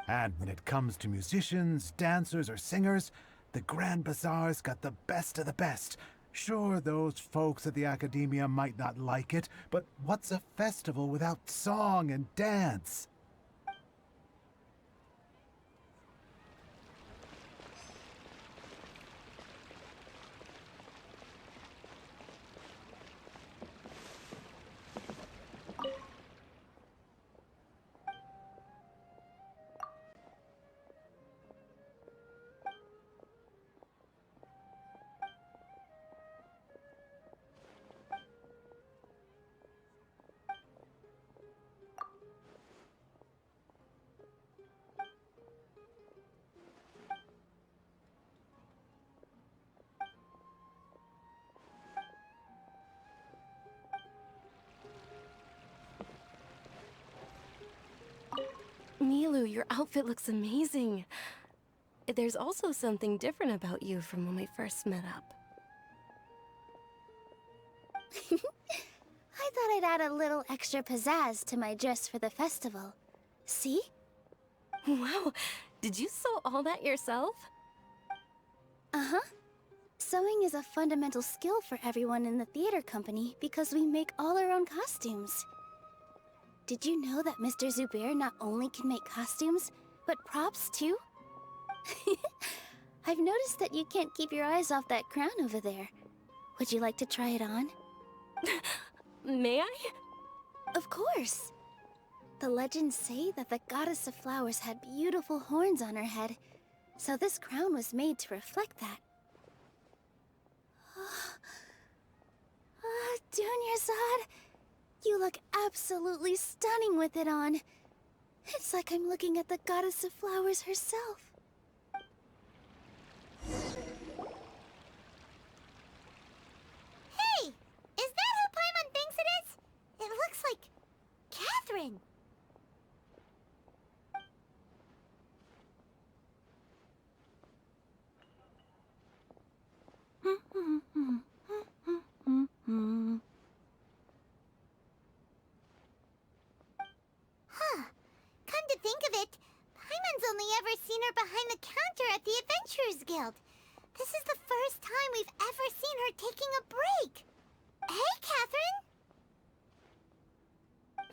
And when it comes to musicians, dancers, or singers, the Grand Bazaar's got the best of the best. Sure, those folks at the academia might not like it, but what's a festival without song and dance? Nilou, your outfit looks amazing. There's also something different about you from when we first met up. I thought I'd add a little extra pizzazz to my dress for the festival. See? Wow, did you sew all that yourself? Uh-huh. Sewing is a fundamental skill for everyone in the theater company because we make all our own costumes. Did you know that Mr. Zubair not only can make costumes, but props too? I've noticed that you can't keep your eyes off that crown over there. Would you like to try it on? May I? Of course! The legends say that the goddess of flowers had beautiful horns on her head, so this crown was made to reflect that. Dunyarzad, you look absolutely stunning with it on. It's like I'm looking at the goddess of flowers herself. Hey! Is that who Paimon thinks it is? It looks like Catherine. Huh. Come to think of it, Paimon's only ever seen her behind the counter at the Adventurers Guild. This is the first time we've ever seen her taking a break. Hey, Catherine!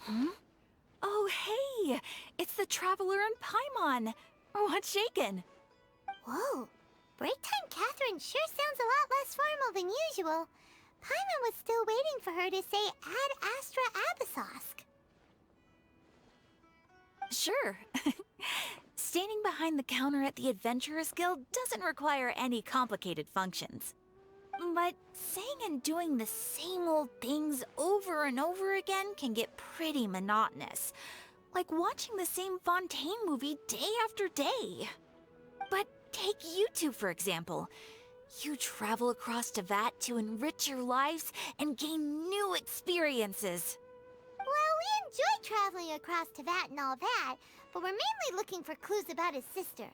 Hmm? Oh, hey! It's the Traveler and Paimon! What's shaken? Whoa. Break time Catherine sure sounds a lot less formal than usual. Paimon was still waiting for her to say Ad Astra Abyssosque. Sure. Standing behind the counter at the Adventurers Guild doesn't require any complicated functions. But saying and doing the same old things over and over again can get pretty monotonous. Like watching the same Fontaine movie day after day. But take you two, for example. You travel across Teyvat to enrich your lives and gain new experiences. Well, we enjoy traveling across Teyvat and all that, but we're mainly looking for clues about his sister.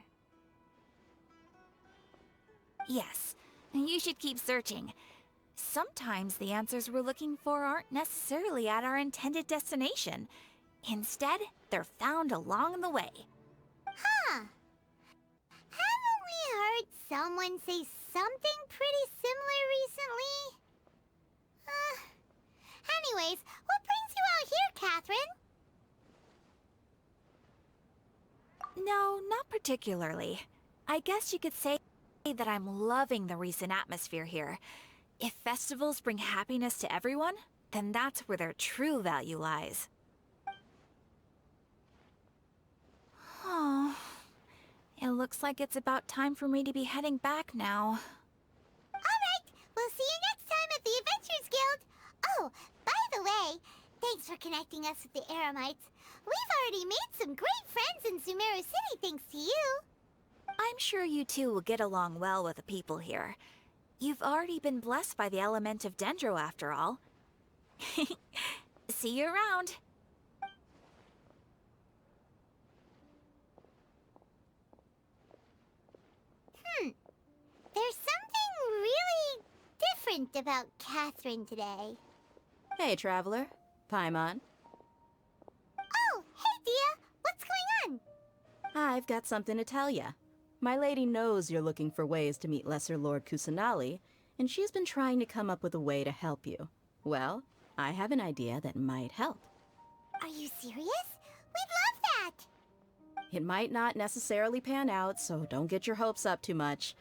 Yes, you should keep searching. Sometimes the answers we're looking for aren't necessarily at our intended destination. Instead, they're found along the way. Huh. Haven't we heard someone say something pretty similar recently? Anyways, what brings you out here, Catherine? No, not particularly. I guess you could say that I'm loving the recent atmosphere here. If festivals bring happiness to everyone, then that's where their true value lies. Oh, it looks like it's about time for me to be heading back now. Alright, we'll see you next time at the Adventurers Guild. Oh, by the way, thanks for connecting us with the Eremites. We've already made some great friends in Sumeru City thanks to you. I'm sure you two will get along well with the people here. You've already been blessed by the element of Dendro after all. See you around. There's something really different about Catherine today. Hey, Traveler. Paimon. Oh, hey, Dia! What's going on? I've got something to tell ya. My lady knows you're looking for ways to meet Lesser Lord Kusanali, and she's been trying to come up with a way to help you. Well, I have an idea that might help. Are you serious? We'd love that! It might not necessarily pan out, so don't get your hopes up too much.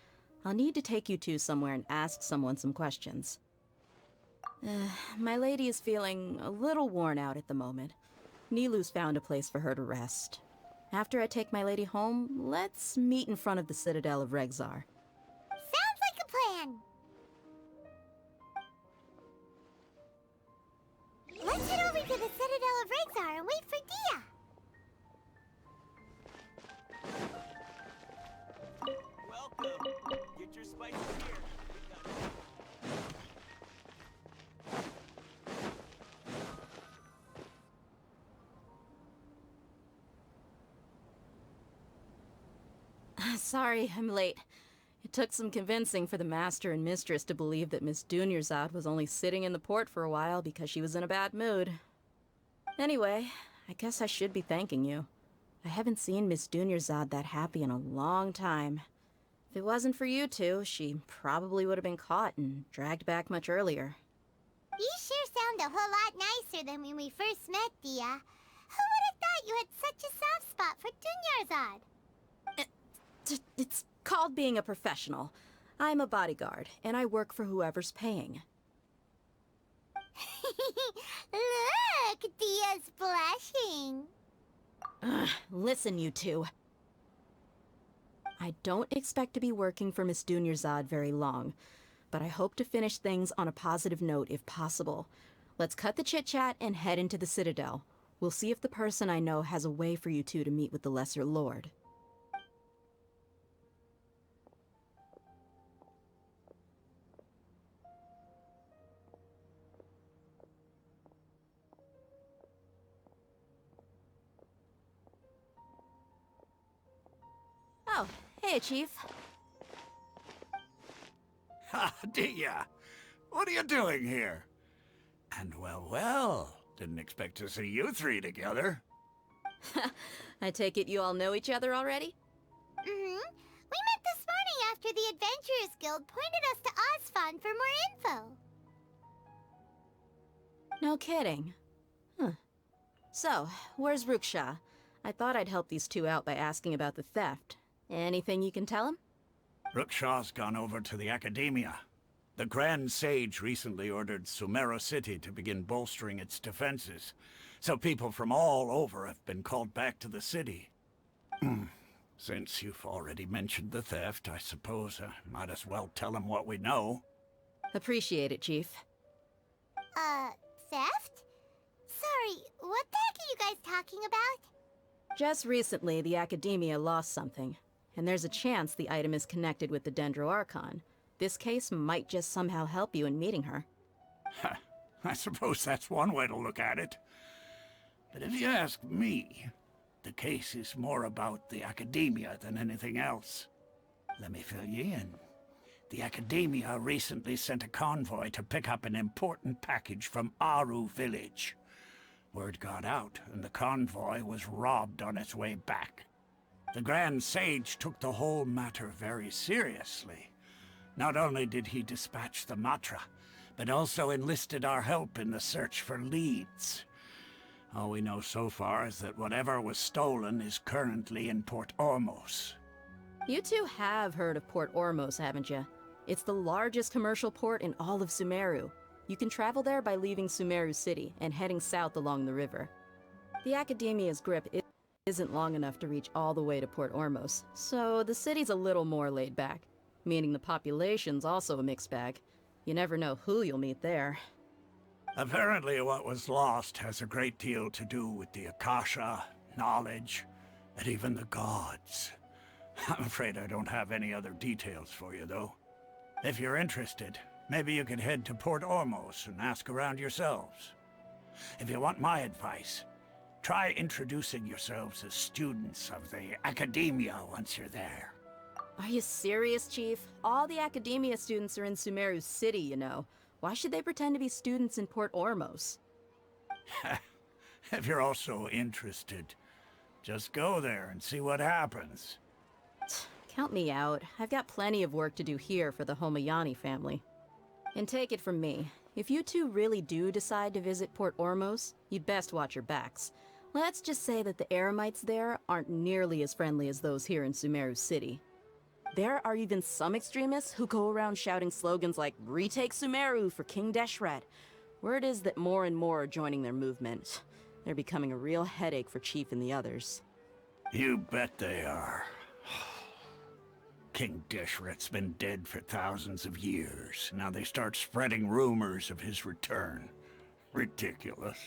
I'll need to take you two somewhere and ask someone some questions. My lady is feeling a little worn out at the moment. Nilou's found a place for her to rest. After I take my lady home, let's meet in front of the Citadel of Regzar. Sounds like a plan! Let's head over to the Citadel of Regzar and wait for Dia! Welcome. Get your spices here. Sorry, I'm late. It took some convincing for the master and mistress to believe that Miss Dunyarzad was only sitting in the port for a while because she was in a bad mood. Anyway, I guess I should be thanking you. I haven't seen Miss Dunyarzad that happy in a long time. If it wasn't for you two, she probably would have been caught and dragged back much earlier. You sure sound a whole lot nicer than when we first met, Dia. Who would have thought you had such a soft spot for Dunyarzad? It's called being a professional. I'm a bodyguard, and I work for whoever's paying. Look, Dia's blushing. Listen, you two. I don't expect to be working for Miss Dunyarzad very long, but I hope to finish things on a positive note if possible. Let's cut the chit-chat and head into the Citadel. We'll see if the person I know has a way for you two to meet with the Lesser Lord. Oh, hey, Chief. Ha, Dia! What are you doing here? And well, didn't expect to see you three together. I take it you all know each other already? Mm-hmm. We met this morning after the Adventurers Guild pointed us to Osfon for more info. No kidding. Huh. So, where's Ruksha? I thought I'd help these two out by asking about the theft. Anything you can tell him? Rukshaw's gone over to the Academia. The Grand Sage recently ordered Sumeru City to begin bolstering its defenses, so people from all over have been called back to the city. Since you've already mentioned the theft, I suppose I might as well tell him what we know. Appreciate it, Chief. Theft? Sorry, what the heck are you guys talking about? Just recently, the Academia lost something, and there's a chance the item is connected with the Dendro Archon. This case might just somehow help you in meeting her. I suppose that's one way to look at it. But if you ask me, the case is more about the Academia than anything else. Let me fill you in. The Academia recently sent a convoy to pick up an important package from Aru village. Word got out, and the convoy was robbed on its way back. The Grand Sage took the whole matter very seriously. Not only did he dispatch the Matra, but also enlisted our help in the search for leads. All we know so far is that whatever was stolen is currently in Port Ormos. You two have heard of Port Ormos, haven't you? It's the largest commercial port in all of Sumeru. You can travel there by leaving Sumeru City and heading south along the river. The Academia's grip isn't long enough to reach all the way to Port Ormos, so the city's a little more laid back, meaning the population's also a mixed bag. You never know who you'll meet there. Apparently what was lost has a great deal to do with the Akasha, knowledge, and even the gods. I'm afraid I don't have any other details for you, though. If you're interested, maybe you could head to Port Ormos and ask around yourselves. If you want my advice, try introducing yourselves as students of the Academia once you're there. Are you serious, Chief? All the Academia students are in Sumeru City, you know. Why should they pretend to be students in Port Ormos? If you're also interested, just go there and see what happens. Count me out. I've got plenty of work to do here for the Homayani family. And take it from me, if you two really do decide to visit Port Ormos, you'd best watch your backs. Let's just say that the Eremites there aren't nearly as friendly as those here in Sumeru City. There are even some extremists who go around shouting slogans like, "Retake Sumeru for King Deshret." Word is that more and more are joining their movement. They're becoming a real headache for Chief and the others. You bet they are. King Deshret's been dead for thousands of years. Now they start spreading rumors of his return. Ridiculous.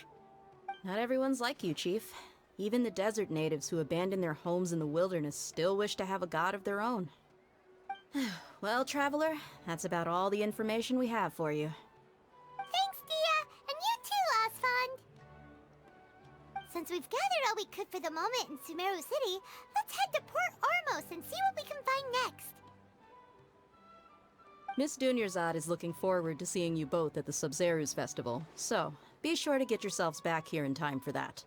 Not everyone's like you, Chief. Even the desert natives who abandoned their homes in the wilderness still wish to have a god of their own. Well, Traveler, that's about all the information we have for you. Thanks, Dia! And you too, Osfond! Since Since we've gathered all we could for the moment in Sumeru City, let's head to Port Ormos and see what we can find next. Miss Dunyarzad is looking forward to seeing you both at the Sub-Zeru's festival, so be sure to get yourselves back here in time for that.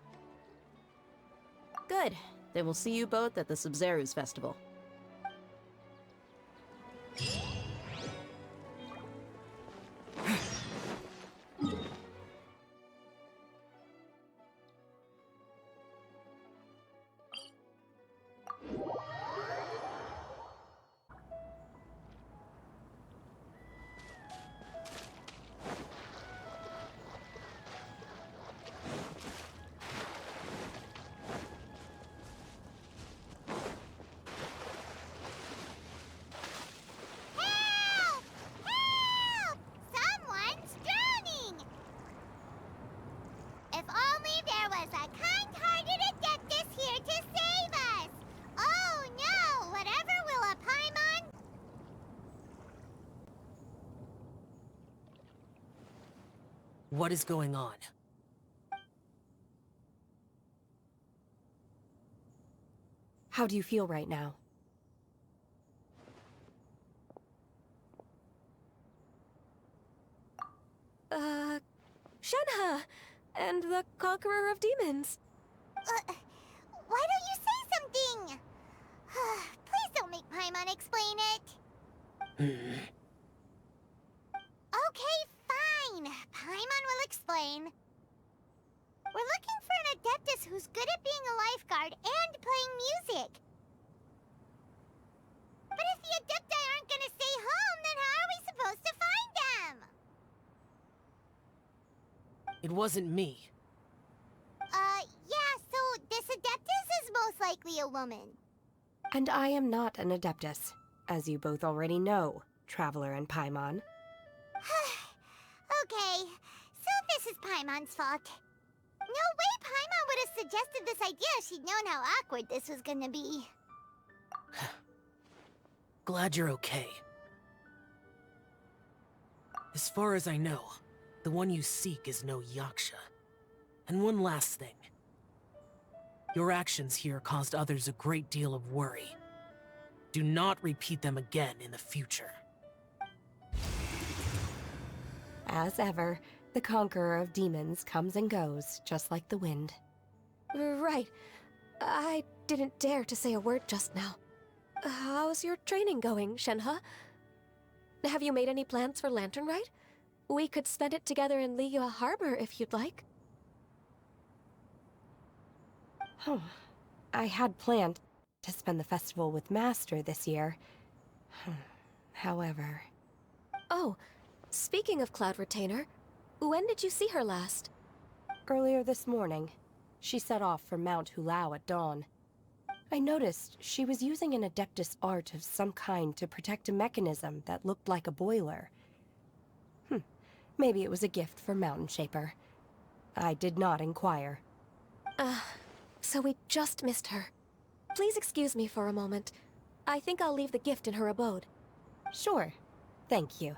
Good. Then we'll see you both at the Sub-Zeru's festival. Someone's drowning! If only there was a kind-hearted Adeptus here to save us! Oh no! Whatever will a Paimon... What is going on? How do you feel right now? Shenhe! And the Conqueror of Demons! Why don't you say something? Please don't make Paimon explain it. Okay, fine. Paimon will explain. We're looking for an Adeptus who's good at being a lifeguard and playing music. But if the Adepti aren't gonna stay home, then how are we supposed to find them? It wasn't me. Yeah, so this Adeptus is most likely a woman. And I am not an Adeptus, as you both already know, Traveler and Paimon. Okay, so this is Paimon's fault. No way Paimon would have suggested this idea if she'd known how awkward this was gonna be. Glad you're okay. As far as I know, the one you seek is no Yaksha. And one last thing. Your actions here caused others a great deal of worry. Do not repeat them again in the future. As ever, the Conqueror of Demons comes and goes, just like the wind. Right. I didn't dare to say a word just now. How's your training going, Shenhe? Have you made any plans for Lantern Rite? We could spend it together in Liyue Harbor if you'd like. I had planned to spend the festival with Master this year. However... Oh, speaking of Cloud Retainer, when did you see her last? Earlier this morning. She set off for Mount Hulao at dawn. I noticed she was using an Adeptus art of some kind to protect a mechanism that looked like a boiler. Maybe it was a gift for Mountain Shaper. I did not inquire. So we just missed her. Please excuse me for a moment. I think I'll leave the gift in her abode. Sure. Thank you.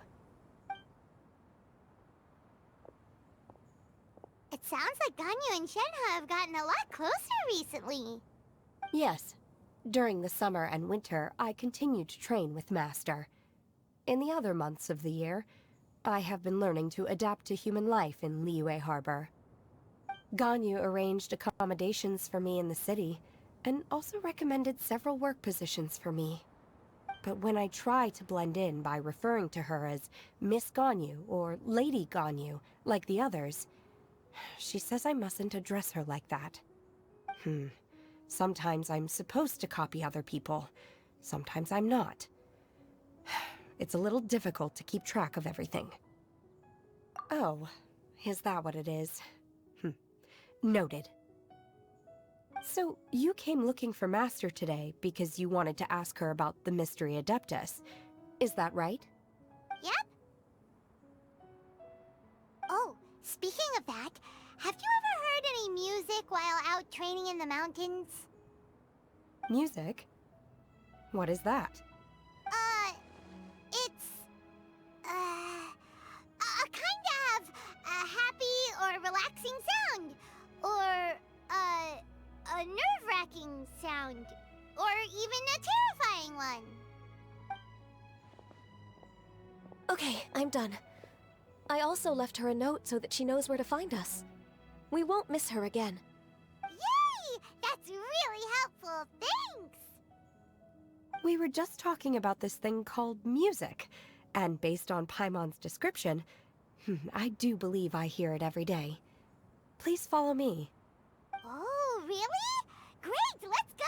It sounds like Ganyu and Shenhe have gotten a lot closer recently. Yes. During the summer and winter, I continued to train with Master. In the other months of the year, I have been learning to adapt to human life in Liyue Harbor. Ganyu arranged accommodations for me in the city, and also recommended several work positions for me. But when I try to blend in by referring to her as Miss Ganyu or Lady Ganyu, like the others, she says I mustn't address her like that. Sometimes I'm supposed to copy other people. Sometimes I'm not. It's a little difficult to keep track of everything. Oh, is that what it is? Noted. So, you came looking for Master today because you wanted to ask her about the Mystery Adeptus. Is that right? Yep. Oh, speaking of that, have you ever heard any music while out training in the mountains? Music? What is that? It's... a kind of a happy or relaxing sound. Or, nerve-wracking sound. Or even a terrifying one. Okay, I'm done. I also left her a note so that she knows where to find us. We won't miss her again. Yay! That's really helpful, thanks! We were just talking about this thing called music, and based on Paimon's description, I do believe I hear it every day. Please follow me. Oh, really? Great, let's go!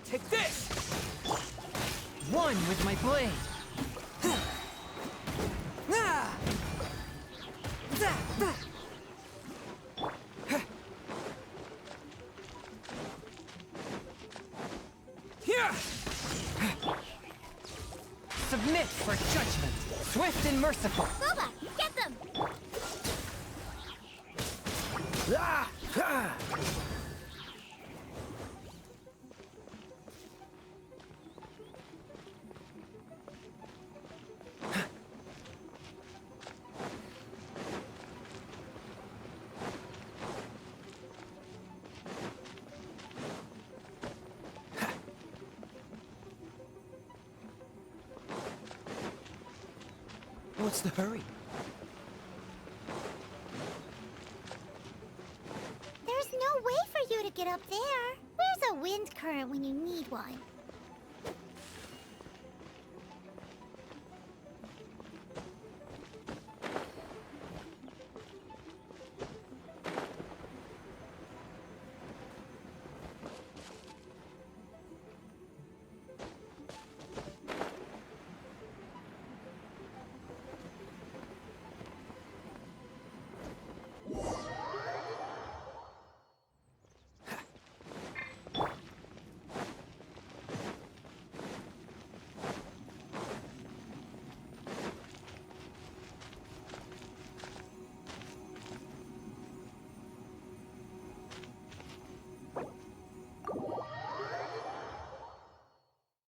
Take this! One with my blade. Ah! Here! Submit for judgment, swift and merciful. Boba, get them! Ah! Ah! What's the hurry? There's no way for you to get up there. Where's a wind current when you need one?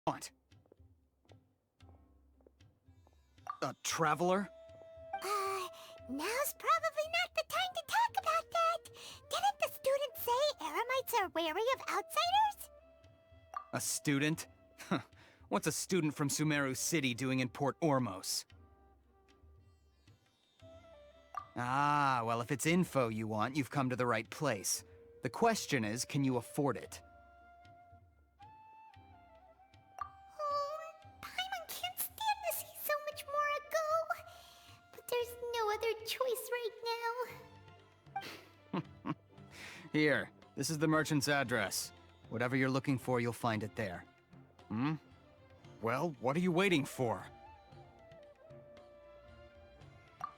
Want? A traveler? Now's probably not the time to talk about that. Didn't the students say Eremites are wary of outsiders? A student? Huh. What's a student from Sumeru City doing in Port Ormos? Ah, well, if it's info you want, you've come to the right place. The question is, can you afford it? Paimon can't stand to see so much more go. But there's no other choice right now. Here, this is the merchant's address. Whatever you're looking for, you'll find it there. Hmm? Well, what are you waiting for?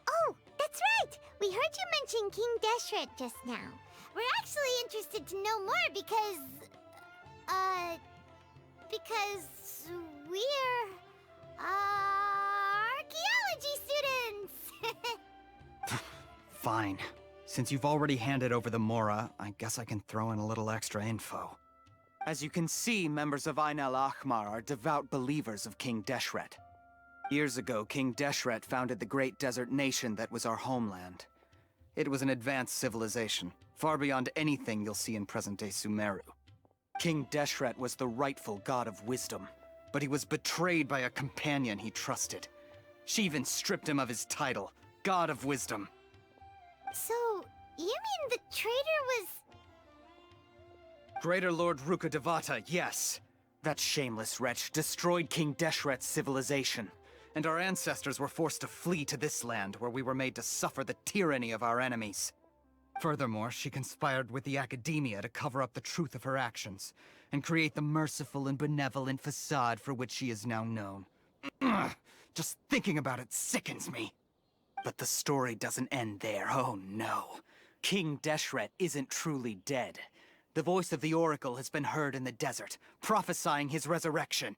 Oh, that's right! We heard you mention King Deshret just now. We're actually interested to know more because we're, archaeology students! Fine. Since you've already handed over the Mora, I guess I can throw in a little extra info. As you can see, members of Ain al-Ahmar are devout believers of King Deshret. Years ago, King Deshret founded the great desert nation that was our homeland. It was an advanced civilization, far beyond anything you'll see in present-day Sumeru. King Deshret was the rightful god of wisdom, but he was betrayed by a companion he trusted. She even stripped him of his title, God of Wisdom. So, you mean the traitor was... Greater Lord Rukkhadevata, yes. That shameless wretch destroyed King Deshret's civilization, and our ancestors were forced to flee to this land where we were made to suffer the tyranny of our enemies. Furthermore, she conspired with the Academia to cover up the truth of her actions, and create the merciful and benevolent facade for which she is now known. Just thinking about it sickens me. But the story doesn't end there, oh no. King Deshret isn't truly dead. The voice of the Oracle has been heard in the desert, prophesying his resurrection.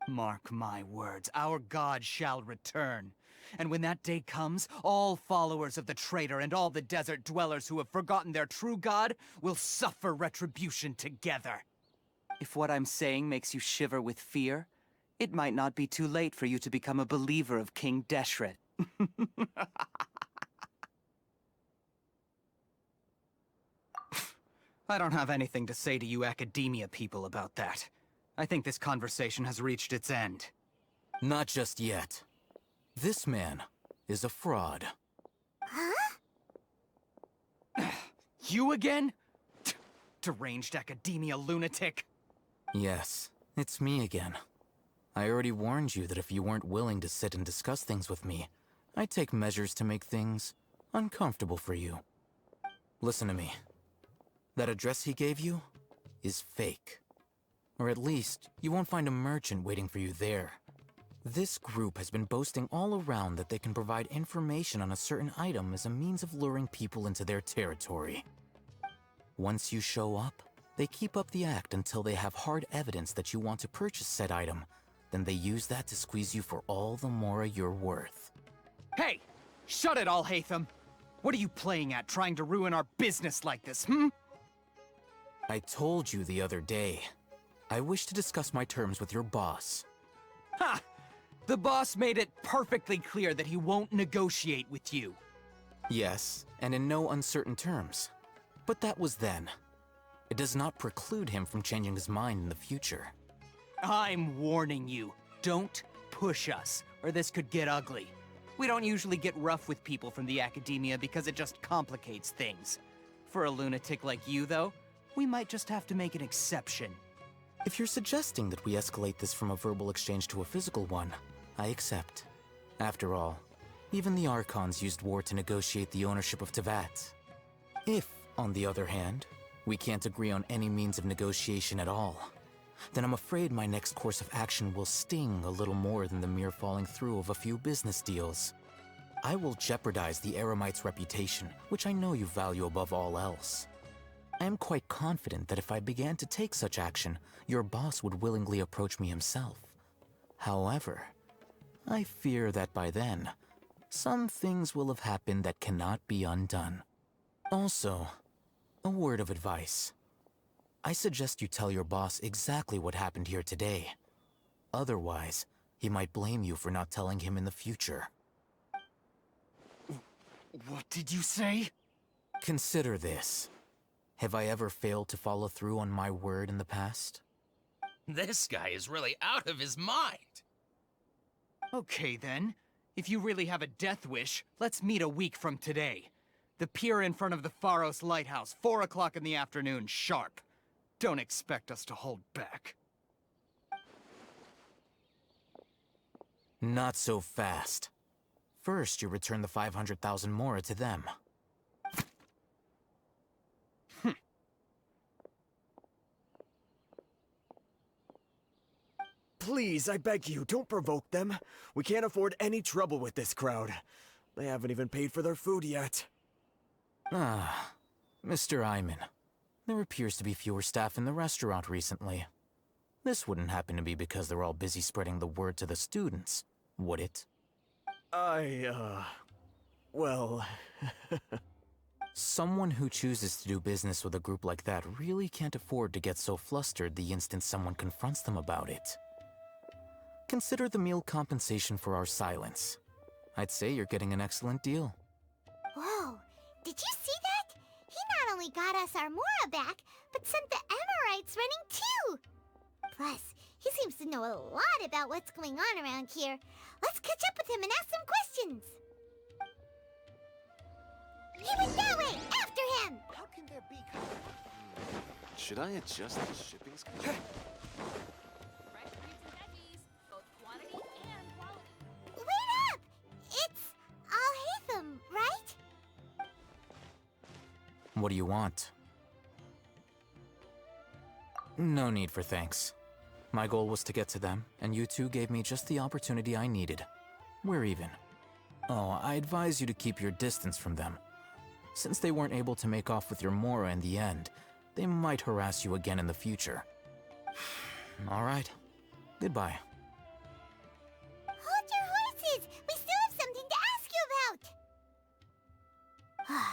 Mark my words, our god shall return. And when that day comes, all followers of the traitor and all the desert dwellers who have forgotten their true god will suffer retribution together. If what I'm saying makes you shiver with fear, it might not be too late for you to become a believer of King Deshret. I don't have anything to say to you Academia people about that. I think this conversation has reached its end. Not just yet. This man is a fraud. Huh? You again? Deranged Academia lunatic. Yes, it's me again. I already warned you that if you weren't willing to sit and discuss things with me, I'd take measures to make things uncomfortable for you. Listen to me. That address he gave you is fake. Or at least, you won't find a merchant waiting for you there. This group has been boasting all around that they can provide information on a certain item as a means of luring people into their territory. Once you show up, they keep up the act until they have hard evidence that you want to purchase said item. Then they use that to squeeze you for all the mora you're worth. Hey! Shut it all, Hatham! What are you playing at, trying to ruin our business like this, I told you the other day. I wish to discuss my terms with your boss. Ha! The boss made it perfectly clear that he won't negotiate with you. Yes, and in no uncertain terms. But that was then. It does not preclude him from changing his mind in the future. I'm warning you, don't push us, or this could get ugly. We don't usually get rough with people from the academia because it just complicates things. For a lunatic like you, though, we might just have to make an exception. If you're suggesting that we escalate this from a verbal exchange to a physical one, I accept. After all, even the Archons used war to negotiate the ownership of Teyvat. If, on the other hand, we can't agree on any means of negotiation at all, then I'm afraid my next course of action will sting a little more than the mere falling through of a few business deals. I will jeopardize the Eremite's reputation, which I know you value above all else. I am quite confident that if I began to take such action, your boss would willingly approach me himself. However, I fear that by then, some things will have happened that cannot be undone. Also, a word of advice. I suggest you tell your boss exactly what happened here today. Otherwise, he might blame you for not telling him in the future. What did you say? Consider this. Have I ever failed to follow through on my word in the past? This guy is really out of his mind. Okay then. If you really have a death wish, let's meet a week from today. The pier in front of the Pharos Lighthouse, 4 o'clock in the afternoon, sharp. Don't expect us to hold back. Not so fast. First, you return the 500,000 mora to them. Please, I beg you, don't provoke them. We can't afford any trouble with this crowd. They haven't even paid for their food yet. Ah, Mr. Iman. There appears to be fewer staff in the restaurant recently. This wouldn't happen to be because they're all busy spreading the word to the students, would it? Well... Someone who chooses to do business with a group like that really can't afford to get so flustered the instant someone confronts them about it. Consider the meal compensation for our silence. I'd say you're getting an excellent deal. Whoa, did you see that? He not only got us our Mora back, but sent the Amorites running too! Plus, he seems to know a lot about what's going on around here. Let's catch up with him and ask some questions! He went that way! After him! How can there be... Should I adjust the shipping schedule? Wait up! It's Al-Hatham, right? What do you want? No need for thanks. My goal was to get to them, and you two gave me just the opportunity I needed. We're even. Oh, I advise you to keep your distance from them. Since they weren't able to make off with your Mora in the end, they might harass you again in the future. All right. Goodbye. Hold your horses! We still have something to ask you about!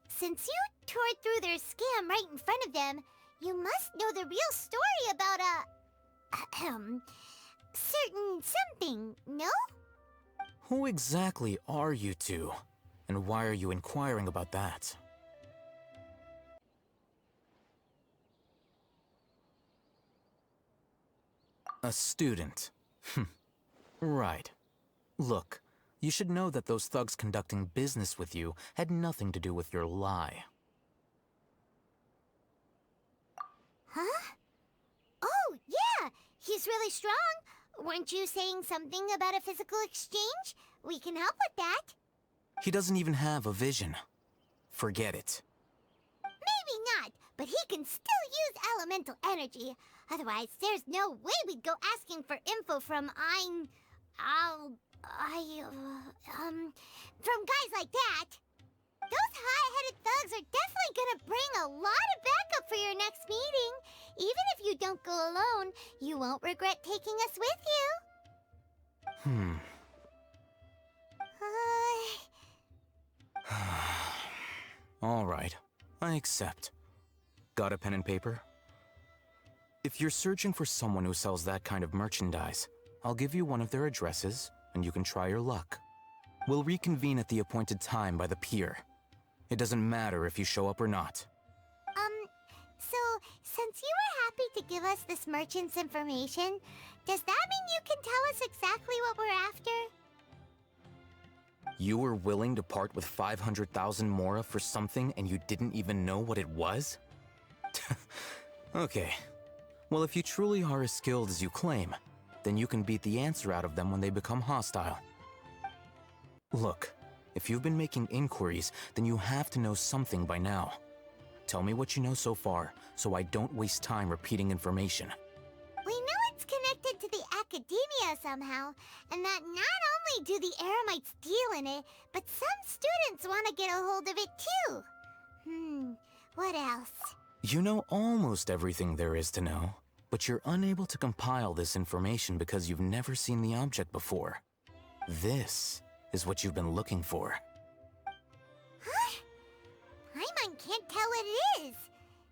Since you tore through their scam right in front of them, you must know the real story about certain something, no? Who exactly are you two? And why are you inquiring about that? A student. Right. Look, you should know that those thugs conducting business with you had nothing to do with your lie. Huh? Oh, yeah! He's really strong! Weren't you saying something about a physical exchange? We can help with that. He doesn't even have a vision. Forget it. Maybe not, but he can still use elemental energy. Otherwise, there's no way we'd go asking for info from from guys like that. Those hot-headed thugs are definitely gonna bring a lot of backup for your next meeting. Even if you don't go alone, you won't regret taking us with you. All right, I accept. Got a pen and paper? If you're searching for someone who sells that kind of merchandise, I'll give you one of their addresses, and you can try your luck. We'll reconvene at the appointed time by the pier. It doesn't matter if you show up or not. So, since you were happy to give us this merchant's information, does that mean you can tell us exactly what we're after? You were willing to part with 500,000 mora for something and you didn't even know what it was? Okay. Well, if you truly are as skilled as you claim, then you can beat the answer out of them when they become hostile. Look, if you've been making inquiries, then you have to know something by now. Tell me what you know so far, so I don't waste time repeating information. We know it's connected to the academia somehow, and that not only do the Eremites deal in it, but some students want to get a hold of it too. What else? You know almost everything there is to know, but you're unable to compile this information because you've never seen the object before. This is what you've been looking for. Huh? Paimon can't tell what it is.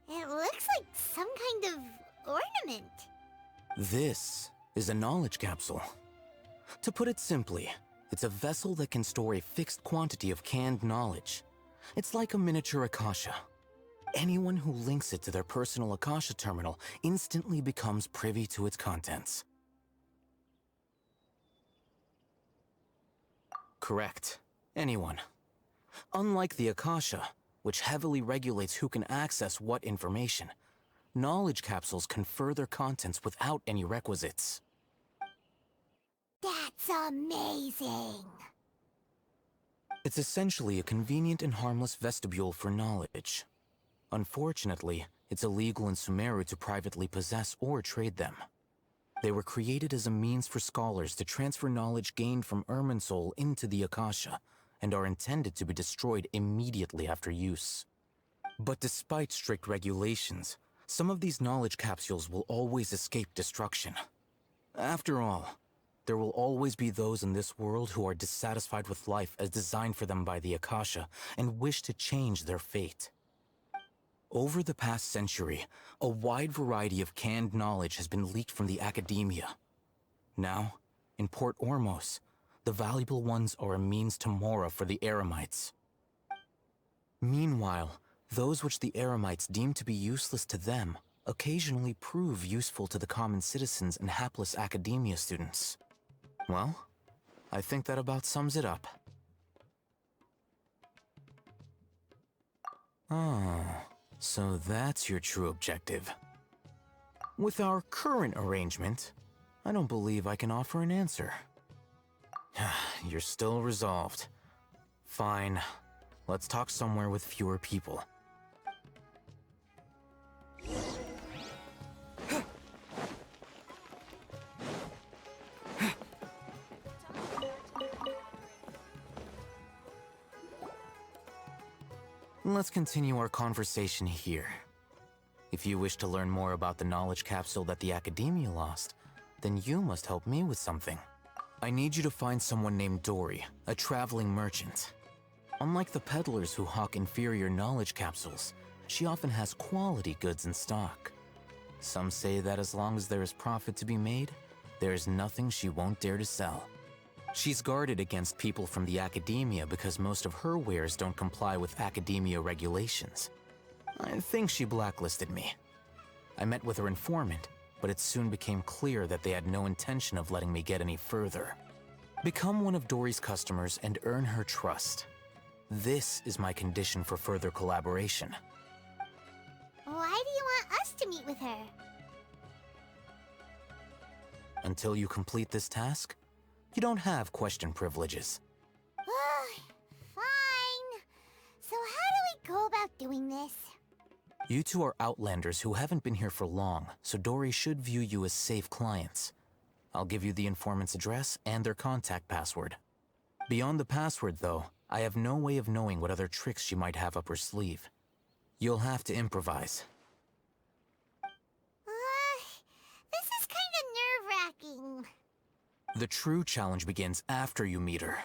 It looks like some kind of ornament. This is a knowledge capsule. To put it simply, it's a vessel that can store a fixed quantity of canned knowledge. It's like a miniature Akasha. Anyone who links it to their personal Akasha terminal instantly becomes privy to its contents. Correct. Anyone. Unlike the Akasha, which heavily regulates who can access what information, knowledge capsules confer their contents without any requisites. That's amazing! It's essentially a convenient and harmless vestibule for knowledge. Unfortunately, it's illegal in Sumeru to privately possess or trade them. They were created as a means for scholars to transfer knowledge gained from Irminsul into the Akasha, and are intended to be destroyed immediately after use. But despite strict regulations, some of these knowledge capsules will always escape destruction. After all, there will always be those in this world who are dissatisfied with life as designed for them by the Akasha and wish to change their fate. Over the past century, a wide variety of canned knowledge has been leaked from the academia. Now, in Port Ormos, the valuable ones are a means to mora for the Eremites. Meanwhile, those which the Eremites deem to be useless to them occasionally prove useful to the common citizens and hapless academia students. Well, I think that about sums it up. Oh, so that's your true objective. With our current arrangement, I don't believe I can offer an answer. You're still resolved. Fine. Let's talk somewhere with fewer people. Let's continue our conversation here. If you wish to learn more about the knowledge capsule that the Academia lost, then you must help me with something. I need you to find someone named Dory, a traveling merchant. Unlike the peddlers who hawk inferior knowledge capsules, she often has quality goods in stock. Some say that as long as there is profit to be made, there is nothing she won't dare to sell. She's guarded against people from the Academia because most of her wares don't comply with Academia regulations. I think she blacklisted me. I met with her informant, but it soon became clear that they had no intention of letting me get any further. Become one of Dory's customers and earn her trust. This is my condition for further collaboration. Why do you want us to meet with her? Until you complete this task, you don't have question privileges. Fine. So how do we go about doing this? You two are outlanders who haven't been here for long, so Dory should view you as safe clients. I'll give you the informant's address and their contact password. Beyond the password, though, I have no way of knowing what other tricks she might have up her sleeve. You'll have to improvise. This is kinda nerve-wracking. The true challenge begins after you meet her.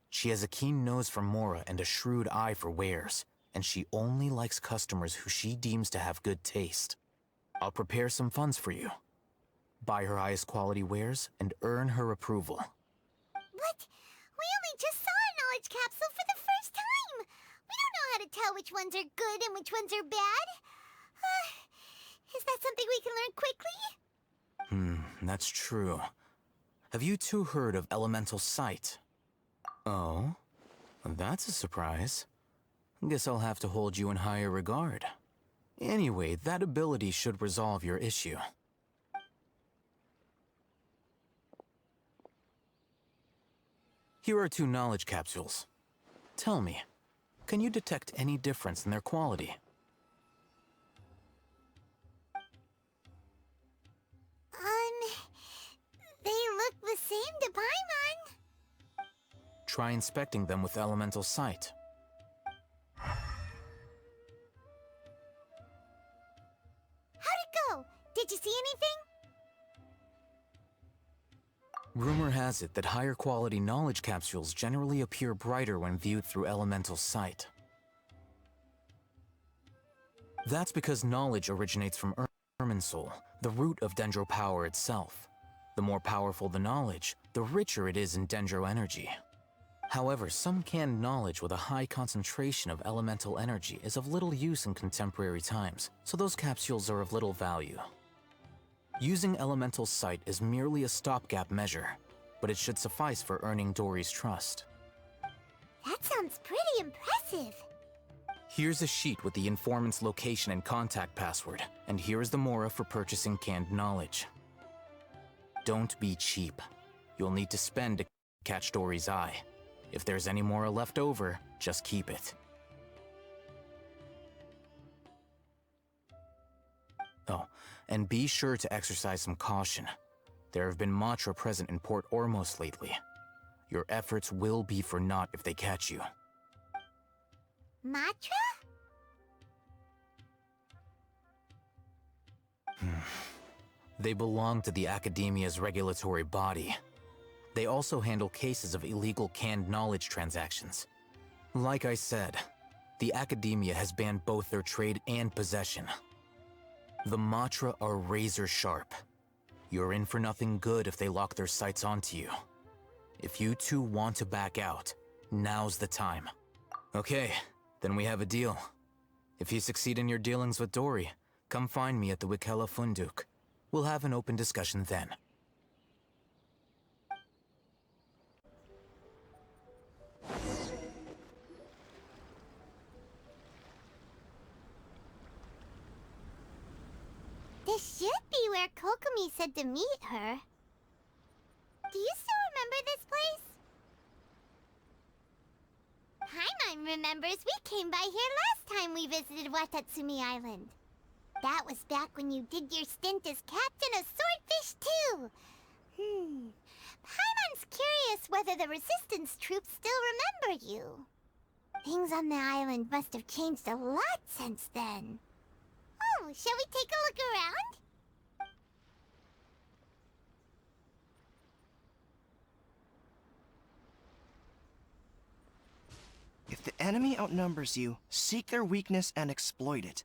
She has a keen nose for Mora and a shrewd eye for wares, and she only likes customers who she deems to have good taste. I'll prepare some funds for you. Buy her highest quality wares and earn her approval. What? We only just saw a knowledge capsule for the first time! We don't know how to tell which ones are good and which ones are bad. Is that something we can learn quickly? That's true. Have you two heard of elemental sight? Oh? That's a surprise. Guess I'll have to hold you in higher regard. Anyway, that ability should resolve your issue. Here are 2 knowledge capsules. Tell me, can you detect any difference in their quality? They look the same to Paimon. Try inspecting them with elemental sight. How'd it go? Did you see anything? Rumor has it that higher quality knowledge capsules generally appear brighter when viewed through elemental sight. That's because knowledge originates from Irminsul, the root of Dendro power itself. The more powerful the knowledge, the richer it is in Dendro energy. However, some canned knowledge with a high concentration of elemental energy is of little use in contemporary times, so those capsules are of little value. Using elemental sight is merely a stopgap measure, but it should suffice for earning Dory's trust. That sounds pretty impressive. Here's a sheet with the informant's location and contact password, and here is the Mora for purchasing canned knowledge. Don't be cheap. You'll need to spend to catch Dory's eye. If there's any Mora left over, just keep it. Oh, and be sure to exercise some caution. There have been Matra present in Port Ormos lately. Your efforts will be for naught if they catch you. Matra? They belong to the Academia's regulatory body. They also handle cases of illegal canned knowledge transactions. Like I said, the Academia has banned both their trade and possession. The Matra are razor sharp. You're in for nothing good if they lock their sights onto you. If you two want to back out, now's the time. Okay, then we have a deal. If you succeed in your dealings with Dory, come find me at the Wikela Funduk. We'll have an open discussion then. This should be where Kokomi said to meet her. Do you still remember this place? Paimon remembers we came by here last time we visited Watatsumi Island. That was back when you did your stint as captain of Swordfish too. Paimon's curious whether the Resistance troops still remember you. Things on the island must have changed a lot since then. Oh, shall we take a look around? If the enemy outnumbers you, seek their weakness and exploit it.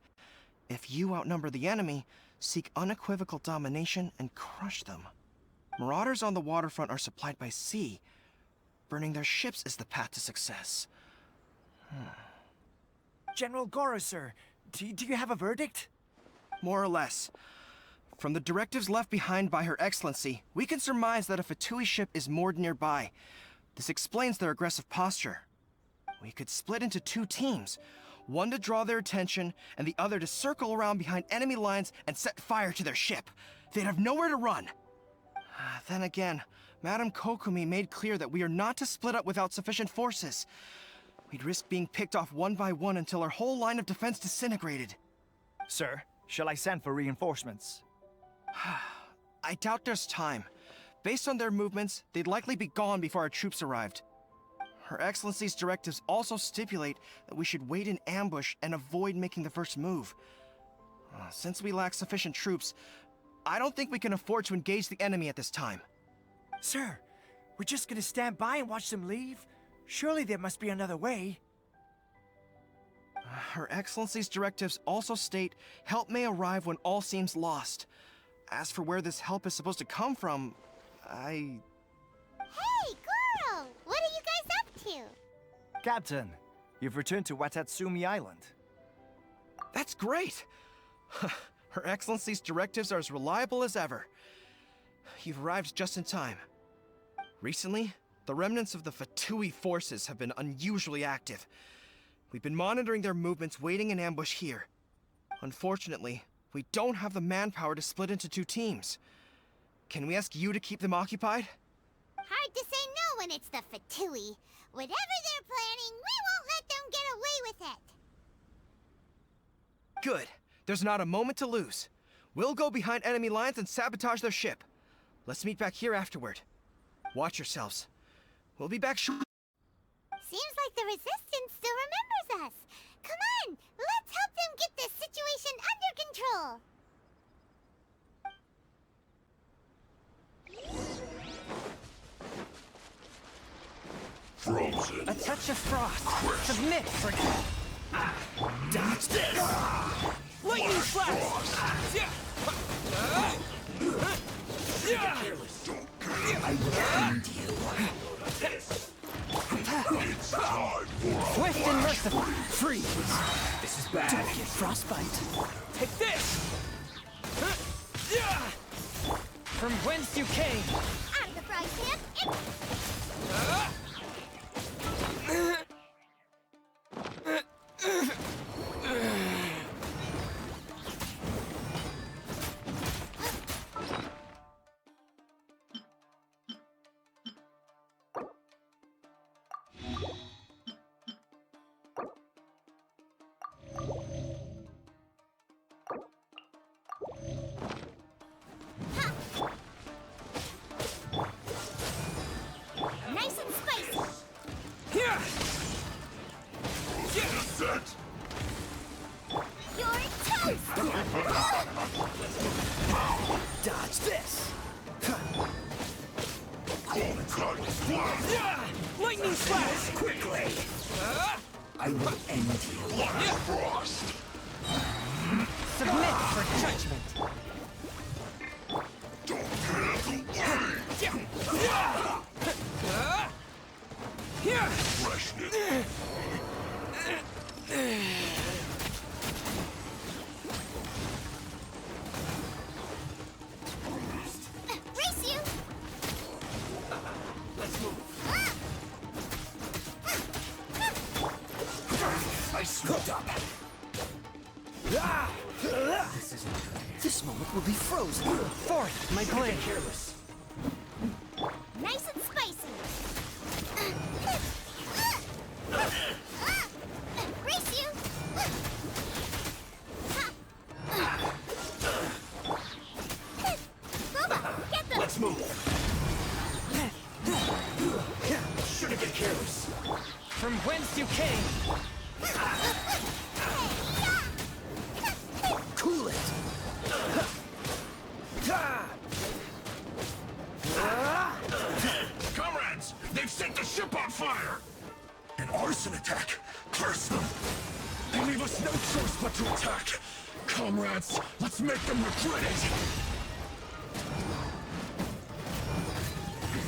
If you outnumber the enemy, seek unequivocal domination and crush them. Marauders on the waterfront are supplied by sea. Burning their ships is the path to success. General Goro, sir, do you have a verdict? More or less. From the directives left behind by Her Excellency, we can surmise that a Fatui ship is moored nearby. This explains their aggressive posture. We could split into 2 teams. One to draw their attention, and the other to circle around behind enemy lines and set fire to their ship. They'd have nowhere to run. Then again, Madame Kokomi made clear that we are not to split up without sufficient forces. We'd risk being picked off one by one until our whole line of defense disintegrated. Sir, shall I send for reinforcements? I doubt there's time. Based on their movements, they'd likely be gone before our troops arrived. Her Excellency's directives also stipulate that we should wait in ambush and avoid making the first move. Since we lack sufficient troops, I don't think we can afford to engage the enemy at this time. Sir, we're just gonna stand by and watch them leave? Surely there must be another way. Her Excellency's directives also state help may arrive when all seems lost. As for where this help is supposed to come from, Hey, girl! What are you guys up to? Captain, you've returned to Watatsumi Island. That's great! Her Excellency's directives are as reliable as ever. You've arrived just in time. Recently, the remnants of the Fatui forces have been unusually active. We've been monitoring their movements, waiting in ambush here. Unfortunately, we don't have the manpower to split into 2 teams. Can we ask you to keep them occupied? Hard to say no when it's the Fatui. Whatever they're planning, we won't let them get away with it. Good. There's not a moment to lose. We'll go behind enemy lines and sabotage their ship. Let's meet back here afterward. Watch yourselves. We'll be back shortly. Seems like the Resistance still remembers us. Come on, let's help them get this situation under control. Frozen. A touch of frost. Submit for dodge this. Lightning flash. I will end you. It's time for Swift and merciful. Freeze. This is bad. Don't get frostbite. Take this. From whence you came. Out of the frying pan, nice and spicy. Here. Set. You're toast. Dodge this. Cold-cut flash. Lightning flash. Quickly. I will end you. Like frost. Submit for judgment. Don't get away. Here. Freshness. Race you. Let's move. I swooped up. This moment will be frozen. Forth, my blade. Careless. Nice and spicy. Race you. Robot, get them. Let's move. Shouldn't get careless. From whence you came. Cool it. Comrades, they've set the ship on fire. An arson attack. Curse them. They leave us no choice but to attack. Comrades, let's make them regret it.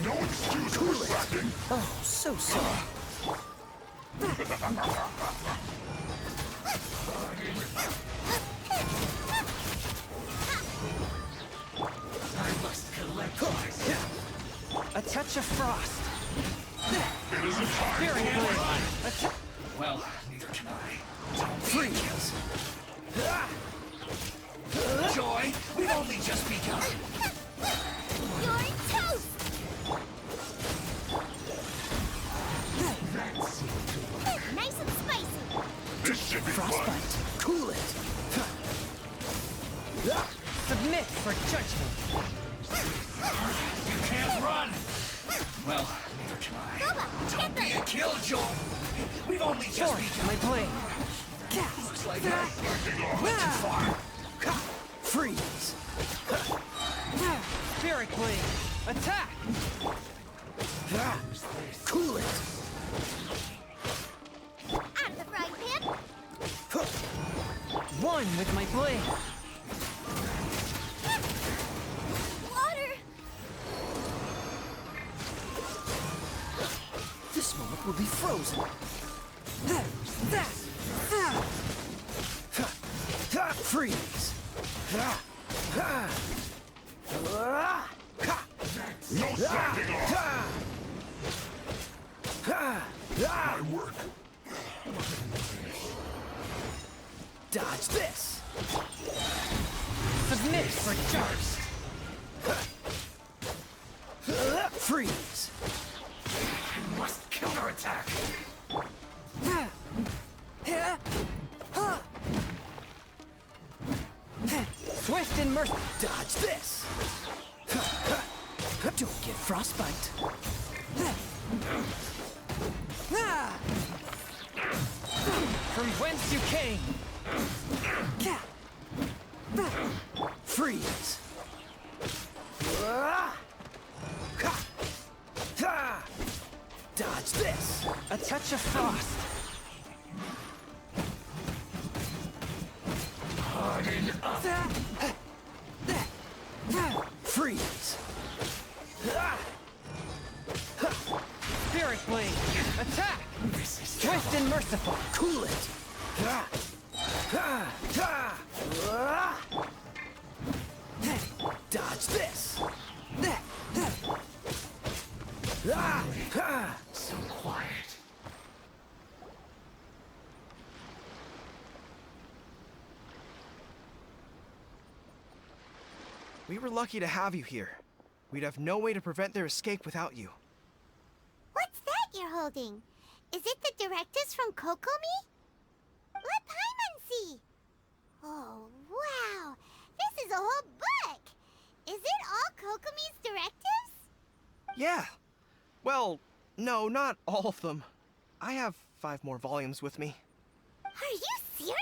No excuse for slacking. Oh, so sorry. I must collect a touch of frost. It isn't time. Very good. Well, neither can I. Freeze. Joy, we've only just begun. You're toast. Nice and spicy. This should be Frostbite. fun. Cool it. for judgment. You can't run! Well, neither can I. Don't be a killjoy! We've only just Force my blade. Looks like you're backing off too far. Freeze. Spirit blade. Attack. Cool it. Out of the frying pan! One with my blade. Water! This moment will be frozen. Freeze. No backing off! My work. Dodge this. Submit for charge. Freeze. You must counterattack. Swift and mercy. Dodge this. Don't get frostbite. From whence you came. Freeze. Dodge this. A touch of frost. Freeze. Spirit blade. Attack. Swift and merciful. Cool it. Dodge this. So quiet. We were lucky to have you here. We'd have no way to prevent their escape without you. What's that you're holding? Is it the directives from Kokomi? Let Paimon see! Oh, wow! This is a whole book! Is it all Kokomi's directives? Yeah. Well, no, not all of them. I have 5 more volumes with me. Are you serious?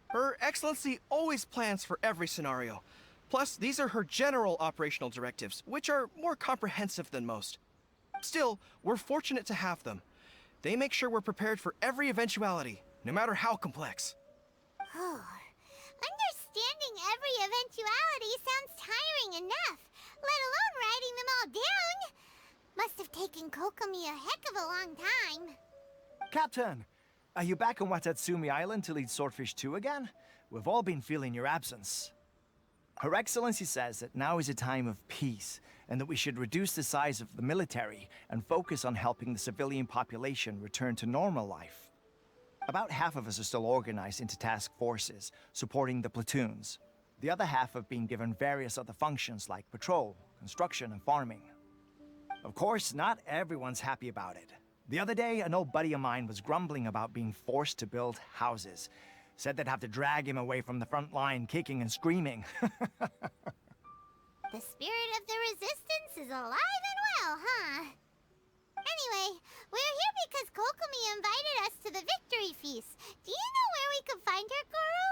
Her Excellency always plans for every scenario. Plus, these are her general operational directives, which are more comprehensive than most. Still, we're fortunate to have them. They make sure we're prepared for every eventuality, no matter how complex. Oh, understanding every eventuality sounds tiring enough, let alone writing them all down. Must have taken Kokomi a heck of a long time. Captain, are you back on Watatsumi Island to lead Swordfish 2 again? We've all been feeling your absence. Her Excellency says that now is a time of peace, and that we should reduce the size of the military and focus on helping the civilian population return to normal life. About half of us are still organized into task forces, supporting the platoons. The other half have been given various other functions like patrol, construction, and farming. Of course, not everyone's happy about it. The other day, an old buddy of mine was grumbling about being forced to build houses. Said they'd have to drag him away from the front line, kicking and screaming. The spirit of the resistance is alive and well, huh? Anyway, we're here because Kokomi invited us to the victory feast. Do you know where we could find her, Guru?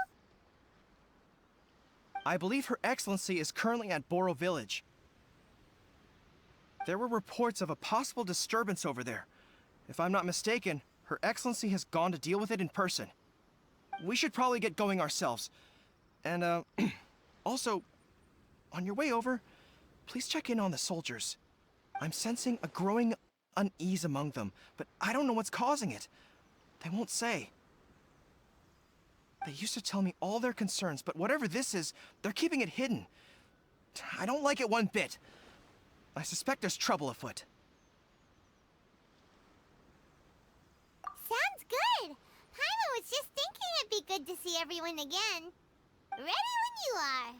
I believe Her Excellency is currently at Boro Village. There were reports of a possible disturbance over there. If I'm not mistaken, Her Excellency has gone to deal with it in person. We should probably get going ourselves. And, also, on your way over, please check in on the soldiers. I'm sensing a growing unease among them, but I don't know what's causing it. They won't say. They used to tell me all their concerns, but whatever this is, they're keeping it hidden. I don't like it one bit. I suspect there's trouble afoot. Sounds good. Paimon was just thinking it'd be good to see everyone again. Ready when you are.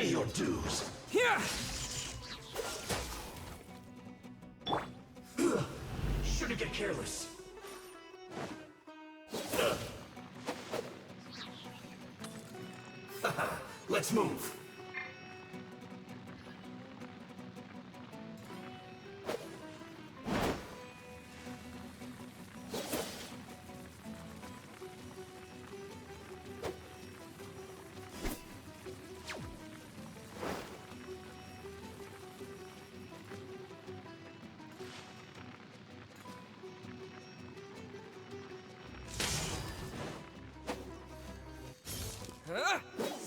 Pay your dues. Here! Shouldn't get careless. Let's move.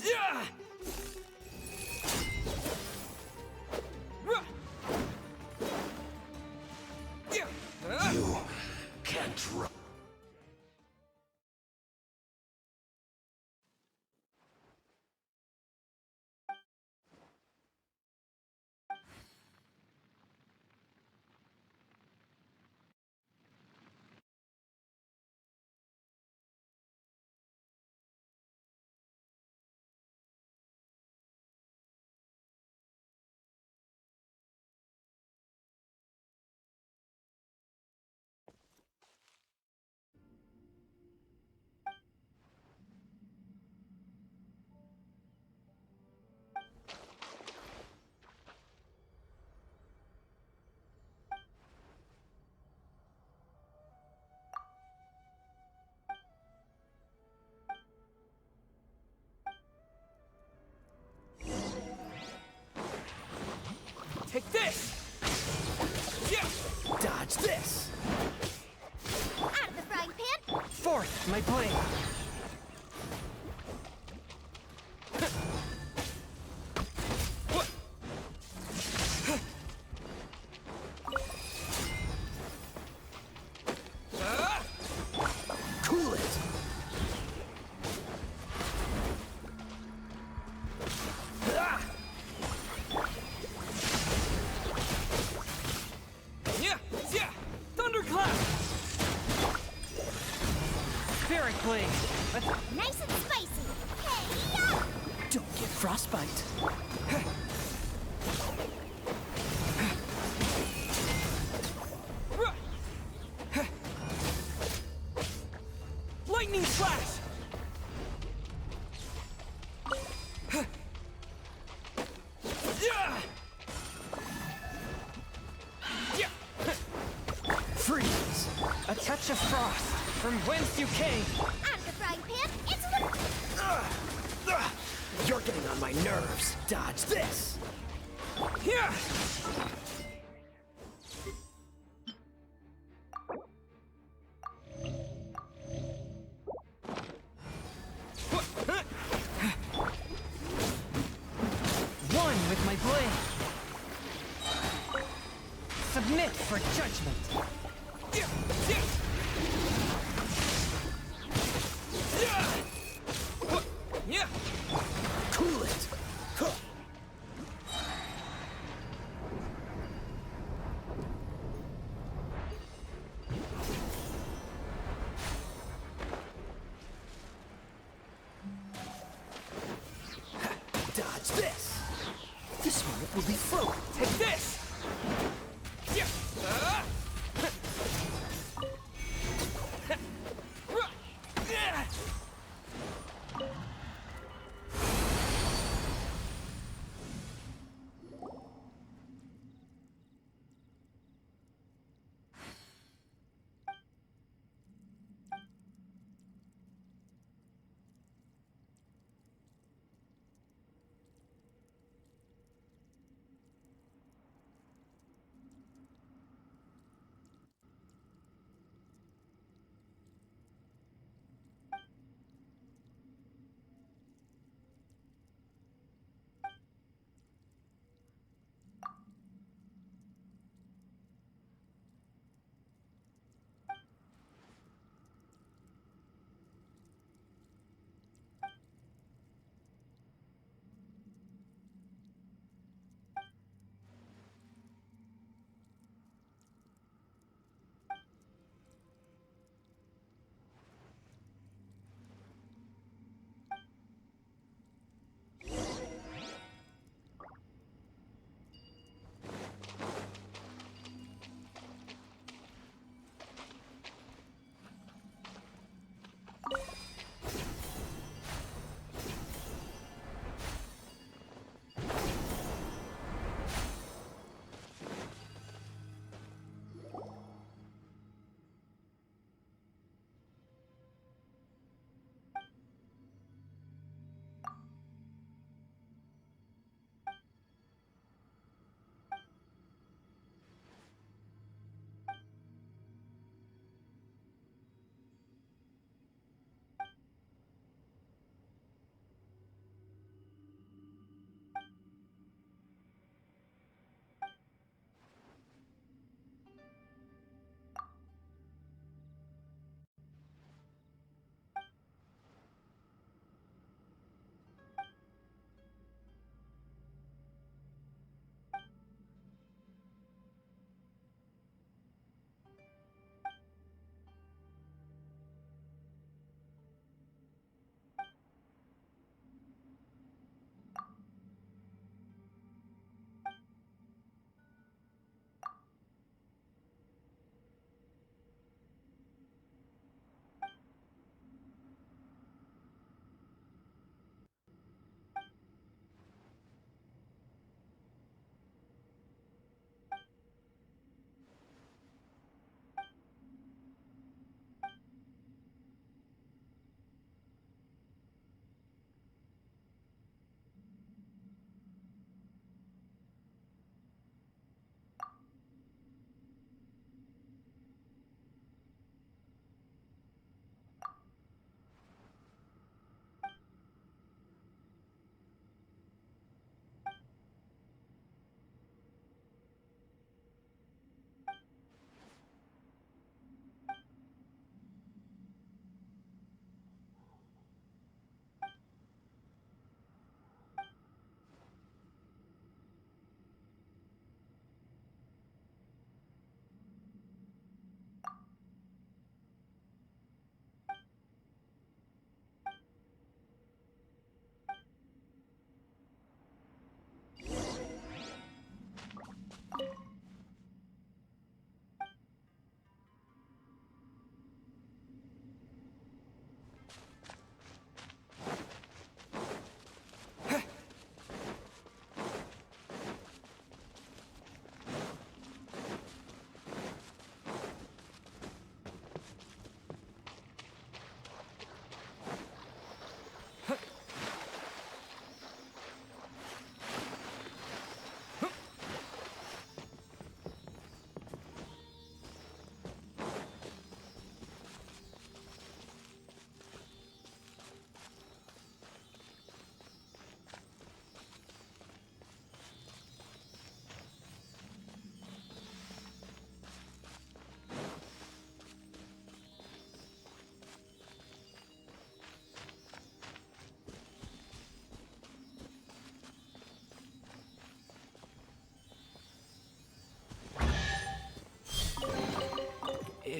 Yeah! You can't run. Take this! Yeah! Dodge this! Out of the frying pan! Fourth, my blade! Cool it! Yeah! Thunderclap! Spirit blade! Nice and spicy! Hey-ya! Don't get frostbite! Lightning slash! Freeze! A touch of frost from whence you came! Out of the frying pan, it's You're getting on my nerves. Dodge this! Here! One with my blade! Submit for judgment! Cool it! Dodge this! This one will be frozen. Take this!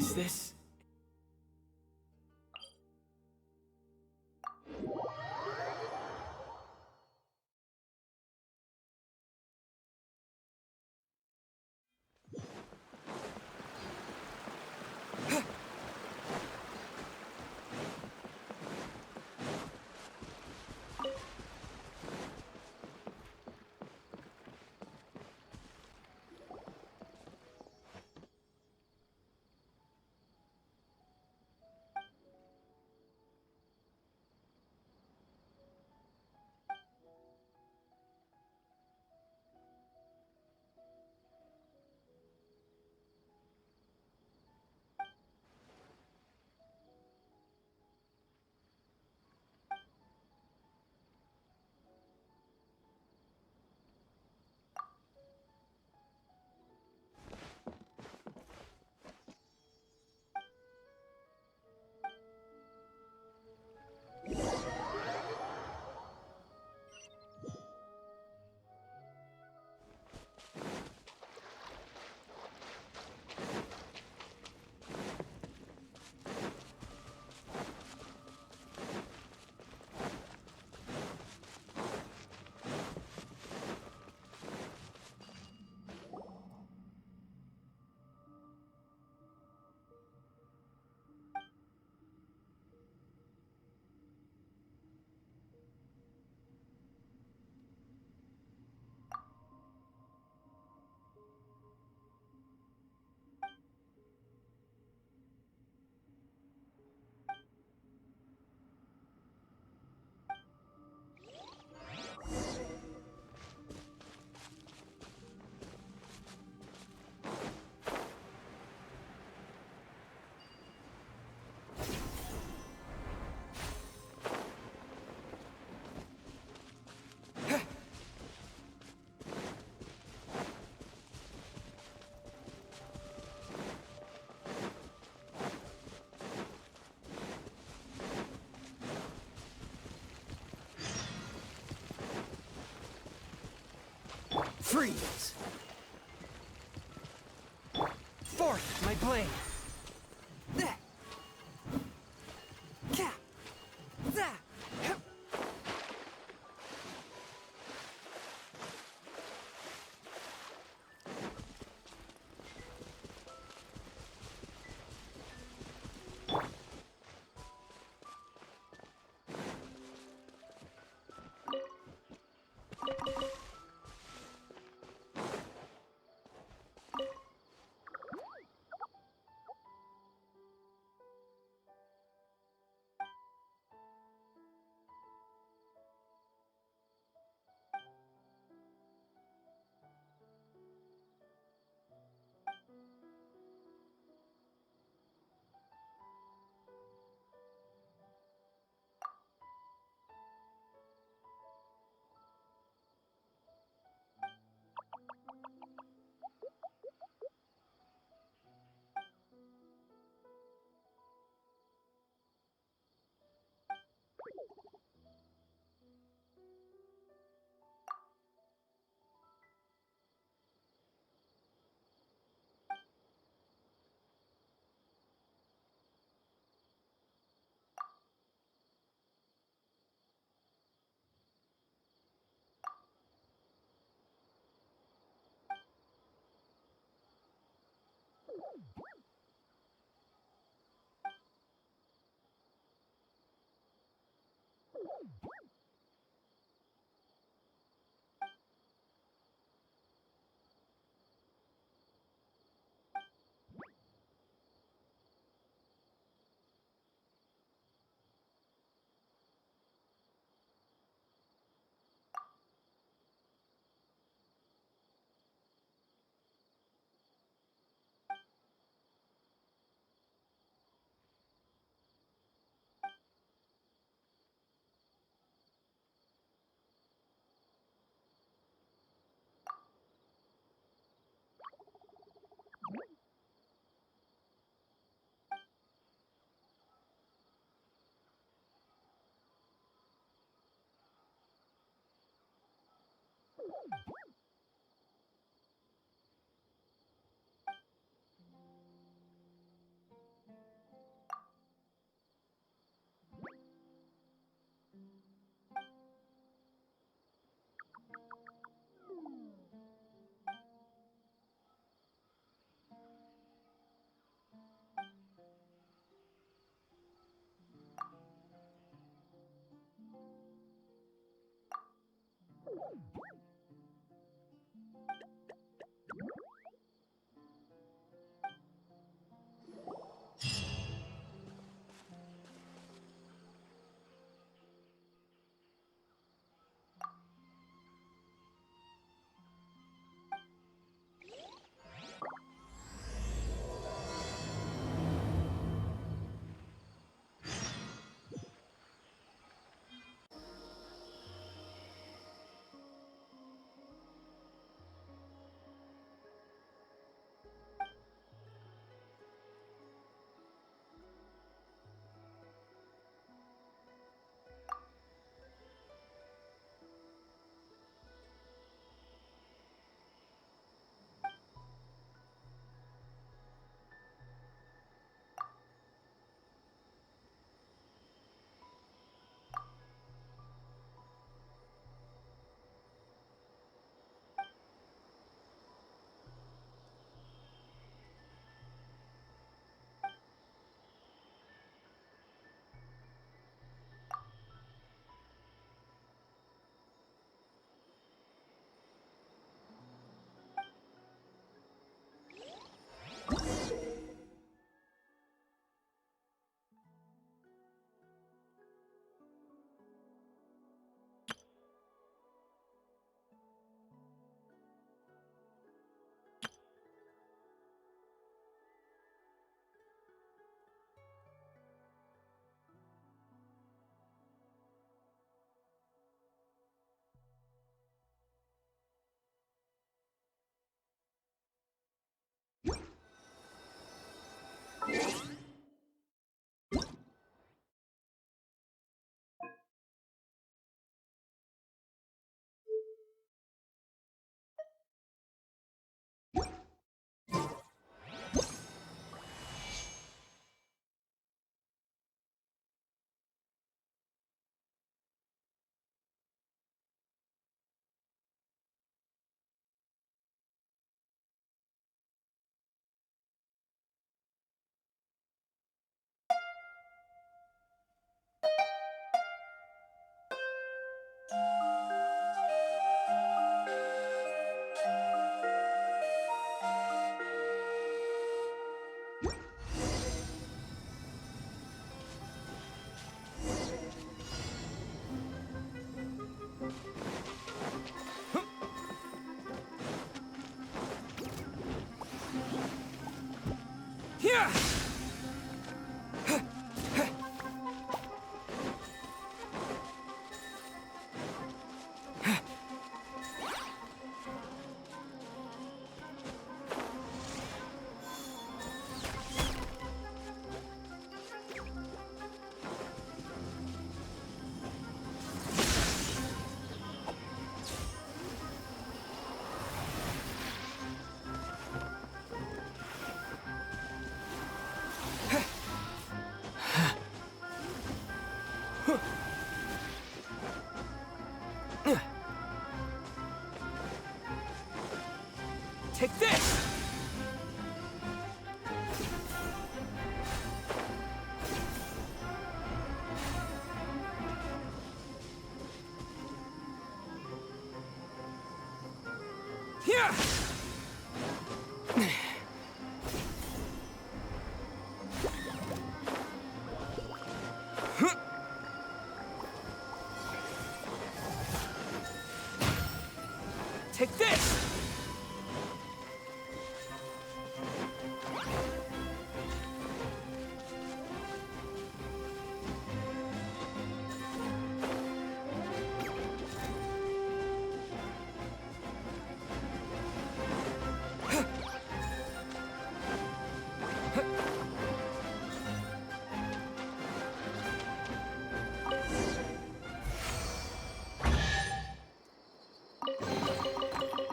Is this... Freeze! Forth, my blade! That! Ka! That! Hup! Here! Take this! Here! Take this!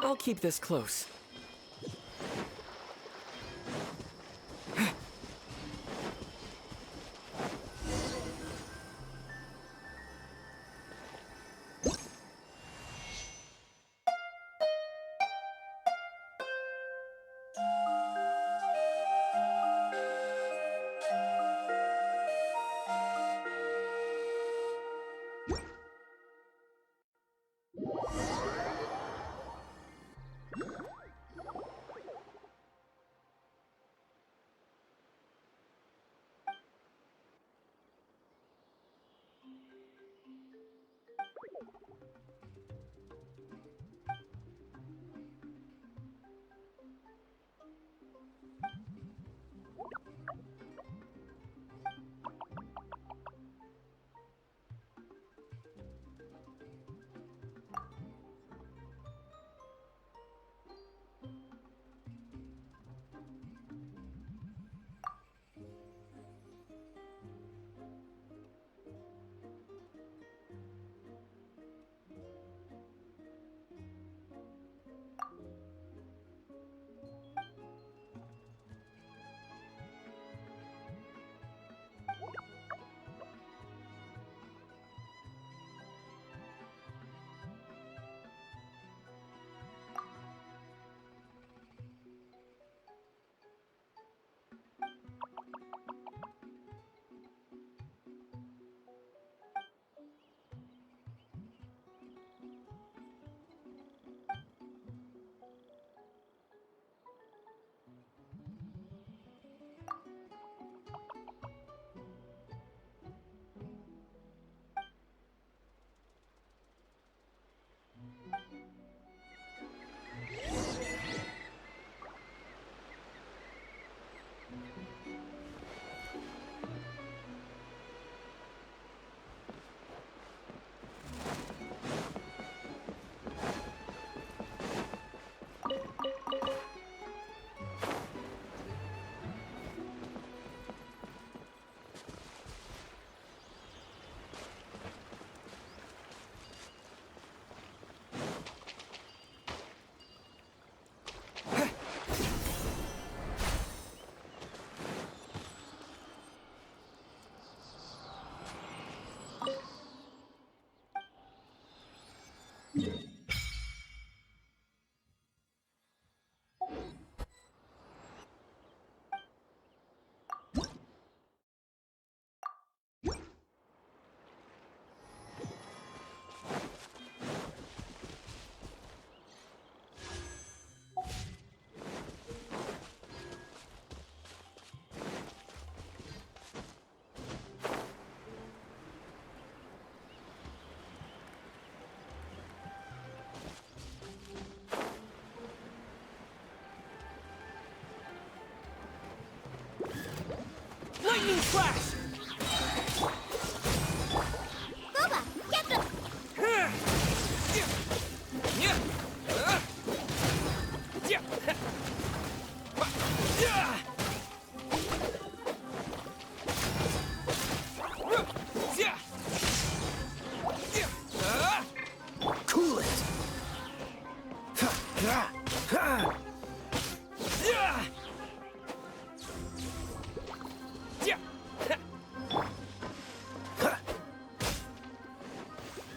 I'll keep this close. Lightning flash! Booba, get them! Cool it!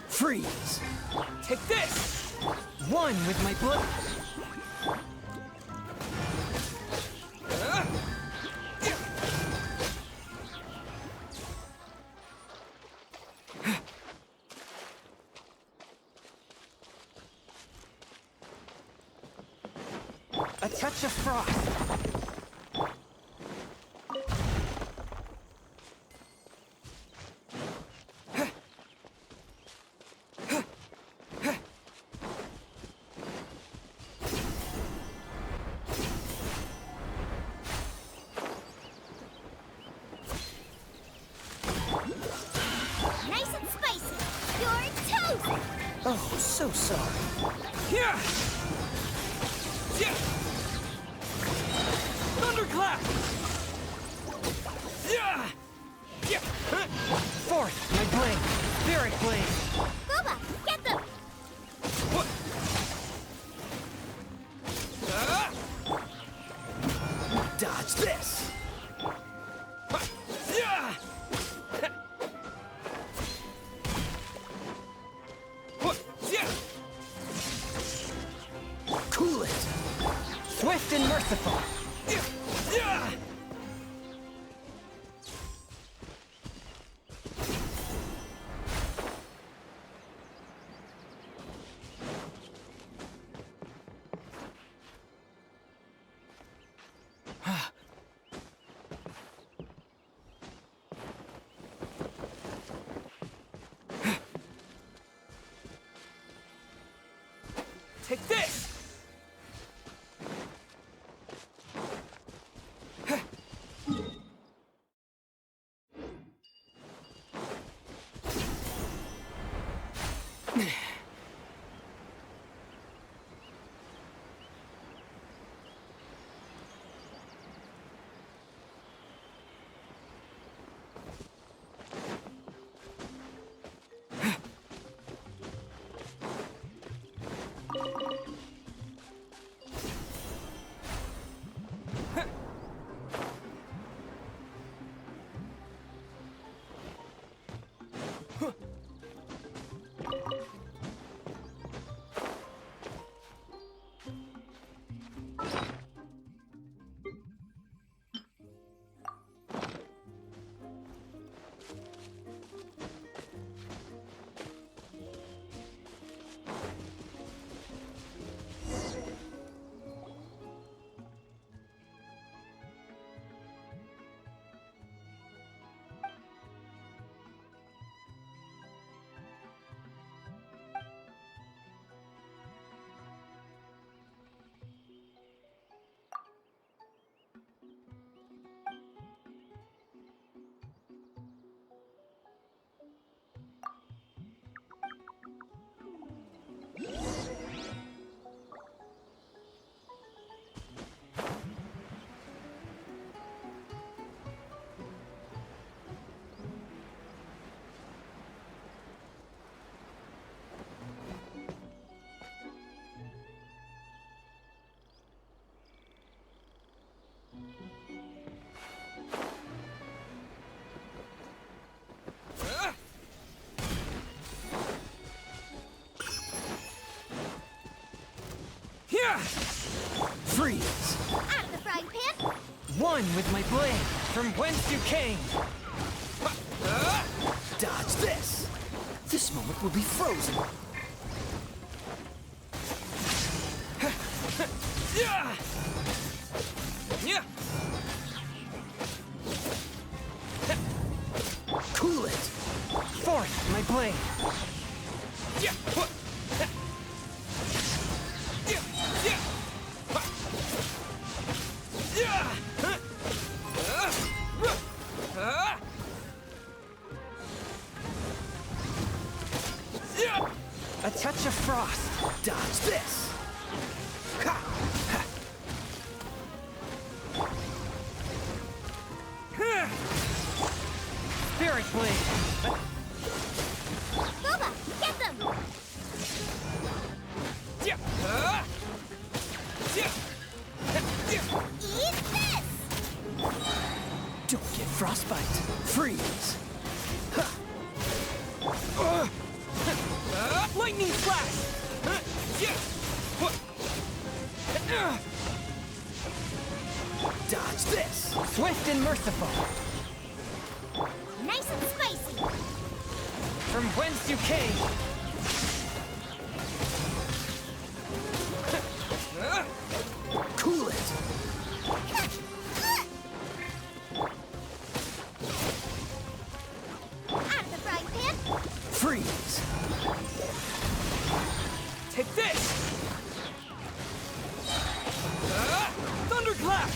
Freeze! Take this! One with my blood. A touch of frost. Nice and spicy. You're toast! Oh, so sorry. Here! Thunderclap! Fourth, my blade. Spirit blade. Booba, get them! Dodge this! Cool it! Swift and merciful! Take this! Freeze! Out of the frying pan! One with my blade, from whence you came! Dodge this! This moment will be frozen! Cool it! Forth, my blade! A touch of frost. Dodge this. Spirit blade. Boba, get them! Eat this! Don't get frostbite. Freeze. Lightning flash! Dodge this! Swift and merciful! Nice and spicy! From whence you came! Cool it! Out of the frying pan! Freeze! Take this! Thunderclap!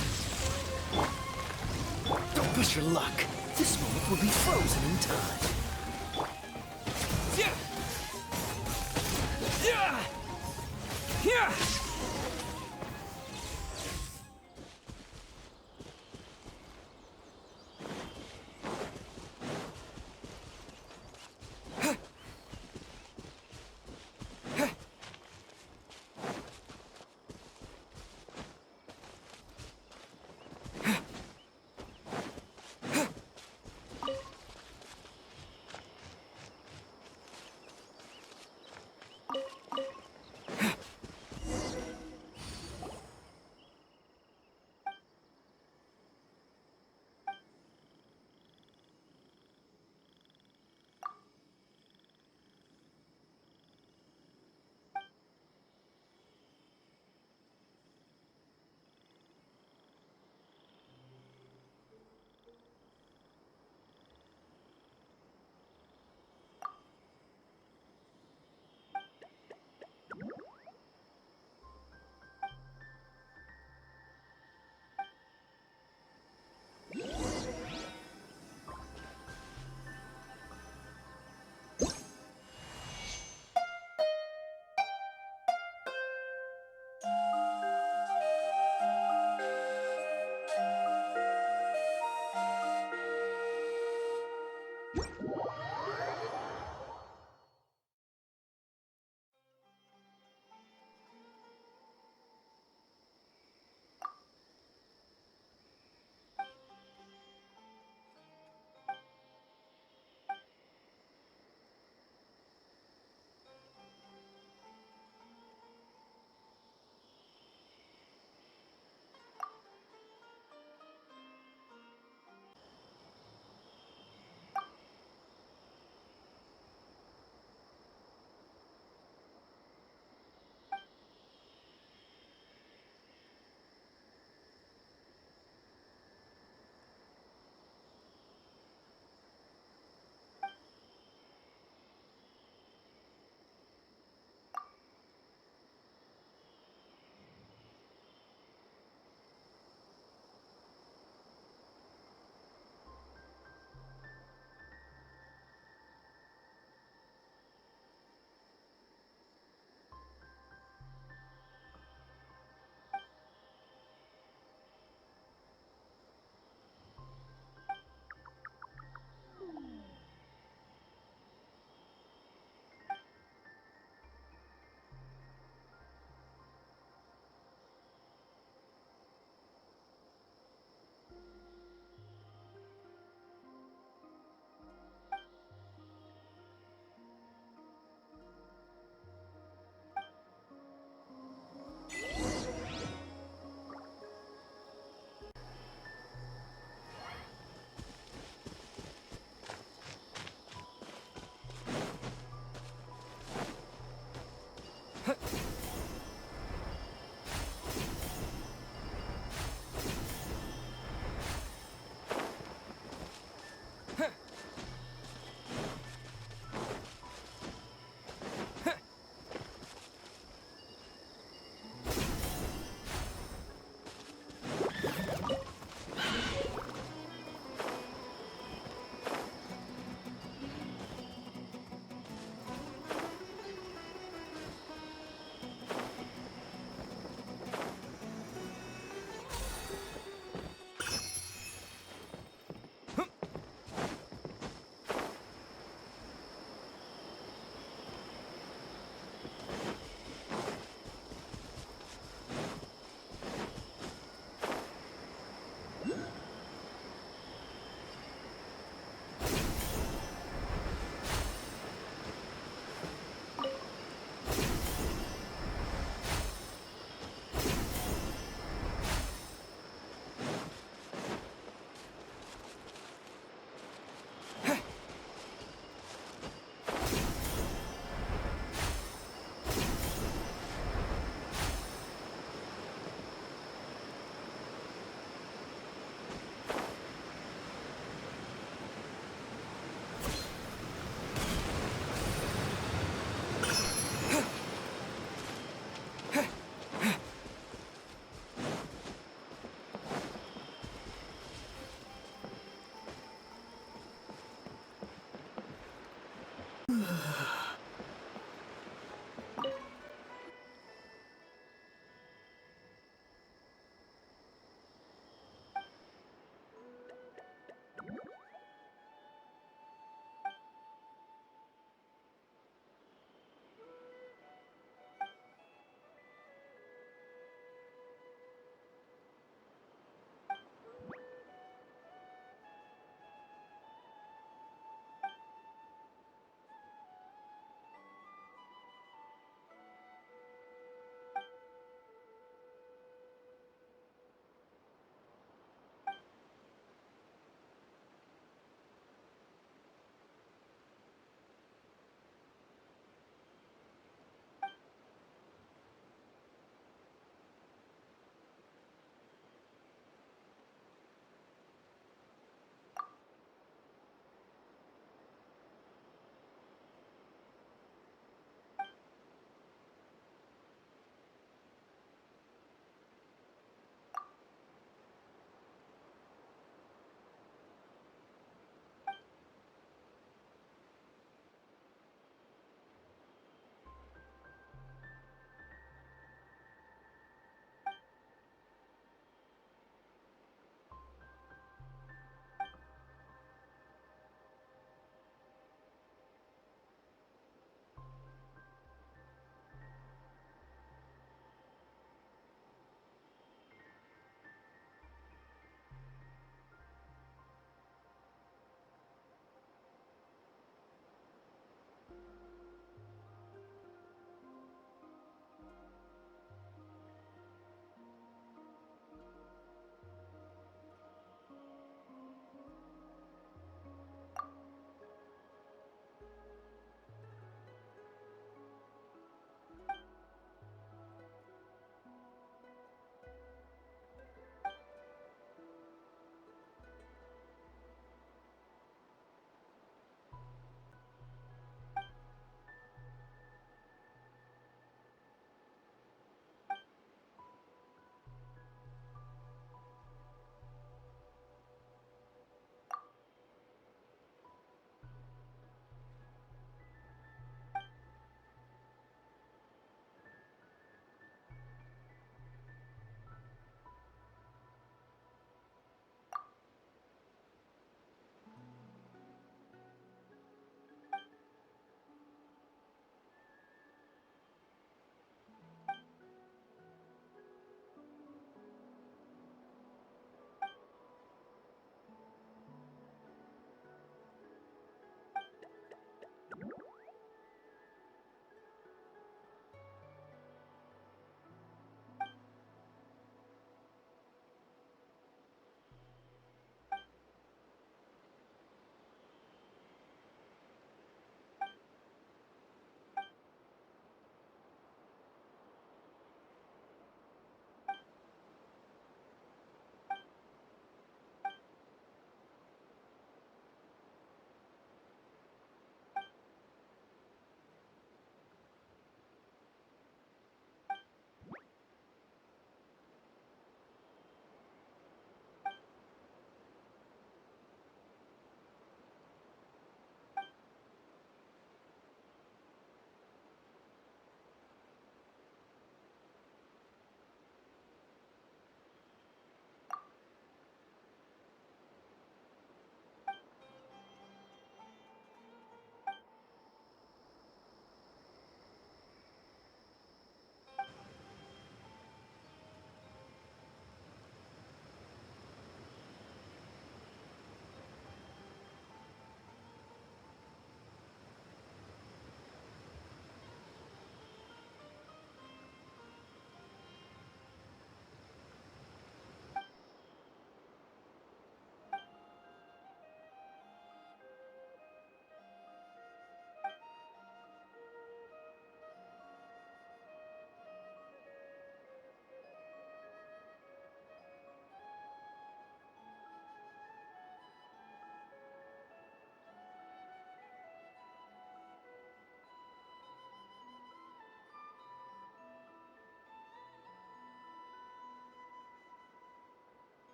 Don't push your luck. This moment will be frozen in time.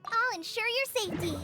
I'll ensure your safety.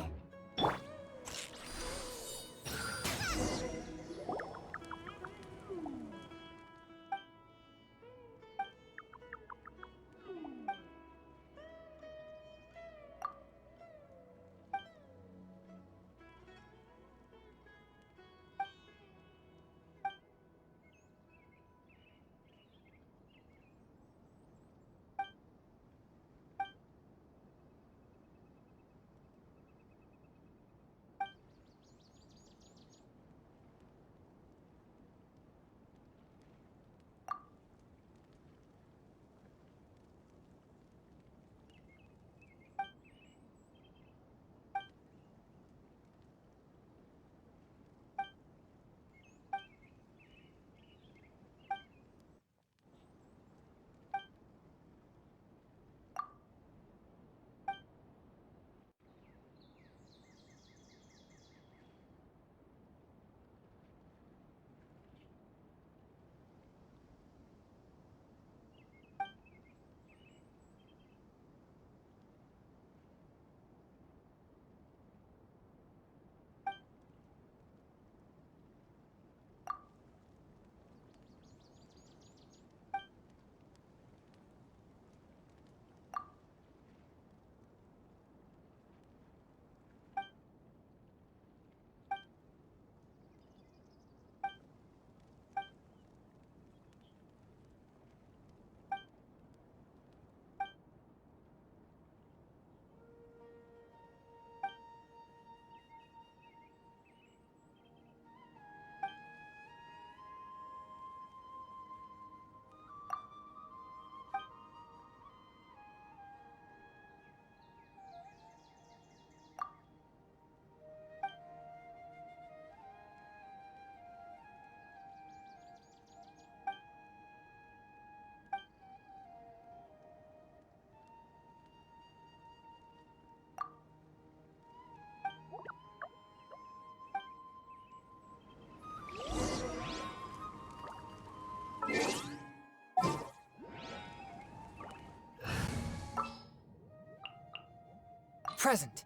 Present.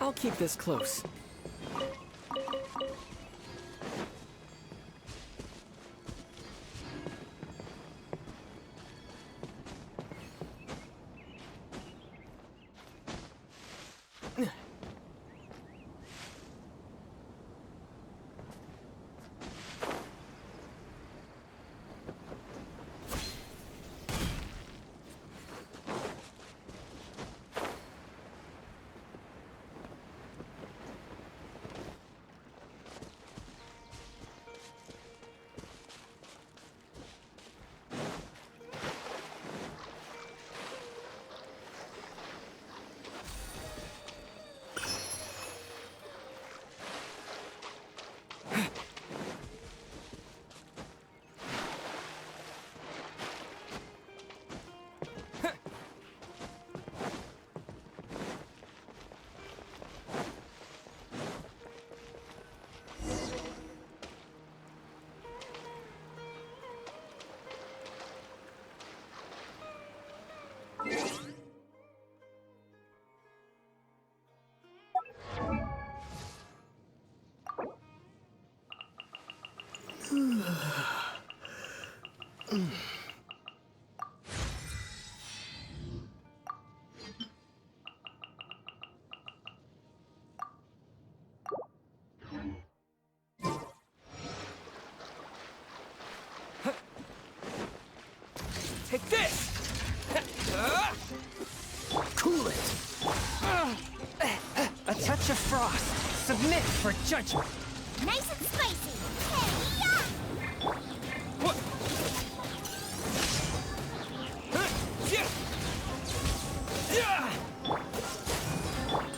I'll keep this close. Take this! Cool it! A touch of frost. Submit for judgment. Nice and spicy. Hey-ya! What?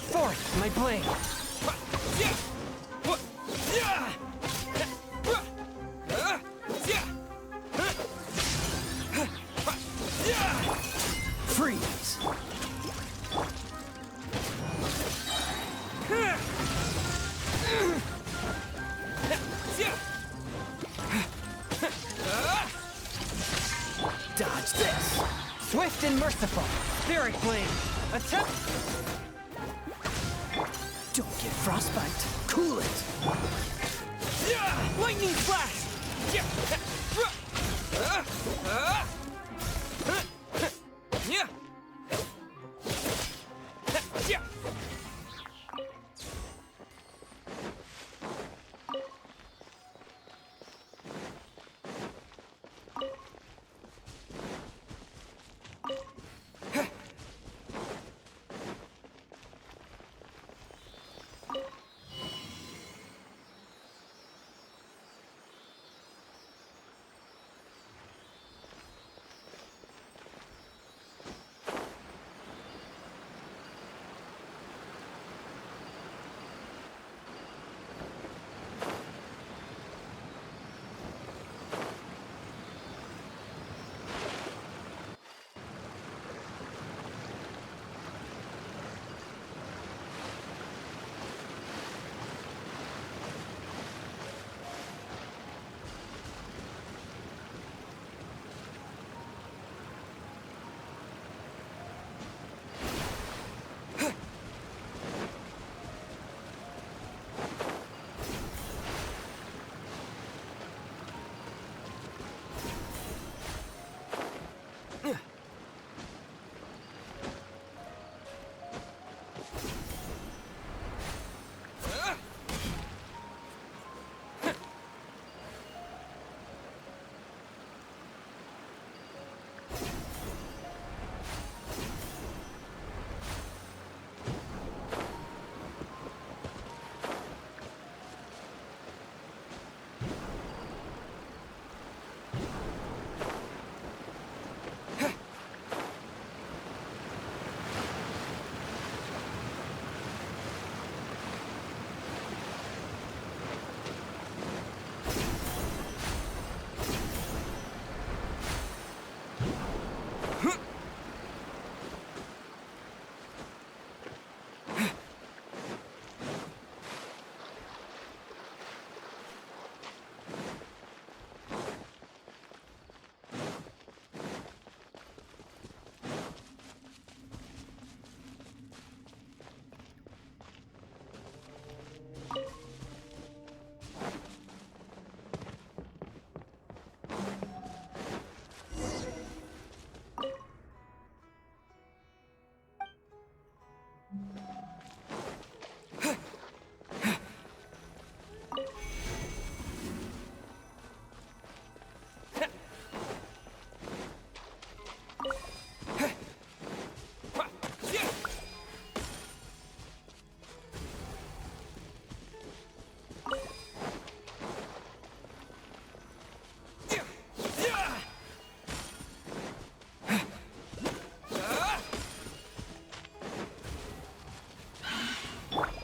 Forth, my blade. Freeze. Dodge this. Swift and merciful. Spirit blade. Attempt. Don't get frostbite. Cool it. Lightning flash.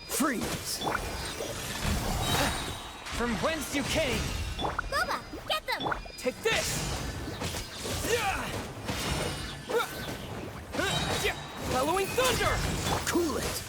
Freeze! From whence you came! Boba, get them! Take this! Bellowing thunder! Cool it!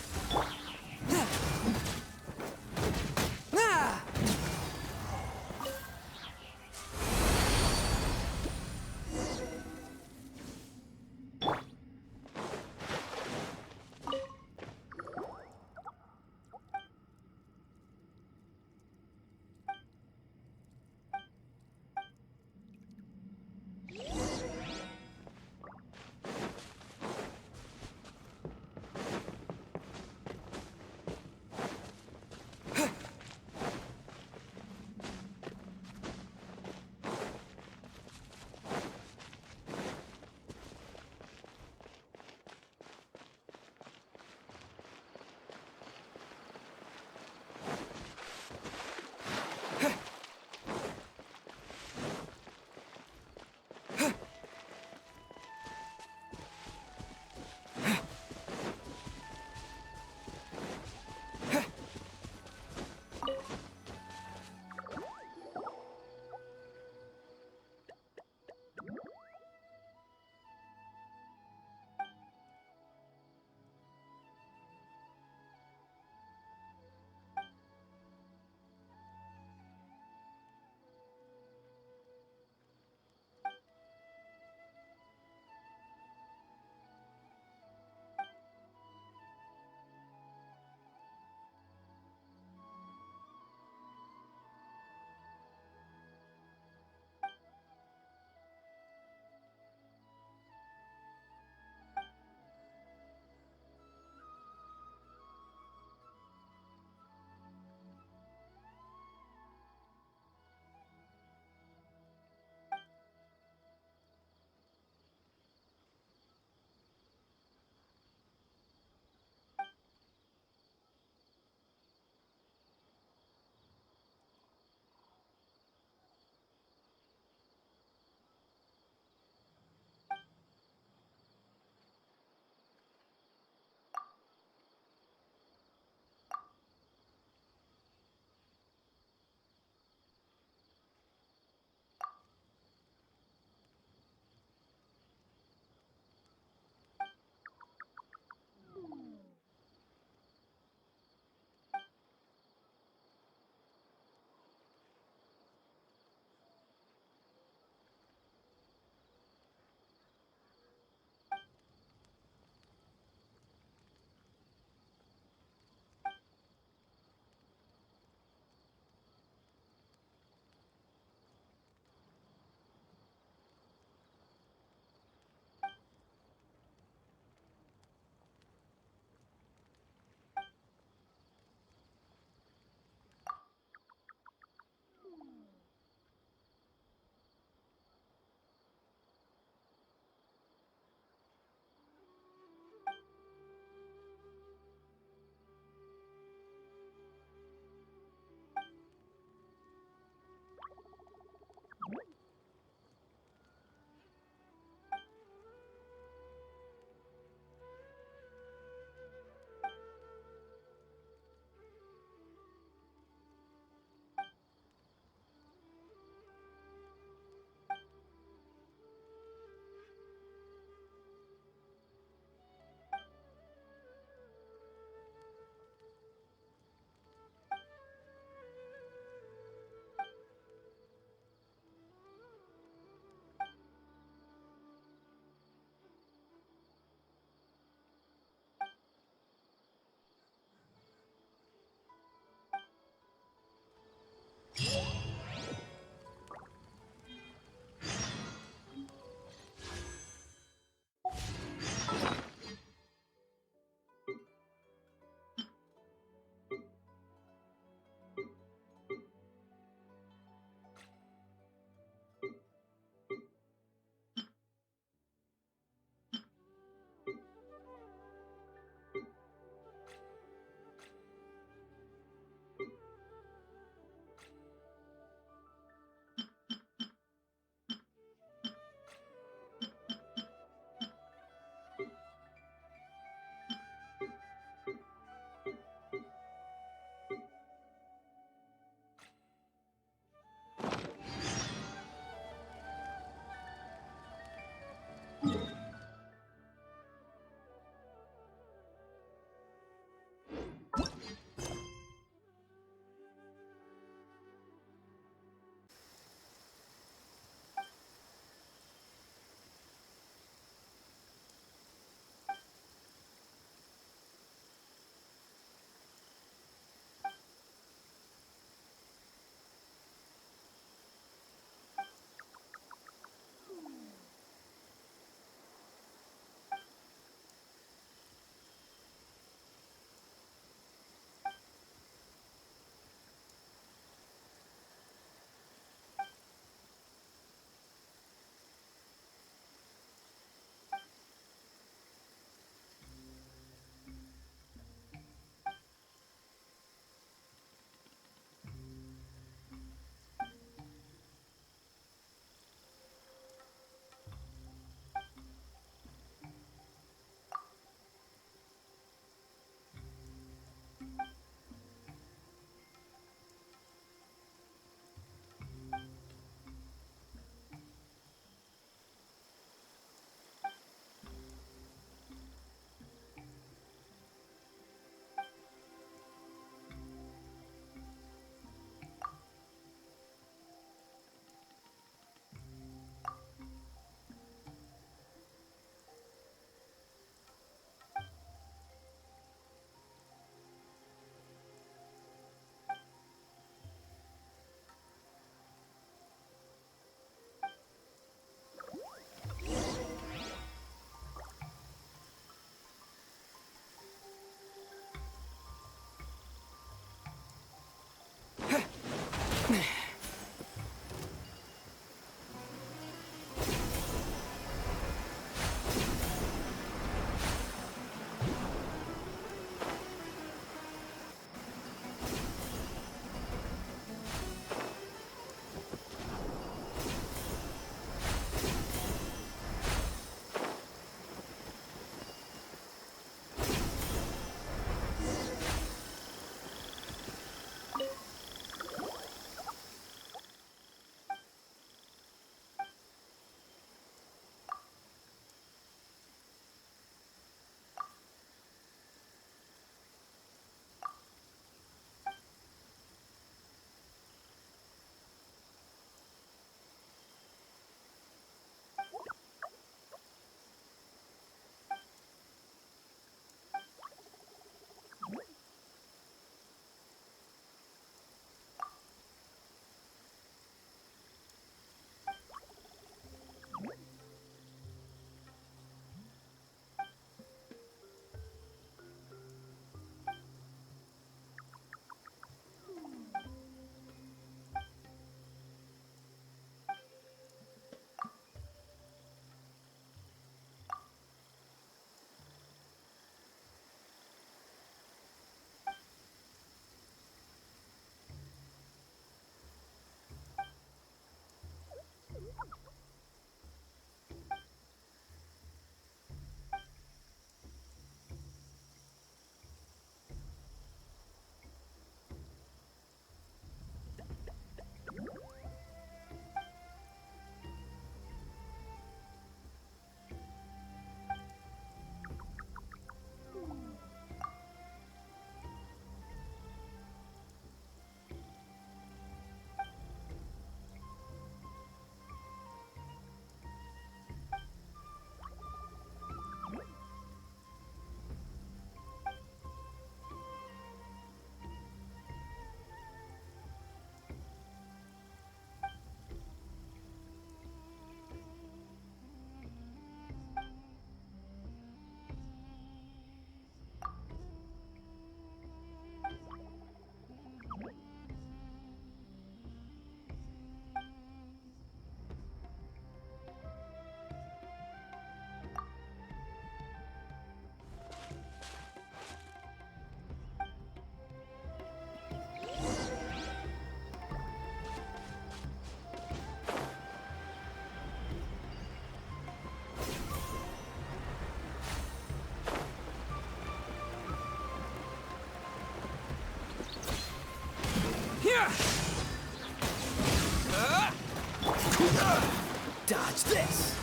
Dodge this!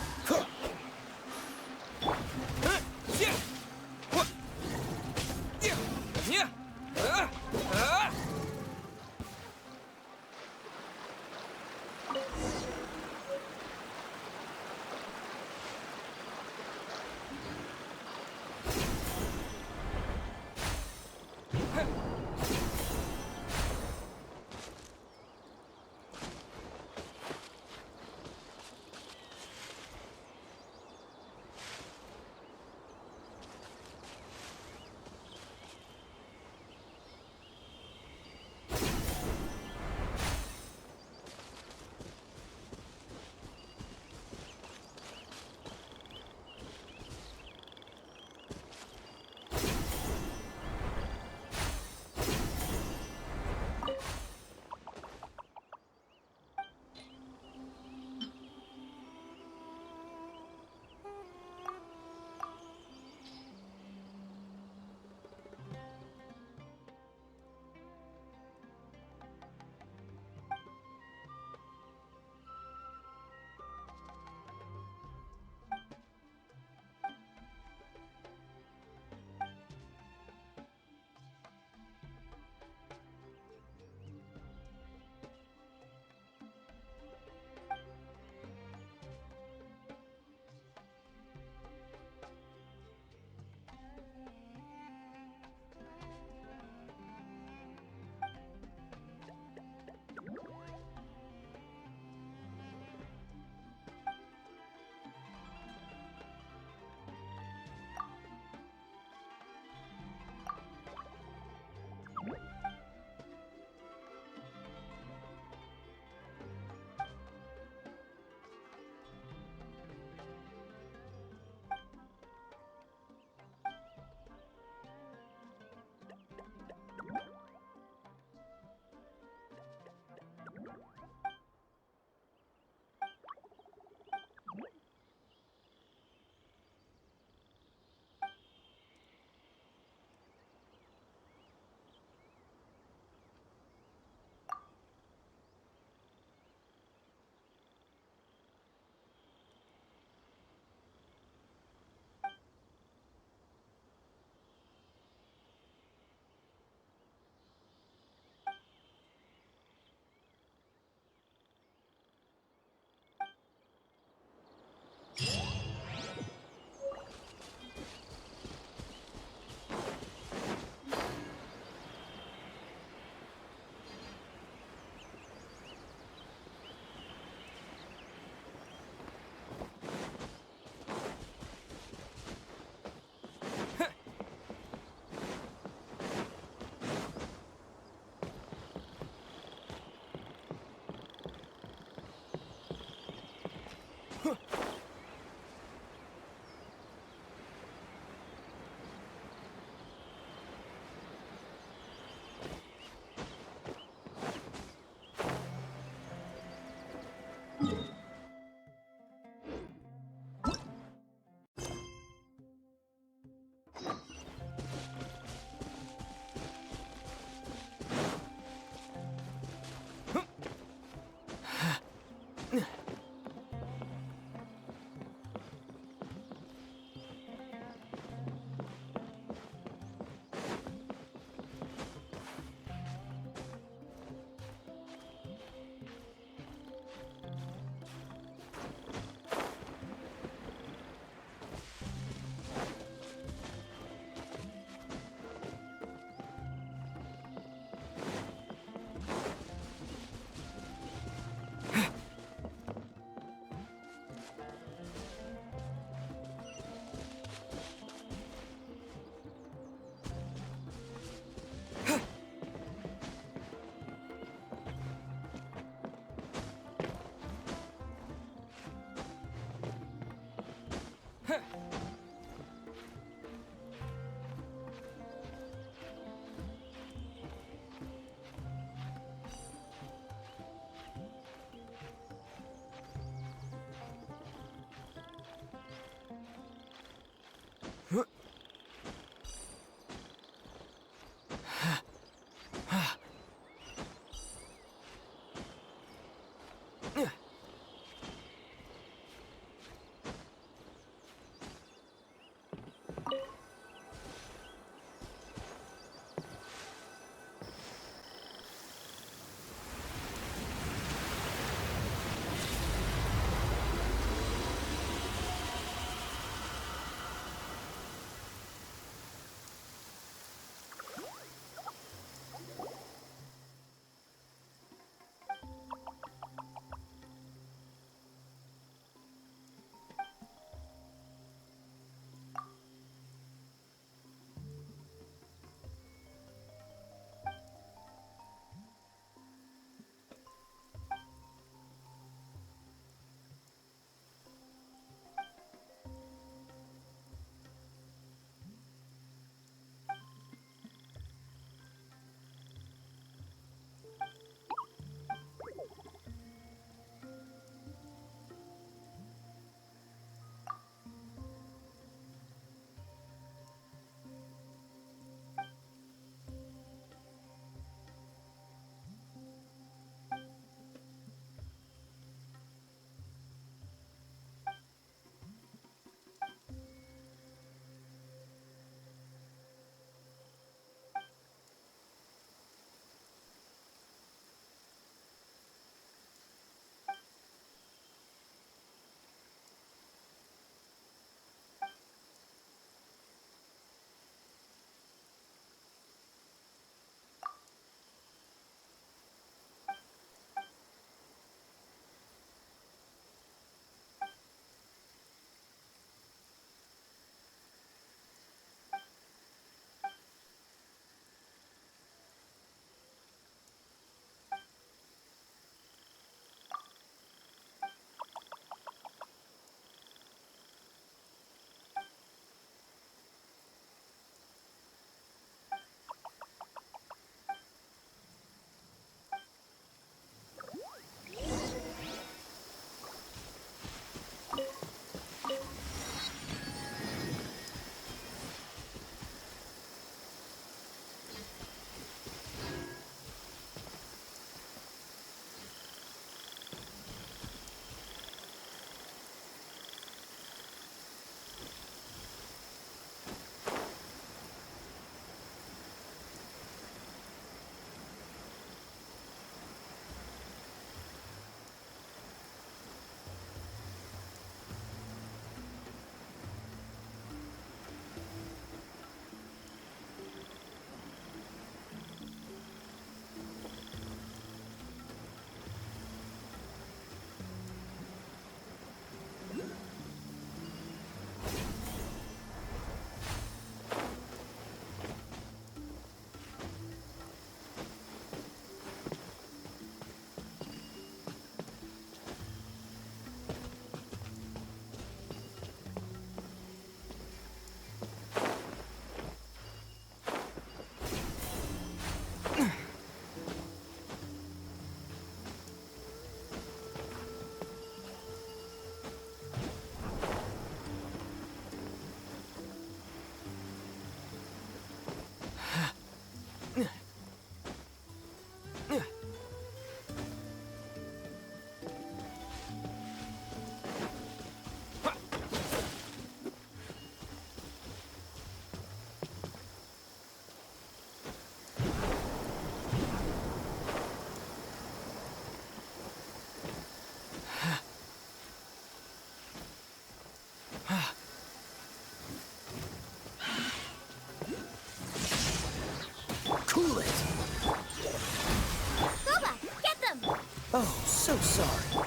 so sorry.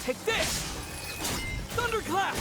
Take this! Thunderclap!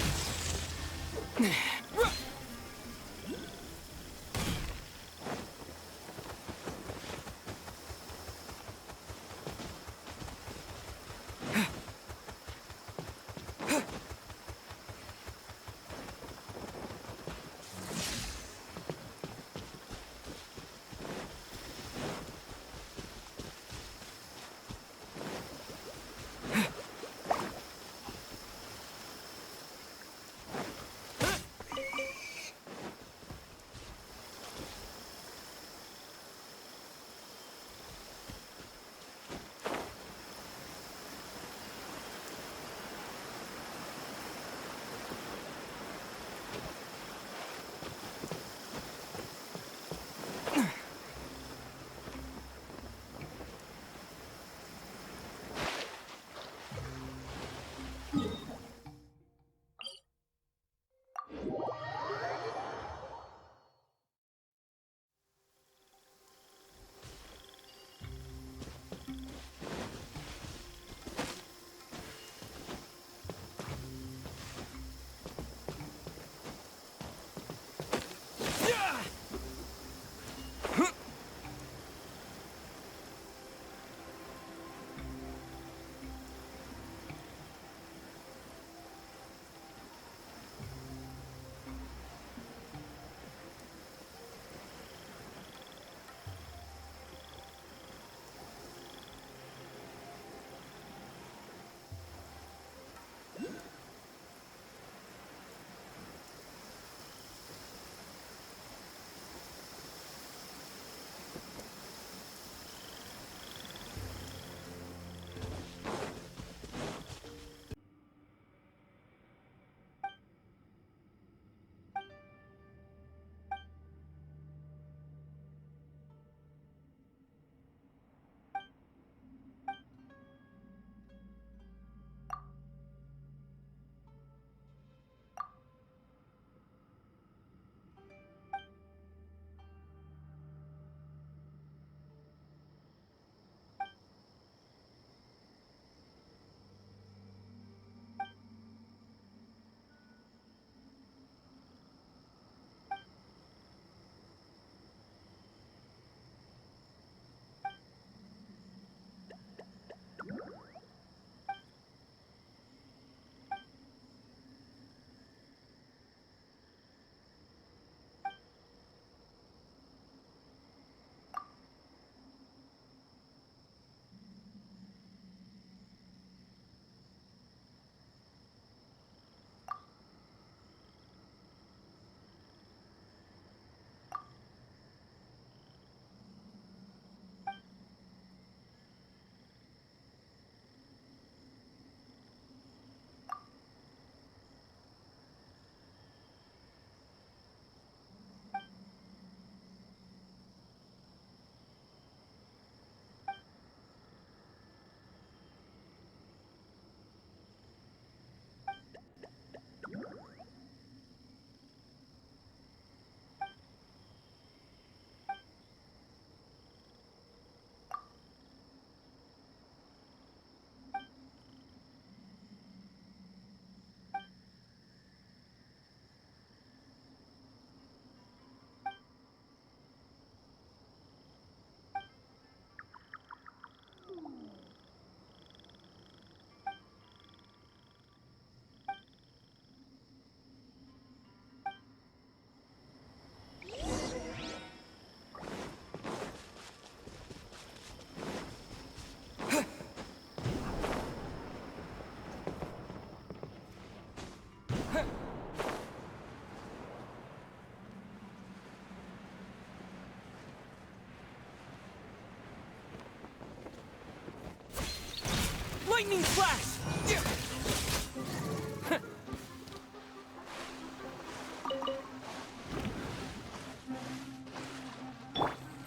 Lightning flash!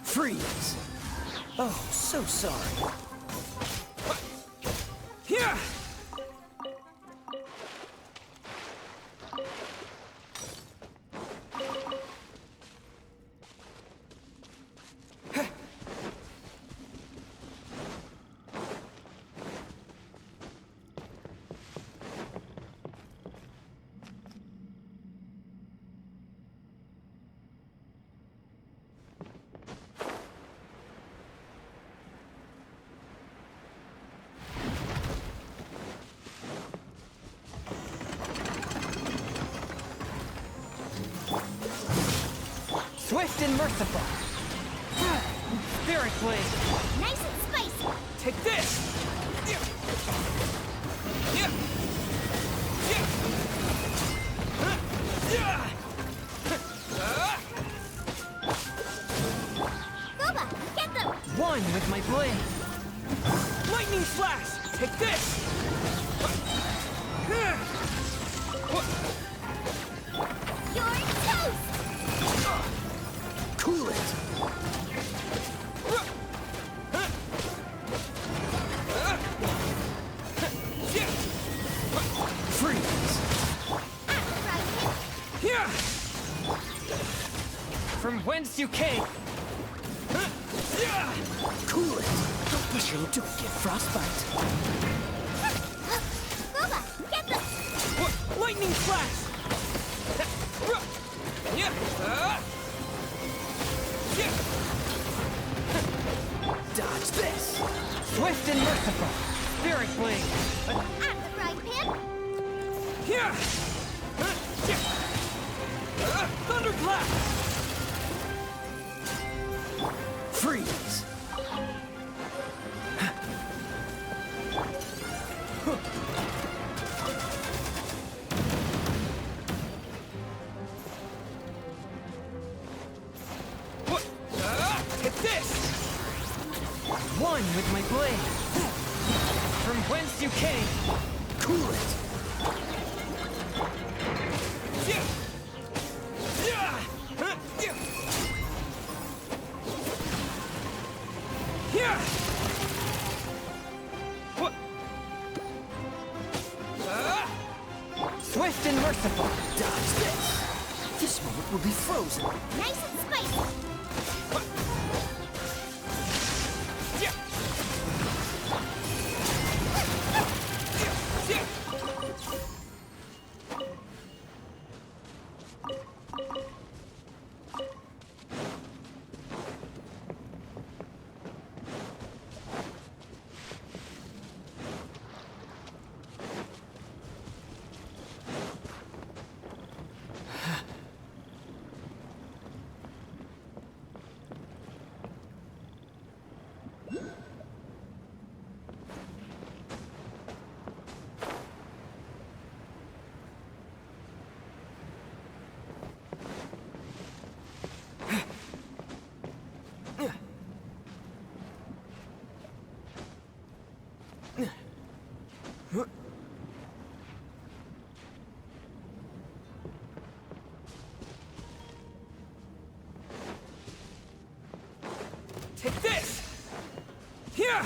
Freeze! Oh, so sorry. Here! Swift and merciful. Spirit blade. Nice and spicy. Take this. Boba, get them. One with my blade. Lightning flash. Take this. You're toast. Cool it. Freeze. Here. From whence you came. Cool it. Don't push you to get frostbite. Boba, get them. Lightning flash. Dodge this. Swift and merciful. Spirit blade. At the frying pan. Here. Thunderclap. Freeze. Hit this! One with my blade. From whence you came. Cool it. Here! Swift and merciful. Dodge this. This moment will be frozen. Nice and spicy. Take this! Here!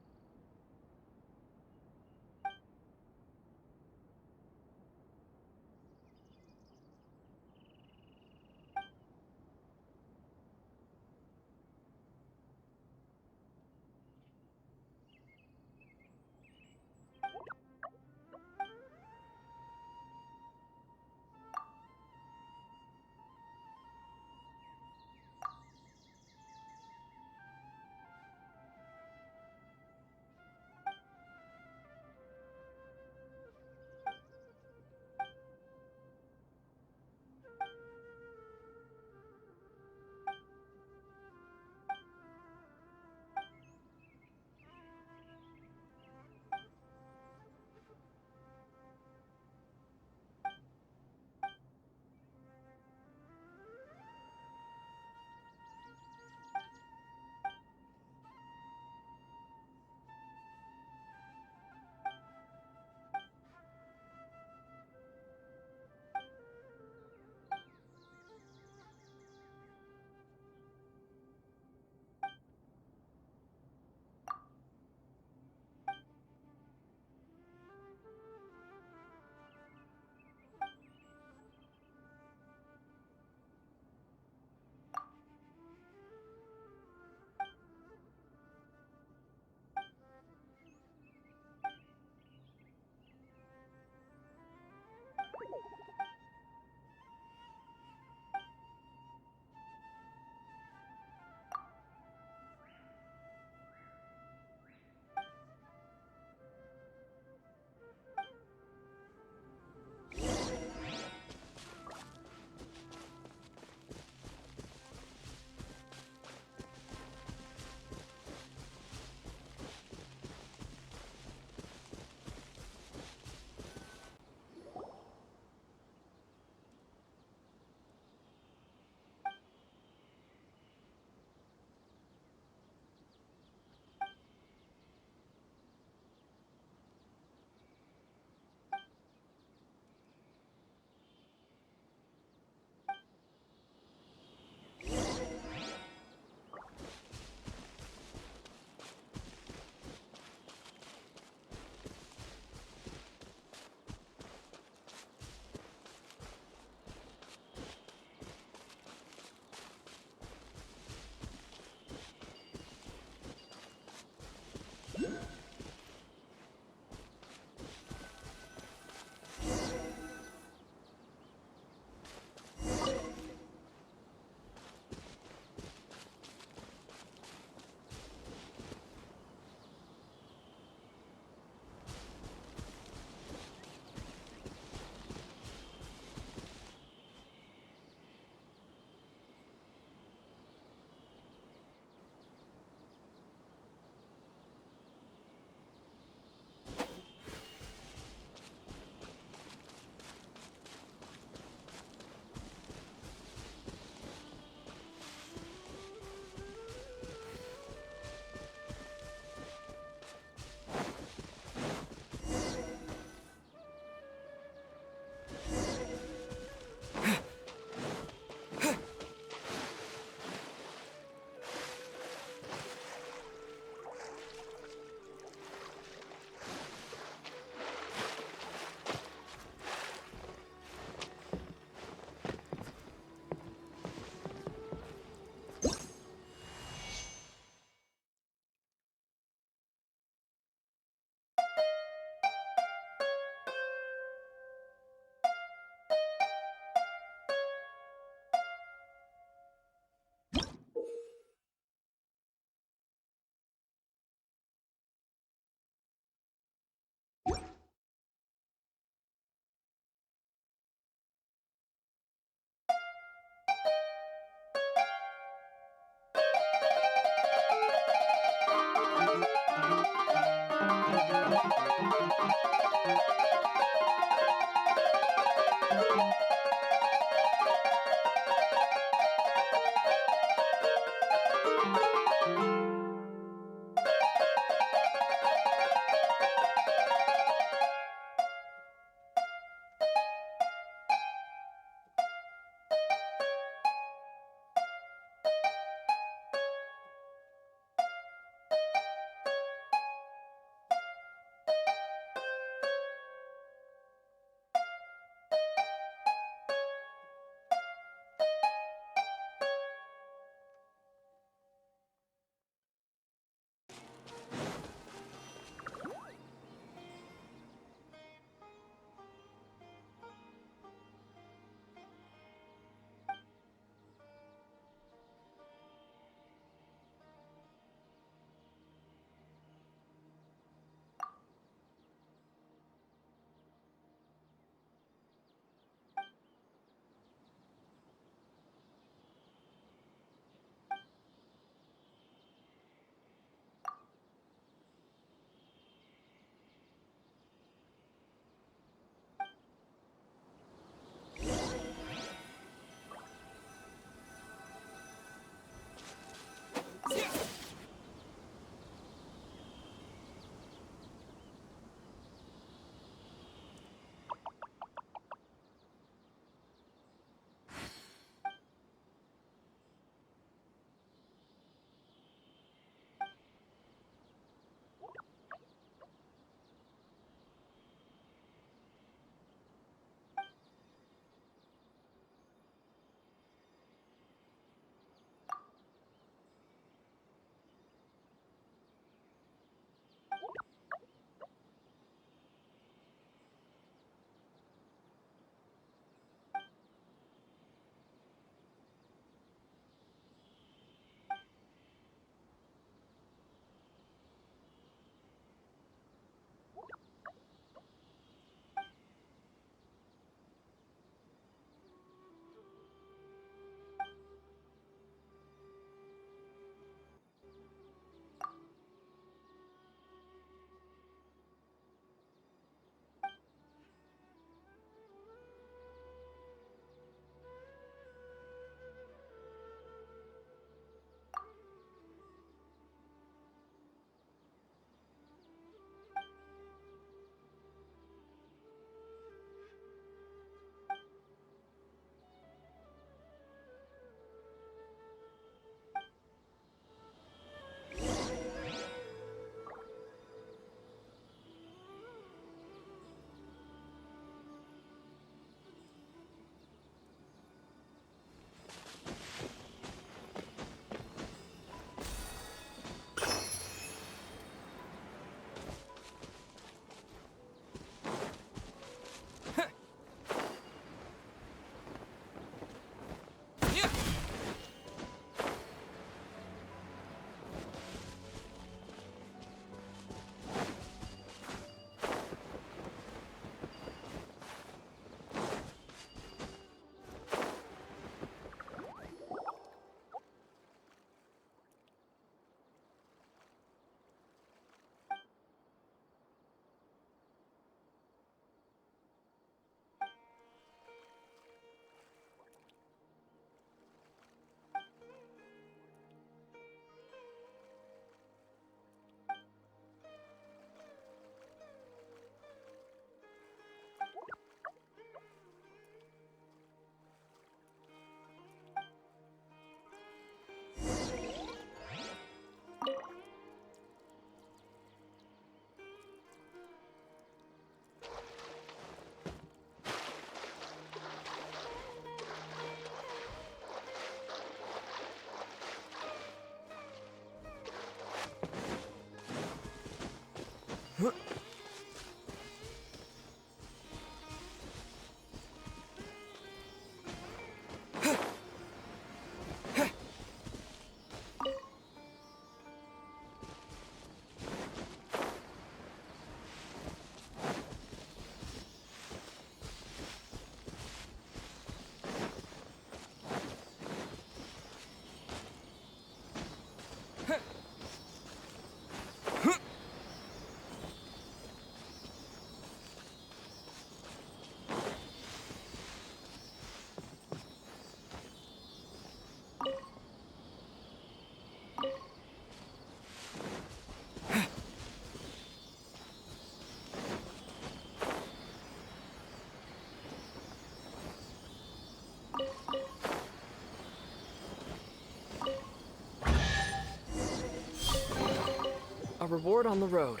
A reward on the road.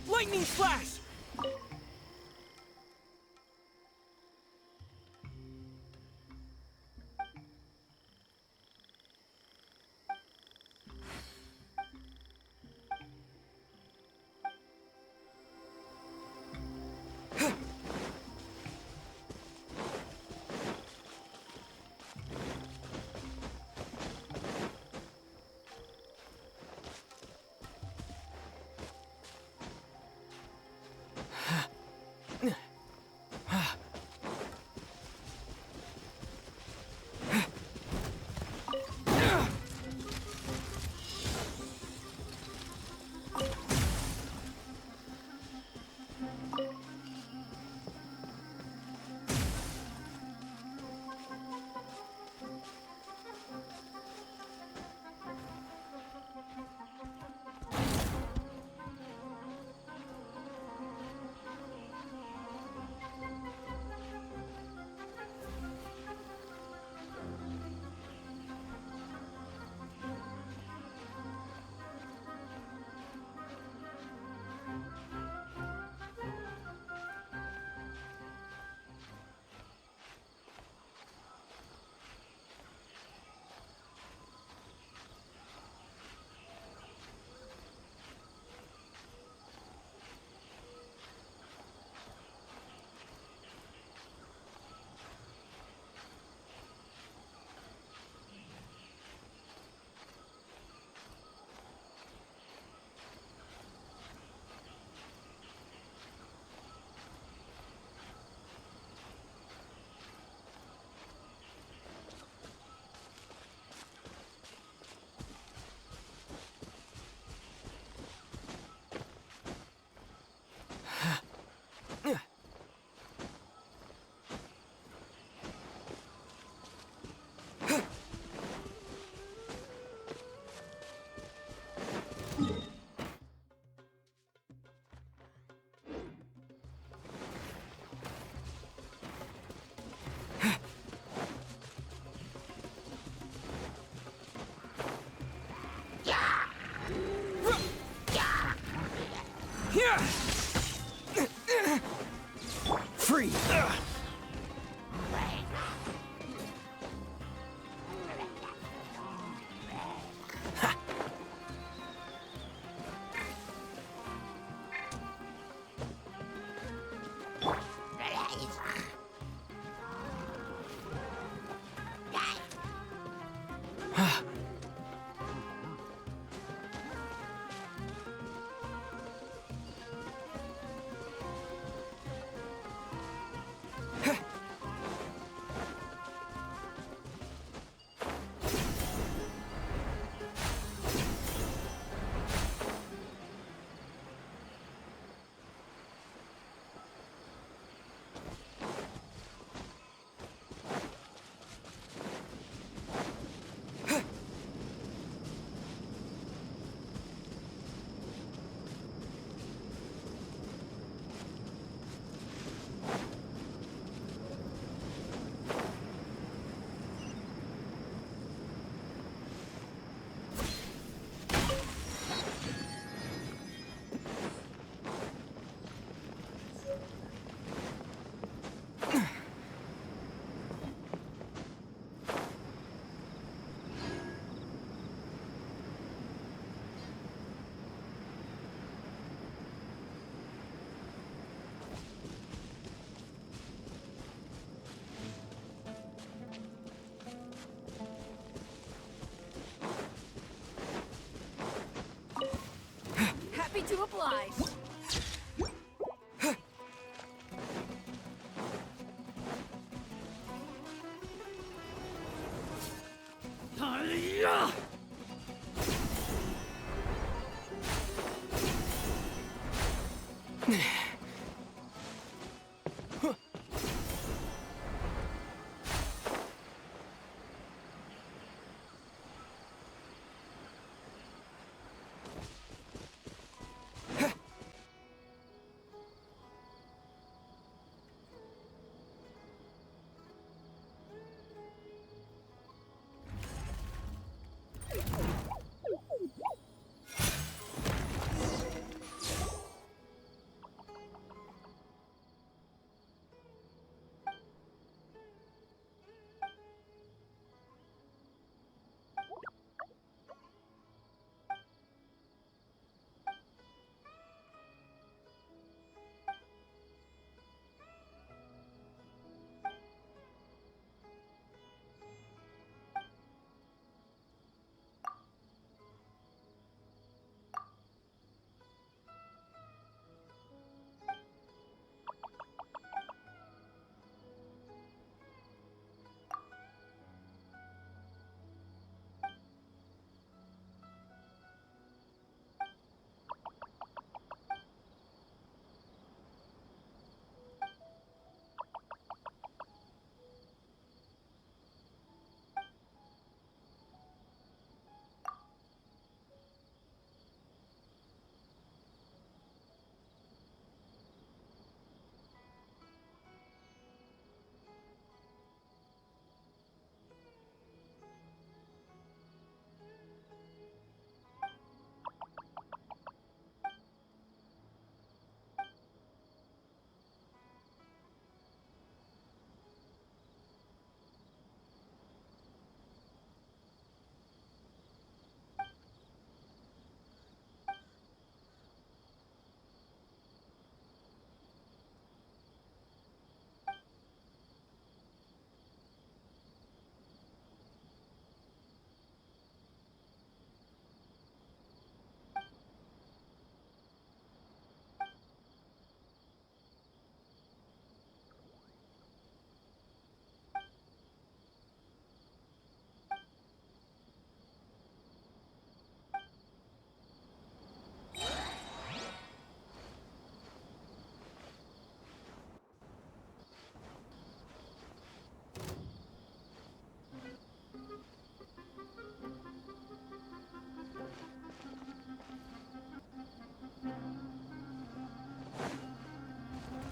Lightning flash! Free! neutralized!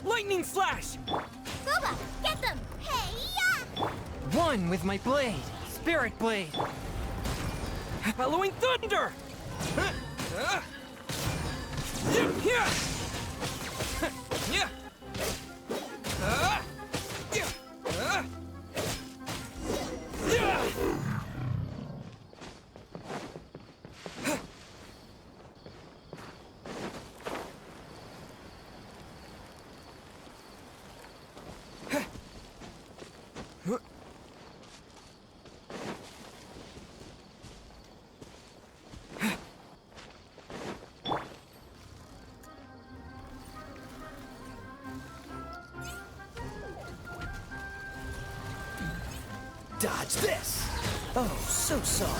Lightning slash! Booba, get them! Hey-ya! One with my blade, Spirit Blade. Bellowing Thunder! Dodge this! Oh, so sorry.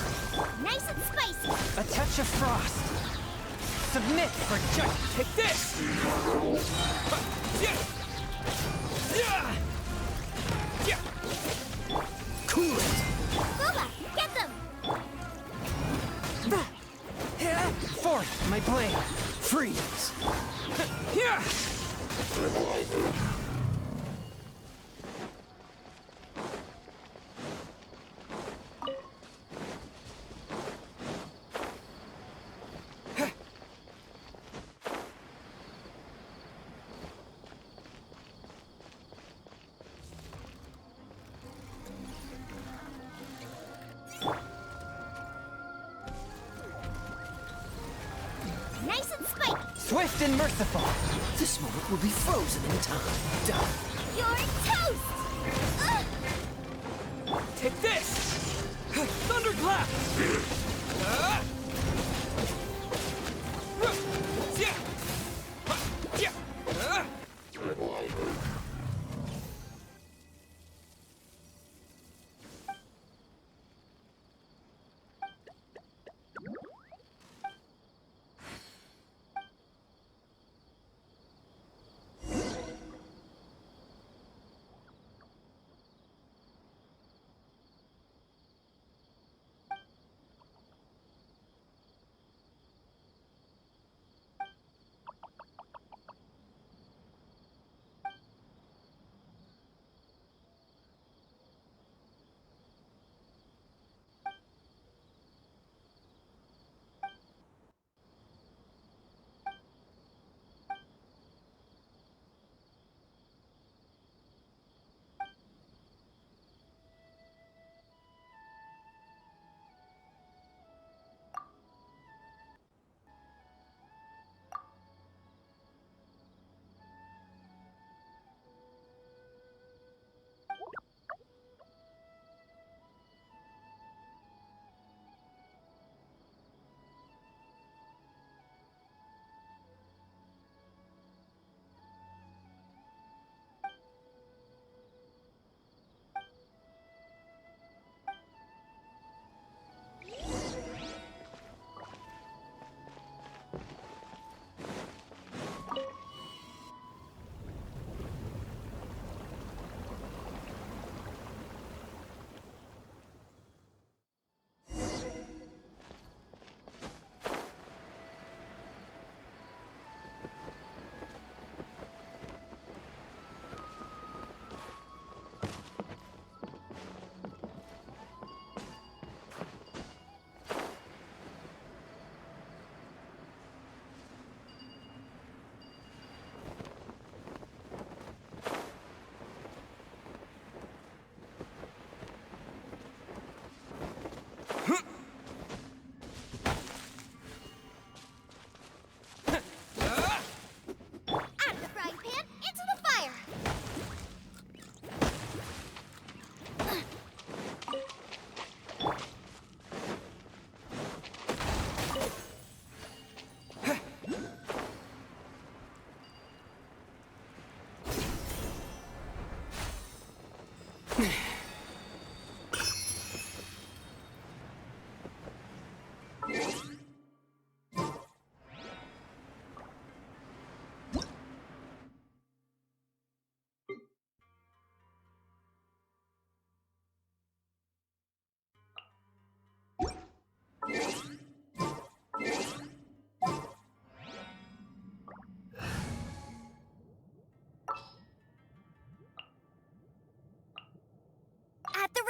Nice and spicy! A touch of frost. Submit for just take this! Cool it! Booba, get them! Forth, my blade. Freeze! Nice and spiky! Swift and merciful. This moment will be frozen in time. Done. You're toast! Take this! Thunderclap!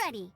ready.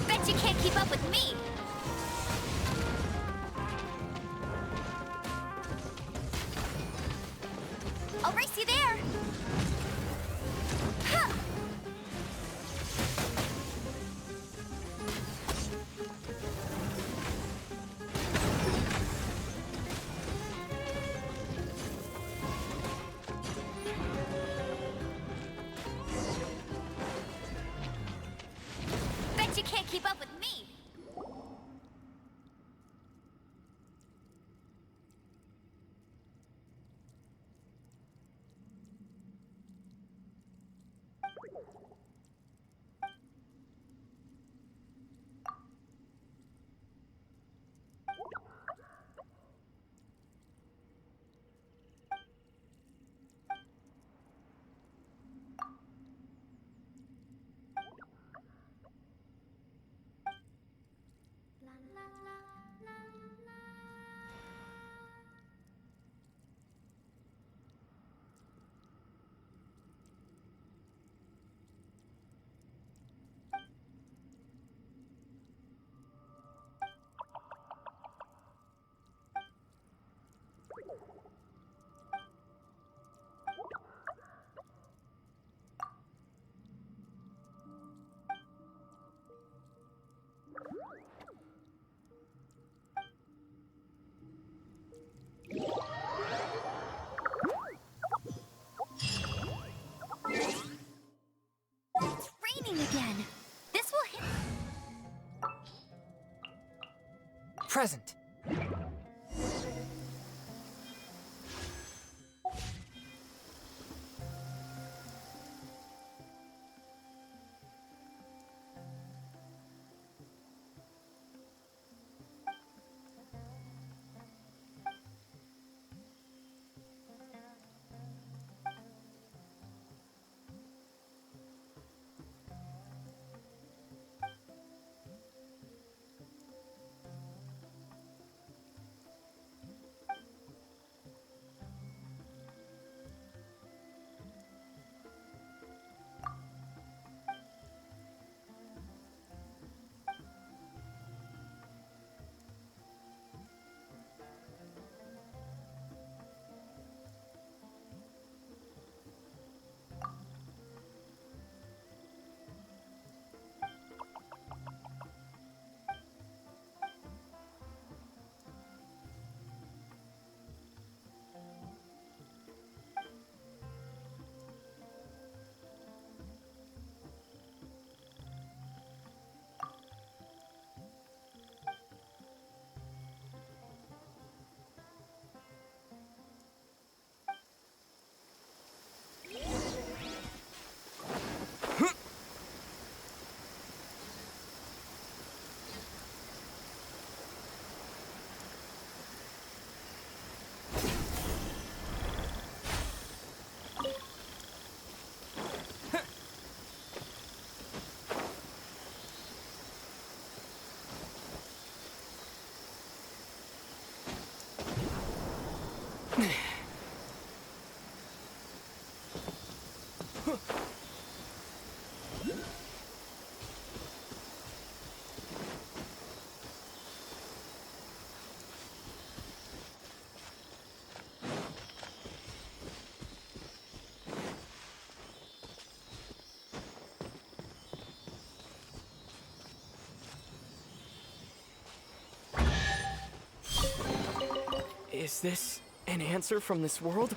Bet you can't keep up with me! I'll race you there! Ha! Bet you can't keep up with me! It's raining again. This will hit. Present. Is this an answer from this world?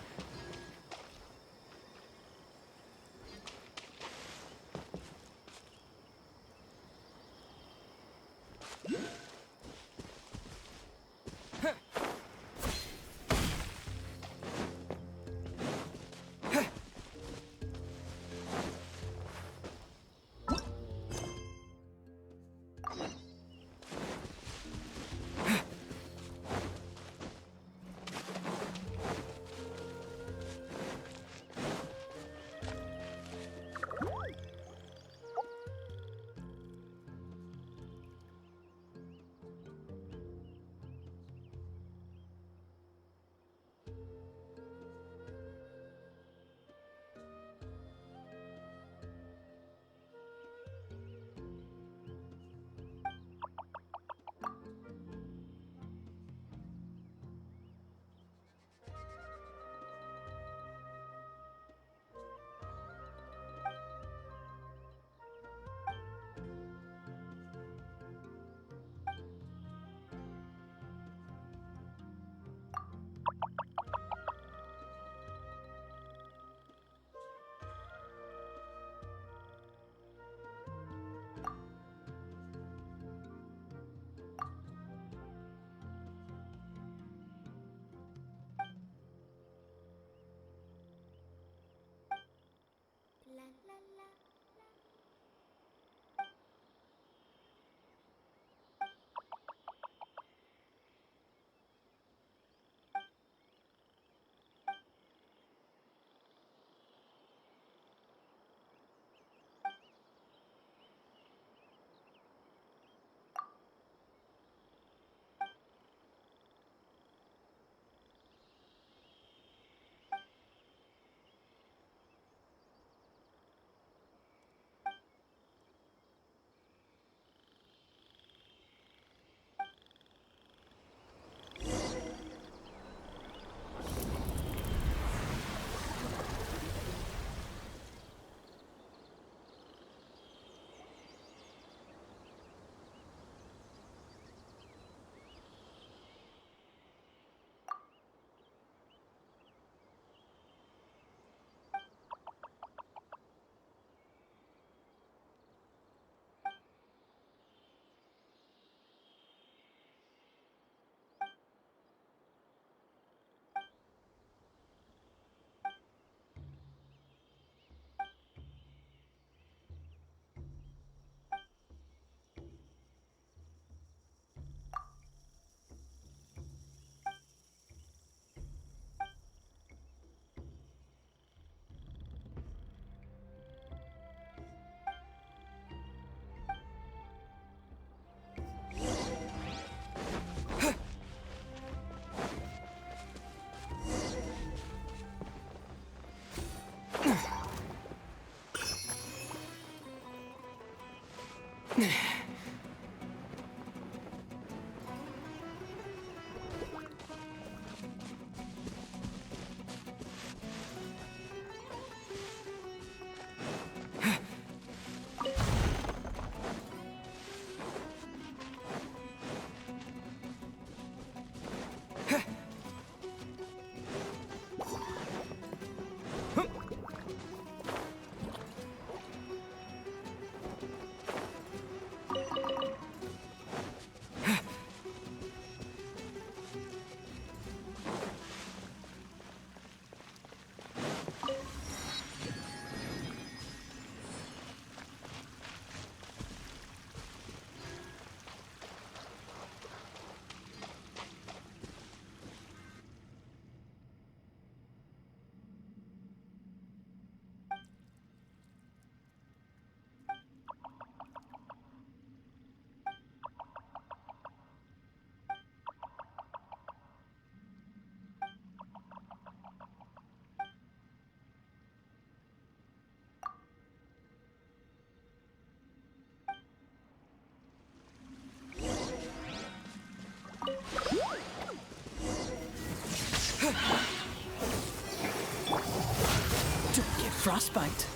Don't get frostbite.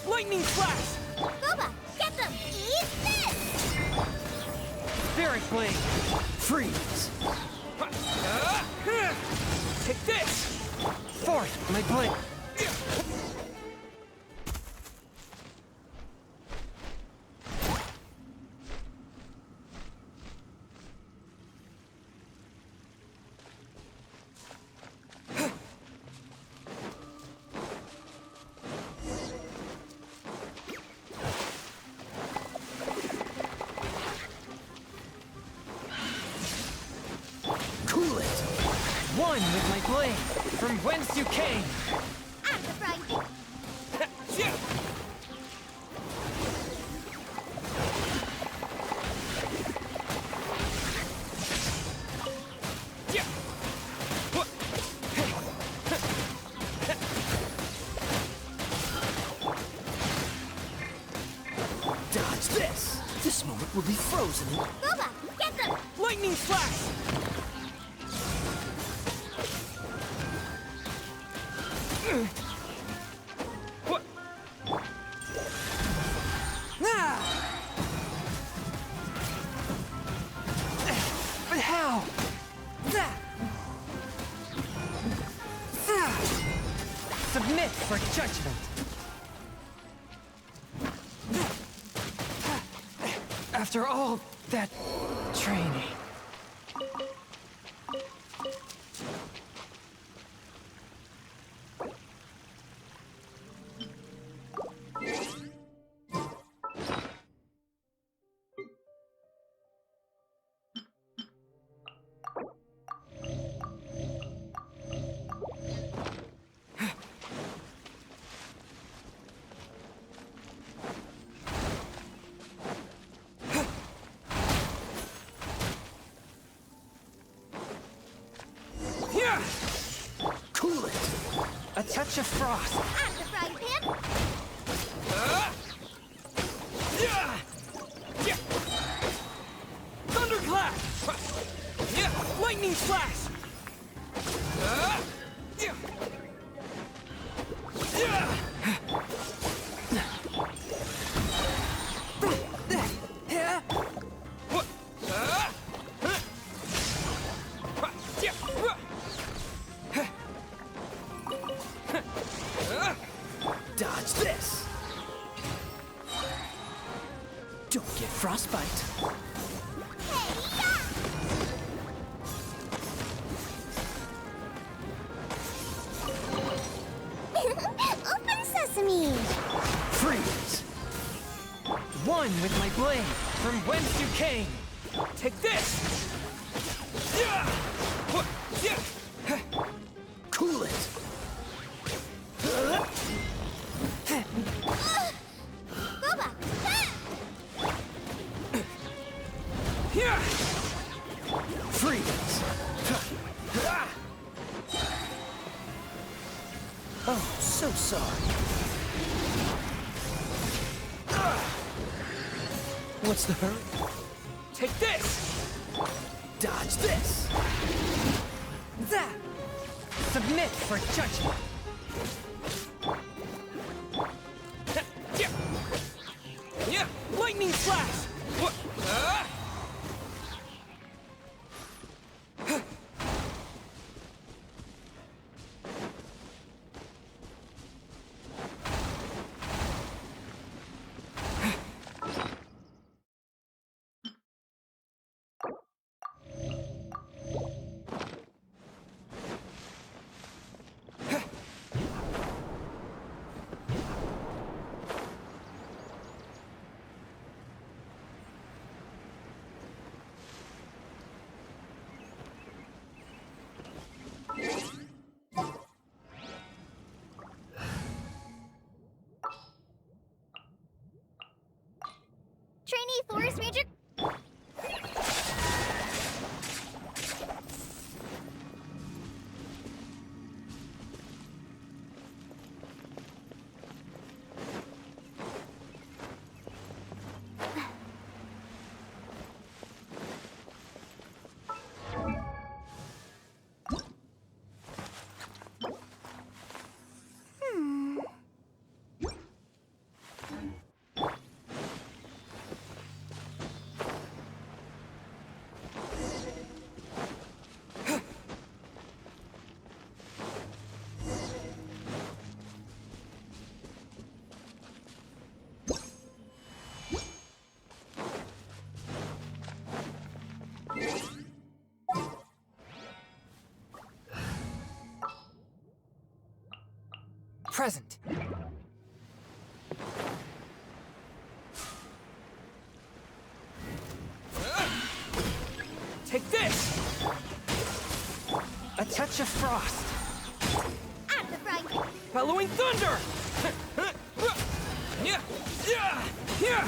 Lightning flash! Boba, flame. Freeze. Take this! Fourth, my blade. Cool it! One with my blade, from whence you came! I'm the bride. Dodge this! This moment will be frozen in... Boba, get them! Lightning flash! What? Ah! But how? That! Submit for judgment! After all that training. Cool it! A touch of frost! I'm the frying pan! Thunderclap! Lightning flash! Dodge this! Don't get frostbite. Open sesame! Freeze! One with my blade, from whence you came! Take this! Cool it! Boba! Freeze! Oh, so sorry. What's the hurry? Take this! Dodge this! That! Submit for judgment! Lightning flash! What? present. Take this! A touch of frost. At the front. Bellowing thunder! Yeah! Yeah! Yeah!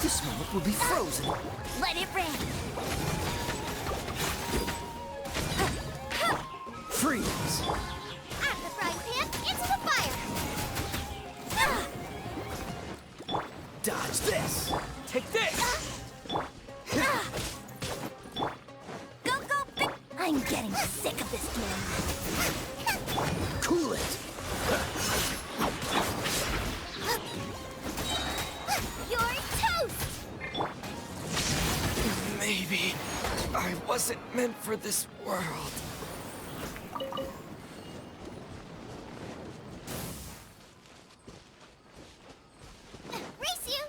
This moment will be frozen. Let it rain. Freeze! Out of the frying pan, into the fire. Dodge this! Take this! Go, big... I'm getting sick of this game. Cool it! You're toast! Maybe I wasn't meant for this world. Race you!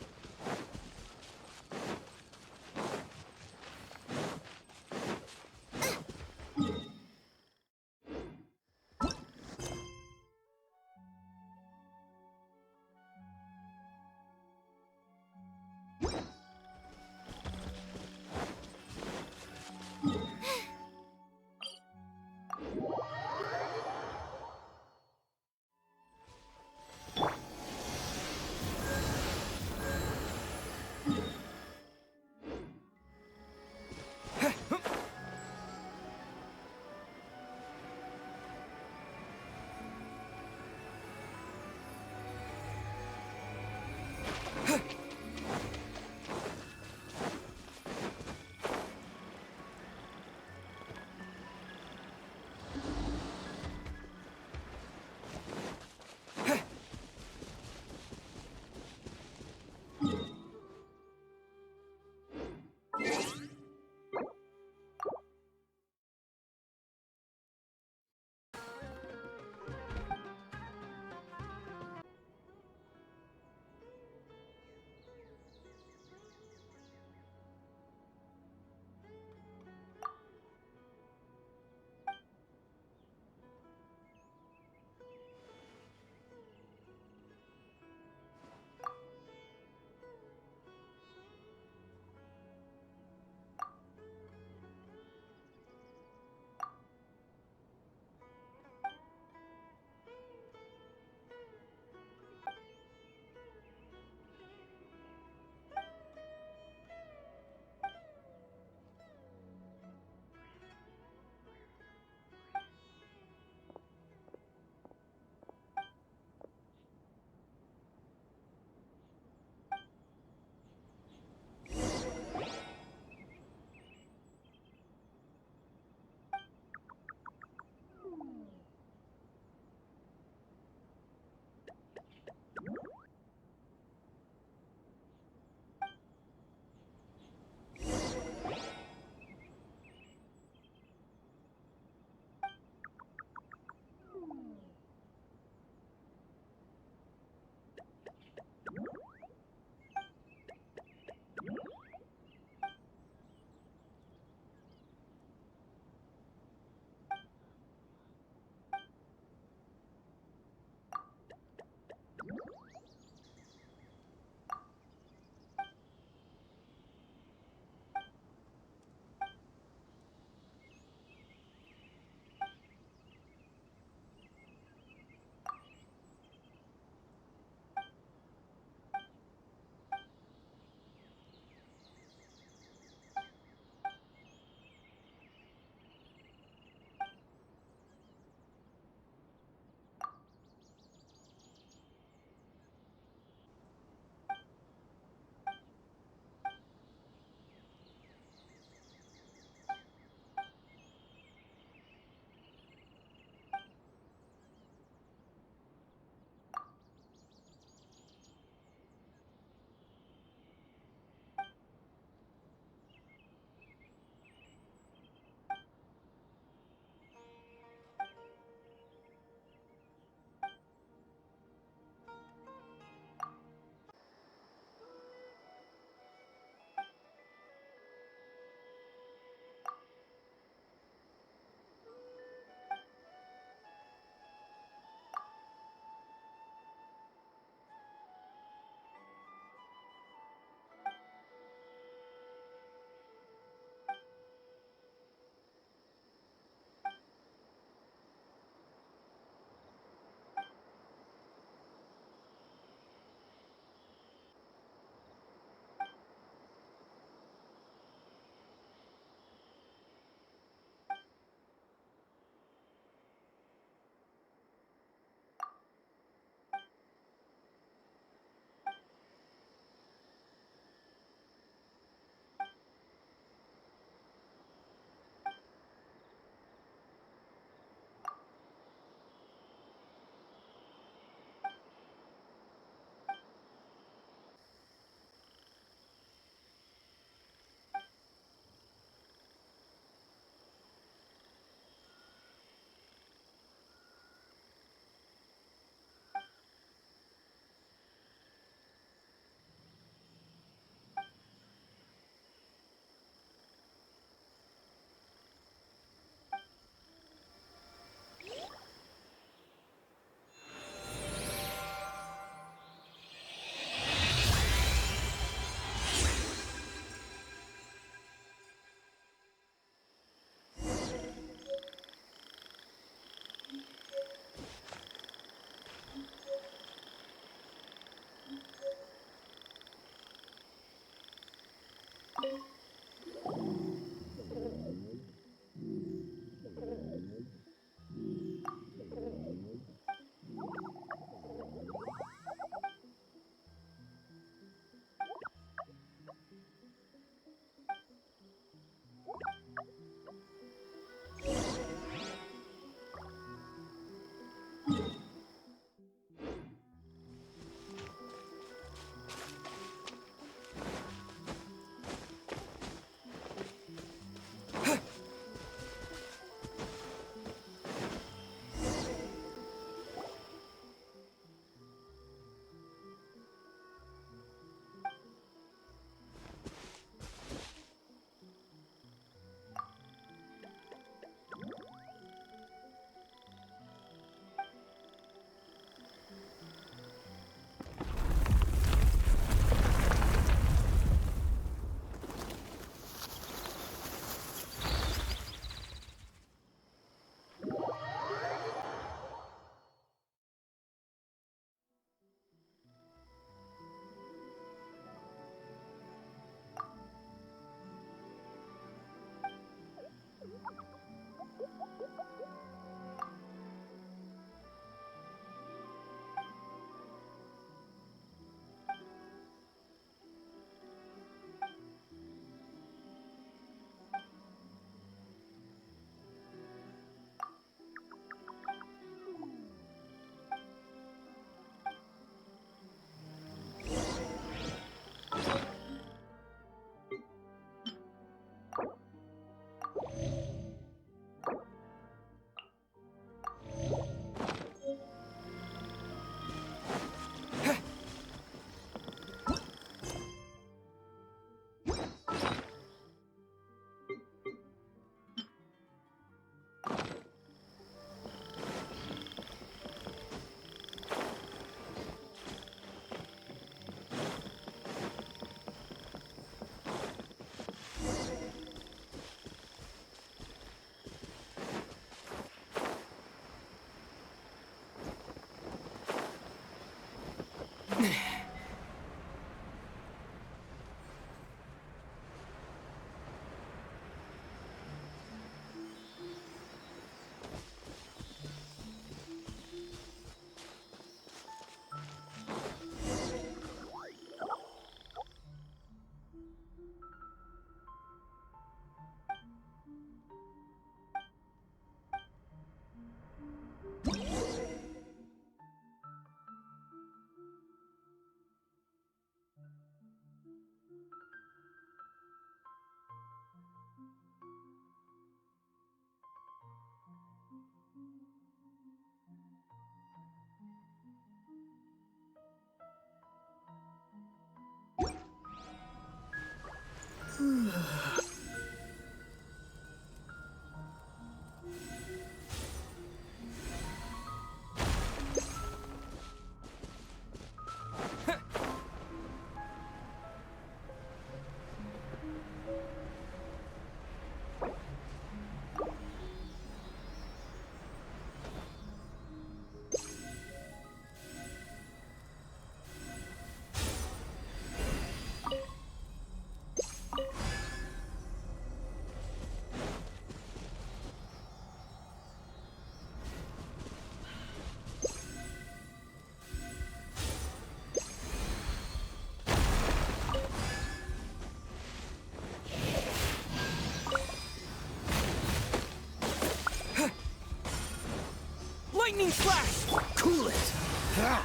Lightning Slash! Cool it! Out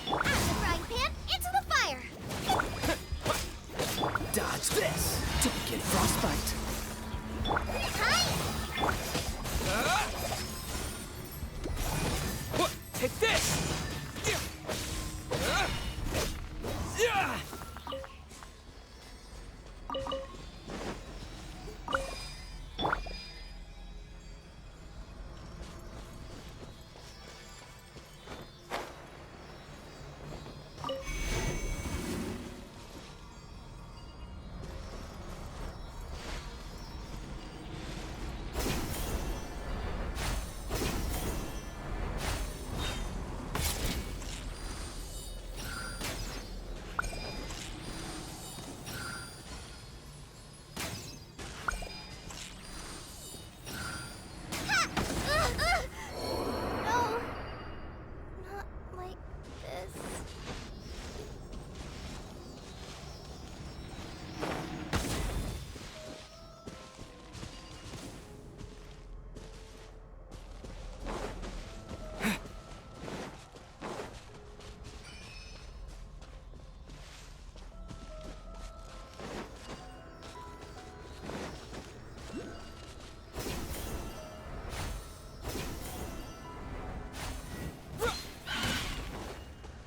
of the frying pan, into the fire! Dodge this! Don't get frostbite! Hi! Take this!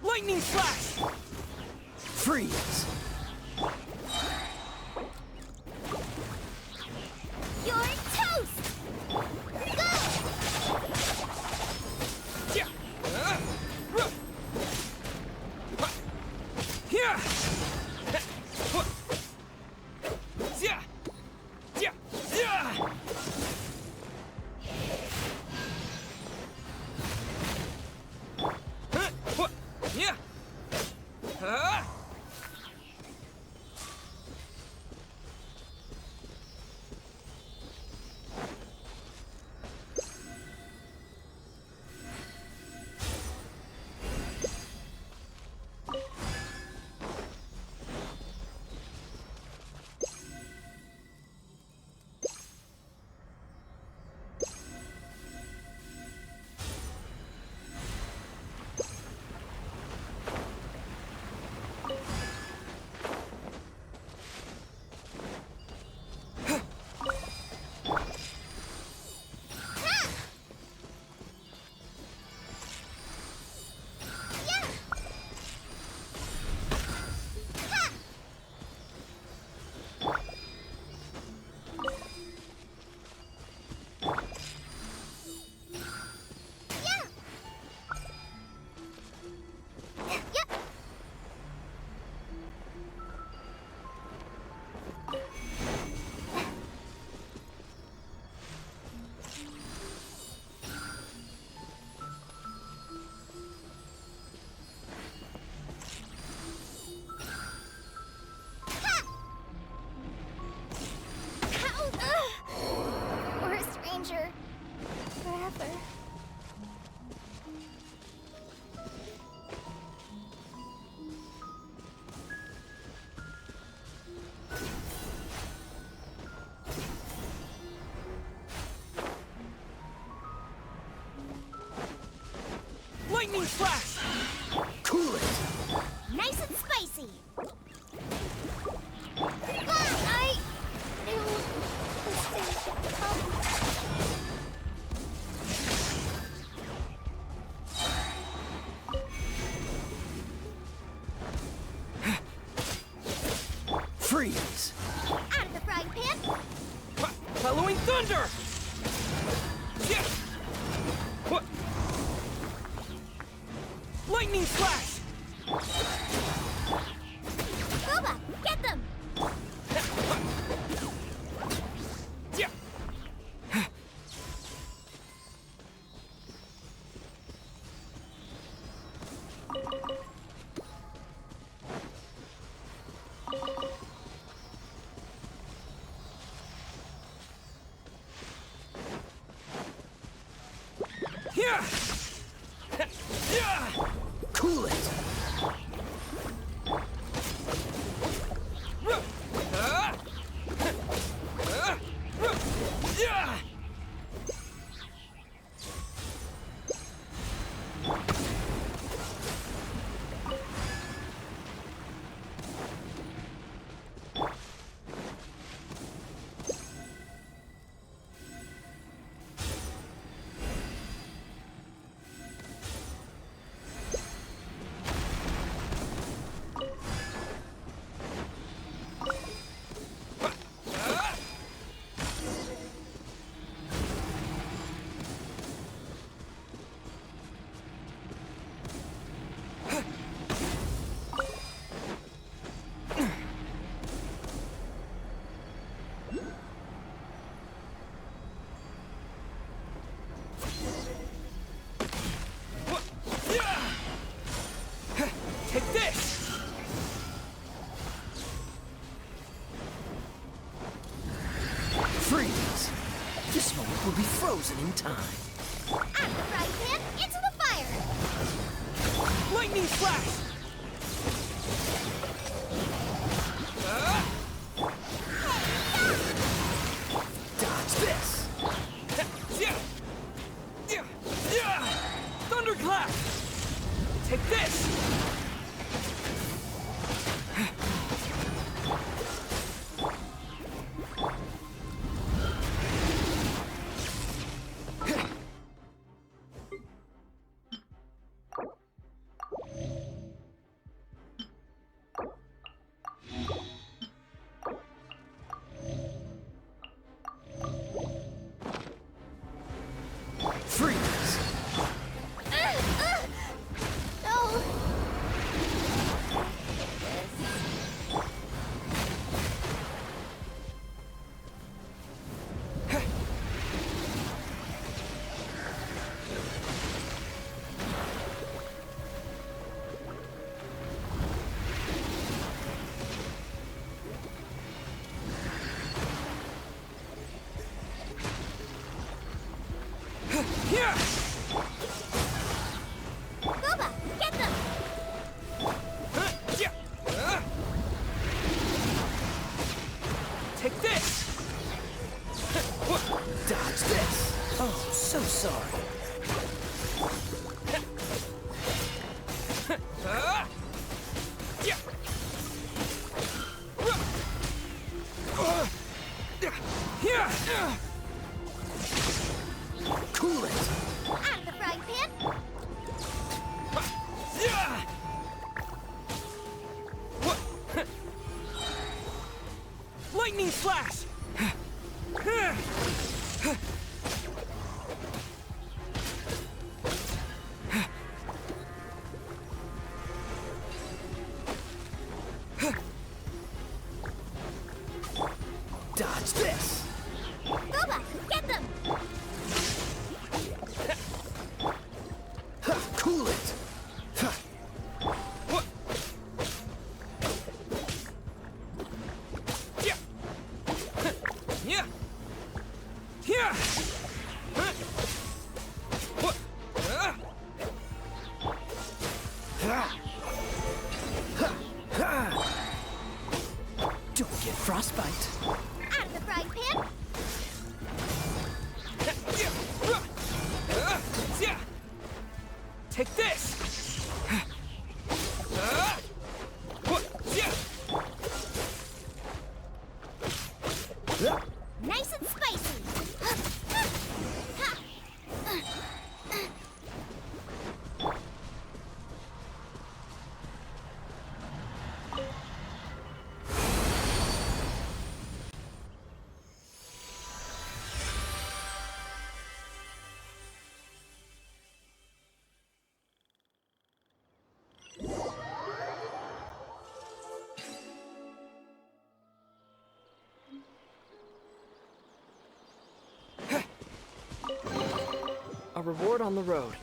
Lightning Slash! Freeze! You're toast! Go! Yeah! Lightning Flash! Cool it! Nice and spicy! Freeze! Out of the frying pan! Following thunder! Yeah. What? Lightning slash! Boba, get them! Yeah. Yeah. Yeah. Cool it. Yeah. Take this! Freeze! This moment will be frozen in time. Out of the frying pan, into the fire! Lightning slash! Dodge this! Thunderclap! Take this! Freeze! No! Here! Boba, get them! Take this! Dodge this! Oh, so sorry. Here! Cool it! Out of the frying pan! Lightning slash! Dodge this! Boba, get them! Cool it! Yeah! Here! Don't get frostbite. Out of the frying pan! Take this! Nice and spicy! reward on the road.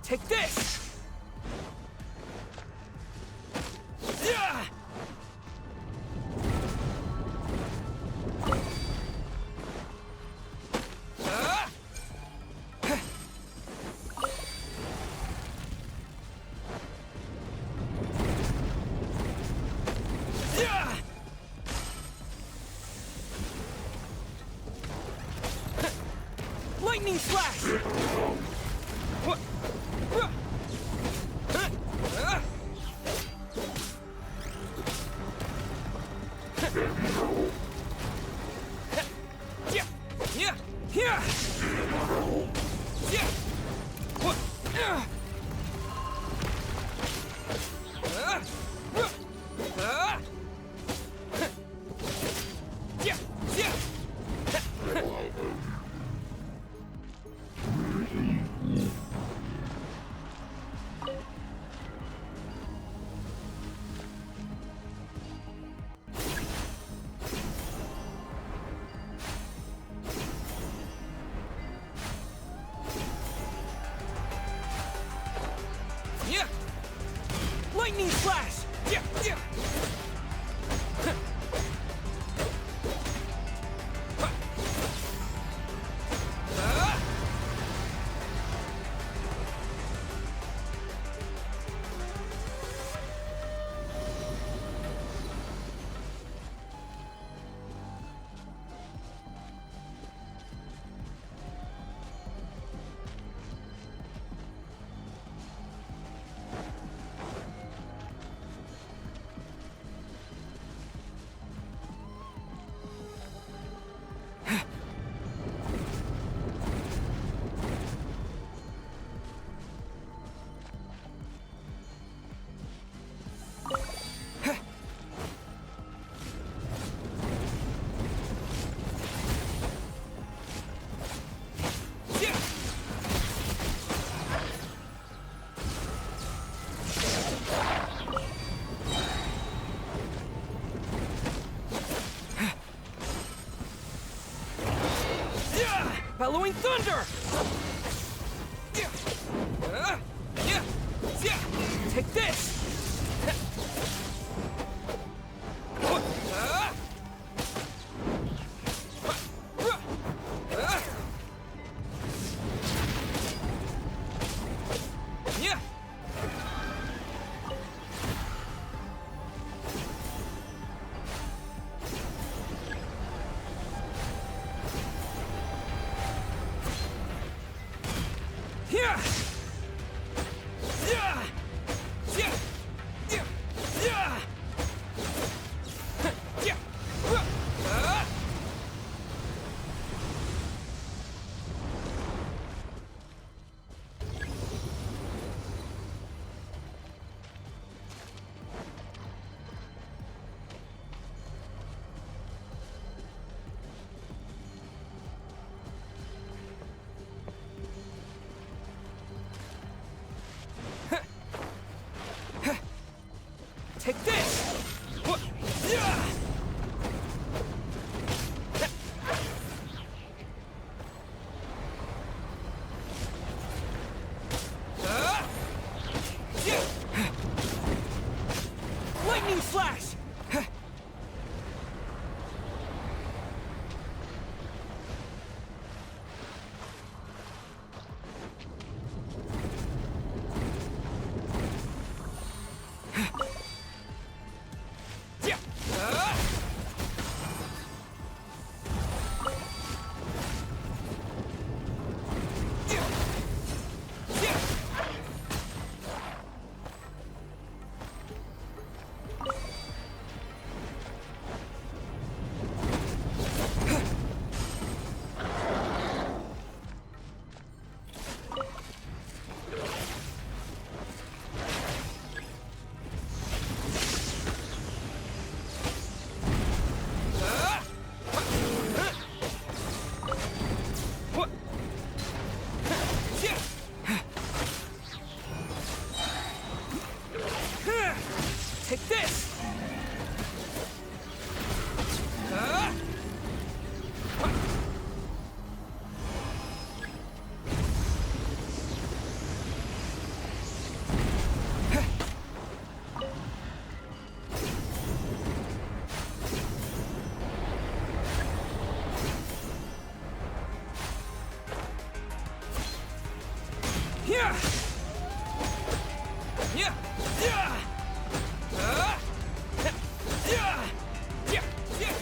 Take this! Yeah! Lightning slash! Lightning slash! Bellowing thunder! Take this! Yeah! Yeah! Yeah! Yeah! Yeah! Yeah!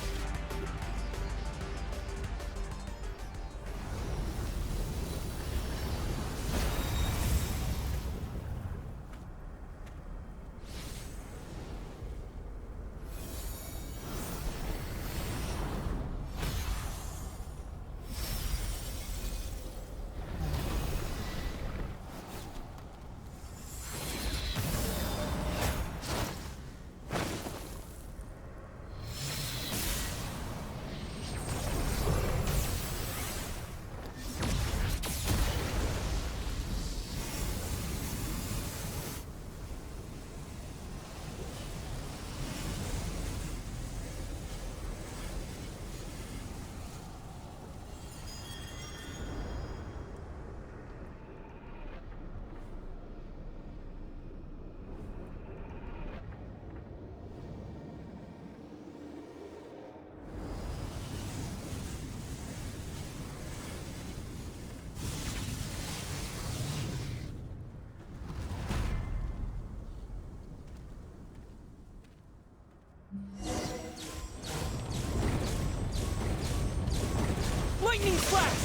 Lightning flash!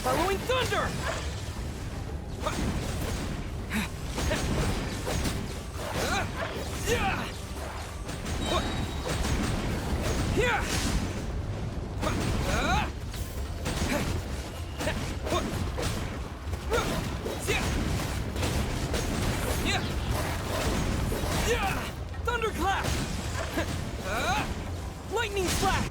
Following thunder! Thunderclap! Lightning flash!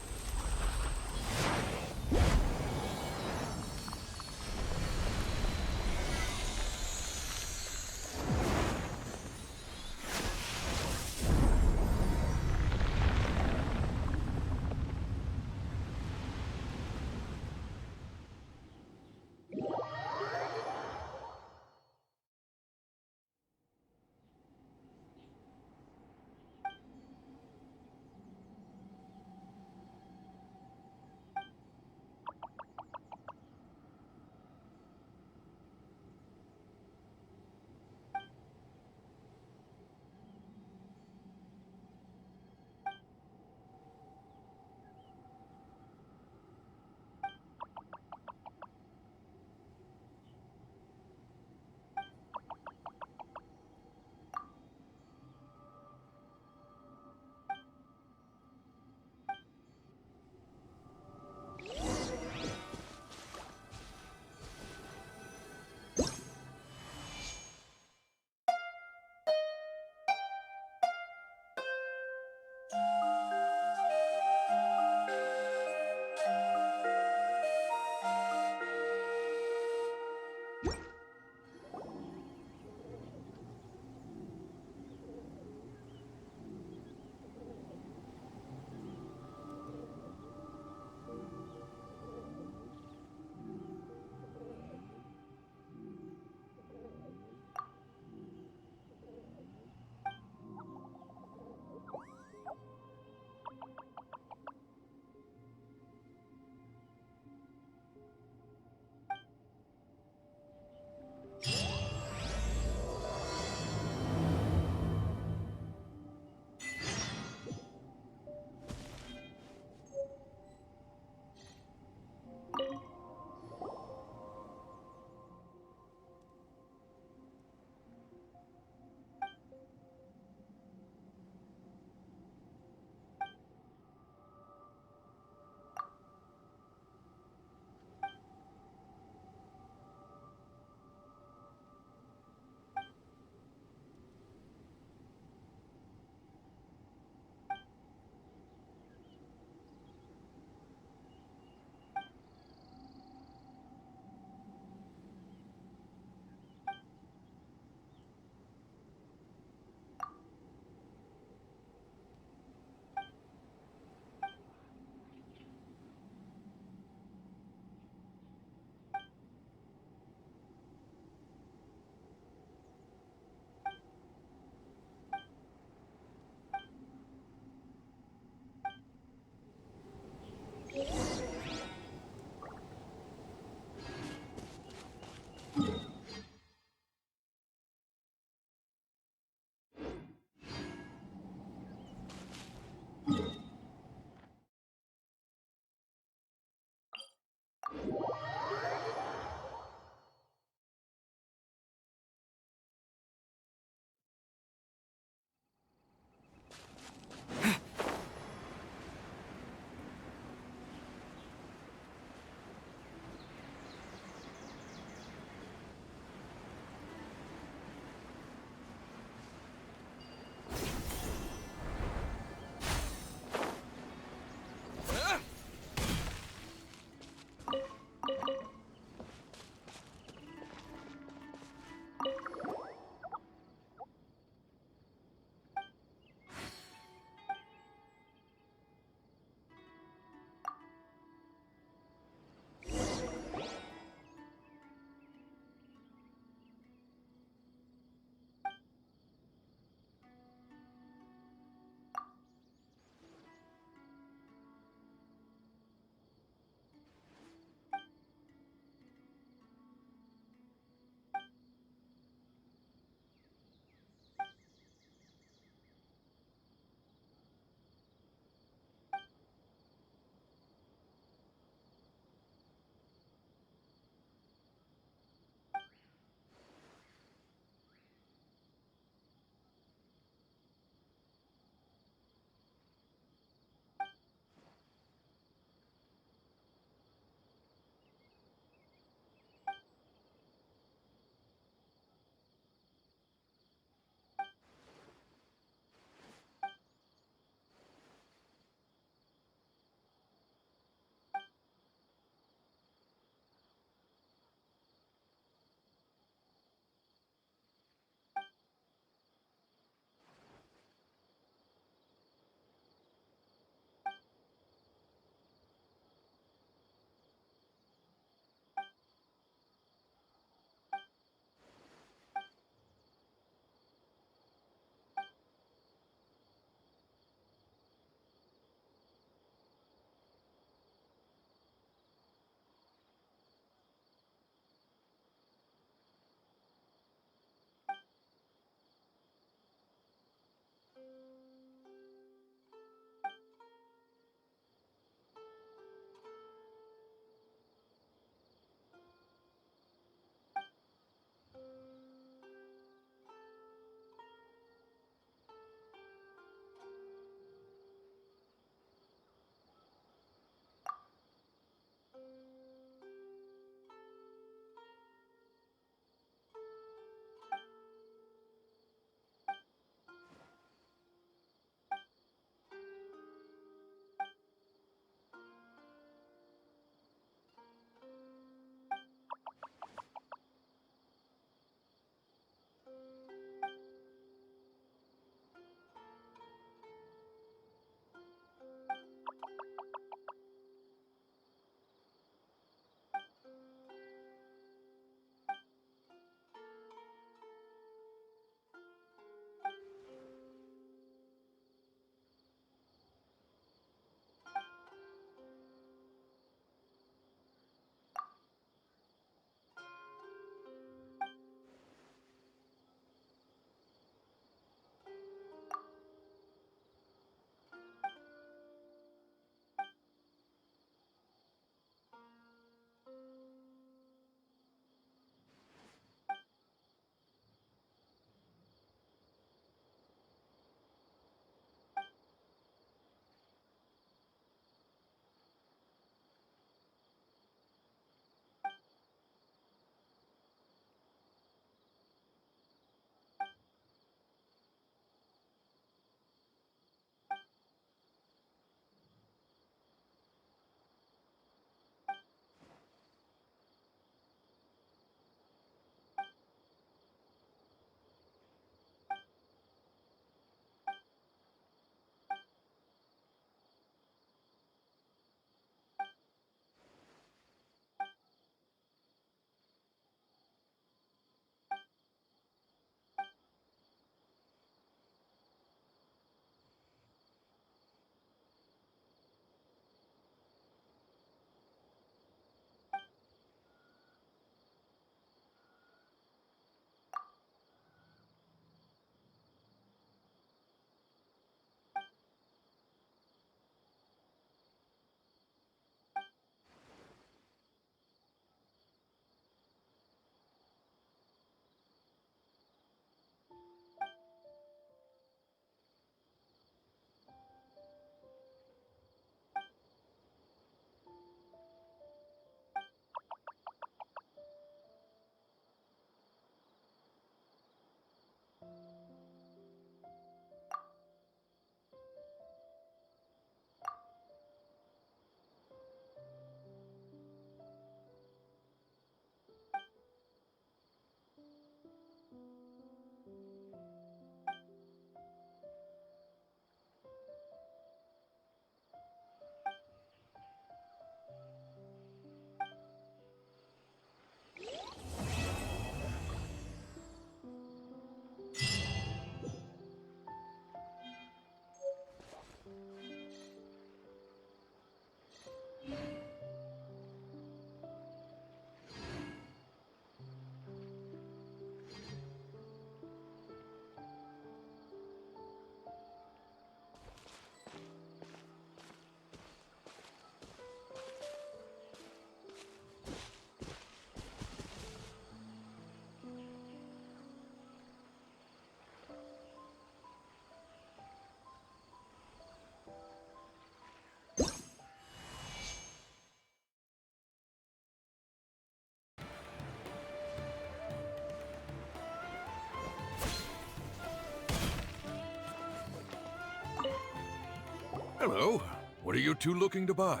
Hello. What are you two looking to buy?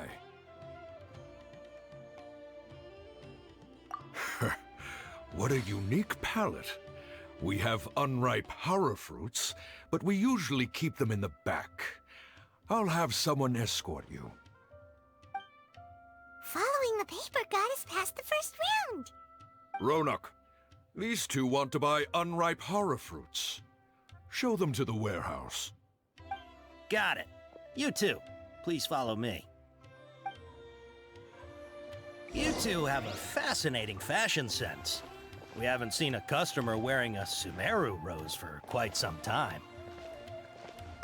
What a unique palette. We have unripe horror fruits, but we usually keep them in the back. I'll have someone escort you. Following the paper got us past the first round. Ronak, these two want to buy unripe horror fruits. Show them to the warehouse. Got it. You two, please follow me. You two have a fascinating fashion sense. We haven't seen a customer wearing a Sumeru rose for quite some time.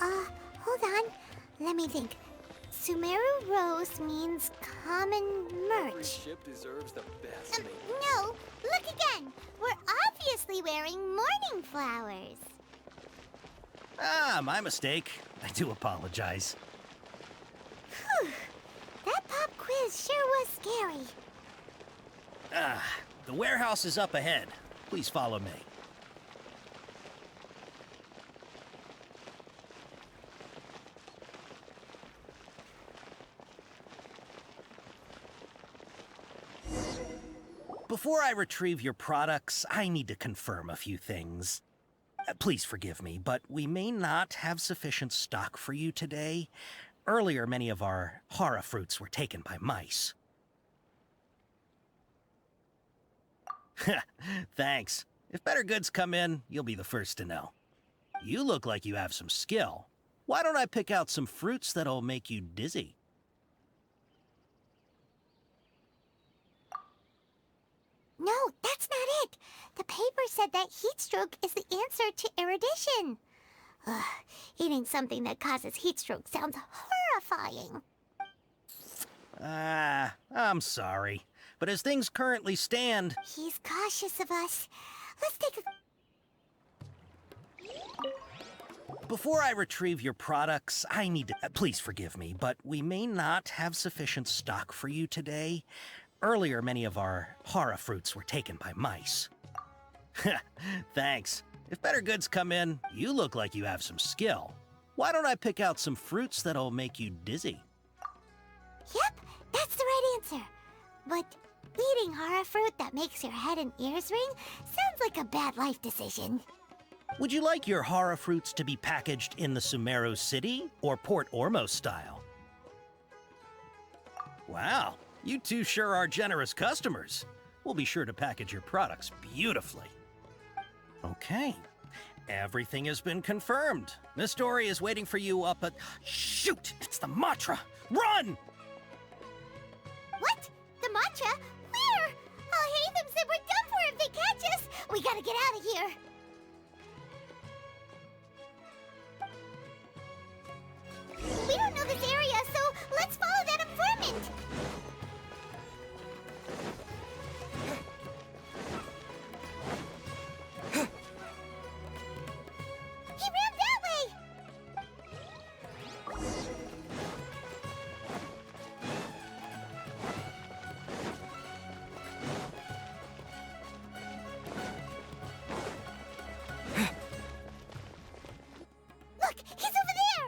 Hold on. Let me think. Sumeru rose means common merch. Ship deserves the best. No, look again. We're obviously wearing morning flowers. Ah, my mistake. I do apologize. Whew. That pop quiz sure was scary. The warehouse is up ahead. Please follow me. Before I retrieve your products, I need to confirm a few things. Please forgive me, but we may not have sufficient stock for you today. Earlier, many of our hara fruits were taken by mice. Thanks. If better goods come in, you'll be the first to know. You look like you have some skill. Why don't I pick out some fruits that'll make you dizzy? No, that's not it. The paper said that heat stroke is the answer to erudition. Ugh, eating something that causes heat stroke sounds horrifying. I'm sorry. But as things currently stand... He's cautious of us. Let's take a... Before I retrieve your products, I need to... Please forgive me, but we may not have sufficient stock for you today. Earlier, many of our hara fruits were taken by mice. Thanks. If better goods come in, you look like you have some skill. Why don't I pick out some fruits that'll make you dizzy? Yep, that's the right answer. But eating hara fruit that makes your head and ears ring sounds like a bad life decision. Would you like your hara fruits to be packaged in the Sumeru City or Port Ormos style? Wow, you two sure are generous customers. We'll be sure to package your products beautifully. Okay, everything has been confirmed. Miss Dory is waiting for you up at... Shoot, it's the Matra! Run! What? The mantra? Where? All Hatham said we're done for if they catch us. We gotta get out of here. We don't know this area, so let's follow that informant. He ran that way. Look, he's over there.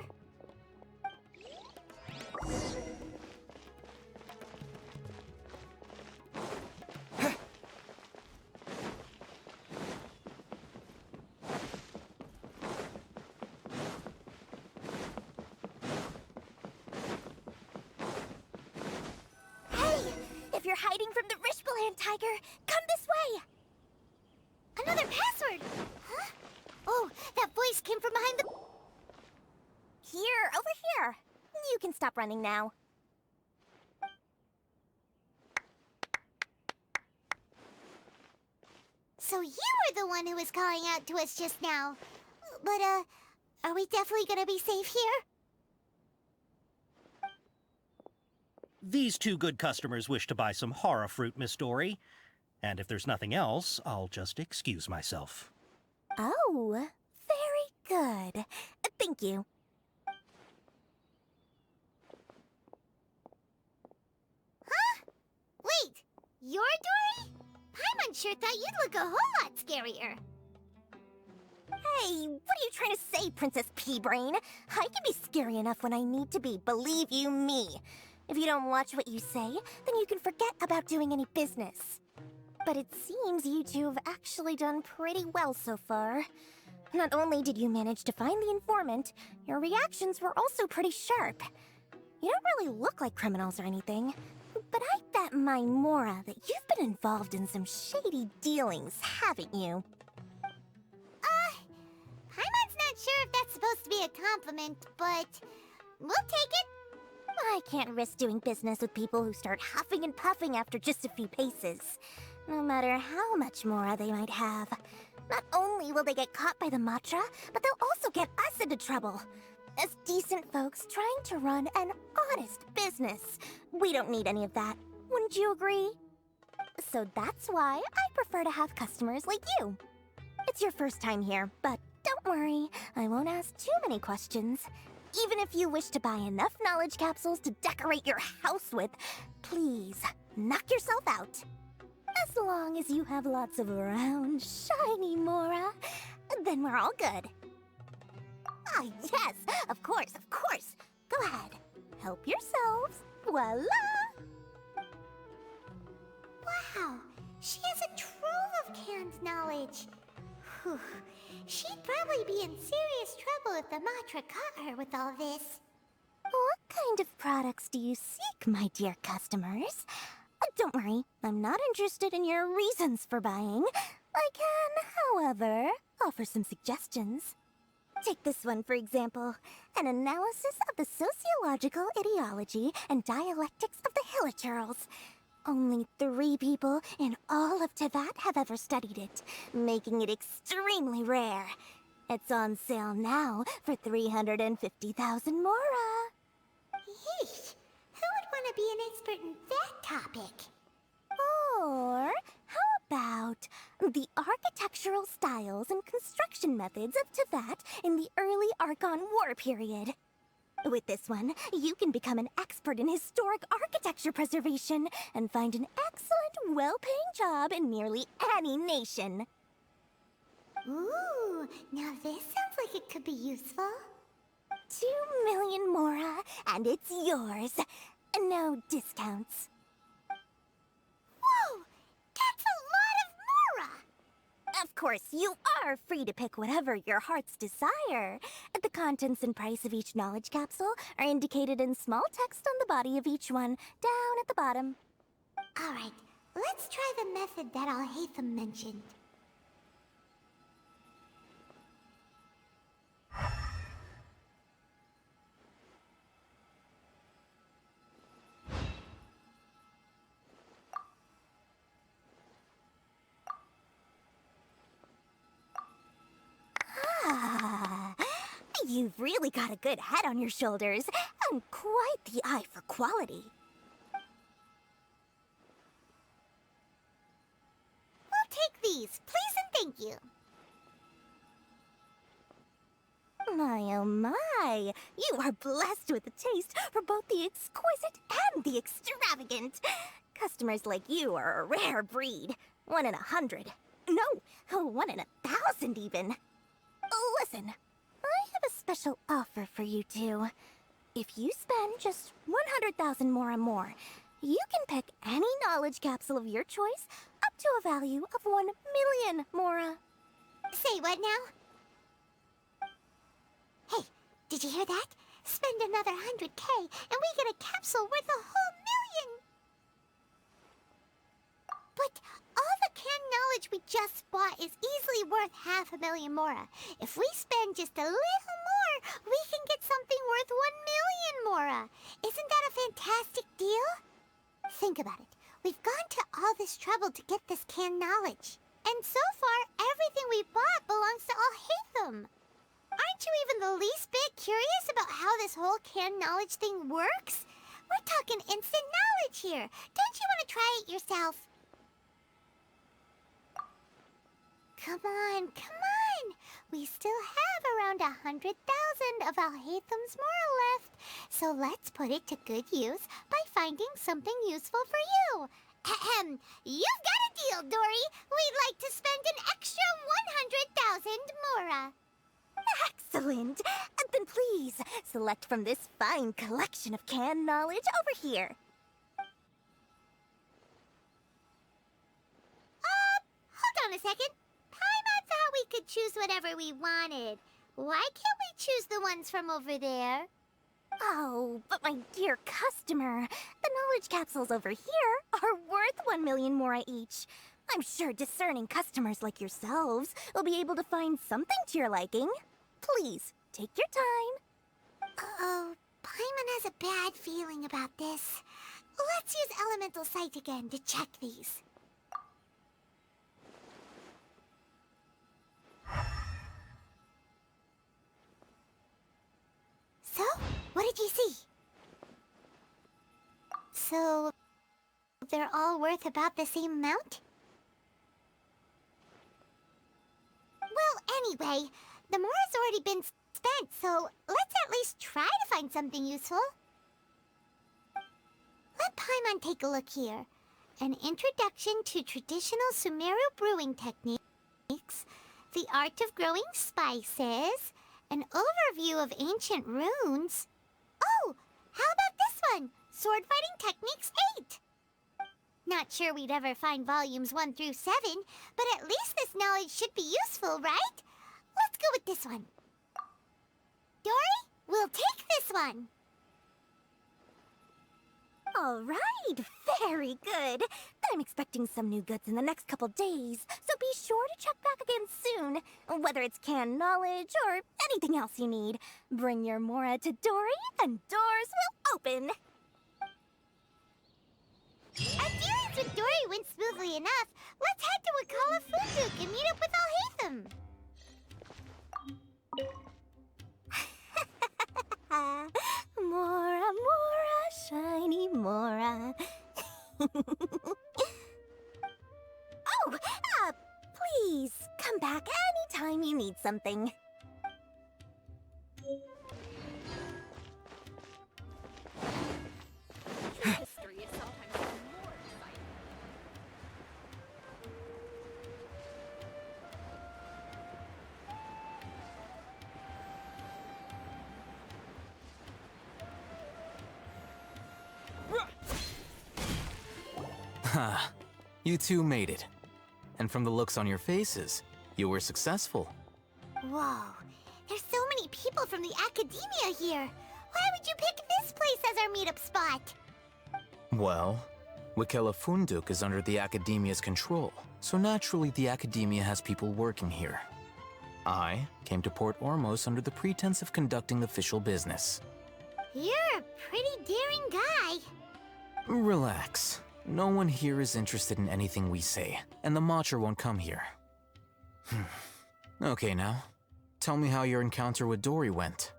Hey, if you're hiding from the Rishbaland tiger, come this way. Another password. Huh? Oh, that voice came from behind the... Here, over here. You can stop running now. So you were the one who was calling out to us just now. But, are we definitely gonna be safe here? These two good customers wish to buy some hara fruit, Miss Dory. And if there's nothing else, I'll just excuse myself. Oh, very good. Thank you. Huh? Wait, you're Dory? Paimon sure thought you'd look a whole lot scarier. Hey, what are you trying to say, Princess Pea-Brain? I can be scary enough when I need to be, believe you me. If you don't watch what you say, then you can forget about doing any business. But it seems you two have actually done pretty well so far. Not only did you manage to find the informant, your reactions were also pretty sharp. You don't really look like criminals or anything, but I bet my Mora that you've been involved in some shady dealings, haven't you? Paimon's not sure if that's supposed to be a compliment, but we'll take it. I can't risk doing business with people who start huffing and puffing after just a few paces, no matter how much Mora they might have. Not only will they get caught by the Matra, but they'll also get us into trouble. As decent folks trying to run an honest business, we don't need any of that. Wouldn't you agree? So that's why I prefer to have customers like you. It's your first time here, but don't worry, I won't ask too many questions. Even if you wish to buy enough knowledge capsules to decorate your house with, please, knock yourself out. As long as you have lots of round, shiny Mora, then we're all good. Ah, yes, of course, of course. Go ahead, help yourselves. Voila! Wow, she has a trove of canned knowledge. Whew. She'd probably be in serious trouble if the Matra caught her with all this. What kind of products do you seek, my dear customers? Don't worry, I'm not interested in your reasons for buying. I can, however, offer some suggestions. Take this one, for example. An analysis of the sociological ideology and dialectics of the Hilichurls. Only 3 people in all of Teyvat have ever studied it, making it extremely rare. It's on sale now for 350,000 Mora. Yeesh, who would want to be an expert in that topic? Or how about the architectural styles and construction methods of Teyvat in the early Archon War period? With this one, you can become an expert in historic architecture preservation and find an excellent, well-paying job in nearly any nation. Ooh, now this sounds like it could be useful. 2 million Mora, and it's yours. No discounts. Whoa! That's a lot of Mora! Of course, you are free to pick whatever your heart's desire. The contents and price of each knowledge capsule are indicated in small text on the body of each one, down at the bottom. Alright, let's try the method that Alhaitham mentioned. You've really got a good head on your shoulders, and quite the eye for quality. We'll take these, please and thank you. My oh my, you are blessed with a taste for both the exquisite and the extravagant. Customers like you are a rare breed. 1 in 100. No, 1 in 1,000 even. Listen. I have a special offer for you two. If you spend just 100,000 more, you can pick any knowledge capsule of your choice up to a value of 1 million Mora. Say what now? Hey, did you hear that? Spend another 100K and we get a capsule worth a whole million! But all the canned knowledge we just bought is easily worth 500,000 Mora. If we spend just a little more, we can get something worth 1 million Mora. Isn't that a fantastic deal? Think about it. We've gone to all this trouble to get this canned knowledge. And so far, everything we bought belongs to Alhaitham. Aren't you even the least bit curious about how this whole canned knowledge thing works? We're talking instant knowledge here. Don't you want to try it yourself? Come on, come on! We still have around 100,000 of Alhaitham's Mora left, so let's put it to good use by finding something useful for you. Ahem, you've got a deal, Dory! We'd like to spend an extra 100,000 Mora. Excellent! Then please, select from this fine collection of canned knowledge over here. Hold on a second. Paimon thought we could choose whatever we wanted. Why can't we choose the ones from over there? Oh, but my dear customer, the knowledge capsules over here are worth 1 million mora each. I'm sure discerning customers like yourselves will be able to find something to your liking. Please, take your time. Uh-oh, Paimon has a bad feeling about this. Let's use Elemental Sight again to check these. So, what did you see? So, they're all worth about the same amount? Well, anyway, the mora's already been spent, so let's at least try to find something useful. Let Paimon take a look here. An introduction to traditional Sumeru brewing techniques, the art of growing spices, an overview of ancient runes. Oh, how about this one? Sword Fighting Techniques 8. Not sure we'd ever find volumes 1 through 7, but at least this knowledge should be useful, right? Let's go with this one. Dory, we'll take this one. All right, very good. I'm expecting some new goods in the next couple days, so be sure to check back again soon. Whether it's canned knowledge or anything else you need, bring your mora to Dory and doors will open. Our dealings with Dory went smoothly enough. Let's head to Wakala Funduk and meet up with Alhaitham. Mora, Mora, shiny Mora. Oh, please come back anytime you need something. History is sometimes more exciting. Ha, you two made it. And from the looks on your faces, you were successful. Whoa, there's so many people from the academia here. Why would you pick this place as our meetup spot? Well, Wakela Funduk is under the Academia's control, so naturally the Academia has people working here. I came to Port Ormos under the pretense of conducting official business. You're a pretty daring guy. Relax. No one here is interested in anything we say, and the Matcher won't come here. Okay now, tell me how your encounter with Dory went.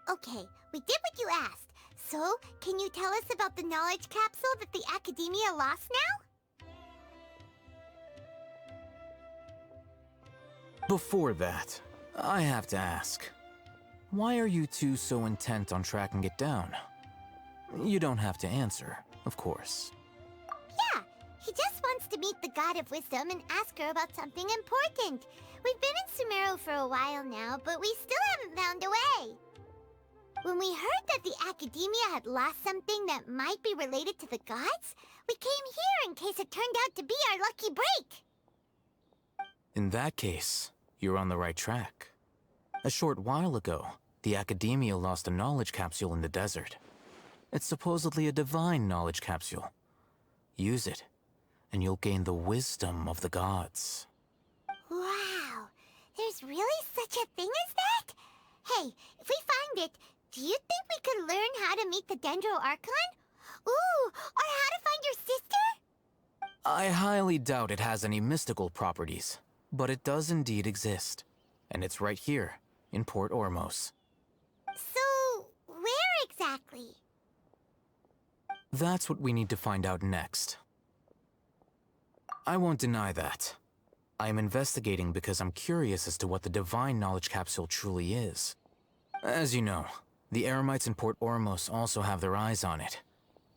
Okay, we did what you asked. So, can you tell us about the knowledge capsule that the Academia lost now? Before that, I have to ask. Why are you two so intent on tracking it down? You don't have to answer, of course. Yeah, he just wants to meet the God of Wisdom and ask her about something important. We've been in Sumeru for a while now, but we still haven't found a way. When we heard that the Academia had lost something that might be related to the gods, we came here in case it turned out to be our lucky break. In that case, you're on the right track. A short while ago, the Academia lost a knowledge capsule in the desert. It's supposedly a divine knowledge capsule. Use it, and you'll gain the wisdom of the gods. Wow, there's really such a thing as that? Hey, if we find it, do you think we could learn how to meet the Dendro Archon? Ooh, or how to find your sister? I highly doubt it has any mystical properties, but it does indeed exist. And it's right here, in Port Ormos. So, where exactly? That's what we need to find out next. I won't deny that. I am investigating because I'm curious as to what the divine knowledge capsule truly is. As you know, the Eremites in Port Ormos also have their eyes on it.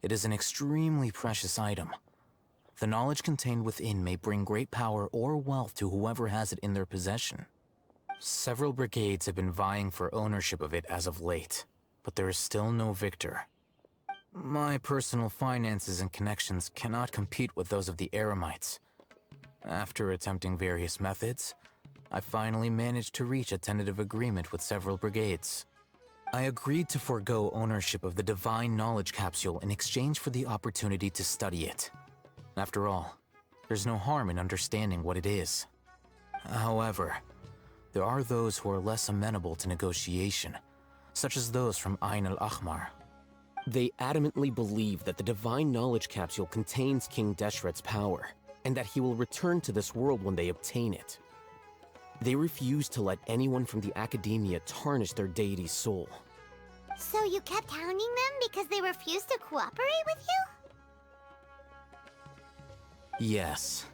It is an extremely precious item. The knowledge contained within may bring great power or wealth to whoever has it in their possession. Several brigades have been vying for ownership of it as of late, but there is still no victor. My personal finances and connections cannot compete with those of the Eremites. After attempting various methods, I finally managed to reach a tentative agreement with several brigades. I agreed to forego ownership of the Divine Knowledge Capsule in exchange for the opportunity to study it. After all, there's no harm in understanding what it is. However, there are those who are less amenable to negotiation, such as those from Ain al-Ahmar. They adamantly believe that the Divine Knowledge Capsule contains King Deshret's power, and that he will return to this world when they obtain it. They refuse to let anyone from the Academia tarnish their deity's soul. So you kept hounding them because they refused to cooperate with you? Yes.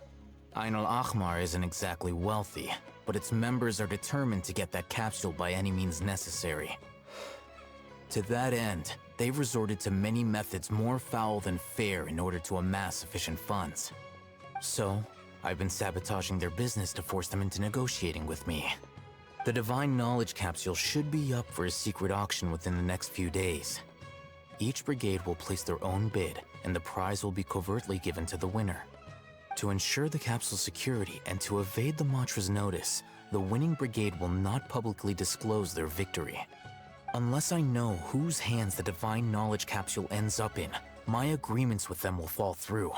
Ain al-Ahmar isn't exactly wealthy, but its members are determined to get that capsule by any means necessary. To that end, they've resorted to many methods more foul than fair in order to amass sufficient funds. So, I've been sabotaging their business to force them into negotiating with me. The Divine Knowledge Capsule should be up for a secret auction within the next few days. Each brigade will place their own bid, and the prize will be covertly given to the winner. To ensure the capsule's security and to evade the Matra's notice, the winning brigade will not publicly disclose their victory. Unless I know whose hands the Divine Knowledge Capsule ends up in, my agreements with them will fall through.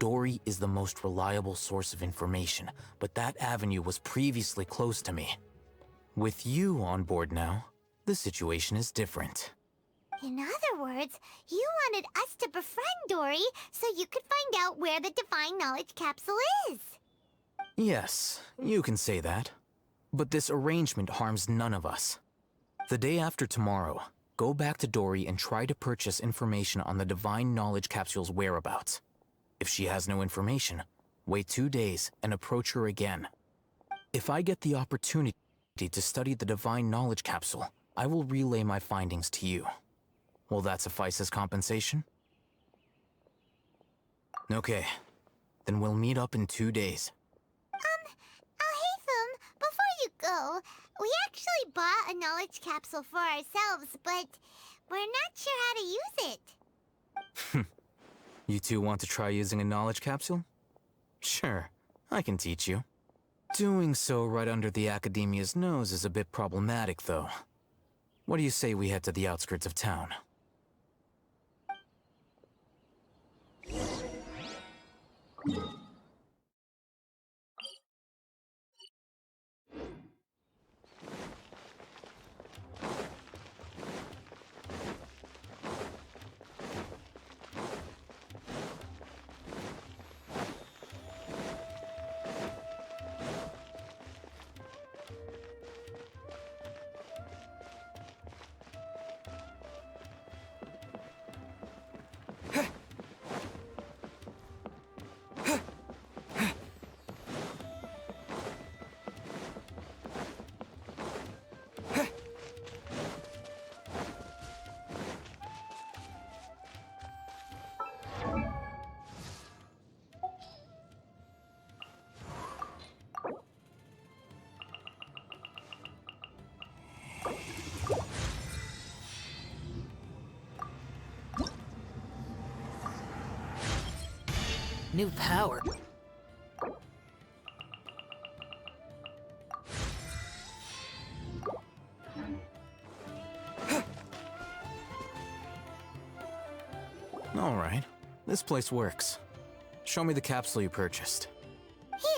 Dory is the most reliable source of information, but that avenue was previously closed to me. With you on board now, the situation is different. In other words, you wanted us to befriend Dory so you could find out where the Divine Knowledge Capsule is. Yes, you can say that. But this arrangement harms none of us. The day after tomorrow, go back to Dory and try to purchase information on the Divine Knowledge Capsule's whereabouts. If she has no information, wait 2 days and approach her again. If I get the opportunity to study the Divine Knowledge Capsule, I will relay my findings to you. Will that suffice as compensation? Okay, then we'll meet up in 2 days. Alhaitham, before you go, we actually bought a knowledge capsule for ourselves, but we're not sure how to use it. You two want to try using a knowledge capsule? Sure, I can teach you. Doing so right under the Academia's nose is a bit problematic, though. What do you say we head to the outskirts of town? New power. All right, this place works. Show me the capsule you purchased.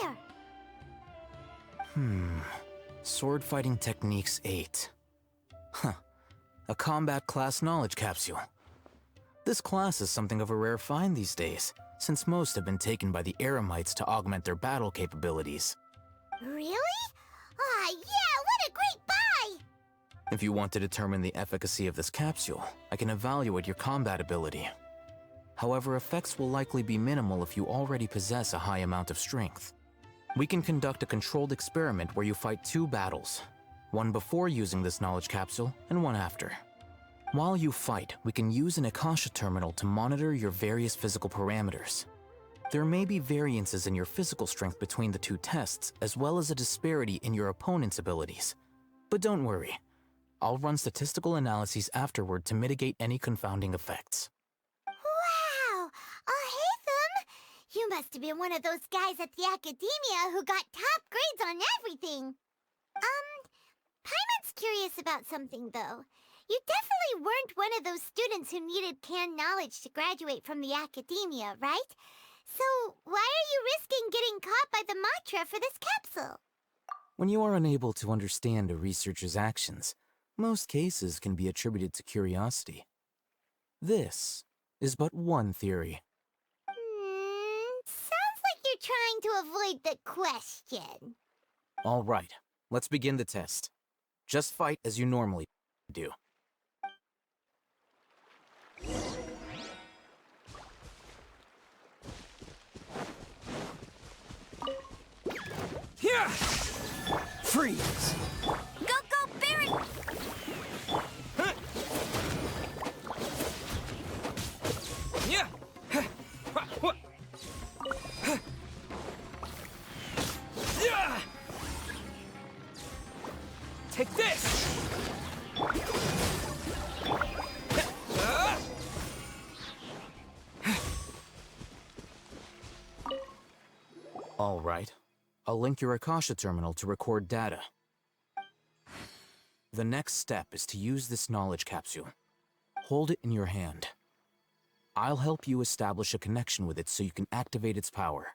Here. Sword Fighting Techniques 8. Huh. A combat class knowledge capsule. This class is something of a rare find these days, since most have been taken by the Eremites to augment their battle capabilities. Really? Aw, yeah, what a great buy! If you want to determine the efficacy of this capsule, I can evaluate your combat ability. However, effects will likely be minimal if you already possess a high amount of strength. We can conduct a controlled experiment where you fight 2 battles, one before using this knowledge capsule and one after. While you fight, we can use an Akasha terminal to monitor your various physical parameters. There may be variances in your physical strength between the two tests, as well as a disparity in your opponent's abilities. But don't worry. I'll run statistical analyses afterward to mitigate any confounding effects. Wow! Ahitham! You must have been one of those guys at the academia who got top grades on everything. Paimon's curious about something, though. You definitely weren't one of those students who needed canned knowledge to graduate from the academia, right? So, why are you risking getting caught by the Matra for this capsule? When you are unable to understand a researcher's actions, most cases can be attributed to curiosity. This is but one theory. Sounds like you're trying to avoid the question. All right, let's begin the test. Just fight as you normally do. Yeah! Freeze! Go, Baron! Yeah! Yeah! Take this! All right. I'll link your Akasha terminal to record data. The next step is to use this knowledge capsule. Hold it in your hand. I'll help you establish a connection with it so you can activate its power.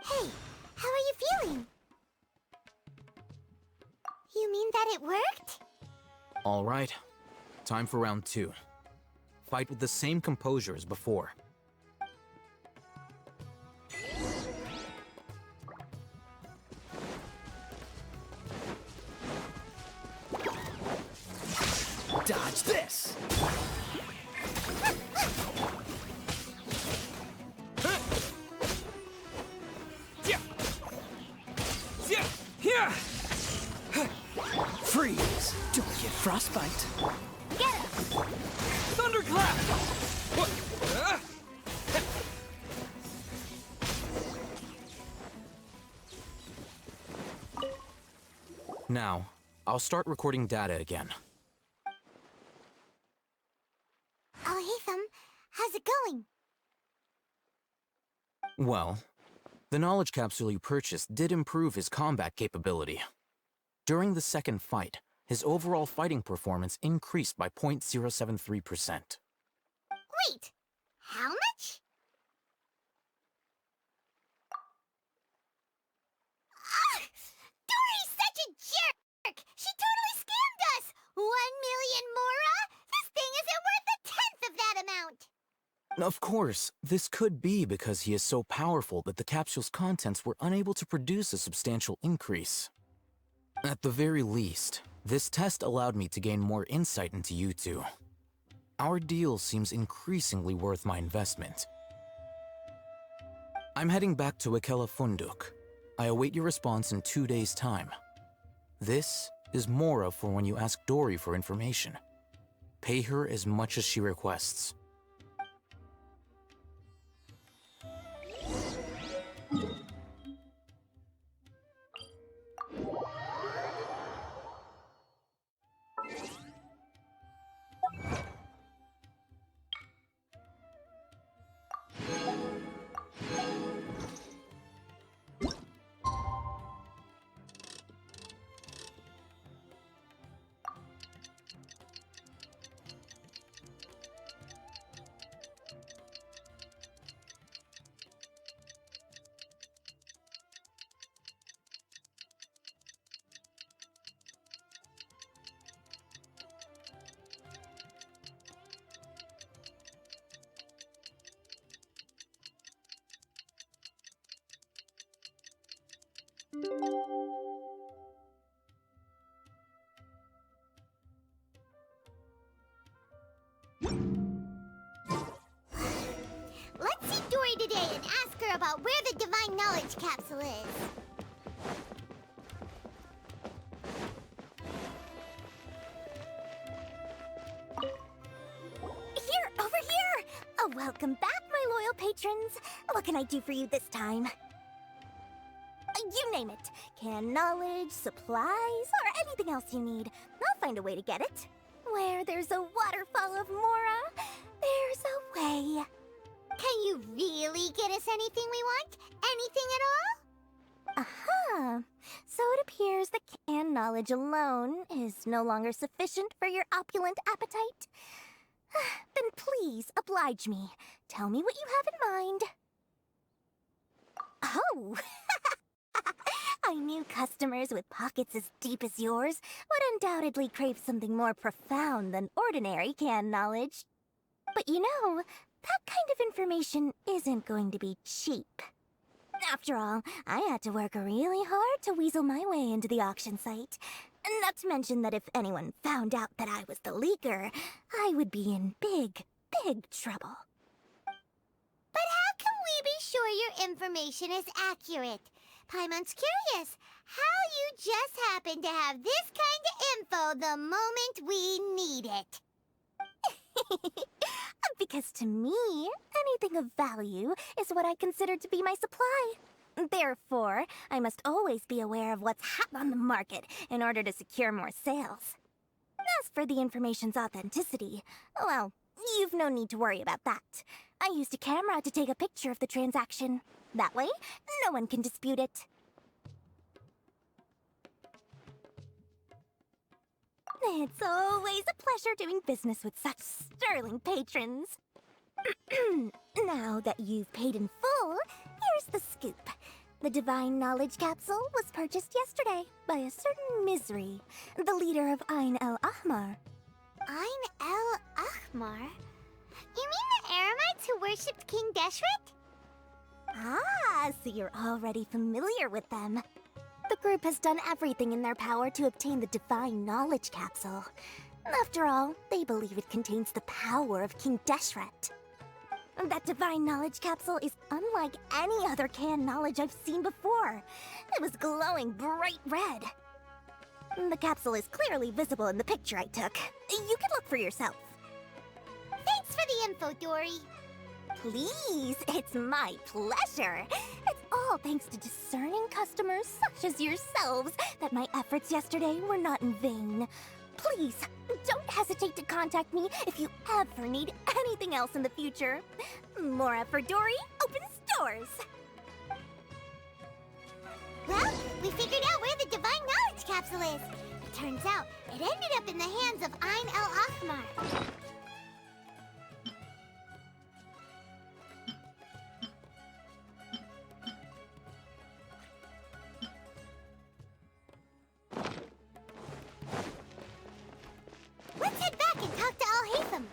Hey, how are you feeling? You mean that it worked? All right. Time for round 2. Fight with the same composure as before. Dodge this! Freeze! Don't get frostbite. Get him! Thunderclap! Now, I'll start recording data again. Ahitham, how's it going? Well, the knowledge capsule you purchased did improve his combat capability. During the second fight, his overall fighting performance increased by 0.073%. Wait, how much? Dory's such a jerk! She totally scammed us! 1 million mora? This thing isn't worth a tenth of that amount! Of course, this could be because he is so powerful that the capsule's contents were unable to produce a substantial increase. At the very least, this test allowed me to gain more insight into you two. Our deal seems increasingly worth my investment. I'm heading back to Akela Funduk. I await your response in 2 days' time. This is Mora for when you ask Dory for information. Pay her as much as she requests. about where the Divine Knowledge Capsule is. Here, over here! Oh, welcome back, my loyal patrons. What can I do for you this time? You name it. Canned knowledge, supplies, or anything else you need. I'll find a way to get it. Where there's a waterfall of Mora, there's a way. Can you really get us anything we want? Anything at all? Aha! So it appears that canned knowledge alone is no longer sufficient for your opulent appetite. Then please, oblige me. Tell me what you have in mind. Oh! I knew customers with pockets as deep as yours would undoubtedly crave something more profound than ordinary canned knowledge. But you know, that kind of information isn't going to be cheap. After all, I had to work really hard to weasel my way into the auction site. Not to mention that if anyone found out that I was the leaker, I would be in big, big trouble. But how can we be sure your information is accurate? Paimon's curious how you just happen to have this kind of info the moment we need it. Because to me, anything of value is what I consider to be my supply. Therefore, I must always be aware of what's hot on the market in order to secure more sales. As for the information's authenticity, well, you've no need to worry about that. I used a camera to take a picture of the transaction. That way, no one can dispute it. It's always a pleasure doing business with such sterling patrons. Now that you've paid in full, here's the scoop. The Divine Knowledge Capsule was purchased yesterday by a certain Misery, the leader of Ain el Ahmar. Ain el Ahmar? You mean the Eremites who worshipped King Deshret? Ah, so you're already familiar with them. The group has done everything in their power to obtain the Divine Knowledge Capsule. After all, they believe it contains the power of King Deshret. That Divine Knowledge Capsule is unlike any other canned knowledge I've seen before. It was glowing bright red. The capsule is clearly visible in the picture I took. You can look for yourself. Thanks for the info, Dory. Please, it's my pleasure. It's all thanks to discerning customers such as yourselves that my efforts yesterday were not in vain. Please, don't hesitate to contact me if you ever need anything else in the future. Mora for Dory opens doors. Well, we figured out where the Divine Knowledge Capsule is. It turns out it ended up in the hands of Ain el Ahmar. Let's head back and talk to Al-Haytham.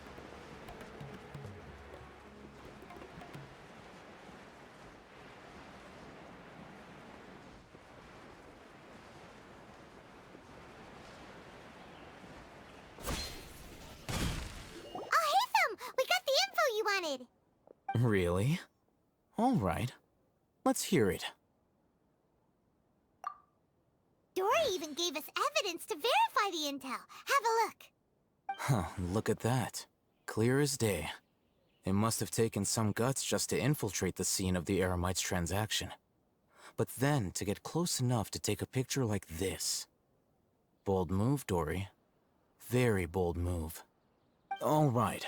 Al-Haytham! We got the info you wanted! Really? All right. Let's hear it. Dory even gave us evidence to verify the intel. Have a look. Huh, look at that. Clear as day. It must have taken some guts just to infiltrate the scene of the Eremites' transaction. But then, to get close enough to take a picture like this. Bold move, Dory. Very bold move. All right.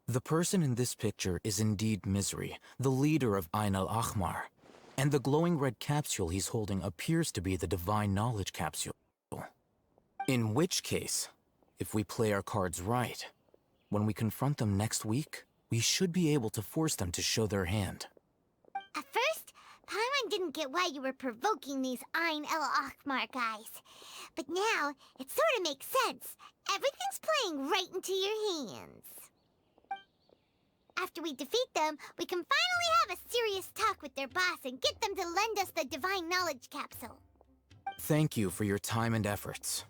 The person in this picture is indeed Misery, the leader of Ain el Ahmar. And the glowing red capsule he's holding appears to be the Divine Knowledge Capsule. In which case, if we play our cards right, when we confront them next week, we should be able to force them to show their hand. At first, Paimon didn't get why you were provoking these Ain el Ahmar guys. But now, it sort of makes sense. Everything's playing right into your hands. After we defeat them, we can finally have a serious talk with their boss and get them to lend us the Divine Knowledge Capsule. Thank you for your time and efforts.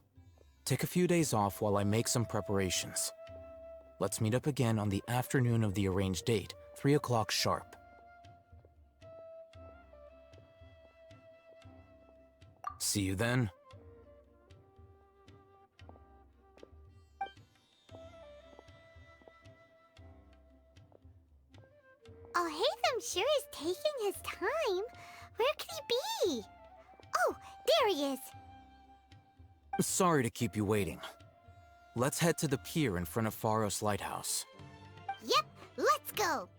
Take a few days off while I make some preparations. Let's meet up again on the afternoon of the arranged date, 3 o'clock sharp. See you then. Oh, Hatham sure is taking his time. Where could he be? Oh, there he is. Sorry to keep you waiting. Let's head to the pier in front of Pharos Lighthouse. Yep, let's go.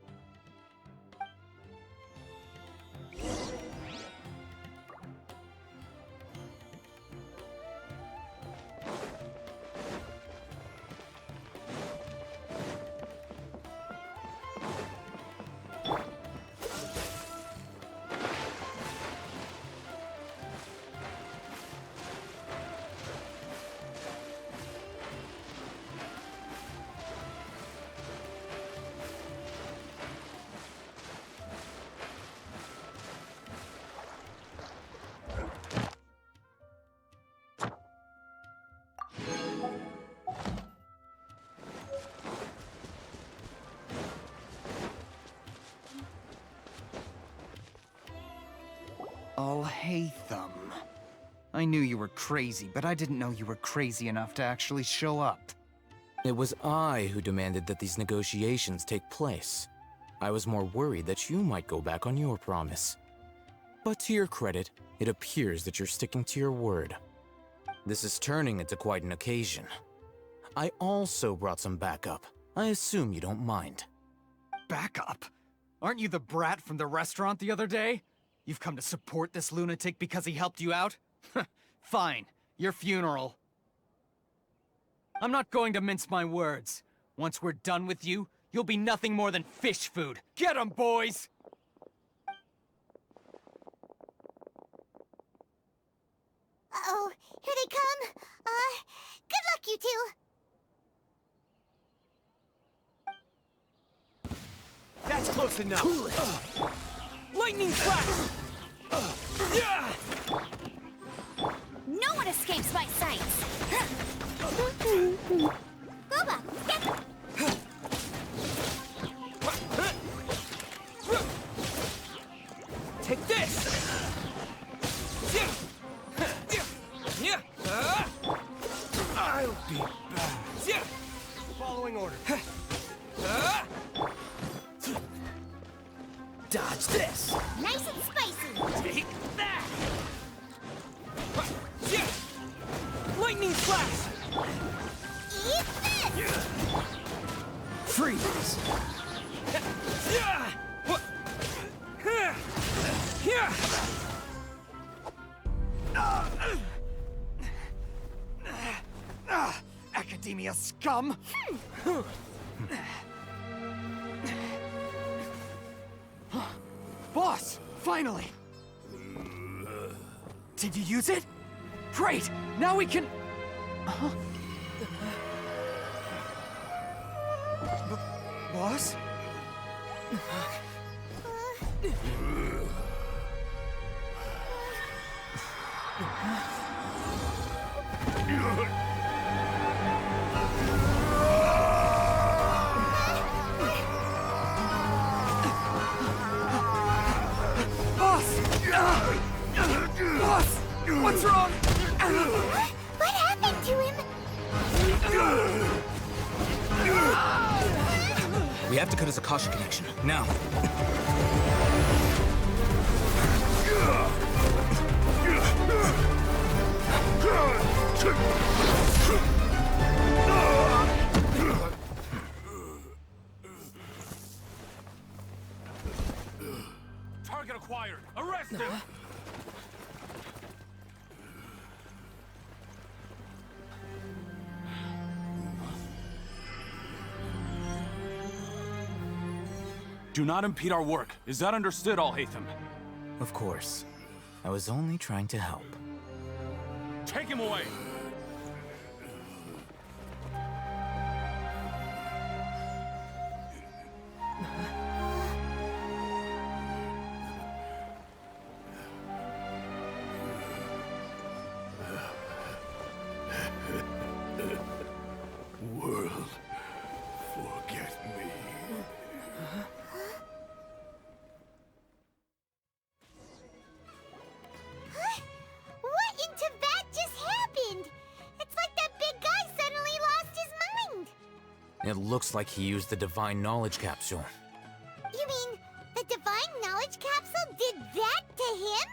Alhaitham. I knew you were crazy, but I didn't know you were crazy enough to actually show up. It was I who demanded that these negotiations take place. I was more worried that you might go back on your promise. But to your credit, it appears that you're sticking to your word. This is turning into quite an occasion. I also brought some backup. I assume you don't mind. Backup? Aren't you the brat from the restaurant the other day? You've come to support this lunatic because he helped you out? Fine, your funeral. I'm not going to mince my words. Once we're done with you, you'll be nothing more than fish food. Get 'em, boys! Uh-oh, here they come. Good luck, you two. That's close enough. Cool it. Lightning flash! Yeah! No one escapes my sights! Boba, get... Take this! I'll be back. Following order. Dodge this! Nice and spicy. Take that! Lightning flash! Eat this! Freeze! Academia scum! Boss! Finally! Did you use it? Great! Now we can... Boss? Boss! What's wrong? What happened to him? We have to cut his Akasha connection, now. Target acquired. Arrest him. Do not impede our work. Is that understood, Alhaitham? Of course. I was only trying to help. Take him away! World, forget me. What it looks like he used the Divine Knowledge Capsule. You mean the Divine Knowledge Capsule did that to him?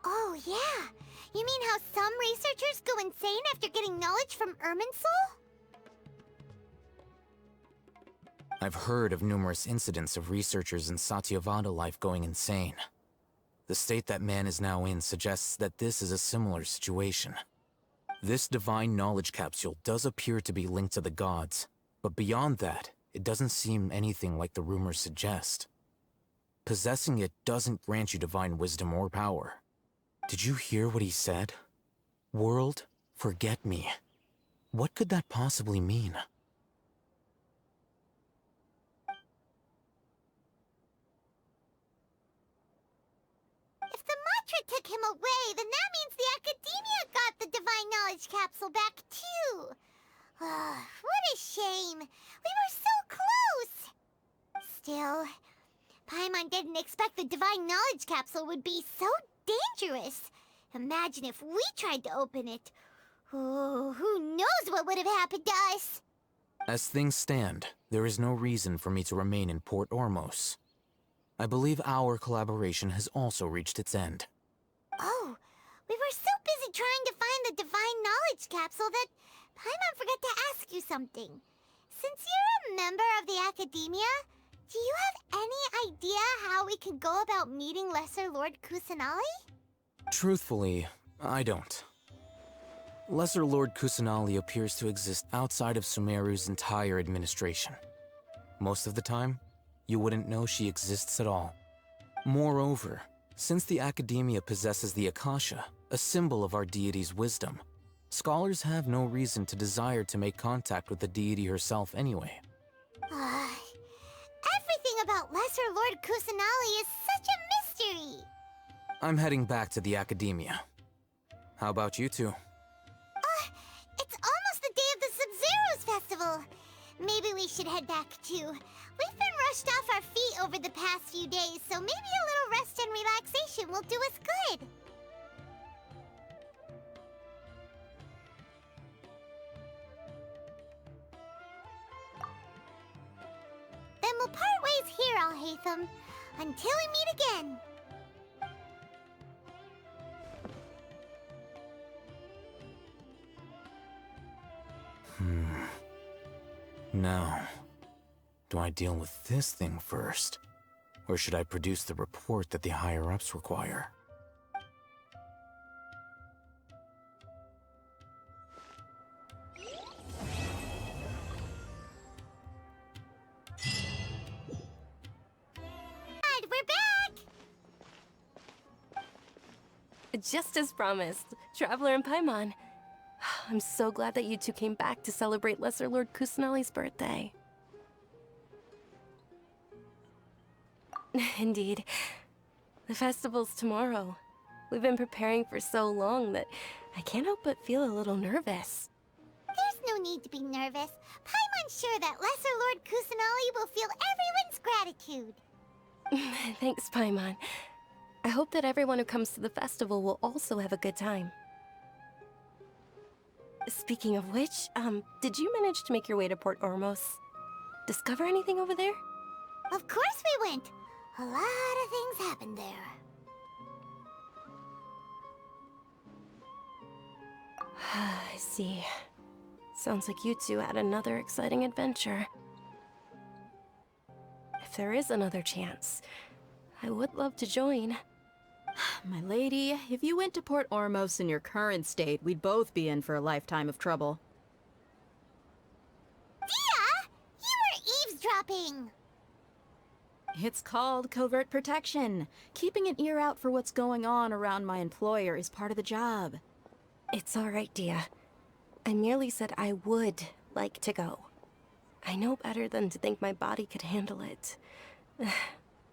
Oh, yeah. You mean how some researchers go insane after getting knowledge from Irminsul? I've heard of numerous incidents of researchers in Satyavada life going insane. The state that man is now in suggests that this is a similar situation. This Divine Knowledge Capsule does appear to be linked to the gods, but beyond that, it doesn't seem anything like the rumors suggest. Possessing it doesn't grant you divine wisdom or power. Did you hear what he said? World, forget me. What could that possibly mean? If the mantra took him away, then that means the Academia got the Divine Knowledge Capsule back too. What a shame. We were so close. Still, Paimon didn't expect the Divine Knowledge Capsule would be so dangerous. Imagine if we tried to open it. Oh, who knows what would have happened to us? As things stand, there is no reason for me to remain in Port Ormos. I believe our collaboration has also reached its end. Oh, we were so busy trying to find the Divine Knowledge Capsule that Paimon forgot to ask you something. Since you're a member of the Academia, do you have any idea how we can go about meeting Lesser Lord Kusanali? Truthfully, I don't. Lesser Lord Kusanali appears to exist outside of Sumeru's entire administration. Most of the time, you wouldn't know she exists at all. Moreover, since the Academia possesses the Akasha, a symbol of our deity's wisdom, scholars have no reason to desire to make contact with the deity herself anyway. Everything about Lesser Lord Kusanali is such a mystery! I'm heading back to the Academia. How about you two? It's almost the day of the Sub-Zero's festival. Maybe we should head back too. We've been rushed off our feet over the past few days, so maybe a little rest and relaxation will do us good. Then we'll part ways here, Alhaitham, until we meet again. Now, do I deal with this thing first? Or should I produce the report that the higher-ups require? We're back! Just as promised, Traveler and Paimon. I'm so glad that you two came back to celebrate Lesser Lord Kusanali's birthday. Indeed. The festival's tomorrow. We've been preparing for so long that I can't help but feel a little nervous. There's no need to be nervous. Paimon's sure that Lesser Lord Kusanali will feel everyone's gratitude. Thanks, Paimon. I hope that everyone who comes to the festival will also have a good time. Speaking of which, did you manage to make your way to Port Ormos? Discover anything over there? Of course we went. A lot of things happened there. I see. Sounds like you two had another exciting adventure. If there is another chance, I would love to join. My lady, if you went to Port Ormos in your current state, we'd both be in for a lifetime of trouble. Dia! You were eavesdropping! It's called covert protection. Keeping an ear out for what's going on around my employer is part of the job. It's alright, Dia. I merely said I would like to go. I know better than to think my body could handle it.